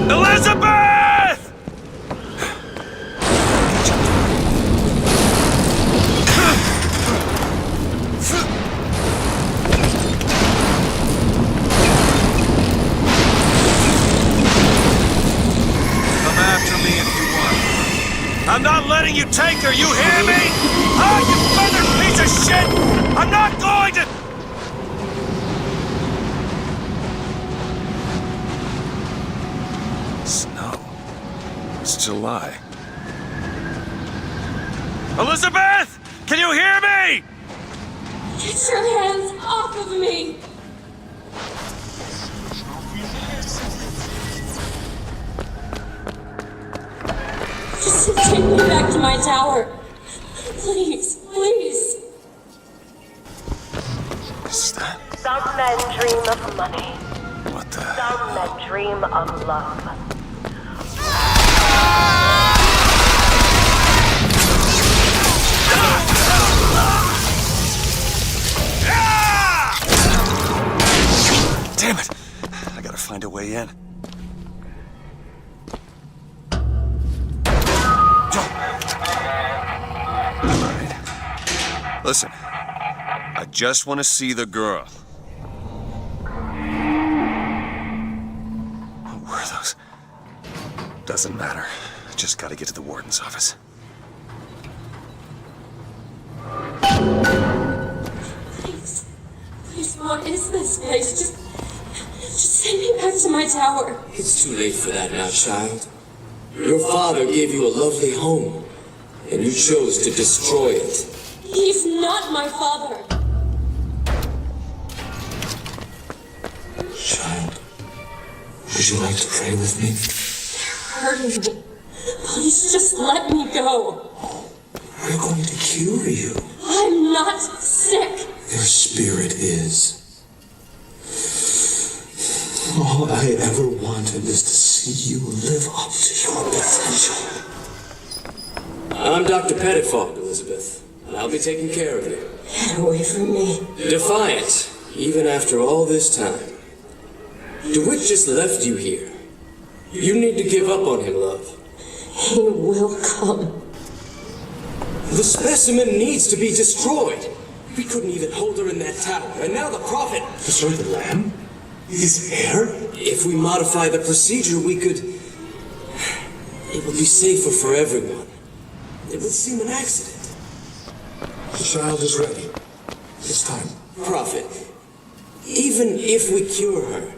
S11: Elizabeth! Come after me if you want. I'm not letting you take her, you hear me? Oh, you feathered piece of shit! I'm not going to...
S16: Snow. It's July.
S11: Elizabeth! Can you hear me?
S21: Get your hands off of me! Just take me back to my tower. Please, please.
S16: Is that...
S4: Some men dream of money.
S16: What the...
S4: Some men dream of love.
S16: Damn it! I gotta find a way in. Alright. Listen. I just want to see the girl. What were those? Doesn't matter. Just gotta get to the warden's office.
S21: Please. Please, what is this place? Just send me back to my tower.
S20: It's too late for that now, child. Your father gave you a lovely home, and you chose to destroy it.
S21: He's not my father.
S20: Child, would you like to pray with me?
S21: You're hurting me. Please just let me go.
S20: We're going to cure you.
S21: I'm not sick.
S20: Your spirit is. All I ever wanted is to see you live up to your potential. I'm Dr. Pettifog, Elizabeth, and I'll be taking care of you.
S21: Get away from me.
S20: Defiant, even after all this time. DeWitt just left you here. You need to give up on him, love.
S21: He will come.
S20: The specimen needs to be destroyed. We couldn't even hold her in that tower, and now the prophet...
S2: Destroy the lamb? His hair?
S20: If we modify the procedure, we could... It would be safer for everyone. It would seem an accident.
S2: The child is ready. It's time.
S20: Prophet, even if we cure her,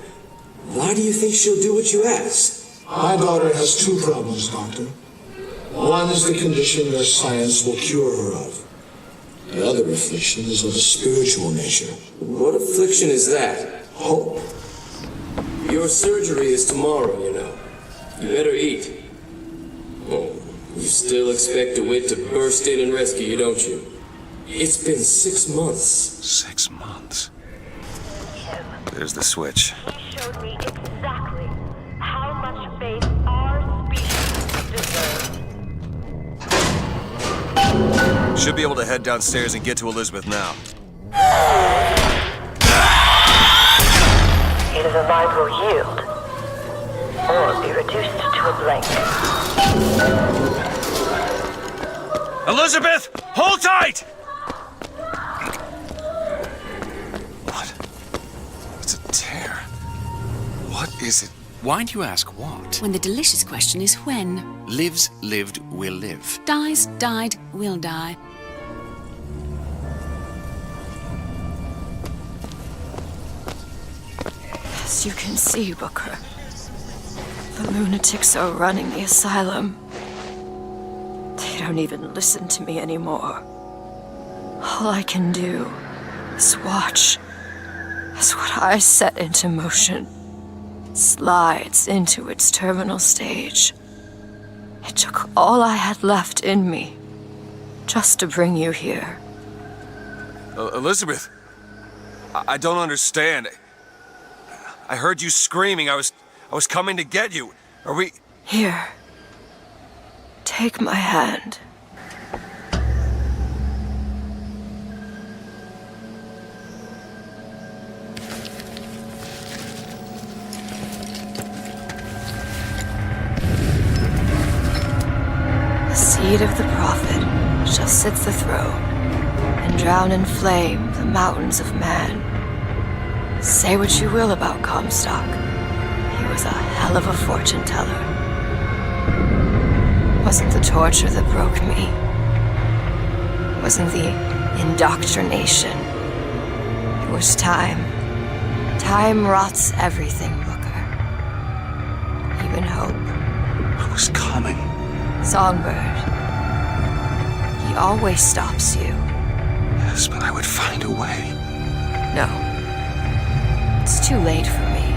S20: why do you think she'll do what you ask?
S2: My daughter has two problems, Doctor. One is the condition that science will cure her of. The other affliction is of a spiritual nature.
S20: What affliction is that?
S2: Hope.
S20: Your surgery is tomorrow, you know. You better eat. Oh, you still expect DeWitt to burst in and rescue you, don't you? It's been 6 months.
S16: 6 months? There's the switch.
S4: He showed me exactly how much faith our species deserves.
S16: Should be able to head downstairs and get to Elizabeth now.
S4: Either the mind will yield, or be reduced to a blank.
S11: Elizabeth, hold tight!
S16: What? It's a tear. What is it?
S15: Why do you ask what?
S17: When the delicious question is when.
S15: Lives, lived, will live.
S17: Dies, died, will die.
S13: As you can see, Booker, the lunatics are running the asylum. They don't even listen to me anymore. All I can do is watch as what I set into motion slides into its terminal stage. It took all I had left in me just to bring you here.
S16: Elizabeth, I don't understand. I heard you screaming. I was coming to get you. Are we...
S13: Here. Take my hand. The seed of the prophet shall sit the throne and drown in flame the mountains of man. Say what you will about Comstock. He was a hell of a fortune teller. Wasn't the torture that broke me. Wasn't the indoctrination. It was time. Time rots everything, Booker. Even hope.
S16: I was coming.
S13: Songbird. He always stops you.
S16: Yes, but I would find a way.
S13: No. It's too late for me.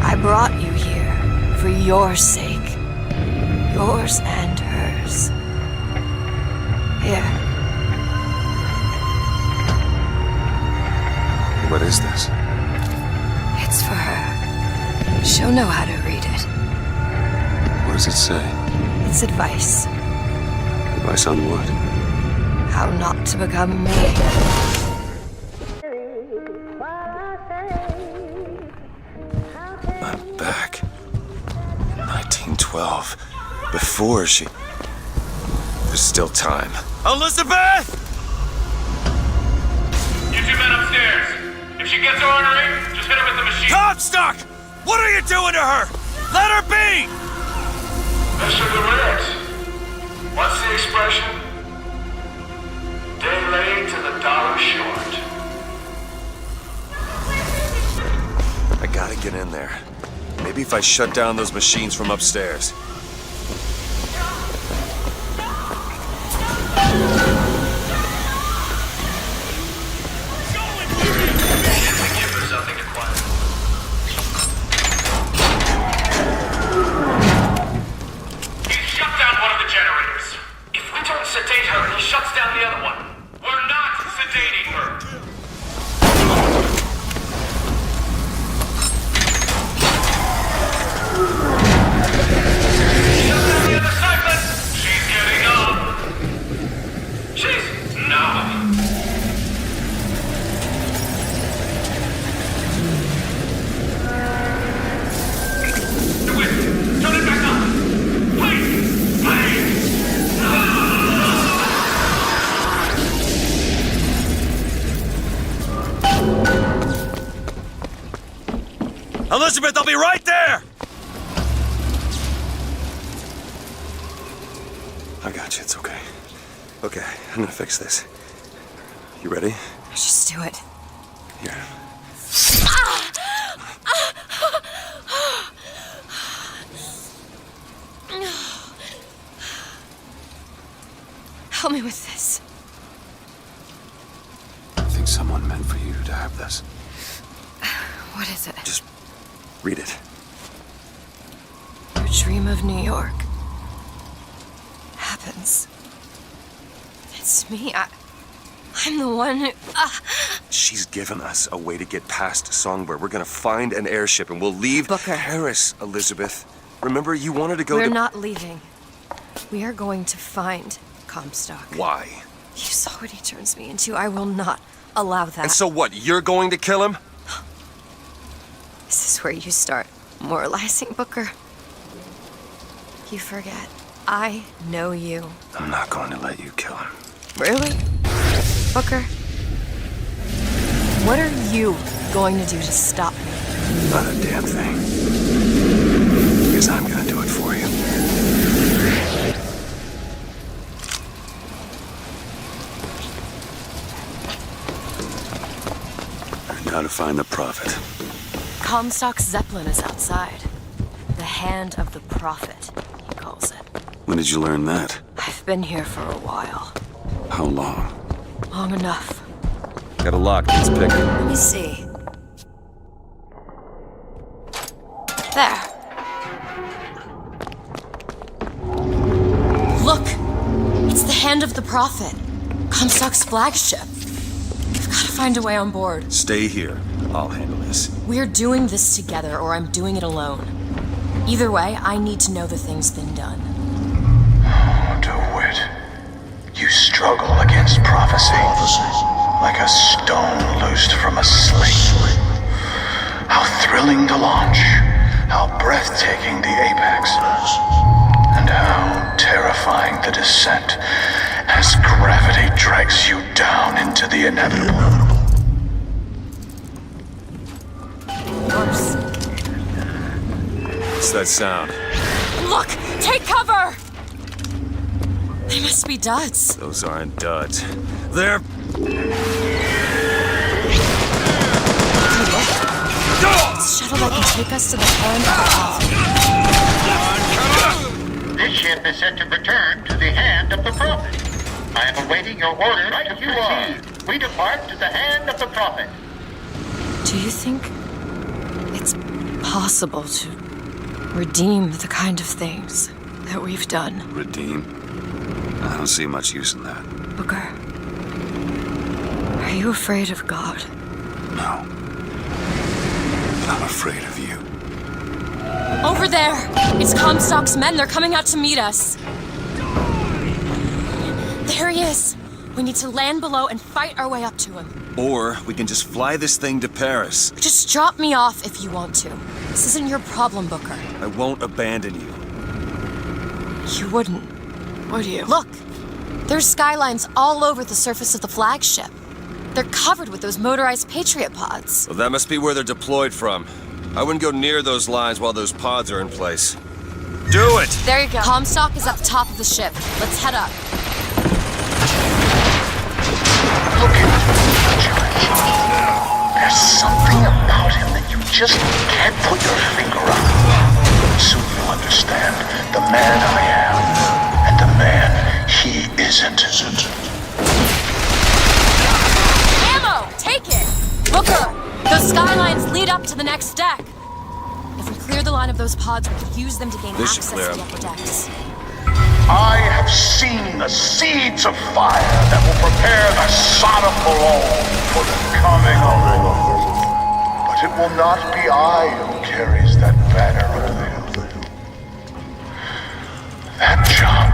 S13: I brought you here for your sake. Yours and hers. Here.
S16: What is this?
S13: It's for her. She'll know how to read it.
S16: What does it say?
S13: It's advice.
S16: Advice on what?
S13: How not to become me.
S16: I'm back. In 1912. Before she... There's still time. Elizabeth!
S12: You two men upstairs. If she gets ornery, just hit her with the machine.
S16: Comstock! What are you doing to her? Let her be!
S12: Mr. Durant, what's the expression? Day late and the dollar short.
S16: I gotta get in there. Maybe if I shut down those machines from upstairs.
S12: Give her something to quiet. He shut down one of the generators. If we don't sedate her, he shuts down the other one. We're not sedating her. Shut down the other segment. She's getting up. She's no. Turn it back on! Please! Please!
S16: Elizabeth, I'll be right there! I got you, it's okay. Okay, I'm gonna fix this. You ready?
S13: Just do it.
S16: Here.
S13: Help me with this.
S16: I think someone meant for you to have this.
S13: What is it?
S16: Just read it.
S13: Your dream of New York happens. It's me. I'm the one who...
S16: She's given us a way to get past Songbird. We're gonna find an airship and we'll leave
S13: Booker.
S16: Paris, Elizabeth. Remember, you wanted to go
S13: We're
S16: to...
S13: not leaving. We are going to find Comstock.
S16: Why?
S13: You saw what he turns me into. I will not allow that.
S16: And so what, you're going to kill him?
S13: This is where you start moralizing, Booker. You forget. I know you.
S16: I'm not going to let you kill him.
S13: Really? Booker? What are you going to do to stop me?
S16: Not a damn thing. Because I'm gonna do it for you. Now to find the prophet.
S13: Comstock's Zeppelin is outside. The hand of the prophet, he calls it.
S16: When did you learn that?
S13: I've been here for a while.
S16: How long?
S13: Long enough.
S16: Got a lock, let's pick it.
S13: Let me see. There. Look! It's the Hand of the Prophet. Comstock's flagship. We've got to find a way on board.
S16: Stay here. I'll handle this.
S13: We're doing this together, or I'm doing it alone. Either way, I need to know the thing's been done.
S2: DeWitt, you struggle against prophecy like a stone loosed from a sling. How thrilling the launch, how breathtaking the apex, and how terrifying the descent as gravity drags you down into the inevitable.
S16: What's that sound?
S13: Look! Take cover! They must be duds.
S16: Those aren't duds. They're...
S13: This shuttle that can take us to the hand of the prophet.
S3: This ship is set to return to the hand of the prophet. I am awaiting your order to proceed. We depart to the hand of the prophet.
S13: Do you think it's possible to redeem the kind of things that we've done?
S16: Redeem? I don't see much use in that.
S13: Booker, are you afraid of God?
S16: No. But I'm afraid of you.
S13: Over there! It's Comstock's men. They're coming out to meet us. There he is. We need to land below and fight our way up to him.
S16: Or we can just fly this thing to Paris.
S13: Just drop me off if you want to. This isn't your problem, Booker.
S16: I won't abandon you.
S13: You wouldn't, would you? Look! There's skylines all over the surface of the flagship. They're covered with those motorized Patriot pods.
S16: Well, that must be where they're deployed from. I wouldn't go near those lines while those pods are in place. Do it!
S13: There you go. Comstock is at the top of the ship. Let's head up.
S3: Look at him, Judge. There's something about him that you just can't put your finger on. Soon you'll understand the man I am and the man he isn't.
S13: Ammo! Take it! Booker! Those skylines lead up to the next deck. If we clear the line of those pods, we could use them to gain
S16: This should
S13: access
S16: clear
S13: to the
S16: them.
S13: upper decks.
S3: I have seen the seeds of fire that will prepare the Sodom below for the coming of the Lord. But it will not be I who carries that banner over the hill. That job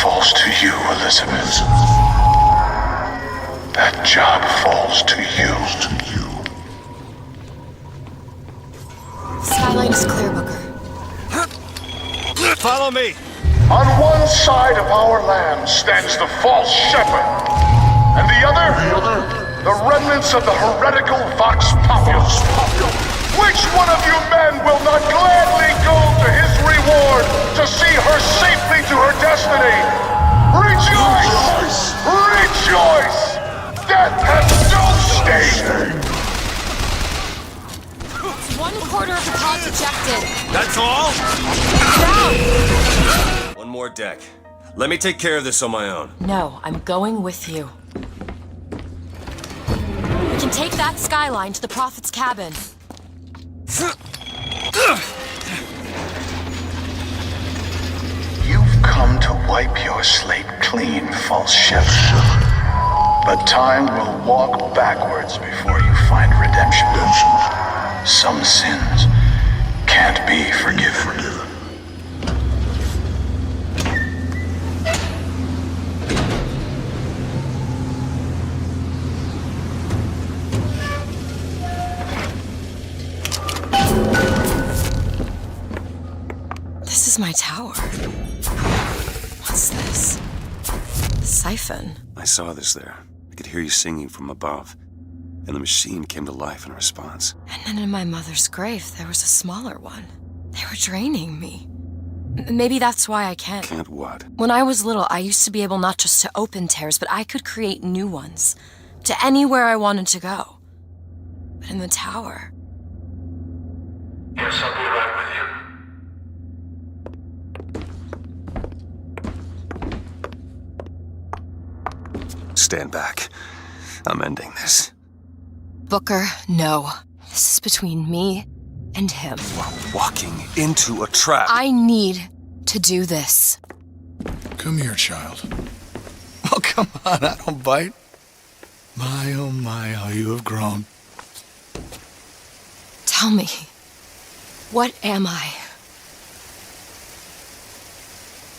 S3: falls to you, Elizabeth. That job falls to you.
S13: The skyline is clear, Booker.
S16: Follow me!
S3: On one side of our land stands the false shepherd, and the other, the remnants of the heretical Vox Populus. Which one of you men will not gladly go to his reward to see her safely to her destiny? Rejoice! Rejoice! Death has no sting!
S13: It's 1/4 of the pods ejected.
S16: That's all?
S13: Down!
S16: One more deck. Let me take care of this on my own.
S13: No, I'm going with you. We can take that skyline to the Prophet's cabin.
S3: You've come to wipe your slate clean, false shepherd. But time will walk backwards before you find redemption. Some sins can't be forgiven.
S13: This is my tower. What's this? The siphon.
S16: I saw this there. I could hear you singing from above. And the machine came to life in response.
S13: And then in my mother's grave, there was a smaller one. They were draining me. Maybe that's why I can't.
S16: Can't what?
S13: When I was little, I used to be able not just to open tears, but I could create new ones. To anywhere I wanted to go. But in the tower...
S3: Yes, I'll be right with you.
S16: Stand back. I'm ending this.
S13: Booker, no. This is between me and him.
S16: We're walking into a trap.
S13: I need to do this.
S18: Come here, child.
S3: Come on, I don't bite. My, oh my, how you have grown.
S13: Tell me, what am I?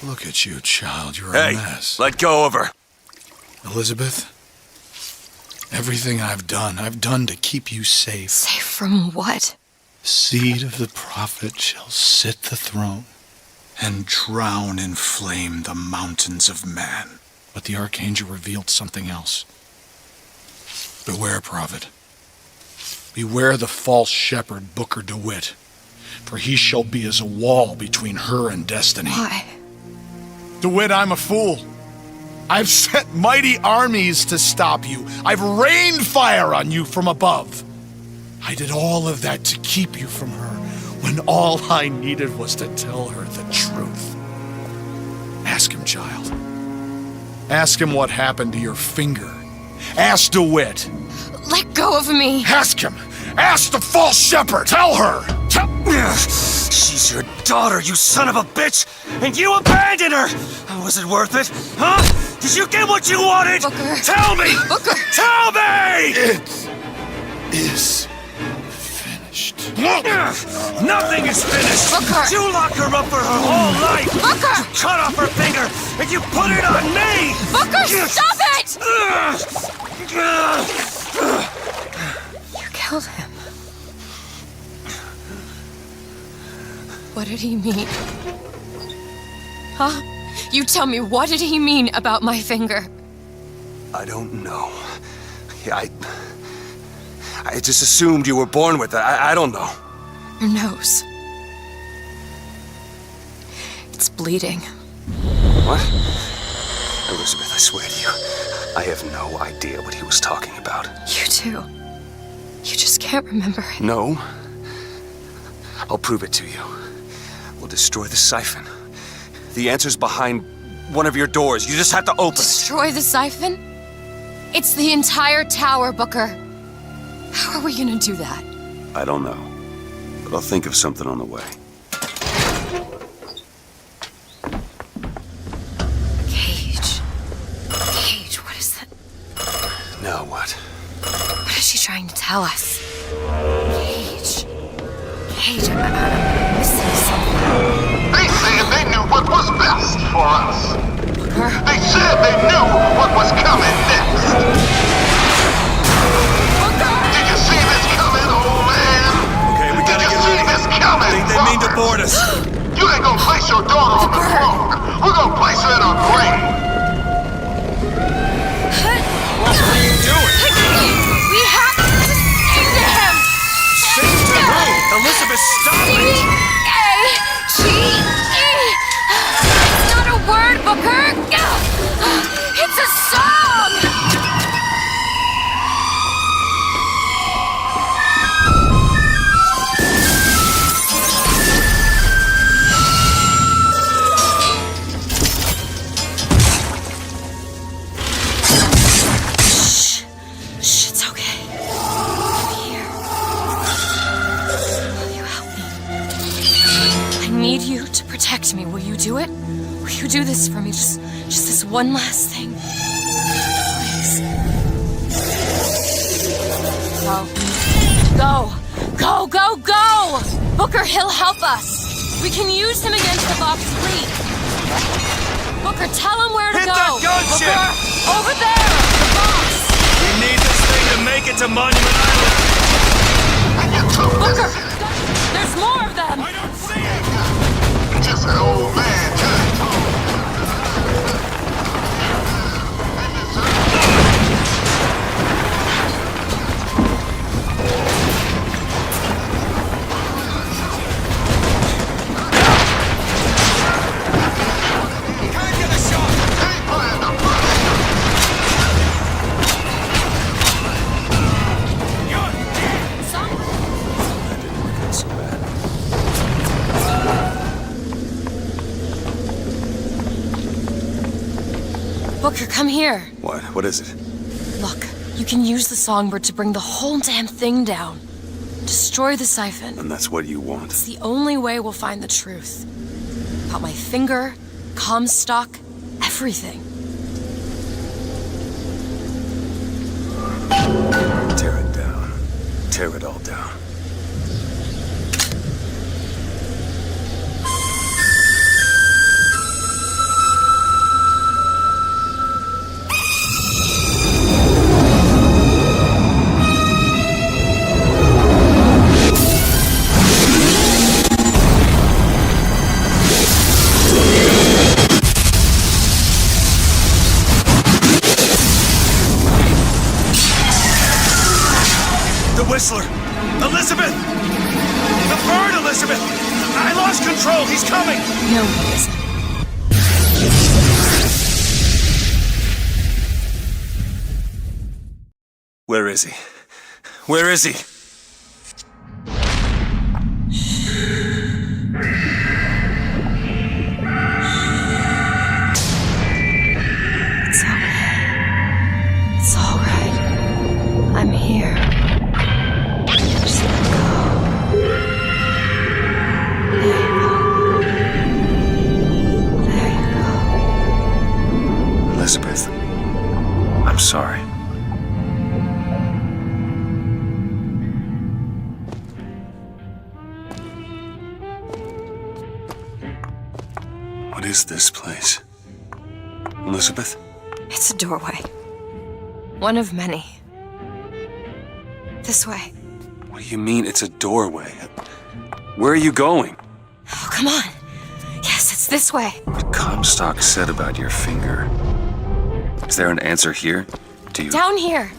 S3: Look at you, child. You're
S16: Hey,
S3: a mess.
S16: let go of her.
S3: Elizabeth, everything I've done to keep you safe.
S13: Safe from what?
S3: The seed of the prophet shall sit the throne and drown in flame the mountains of man. But the archangel revealed something else. Beware, prophet. Beware the false shepherd, Booker DeWitt, for he shall be as a wall between her and destiny.
S13: Why?
S3: DeWitt, I'm a fool. I've sent mighty armies to stop you. I've rained fire on you from above. I did all of that to keep you from her, when all I needed was to tell her the truth. Ask him, child. Ask him what happened to your finger. Ask DeWitt.
S13: Let go of me.
S3: Ask him. Ask the false shepherd. Tell her.
S14: She's your daughter, you son of a bitch! And you abandoned her! Was it worth it? Huh? Did you get what you wanted?
S13: Booker.
S14: Tell me!
S13: Booker!
S14: Tell me!
S3: It is finished.
S14: Nothing is finished!
S13: Booker!
S14: You locked her up for her whole life!
S13: Booker!
S14: You cut off her finger, and you put it on me!
S13: Booker, stop it! You killed him. What did he mean? Huh? You tell me, what did he mean about my finger?
S16: I don't know. I just assumed you were born with it. I don't know.
S13: Your nose. It's bleeding.
S16: What? Elizabeth, I swear to you, I have no idea what he was talking about.
S13: You too. You just can't remember it.
S16: No. I'll prove it to you. We'll destroy the siphon. The answer's behind one of your doors. You just have to open it.
S13: Destroy the siphon? It's the entire tower, Booker. How are we gonna do that?
S16: I don't know. But I'll think of something on the way.
S13: Cage. Cage, what is that?
S16: Now what?
S13: What is she trying to tell us? Cage. Cage, I'm missing something.
S3: They said they knew what was best for us.
S13: Booker?
S3: They said they knew what was coming next.
S13: Booker!
S3: Did you see this coming, old man?
S14: Okay, we gotta get
S3: see this coming,
S14: They mean to board us.
S3: You ain't gonna place your daughter on the throne. We're gonna place her in a grave.
S14: What are you doing?
S13: We have to sing to him!
S14: Sing to who? Elizabeth, stop it!
S13: C-A-G-E! It's not a word, Booker! It's a song! Shh, it's okay. I'm here. Will you help me? I need you to protect me. Will you do it? Will you do this for me? Just this one last thing. Please. Go! Booker, he'll help us. We can use him against the Vox fleet. Booker, tell him where to
S14: Hit
S13: go.
S14: that gunship!
S13: Booker, over there, the Vox.
S14: We need this thing to make it to Monument Island.
S13: Booker, there's more of them.
S14: I don't see it!
S3: Just an old man turned
S13: Booker, come here.
S16: What? What is it?
S13: Look, you can use the songbird to bring the whole damn thing down. Destroy the siphon.
S16: And that's what you want?
S13: It's the only way we'll find the truth. About my finger, Comstock, everything.
S16: tear it all down.
S14: Whistler! Elizabeth! The bird, Elizabeth! I lost control! He's coming!
S13: No, he isn't.
S16: Where is he? Where is he?
S13: It's okay. It's all right. I'm here. Just let go. There you go. There you go.
S16: Elizabeth, I'm sorry. What is this place? Elizabeth?
S13: It's a doorway. One of many. This way.
S16: What do you mean it's a doorway? Where are you going?
S13: Oh, come on. Yes, it's this way.
S16: What Comstock said about your finger. Is there an answer here? Do you...
S13: Down here.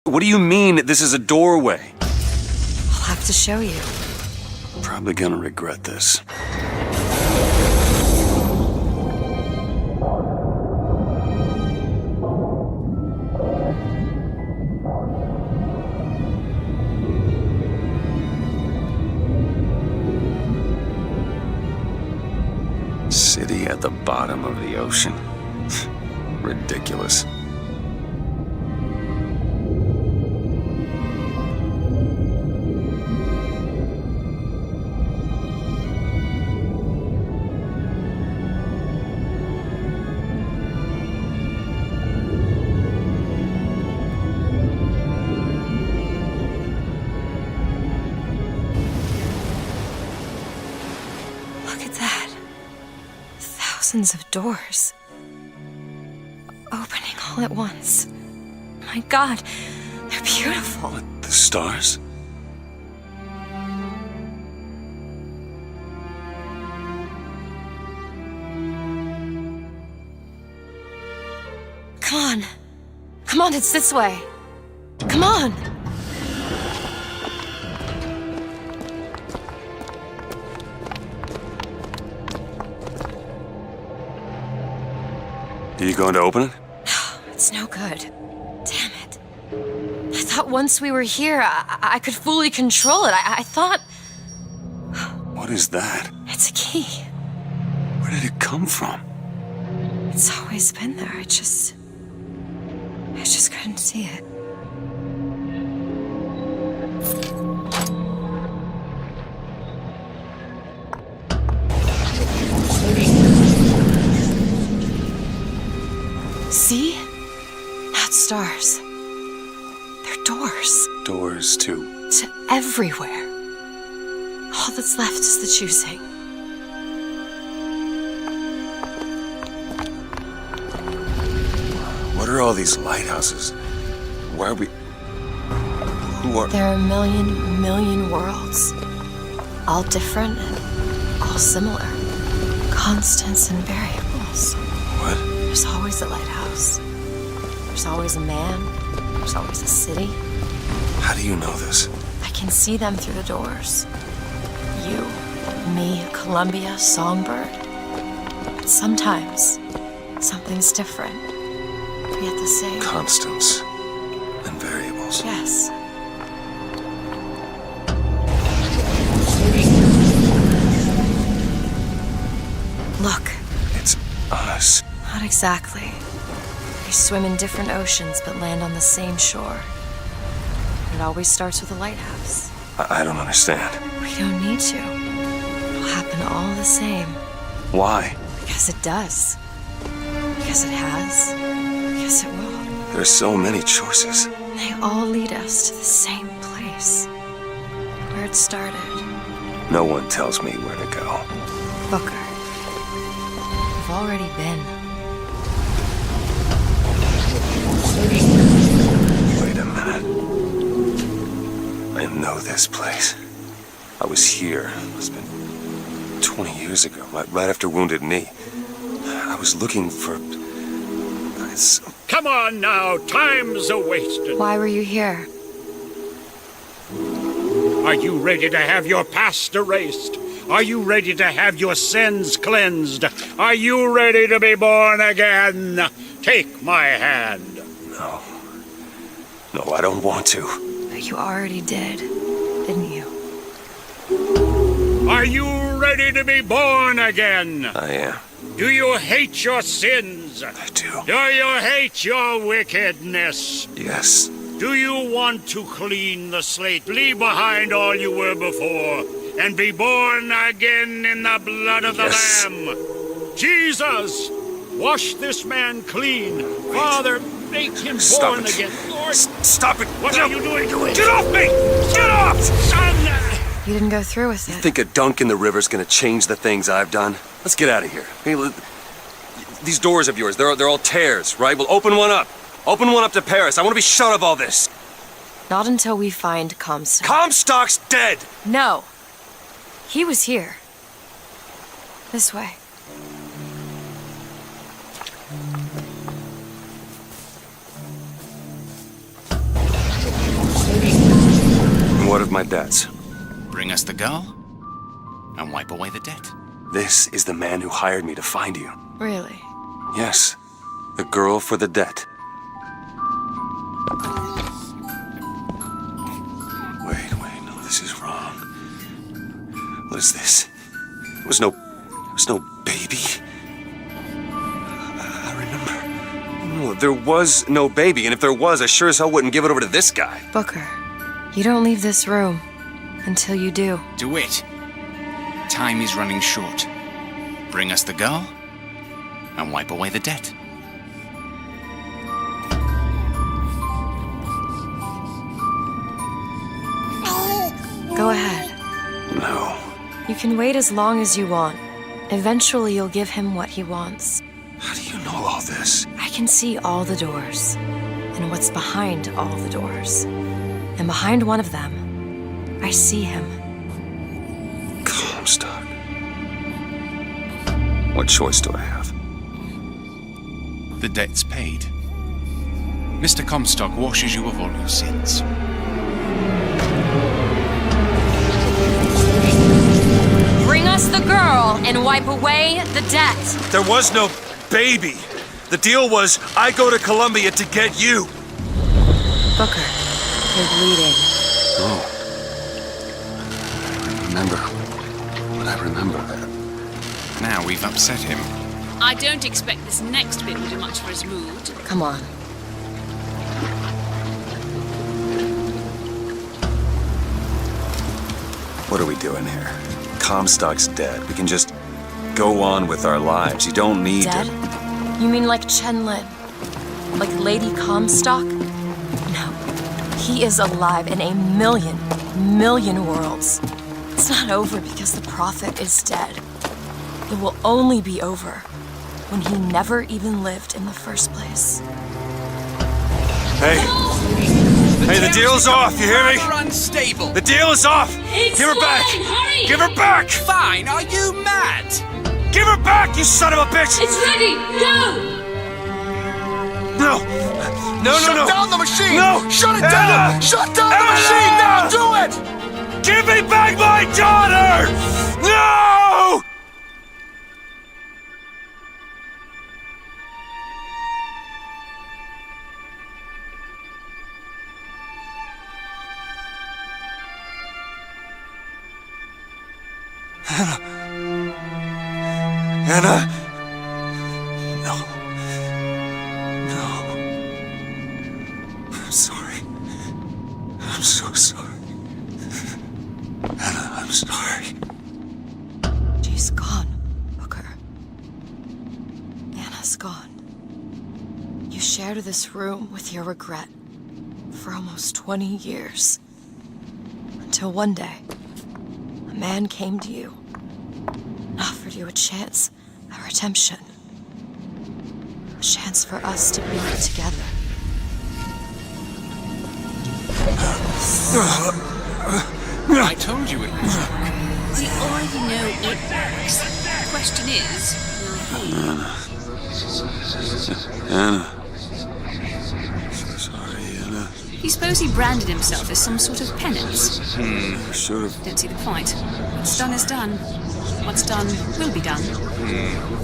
S16: What do you mean this is a doorway?
S13: I'll have to show you.
S16: Probably gonna regret this. City at the bottom of the ocean. Ridiculous.
S13: Look at that. Thousands of doors. Opening all at once. My God, they're beautiful.
S16: The stars?
S13: Come on. Come on, it's this way. Come on.
S16: Are you going to open it?
S13: It's no good. Damn it. I thought once we were here, I could fully control it. I thought...
S16: What is that?
S13: It's a key.
S16: Where did it come from?
S13: It's always been there. I just couldn't see it. See? Not stars. They're doors.
S16: Doors to...
S13: To everywhere. All that's left is the choosing.
S16: What are all these lighthouses? Why are we... Who are...
S13: There are a million worlds. All different and all similar. Constants and variables.
S16: What?
S13: There's always a lighthouse. There's always a man. There's always a city.
S16: How do you know this?
S13: I can see them through the doors. You, me, Columbia, Songbird. But sometimes, something's different. Yet the same.
S16: Constants and variables.
S13: Yes. Look.
S16: It's us.
S13: Not exactly. We swim in different oceans but land on the same shore. It always starts with a lighthouse.
S16: I don't understand.
S13: We don't need to. It'll happen all the same.
S16: Why?
S13: Because it does. Because it has. Because it will.
S16: There's so many choices.
S13: They all lead us to the same place. Where it started.
S16: No one tells me where to go.
S13: Booker. We've already been.
S16: Wait a minute. I know this place. I was here. It must have been 20 years ago, right after Wounded Knee. I was looking for...
S8: Come on now, time's a-wasting.
S13: Why were you here?
S8: Are you ready to have your past erased? Are you ready to have your sins cleansed? Are you ready to be born again? Take my hand.
S16: No. No, I don't want to.
S13: But you already did, didn't you?
S8: Are you ready to be born again?
S16: I am.
S8: Do you hate your sins?
S16: I do.
S8: Do you hate your wickedness?
S16: Yes.
S8: Do you want to clean the slate, leave behind all you were before, and be born again in the blood of the Lamb? Jesus, wash this man clean.
S16: Wait.
S8: Father, make him born again. Lord,
S16: stop it.
S8: What are you doing?
S16: Get off me! Get off!
S8: Son!
S13: You didn't go through with it.
S16: You think a dunk in the river's gonna change the things I've done? Let's get out of here. Hey, these doors of yours, they're all tears, right? Well, open one up. Open one up to Paris. I want to be shut of all this.
S13: Not until we find Comstock.
S16: Comstock's dead!
S13: No. He was here. This way.
S16: And what of my debts?
S15: Bring us the girl, and wipe away the debt.
S16: This is the man who hired me to find you.
S13: Really?
S16: Yes. The girl for the debt. Wait, no, this is wrong. What is this? There was no baby. I remember. No, there was no baby, and if there was, I sure as hell wouldn't give it over to this guy.
S13: Booker, you don't leave this room until you do.
S15: Do it. Time is running short. Bring us the girl, and wipe away the debt.
S13: Go ahead.
S16: No.
S13: You can wait as long as you want. Eventually you'll give him what he wants.
S16: How do you know all this?
S13: I can see all the doors, and what's behind all the doors. And behind one of them, I see him.
S16: Comstock. What choice do I have?
S15: The debt's paid. Mr. Comstock washes you of all your sins.
S13: Bring us the girl and wipe away the debt.
S16: There was no baby. The deal was I go to Columbia to get you.
S13: Booker, you're bleeding.
S16: Oh. I remember.
S15: Now we've upset him.
S17: I don't expect this next bit will do much for his mood.
S13: Come on.
S16: What are we doing here? Comstock's dead. We can just go on with our lives. You don't need
S13: Dead?
S16: to...
S13: You mean like Chen Lin? Like Lady Comstock? No. He is alive in a million worlds. It's not over because the Prophet is dead. It will only be over when he never even lived in the first place.
S16: Hey! Hey, the deal's off, you hear me?
S15: Unstable.
S16: The deal is off!
S21: It's
S16: Give her back!
S21: fine, hurry!
S16: Give her back!
S15: Fine, are you mad?
S16: Give her back, you son of a bitch!
S21: It's ready! Go!
S16: No!
S2: Shut down the machine!
S16: No!
S2: Shut it down! Shut down the machine! Now do it!
S16: Give me back my daughter! No! Anna? No. I'm sorry. I'm sorry.
S13: Anna's gone. You shared this room with your regret for almost 20 years. Until one day, a man came to you and offered you a chance at redemption. A chance for us to be together.
S15: I told you it would work.
S17: We already know it works. The question is, will he?
S16: Anna. So sorry, Anna.
S17: You suppose he branded himself as some sort of penance?
S16: I should have.
S17: Don't see the point. What's done is done. What's done will be done.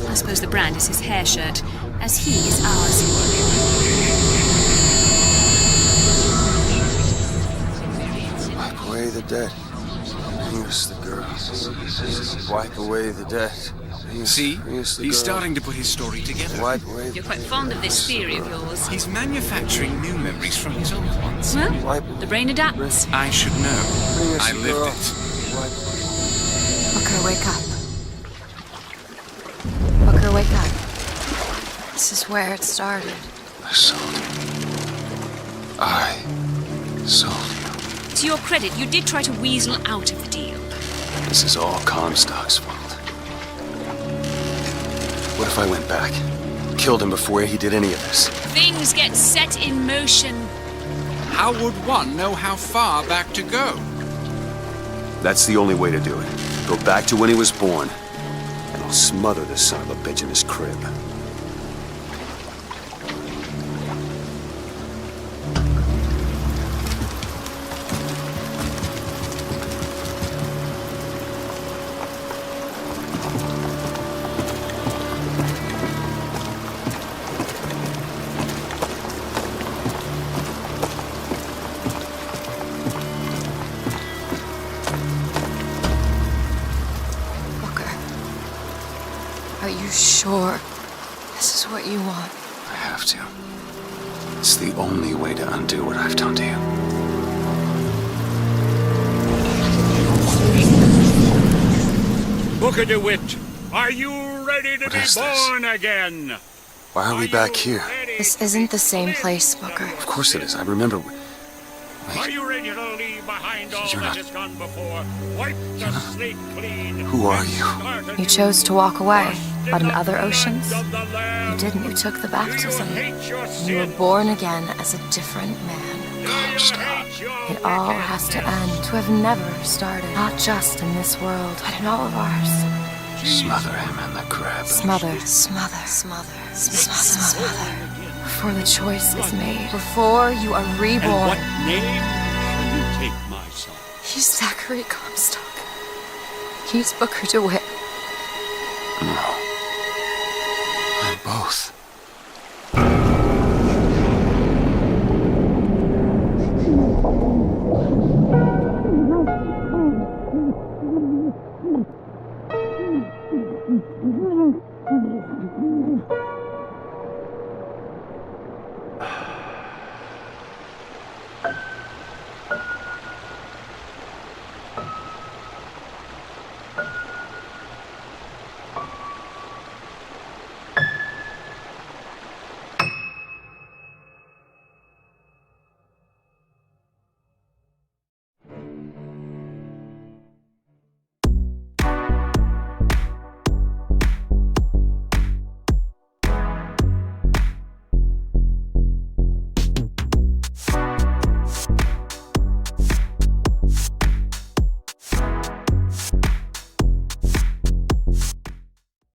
S17: I suppose the brand is his hair shirt, as he is ours.
S16: Wipe away the debt. Bring us the girl. Wipe away the debt.
S15: See? He's starting to put his story together.
S16: Wipe away.
S17: You're quite fond of this theory of yours.
S15: He's manufacturing new memories from his old ones.
S17: Well, the brain adapts.
S15: I should know. I lived it.
S13: Booker, wake up. Booker, wake up. This is where it started.
S16: I sold you. I sold you.
S17: To your credit, you did try to weasel out of the deal.
S16: This is all Comstock's fault. What if I went back? Killed him before he did any of this?
S17: Things get set in motion.
S15: How would one know how far back to go?
S16: That's the only way to do it. Go back to when he was born, and I'll smother this son of a bitch in his crib.
S13: Are you sure this is what you want?
S16: I have to. It's the only way to undo what I've done to you.
S8: Booker DeWitt, are you ready to be born again?
S16: Why are we back here?
S13: This isn't the same place, Booker.
S16: Of course it is. I remember.
S8: Are you ready to leave behind all that has gone before? Wipe the slate clean.
S16: Who are you?
S13: You chose to walk away, but in other oceans, you didn't. You took the baptism. And you were born again as a different man. It all has to end, to have never started. Not just in this world, but in all of ours.
S16: Smother him in the crib.
S13: Smother, smother, smother, smother, smother. Before the choice is made, before you are reborn.
S8: And what name shall you take, my son?
S13: He's Zachary Comstock. He's Booker DeWitt.
S16: No.